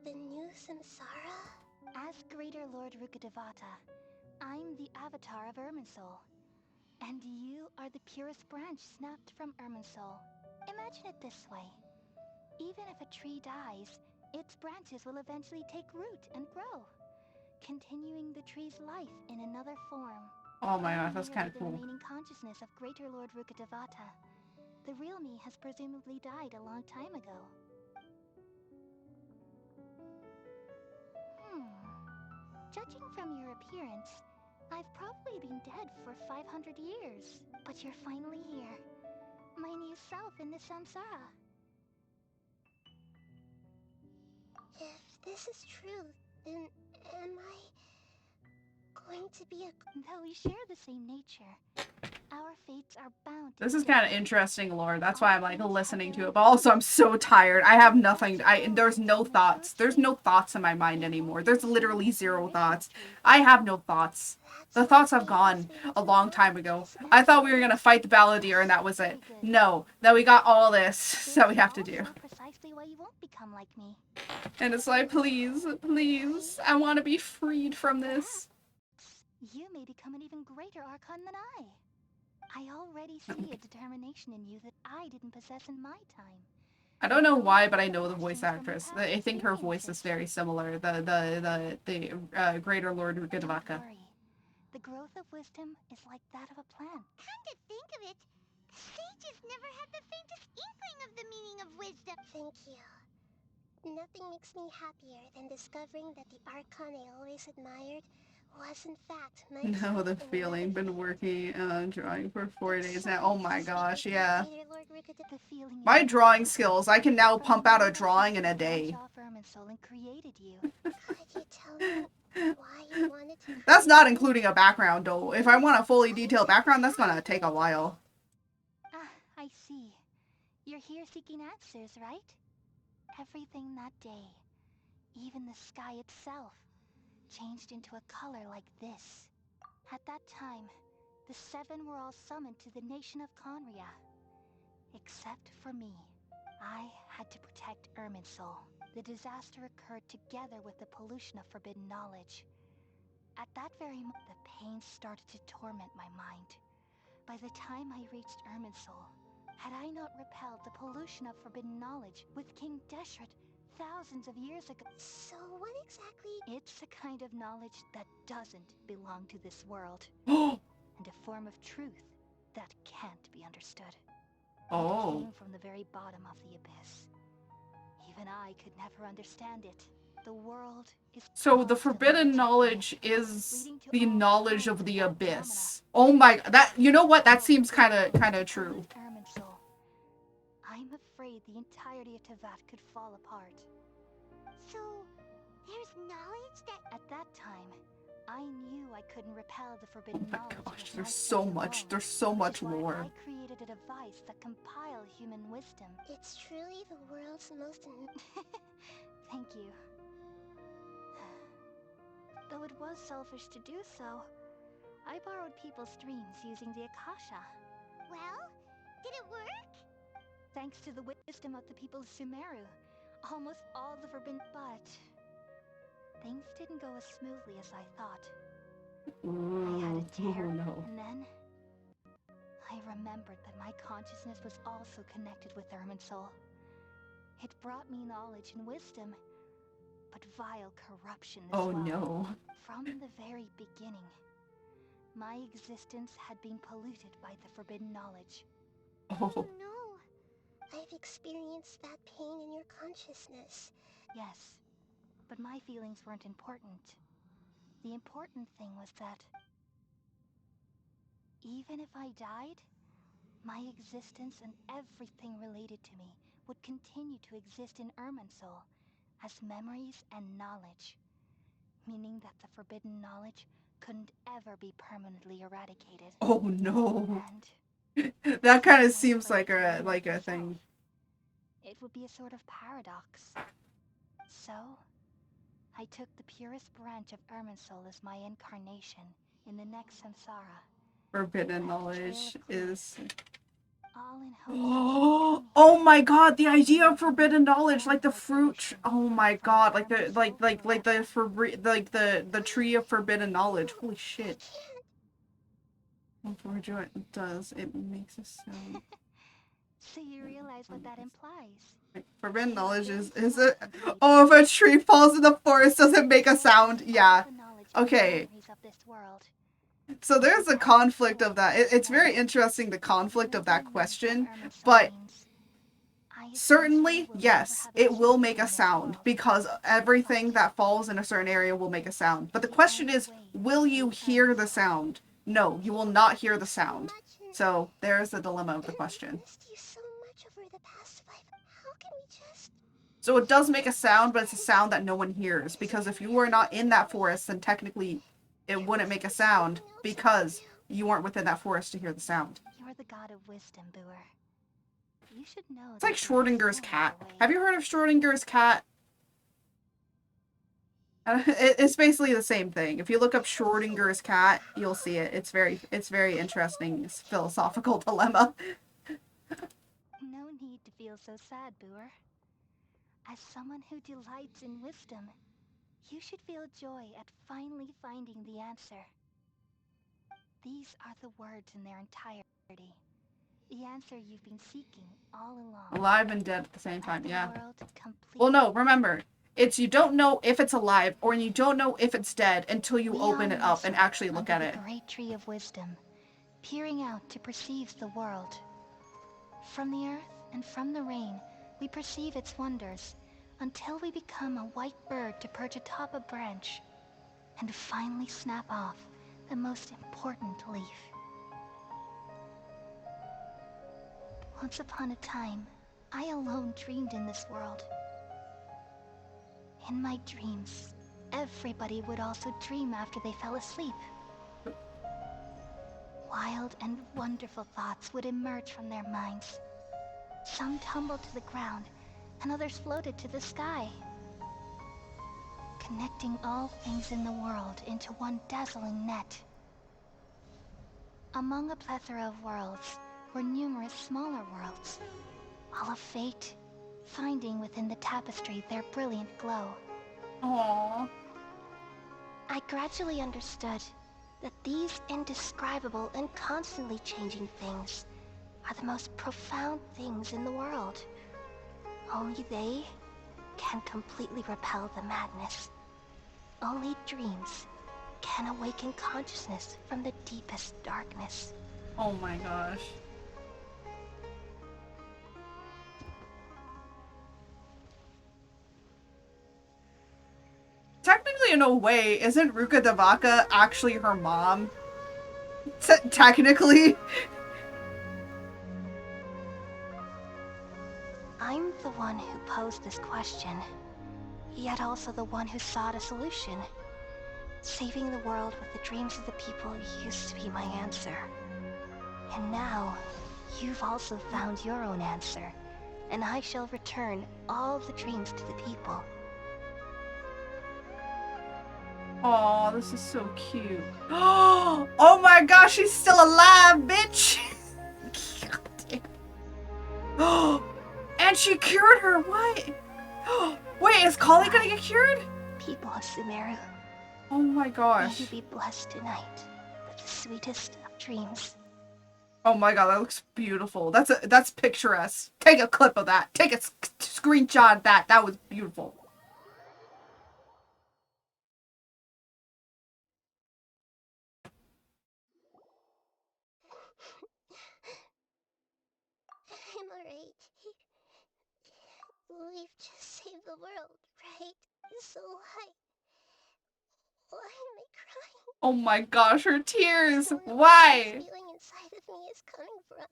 The new samsara? As Greater Lord Rukkhadevata, I'm the avatar of Irminsul. And you are the purest branch snapped from Irminsul. Imagine it this way. Even if a tree dies, its branches will eventually take root and grow, continuing the tree's life in another form. Oh my gosh, that's kind of The cool. remaining consciousness of Greater Lord Rukkhadevata. The real me has presumably died a long time ago. Judging from your appearance, I've probably been dead for 500 years. But you're finally here. My new self in the samsara. If this is true, then am I going to be a... Though we share the same nature, our fates are bound to This be is kind of different. interesting lore. That's why I'm like listening to it. But also I'm so tired. I have nothing. There's no thoughts. There's no thoughts in my mind anymore. There's literally zero thoughts. I have no thoughts. The thoughts have gone a long time ago. I thought we were gonna fight the Balladeer and that was it. No. Then we got all this that we have to do. Precisely why you won't become like me. And it's like, please, please. I want to be freed from this. You may become an even greater Archon than I. I already see a determination in you that I didn't possess in my time. I don't know why, but I know the voice actress. I think her voice is very similar. The Greater Lord Rukkhadevata. The growth of wisdom is like that of a plant. Come to think of it, the sages never had the faintest inkling of the meaning of wisdom. Thank you. Nothing makes me happier than discovering that the Archon I always admired was in fact my No, the feeling. Been working drawing for 4 days now. Oh my gosh, yeah. My drawing skills, I can now pump out a drawing in a day. That's not including a background though. If I want a fully detailed background, that's gonna take a while. Ah, I see. You're here seeking answers, right? Everything that day, even the sky itself, changed into a color like this. At that time, the seven were all summoned to the nation of Conria. Except for me. I had to protect Irminsul. The disaster occurred together with the pollution of forbidden knowledge. At that very moment, the pain started to torment my mind. By the time I reached Irminsul, had I not repelled the pollution of forbidden knowledge with King Deshret thousands of years ago? So what exactly? It's a kind of knowledge that doesn't belong to this world. And a form of truth that can't be understood. Oh. It came from the very bottom of the abyss. Even I could never understand it. The world is... So the forbidden knowledge is the knowledge of the abyss. Oh my, that, you know what? That seems kind of true. I'm afraid the entirety of Tevat could fall apart. So, there's knowledge that... At that time, I knew I couldn't repel the forbidden knowledge. Gosh, there's so much more. I created a device that compiled human wisdom. It's truly the world's most... Thank you. Though it was selfish to do so, I borrowed people's dreams using the Akasha. Well, did it work? Thanks to the wisdom of the people of Sumeru, almost all the forbidden... But things didn't go as smoothly as I thought. I had a tear, and then I remembered that my consciousness was also connected with Irminsul. It brought me knowledge and wisdom, but vile corruption as well. Oh no. From the very beginning, my existence had been polluted by the forbidden knowledge. Oh no. I've experienced that pain in your consciousness. Yes, but my feelings weren't important. The important thing was that even if I died, my existence and everything related to me would continue to exist in Irminsul as memories and knowledge, meaning that the forbidden knowledge couldn't ever be permanently eradicated. Oh no. That kind of seems like a thing. It would be a sort of paradox. So, I took the purest branch of Irminsul as my incarnation in the next samsara. Forbidden knowledge is... All in hopes Oh my god, the idea of forbidden knowledge, like the fruit. Oh my god, like the tree of forbidden knowledge. Holy shit. What does it makes a sound? So you realize what that implies? Forbidden knowledge is it? Oh, if a tree falls in the forest, does it make a sound? Yeah. Okay. So there's a conflict of that. It's very interesting, the conflict of that question, but certainly, yes, it will make a sound because everything that falls in a certain area will make a sound. But the question is, will you hear the sound? No, you will not hear the sound. So there's the dilemma of the question. So it does make a sound, but it's a sound that no one hears, because if you were not in that forest, then technically it wouldn't make a sound because you weren't within that forest to hear the sound. You're the god of wisdom, Boer. You should know. It's like Schrodinger's cat. Have you heard of Schrodinger's cat? It's basically the same thing. If you look up Schrodinger's cat, you'll see it. It's very interesting. It's a philosophical dilemma. No need to feel so sad, Boer. As someone who delights in wisdom, you should feel joy at finally finding the answer. These are the words in their entirety. The answer you've been seeking all along. Alive and dead at the same time, yeah. Well, no, remember, it's you don't know if it's alive or you don't know if it's dead until you open it up and actually look at it. The great tree of wisdom, peering out to perceive the world. From the earth and from the rain, we perceive its wonders, until we become a white bird to perch atop a branch. and finally snap off the most important leaf. Once upon a time, I alone dreamed in this world. In my dreams, everybody would also dream after they fell asleep. Wild and wonderful thoughts would emerge from their minds. Some tumbled to the ground, and others floated to the sky, connecting all things in the world into one dazzling net. Among a plethora of worlds were numerous smaller worlds, all of fate, finding within the tapestry their brilliant glow. Aww. I gradually understood that these indescribable and constantly changing things are the most profound things in the world. Only they can completely repel the madness. Only dreams can awaken consciousness from the deepest darkness. Oh my gosh. Technically, in a way, isn't Ruka Devaka actually her mom? Technically? I'm the one who posed this question, yet also the one who sought a solution. Saving the world with the dreams of the people used to be my answer. And now, you've also found your own answer, and I shall return all the dreams to the people. Aw, this is so cute. Oh my gosh, she's still alive, bitch! And she cured her, what? Wait, is Kali gonna get cured? People of Sumeru. Oh my gosh. May you be blessed tonight with the sweetest of dreams. Oh my god, that looks beautiful. That's picturesque. Take a clip of that. Take a screenshot of that. That was beautiful. I'm alright. We've just saved the world, right? So why am I crying? Oh my gosh, her tears. I don't know Why? where this feeling inside of me is coming from.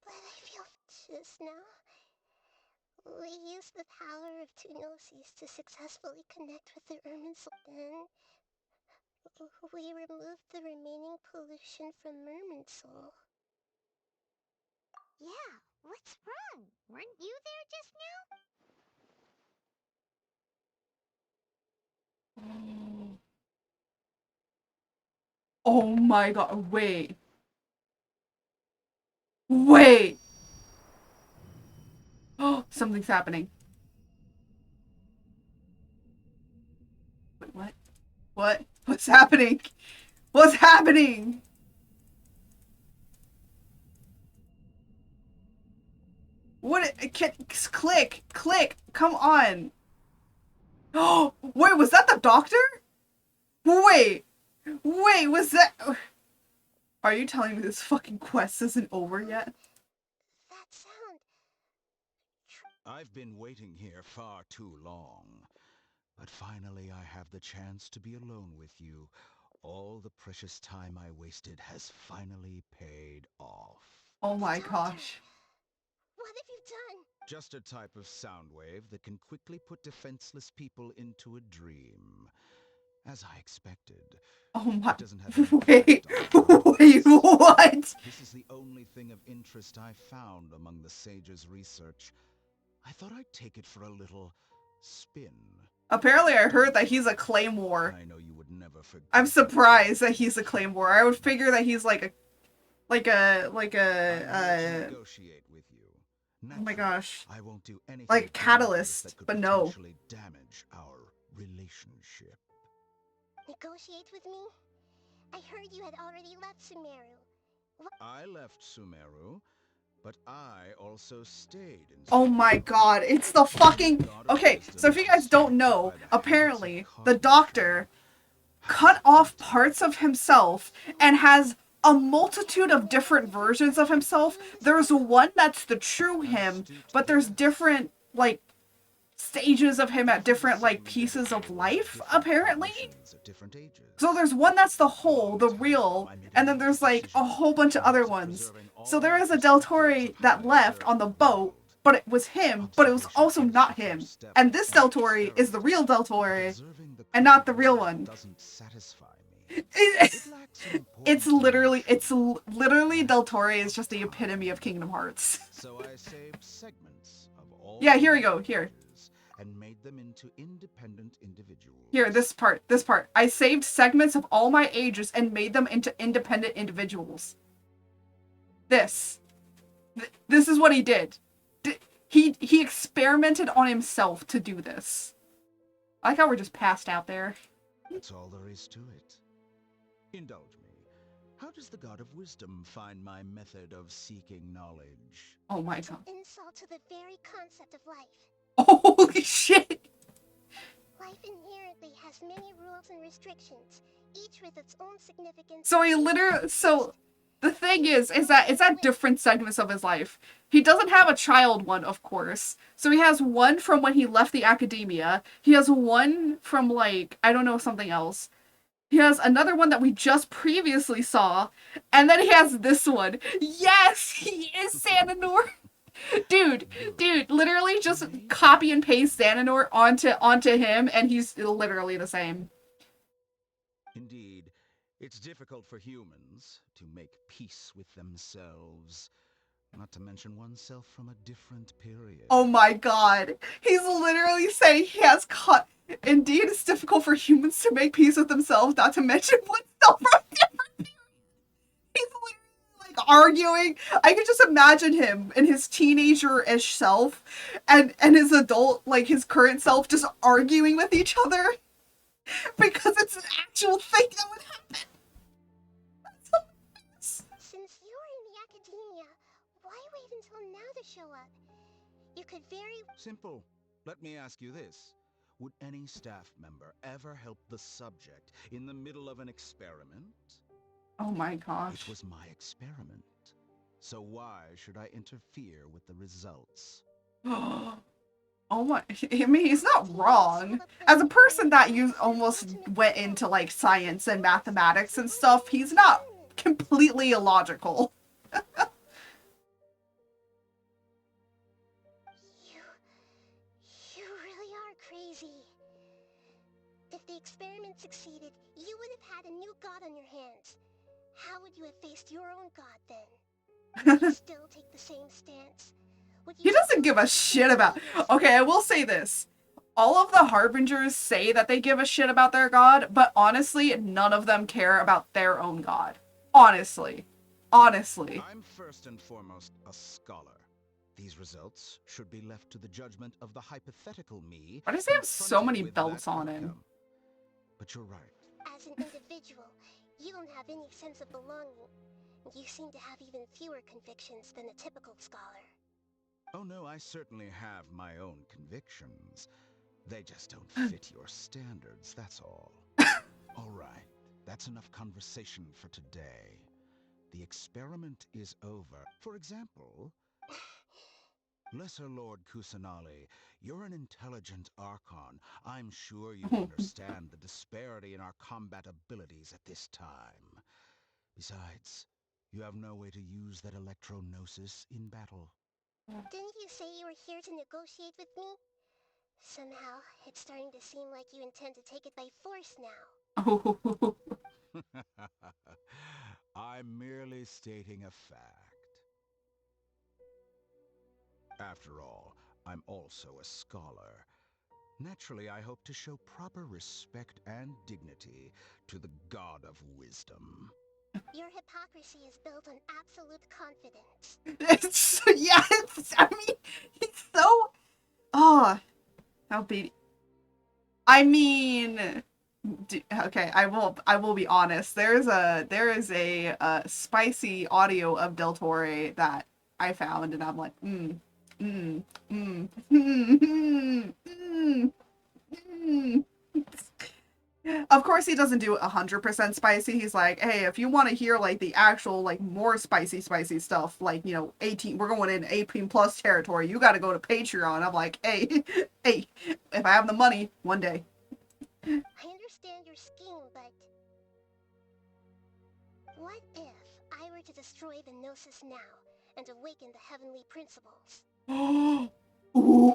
But I feel just now. We used the power of two gnosis to successfully connect with the Irminsul. Then we removed the remaining pollution from Irminsul. Yeah, what's wrong? Weren't you there just now? Oh my god, wait. Wait! Oh, something's happening. Wait, what? What? What's happening? What's happening? What? Click! Click! Come on! Oh, wait, was that the doctor? Wait! Wait, was that... Are you telling me this fucking quest isn't over yet? That sound. I've been waiting here far too long. But finally I have the chance to be alone with you. All the precious time I wasted has finally paid off. Oh my gosh. What have you done? Just a type of sound wave that can quickly put defenseless people into a dream. As I expected. Oh my... It doesn't have any Wait, wait, what? This is the only thing of interest I found among the sage's research. I thought I'd take it for a little spin. Apparently I heard that he's a claymore. I know you would never forget. I'm surprised that he's a claymore. I would figure that he's like a negotiate with you. Oh my gosh. I won't do anything like catalyst, but no. Damage our relationship. Negotiate with me? I heard you had already left Sumeru. I left Sumeru, but I also stayed in Oh my god, it's the fucking... Okay, so if you guys don't know, apparently the doctor cut off parts of himself and has a multitude of different versions of himself. There's one that's the true him, but there's different, like, stages of him at different, like, pieces of life, apparently. So there's one that's the whole, the real, and then there's, like, a whole bunch of other ones. So there is a Del Torre that left on the boat, but it was him, but it was also not him. And this Del Torre is the real Del Torre, and not the real one. It's literally Del Torre is just the epitome of Kingdom Hearts. So I saved segments of all. Yeah, here we go. Here. And made them into independent individuals. Here, this part. I saved segments of all my ages and made them into independent individuals. This is what he did. He experimented on himself to do this. I like how we're just passed out there. That's all there is to it. Indulge me. How does the God of Wisdom find my method of seeking knowledge? Oh my god. Insult to the very concept of life. Holy shit! Life inherently has many rules and restrictions, each with its own significance. So the thing is that it's at different segments of his life. He doesn't have a child one, of course. So he has one from when he left the academia. He has one from, like, I don't know, something else. He has another one that we just previously saw. And then he has this one. Yes! He is Xananor! Dude, literally just copy and paste Xananor onto him, and he's literally the same. Indeed, it's difficult for humans to make peace with themselves, not to mention oneself from a different period. Oh my god. He's literally saying he has Indeed, it's difficult for humans to make peace with themselves, not to mention oneself from different periods. He's literally arguing. I can just imagine him in his teenager-ish self and his adult, like his current self, just arguing with each other because it's an actual thing that would happen. Since you're in the academia, why wait until now to show up? You could very... Simple. Let me ask you this. Would any staff member ever help the subject in the middle of an experiment? Oh my gosh. It was my experiment. So why should I interfere with the results? Oh my, I mean, he's not wrong. As a person that almost went into, like, science and mathematics and stuff, he's not completely illogical. You really are crazy. If the experiment succeeded, you would have had a new god on your hands. How would you have faced your own god then? Would you still take the same stance? He doesn't give a shit about... Okay, I will say this. All of the Harbingers say that they give a shit about their god, but honestly, none of them care about their own god. Honestly. I'm first and foremost a scholar. These results should be left to the judgment of the hypothetical me. Why does he have so many belts on him? But you're right. As an individual, you don't have any sense of belonging. You seem to have even fewer convictions than a typical scholar. Oh no, I certainly have my own convictions. They just don't fit your standards, that's all. All right, that's enough conversation for today. The experiment is over. For example, Lesser Lord Kusanali, you're an intelligent Archon. I'm sure you understand the disparity in our combat abilities at this time. Besides, you have no way to use that electro-gnosis in battle. Didn't you say you were here to negotiate with me? Somehow, it's starting to seem like you intend to take it by force now. I'm merely stating a fact. After all, I'm also a scholar. Naturally, I hope to show proper respect and dignity to the God of Wisdom. Your hypocrisy is built on absolute confidence. I mean, he's so... Oh, how big... I mean... Okay, I will be honest. There is a spicy audio of Del Torre that I found, and I'm like, Of course, course he doesn't do 100% spicy. He's like, hey, if you want to hear like the actual like more spicy stuff, like, you know, 18, we're going in 18 plus territory. You got to go to Patreon. I'm like, hey, hey, if I have the money, one day. I understand your scheme, but what if I were to destroy the Gnosis now and awaken the heavenly principles? Awaken.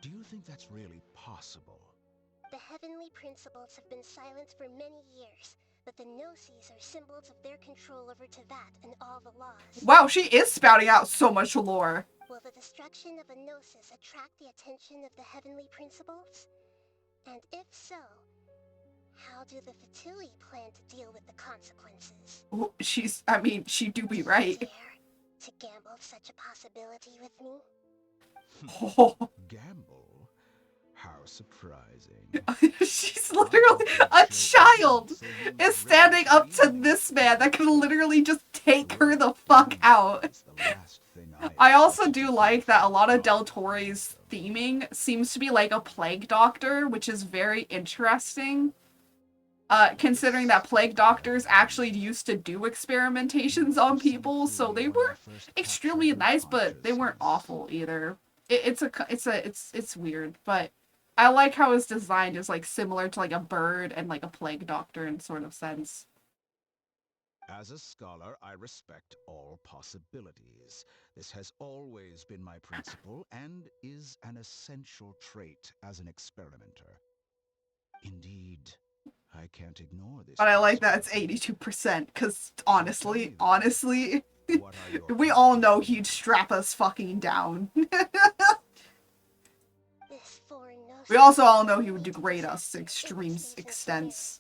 Do you think that's really possible? The heavenly principles have been silent for many years, but the Gnosis are symbols of their control over Teyvat and all the laws. Wow, she is spouting out so much lore. Will the destruction of a Gnosis attract the attention of the heavenly principles? And if so, how do the Fatui plan to deal with the consequences? She do be right. Dare to gamble such a possibility with me? Gamble? How surprising. She's literally a child is standing up to this man that can literally just take her the fuck out. I also do like that a lot of Del Torre's theming seems to be like a plague doctor, which is very interesting. Considering that plague doctors actually used to do experimentations on people, so they weren't extremely nice, but they weren't awful either. It's weird, but I like how his design is like similar to like a bird and like a plague doctor in sort of sense. As a scholar, I respect all possibilities. This has always been my principle and is an essential trait as an experimenter. Indeed, I can't ignore this. But I like that it's 82%, because honestly, we all know he'd strap us fucking down. We also all know he would degrade us to extreme extents.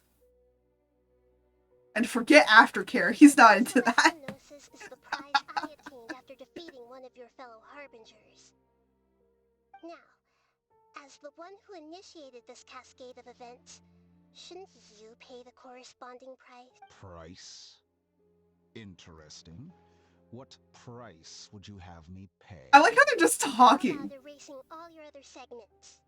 And forget aftercare, he's not into that. Gnosis is the prize I attained after defeating one of your fellow harbingers. Now, as the one who initiated this cascade of events, shouldn't you pay the corresponding price? Price? Interesting. What price would you have me pay? I like how they're just talking. How about erasing all your other segments?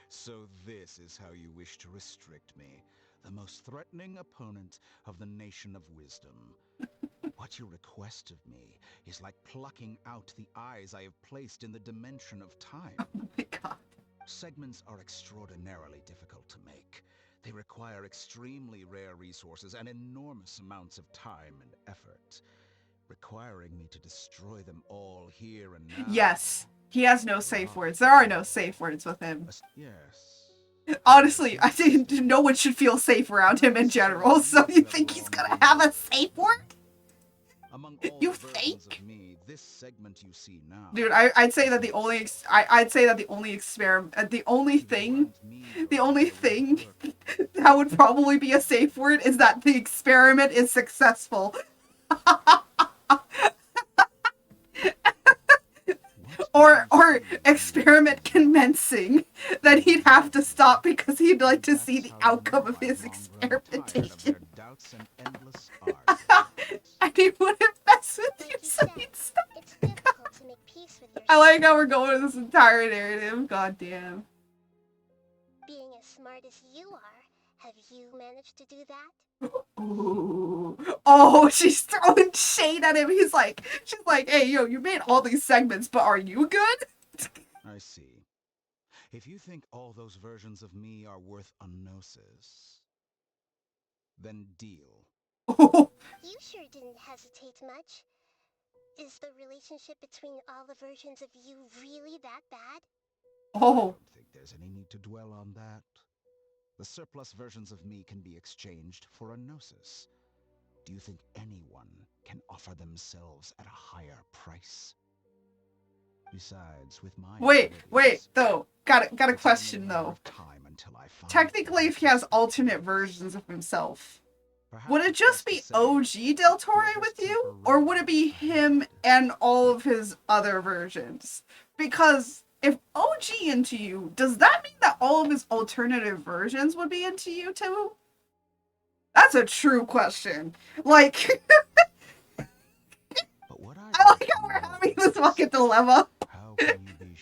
So this is how you wish to restrict me, the most threatening opponent of the Nation of Wisdom. What you request of me is like plucking out the eyes I have placed in the dimension of time. Oh my god. Segments are extraordinarily difficult to make. They require extremely rare resources and enormous amounts of time and effort. Requiring me to destroy them all here and now. Yes, he has no safe words. There are no safe words with him. Yes. Honestly, I think no one should feel safe around him in general, so you think he's gonna have a safe word? Among all You the versions of me, this segment you see now. Dude, I'd say that the only thing that would probably be a safe word is that the experiment is successful. or experiment commencing that he'd have to stop because he'd like to see the outcome of his experimentation. And he wouldn't mess with you, so he'd stop. I like how we're going with this entire narrative. God damn. Being as smart as you are, have you managed to do that? Ooh. Oh, she's throwing shade at him. She's like, hey, yo, you made all these segments, but are you good? I see. If you think all those versions of me are worth a gnosis, then deal. You sure didn't hesitate much. Is the relationship between all the versions of you really that bad? I don't think there's any need to dwell on that. The surplus versions of me can be exchanged for a gnosis. Do you think anyone can offer themselves at a higher price? Besides, with my Wait, though. Got a question, though. Technically, if he has alternate versions of himself, would it just be OG Del Torre with you? Or would it be him and all of his other versions? Because if OG into you, does that mean that all of his alternative versions would be into you too? That's a true question. Like, I like how we're having this fucking dilemma. How can you be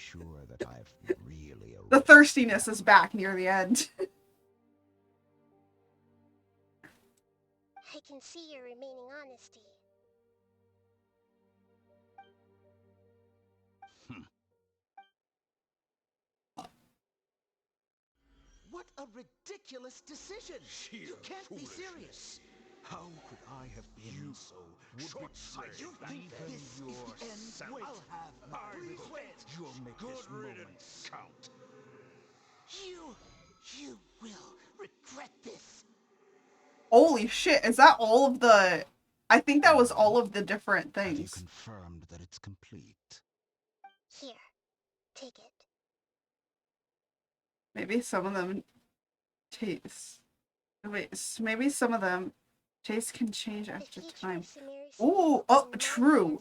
The thirstiness is back near the end. I can see your remaining honesty. What a ridiculous decision! You can't be serious! How could I have been so short-sighted? You think this is the end? Wait, I'll have my revenge. You'll make this moment count. You will regret this. Holy shit, is that all of the... I think that was all of the different things. Have you confirmed that it's complete? Here, take it. Maybe some of them taste... Wait, maybe some of them taste can change after time. Ooh, oh, true.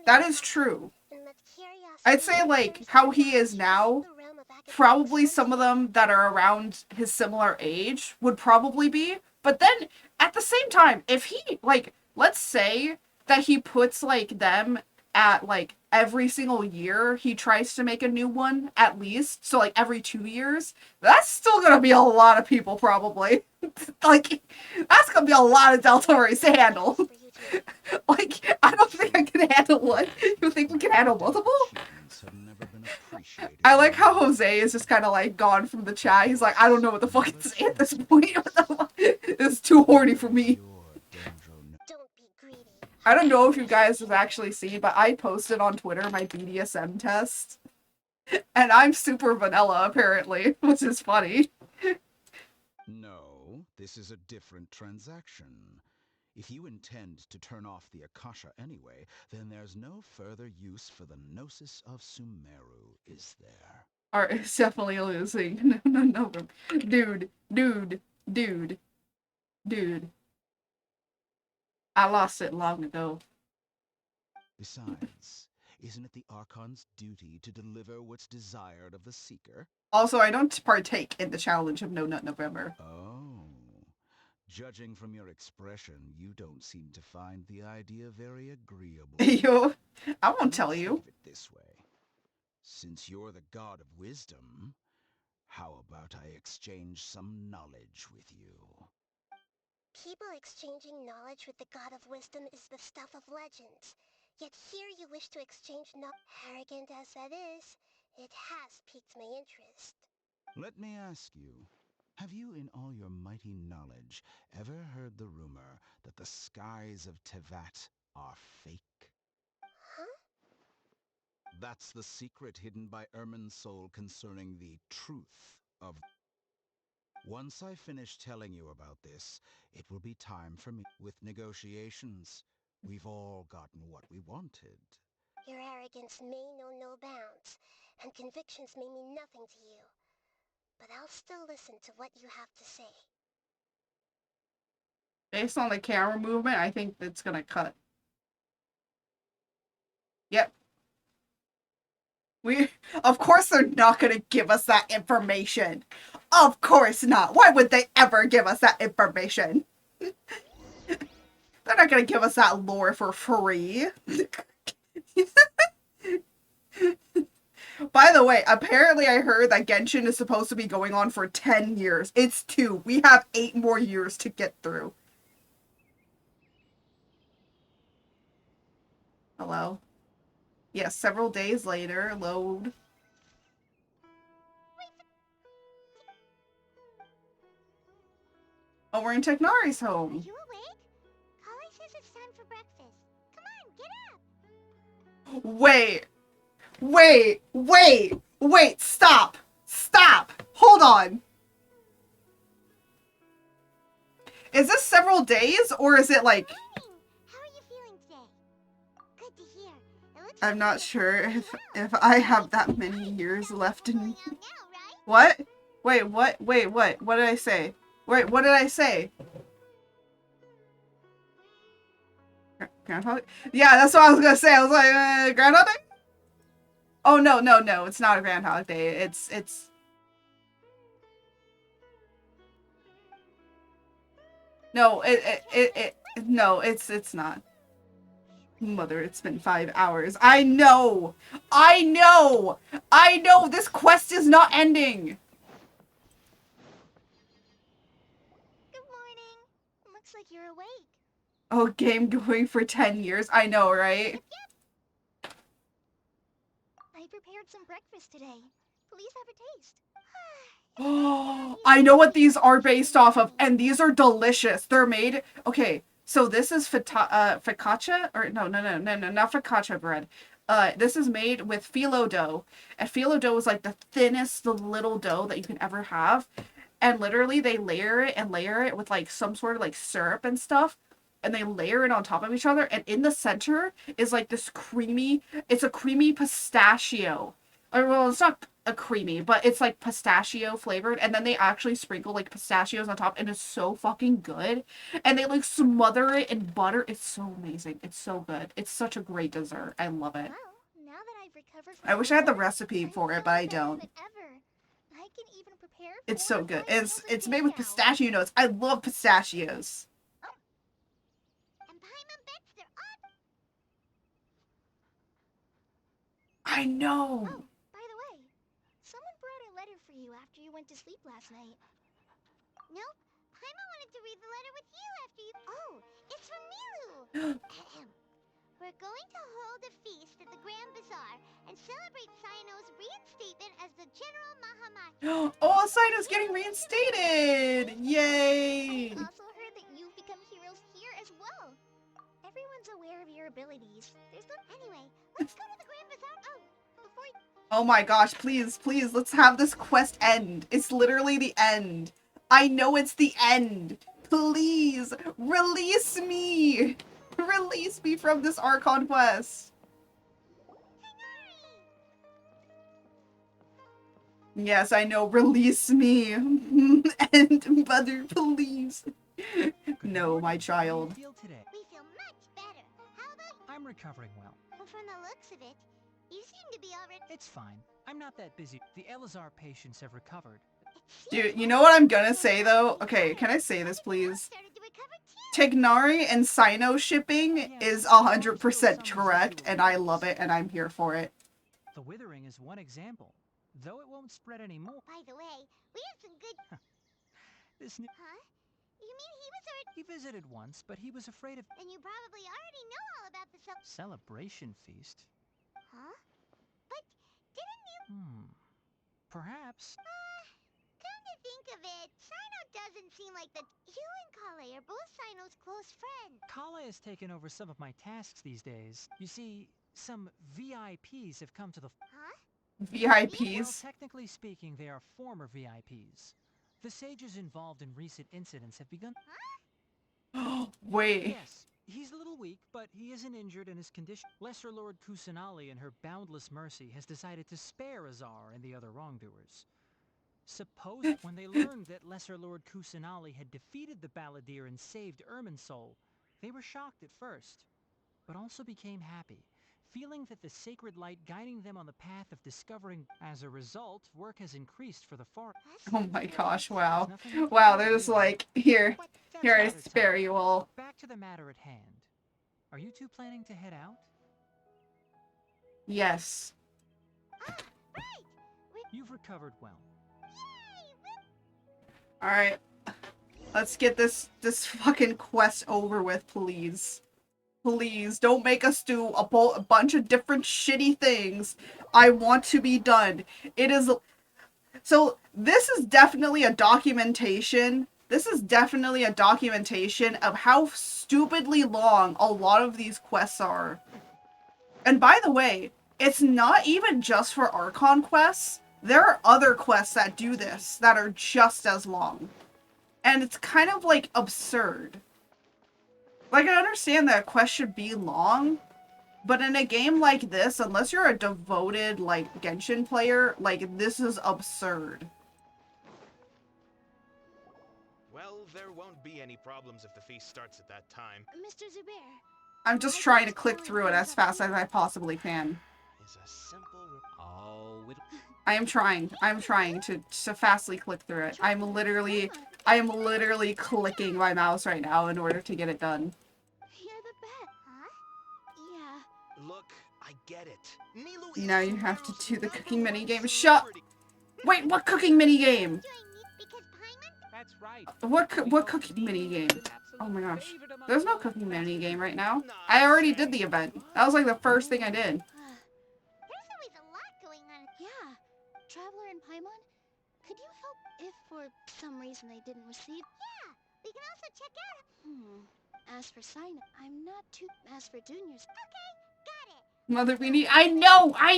That is true. I'd say, like, how he is now, probably some of them that are around his similar age would probably be. But then, at the same time, if he, like, let's say that he puts, like, them at, like, every single year he tries to make a new one, at least. So, like, every 2 years. That's still gonna be a lot of people, probably. Like, that's gonna be a lot of Delta Rays to handle. Like, I don't think I can handle one. You think we can handle multiple? I like how Jose is just kind of, like, gone from the chat. He's like, I don't know what the fuck to say at this point. It's too horny for me. I don't know if you guys have actually seen, but I posted on Twitter my BDSM test. And I'm super vanilla, apparently, which is funny. No, this is a different transaction. If you intend to turn off the Akasha anyway, then there's no further use for the Gnosis of Sumeru, is there? Art is definitely losing. No. Dude. I lost it long ago. Besides, isn't it the Archon's duty to deliver what's desired of the Seeker? Also, I don't partake in the challenge of No Nut November. Oh. Judging from your expression, you don't seem to find the idea very agreeable. Yo, I won't tell you. Let's leave it this way. Since you're the god of wisdom, how about I exchange some knowledge with you? People exchanging knowledge with the god of wisdom is the stuff of legends. Yet here you wish to exchange arrogant as that is, it has piqued my interest. Let me ask you, have you in all your mighty knowledge ever heard the rumor that the skies of Tevat are fake? Huh? That's the secret hidden by Irminsul concerning the truth of... Once I finish telling you about this, it will be time for me with negotiations. We've all gotten what we wanted. Your arrogance may know no bounds, and convictions may mean nothing to you. But I'll still listen to what you have to say. Based on the camera movement, I think it's gonna cut. Yep. Of course they're not gonna give us that information. Of course not. Why would they ever give us that information? They're not gonna give us that lore for free. By the way, apparently I heard that Genshin is supposed to be going on for 10 years. It's 2. We have 8 more years to get through. Hello? Yes, several days later, load. Oh, we're in Technari's home. Are you awake? Kali says it's time for breakfast. Come on, get up! Wait, stop! Hold on! Is this several days, or is it like... How are you feeling today? Good to hear. I'm not sure if I have that many years left in... What? Wait, what? What did I say? Wait, what did I say? Groundhog? Yeah, that's what I was gonna say. I was like, Groundhog Day? Oh, no, it's not a Groundhog Day. It's... No, no, it's not. Mother, it's been 5 hours. I know! I know! I know! This quest is not ending! Good morning. Looks like you're awake. Oh, game going for 10 years. I know, right? I prepared some breakfast today. Please have a taste. Oh, I know what these are based off of, and these are delicious. They're made... Okay, so this is focaccia? Or no, not focaccia bread. This is made with phyllo dough. And phyllo dough is like the thinnest little dough that you can ever have. And literally they layer it with like some sort of like syrup and stuff. And they layer it on top of each other. And in the center is like this creamy... It's a creamy pistachio. Or, well, it's not a creamy, but it's like pistachio flavored, and then they actually sprinkle like pistachios on top, and it's so fucking good. And they like smother it in butter. It's so amazing. It's so good. It's such a great dessert. I love it. Well, now that I've recovered from I wish I had the recipe for it, but I don't. I can even prepare It's so good. It's made with pistachio nuts. I love pistachios. And Paimon bets they're on. I know. Oh, by the way, someone brought a letter for you after you went to sleep last night. Nope. Paimon wanted to read the letter with you after you... Oh, it's from Milu. We're going to hold a feast at the Grand Bazaar and celebrate Sino's reinstatement as the General Mahamachi. Oh, Sino's getting reinstated! Yay! I also heard that you've become heroes here as well. Everyone's aware of your abilities. There's no... Anyway, let's go to the Grand Bazaar. Oh, before... Oh my gosh, please, please, let's have this quest end. It's literally the end. I know it's the end. Please, release me. Release me from this Archon Quest. Yes, I know, release me. And mother, please. No, my child. We feel much better. How about... I'm recovering well. Well, from the looks of it, you seem to be already... It's fine. I'm not that busy. The Elazar patients have recovered. Dude, you know what I'm gonna say though? Okay, can I say this please? Tignari and Sino shipping is 100% correct, and I love it, and I'm here for it. The withering is one example, though it won't spread anymore. By the way, we have some good... This new... Huh? You mean he was already... He visited once, but he was afraid of... Then you probably already know all about the Celebration feast? Huh? But didn't you... Perhaps. Come to think of it, Sino doesn't seem like the... You and Kale are both Sino's close friends. Kala has taken over some of my tasks these days. You see, some VIPs have come to the... Huh? Well, VIPs? technically speaking, they are former VIPs. The sages involved in recent incidents have begun... Wait. Yes, he's a little weak, but he isn't injured in his condition. Lesser Lord Kusanali, in her boundless mercy, has decided to spare Azar and the other wrongdoers. Suppose when they learned that Lesser Lord Kusanali had defeated the Balladeer and saved Irminsul, they were shocked at first, but also became happy, feeling that the sacred light guiding them on the path of discovering. As a result, work has increased for the forest. Oh my gosh, wow. Wow, they're just like, here, I spare you all. Back to the matter at hand. Are you two planning to head out? Yes. You've recovered well. Alright. Let's get this fucking quest over with, please. Please, don't make us do a bunch of different shitty things. I want to be done. It is... So, this is definitely a documentation. This is definitely a documentation of how stupidly long a lot of these quests are. And by the way, it's not even just for Archon quests. There are other quests that do this that are just as long. And it's kind of like absurd. Like, I understand that a quest should be long, but in a game like this, unless you're a devoted, like, Genshin player, like, this is absurd. Well, there won't be any problems if the feast starts at that time. Mr. Zubair. I'm just trying to click through it as fast as I possibly can. Is a simple... I am trying to fastly click through it. I am literally clicking my mouse right now in order to get it done. You're the best. Huh? Look, I get it. Nilou Now is you have to Sumeru's do the cooking #1 minigame. Shut! celebrity. Wait, what cooking minigame? That's right. What cooking minigame? Oh my gosh. There's no cooking minigame right now. I already did the event. That was like the first thing I did. There's always a lot going on. Yeah. Traveler and Paimon, could you help if for some reason they didn't receive? Yeah, we can also check out. As for sign, I'm not too. As for juniors. Okay, got it. Mother Beanie, I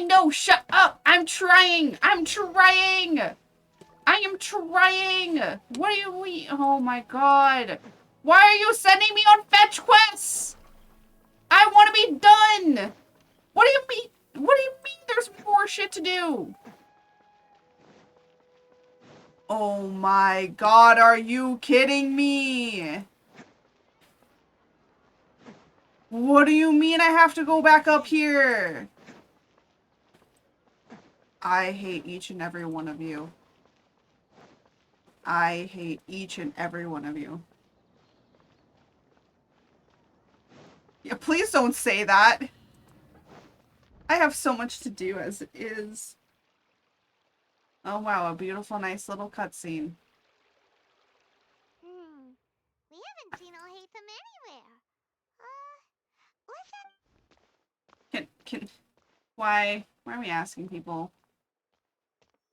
know, shut up! I'm trying! I am trying! What are you, oh my god. Why are you sending me on fetch quests? I want to be done! What do you mean? What do you mean there's more shit to do? Oh my god, are you kidding me? What do you mean I have to go back up here? I hate each and every one of you. I hate each and every one of you. Yeah, please don't say that. I have so much to do as it is. Oh wow, a beautiful, nice little cutscene. We haven't seen Alhaitham anywhere. What's that? Why are we asking people?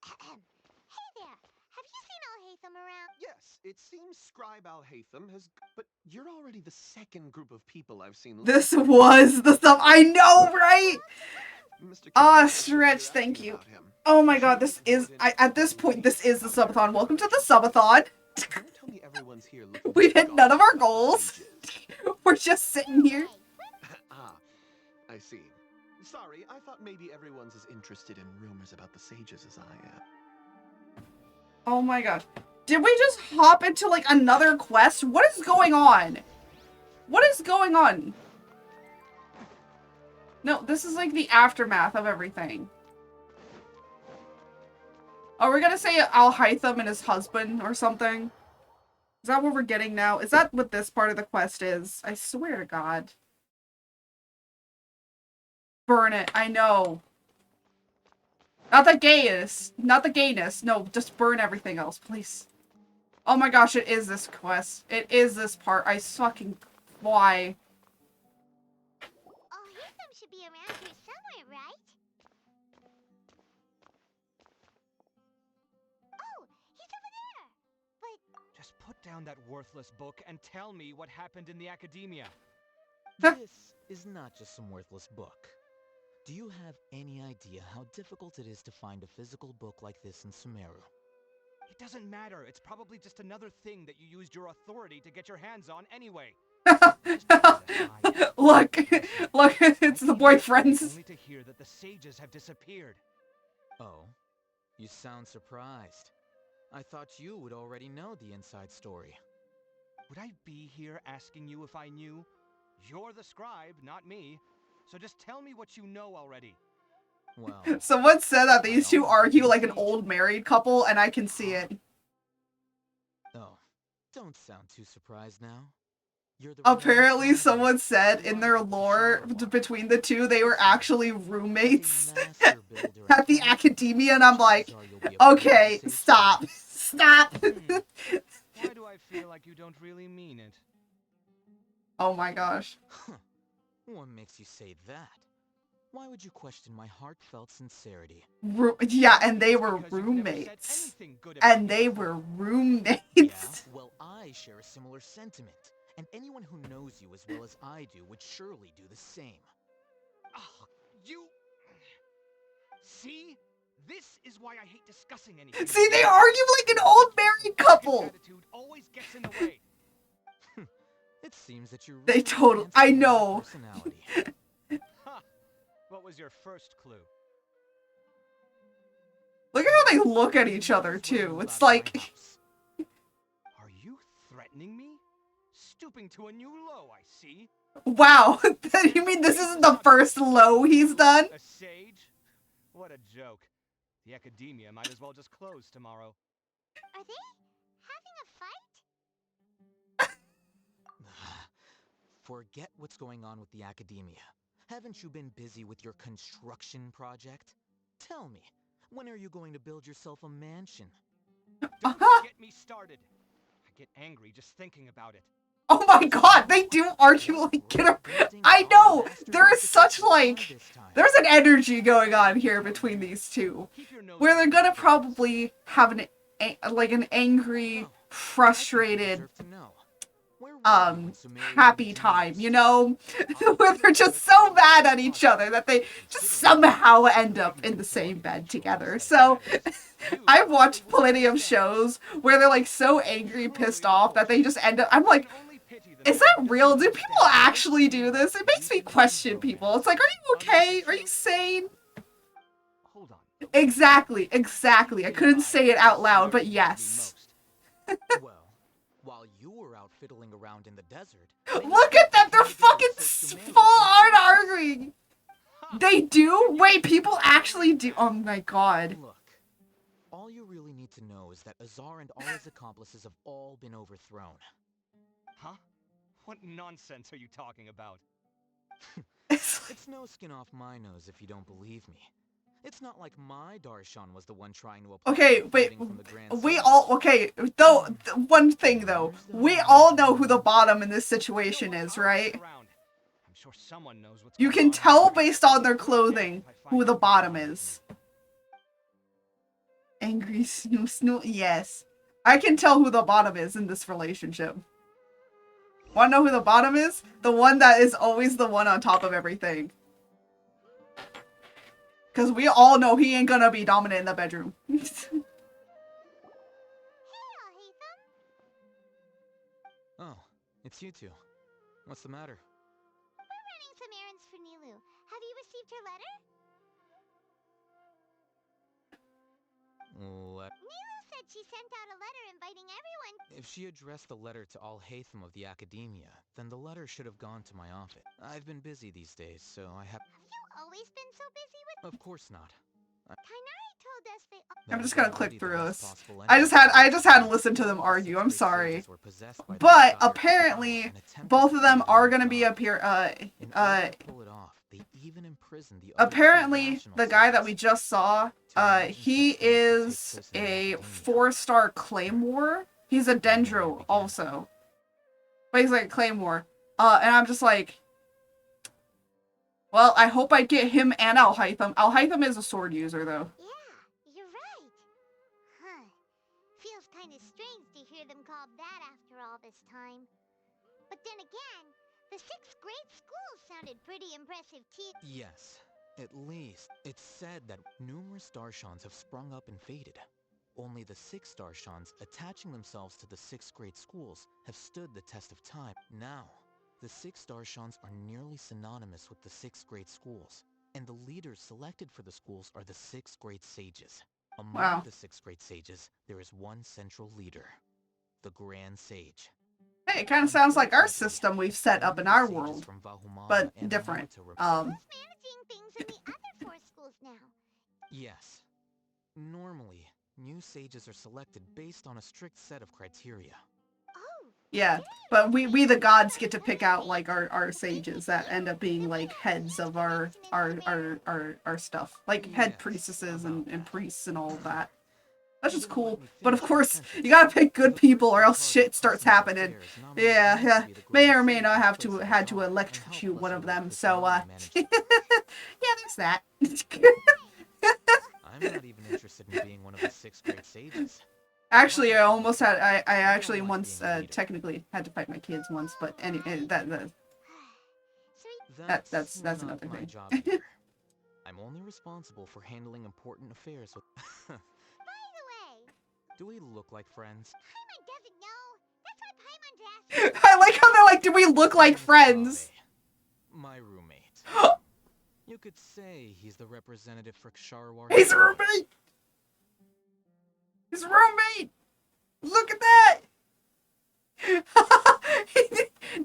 Hey there, have you seen Alhaitham around? Yes, it seems Scribe Alhaitham has... But you're already the second group of people I've seen... This was the stuff I know, right? Mr. Ah, Stretch, thank you. Oh my god, this is... at this point, this is the subathon. Welcome to the subathon. Don't tell me everyone's here looking We've for hit none of our gossip about goals. sages. We're just sitting here. Ah, I see. Sorry, I thought maybe everyone's as interested in rumors about the sages as I am. Oh my god. Did we just hop into, like, another quest? What is going on? What is going on? No, this is, like, the aftermath of everything. Oh, we're gonna say Alhaitham and his husband or something? Is that what we're getting now? Is that what this part of the quest is? I swear to God. Burn it. I know. Not the gayness. Not the gayness. No, just burn everything else, please. Oh my gosh, it is this quest. It is this part. I fucking... Why? Alhaitham should be around here somewhere, right? Oh, he's over there. But Just put down that worthless book and tell me what happened in the academia. This is not just some worthless book. Do you have any idea how difficult it is to find a physical book like this in Sumeru? It doesn't matter. It's probably just another thing that you used your authority to get your hands on anyway. Look, look, it's the boyfriends. Only to hear that the sages have disappeared. Oh, you sound surprised. I thought you would already know the inside story. Would I be here asking you if I knew? You're the scribe, not me. So just tell me what you know already. Well, someone said that these two argue like an old married couple, and I can see it. Oh, don't sound too surprised now. Apparently, someone said in their lore between the two, they were actually roommates at the academia, and I'm like, okay, stop. Stop. Why do I feel like you don't really mean it? Oh my gosh. What makes you say that? Why would you question my heartfelt sincerity? Yeah, and they were roommates. And they were roommates. Yeah, well, I share a similar sentiment. And anyone who knows you as well as I do would surely do the same. Oh, you... See? This is why I hate discussing anything. See, they argue like an old married couple. Attitude always gets in the way. It seems that you They totally... I know. Huh. What was your first clue? Look at how they look at each other, too. It's like... Are you threatening me? Stooping to a new low, I see. Wow. You mean this isn't the first low he's done? A sage? What a joke. The academia might as well just close tomorrow. Are they having a fight? Forget what's going on with the academia. Haven't you been busy with your construction project? Tell me, when are you going to build yourself a mansion? Don't get me started. I get angry just thinking about it. Oh my god, they do argue like get her. I know! There is such like there's an energy going on here between these two. Where they're gonna probably have an angry, frustrated happy time, you know? Where they're just so mad at each other that they just somehow end up in the same bed together. So I've watched plenty of shows where they're like so angry, pissed off that they just end up. I'm like, is that real? Do people actually do this? It makes me question people. It's like, are you okay? Are you sane? Hold on. Exactly, exactly. I couldn't say it out loud, but yes. Well, while you were out fiddling around in the desert... Look at them! They're fucking full-on arguing! They do? Wait, people actually do? Oh my god. Look, all you really need to know is that Azar and all his accomplices have all been overthrown. Huh? What nonsense are you talking about? It's no skin off my nose if you don't believe me. It's not like my Darshan was the one trying to apply. Okay, wait, we all, okay, though, one thing though, we all know who the bottom in this situation is, right? I'm sure someone knows what's You can tell based on their clothing who the bottom is. Angry snoo, yes. I can tell who the bottom is in this relationship. Wanna know who the bottom is? The one that is always the one on top of everything. Because we all know he ain't gonna be dominant in the bedroom. Oh, it's you two. What's the matter? We're running some errands for Nilu. Have you received her letter? What? Nilu said she sent out a letter inviting everyone. If she addressed the letter to all Hatham of the Academia, then the letter should have gone to my office. I've been busy these days, so I have... Have you always been so busy with... Of course not. Kainari told us they... I'm just gonna click through this. I just had to listen to them argue. I'm sorry. But apparently both of them are gonna be apparently the guy that we just saw, he is a 4-star Claymore. He's a Dendro also. But he's like a Claymore. And I'm just like, well, I hope I get him and Alhaitham. Alhaitham is a sword user, though. Yeah, you're right. Huh. Feels kind of strange to hear them called that after all this time. But then again, the 6th grade school sounded pretty impressive too. Yes, at least. It's said that numerous Darshans have sprung up and faded. Only the 6 Darshans, attaching themselves to the 6th grade schools, have stood the test of time. Now, the 6 Darshans are nearly synonymous with the 6th grade schools, and the leaders selected for the schools are the 6th grade sages. Among the 6th grade sages, there is one central leader, the Grand Sage. Hey, it kind of sounds like our system we've set up in our world, but different. Who's managing things in the other 4 schools now? Yes. Normally, new sages are selected based on a strict set of criteria. Yeah, but we the gods get to pick out like our sages that end up being like heads of our stuff, like head priestesses and priests and all of that. That's just cool. But of course, you gotta pick good people or else shit starts happening. Yeah, may or may not had to electrocute one of them. So yeah, there's that. I'm not even interested in being one of the 6th grade sages. Actually, I almost had. I actually once technically had to fight my kids once, but anyway, that's another thing. Job here. I'm only responsible for handling important affairs with. By the way, do we look like friends? Paimon doesn't know. That's why Paimon's asking. I like how they're like, do we look like friends? My roommate. You could say he's the representative for Ksharwar. He's a roommate! His roommate! Look at that!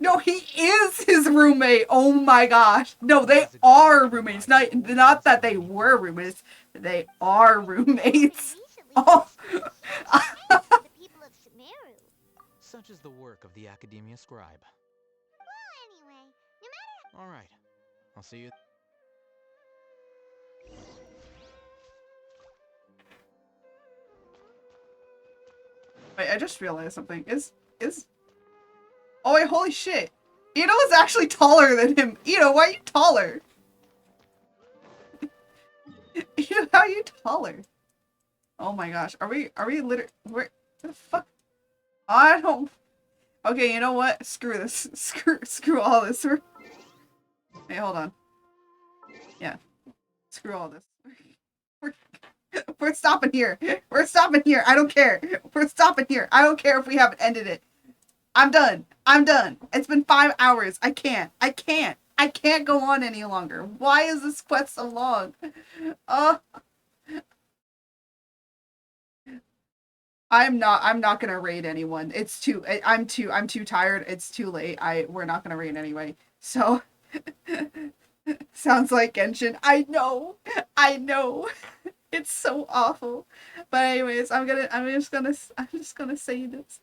No, he is his roommate! Oh my gosh. No, they are roommates. Not that they were roommates. They are roommates. Oh. Such is the work of the Academia Scribe. Well, anyway, no matter... Alright. I'll see you. Wait, I just realized something. Oh wait, holy shit! Ito is actually taller than him. Ito, why are you taller? Ito, how are you taller? Oh my gosh, are we literally, where the fuck? I don't. Okay, you know what? Screw this. Screw all this. Hey, hold on. Yeah, screw all this. We're stopping here. We're stopping here. I don't care. We're stopping here. I don't care if we haven't ended it. I'm done. I'm done. It's been 5 hours. I can't go on any longer. Why is this quest so long? I'm not gonna raid anyone. I'm too tired. It's too late. We're not gonna raid anyway. So sounds like Genshin. I know. It's so awful. But anyways, I'm just gonna say this.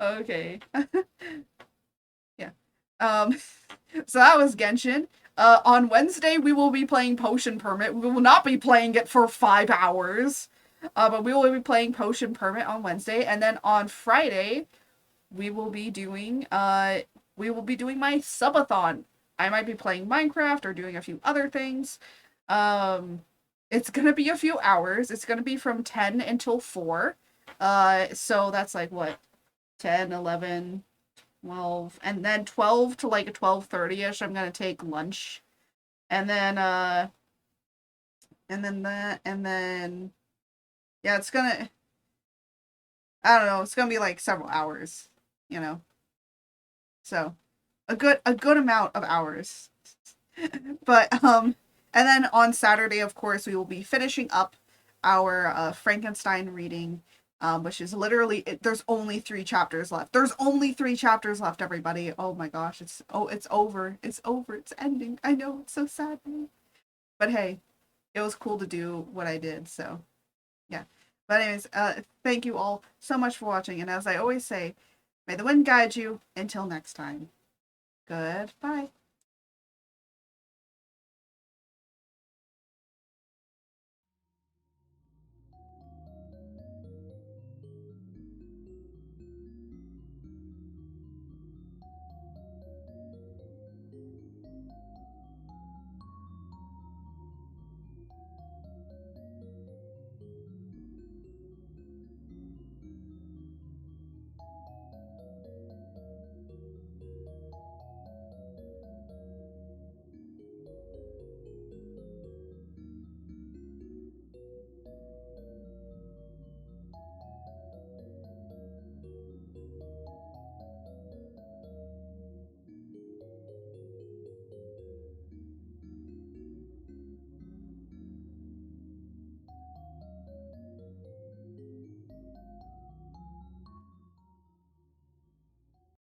Okay. Yeah. So that was Genshin. On Wednesday, we will be playing Potion Permit. We will not be playing it for 5 hours. But we will be playing Potion Permit on Wednesday. And then on Friday, we will be doing my subathon. I might be playing Minecraft or doing a few other things. It's gonna be a few hours. It's gonna be from 10 until 4. So that's like what? 10, 11, 12, and then 12 to like 12:30ish, I'm gonna take lunch. And then yeah, I don't know, it's gonna be like several hours, you know. So a good amount of hours. But and then on Saturday, of course, we will be finishing up our Frankenstein reading, which is literally there's only 3 chapters left. There's only 3 chapters left, everybody. Oh my gosh, it's over. It's over. It's ending. I know, it's so sad. But hey, it was cool to do what I did, so yeah. But anyways, thank you all so much for watching, and as I always say, may the wind guide you until next time. Goodbye.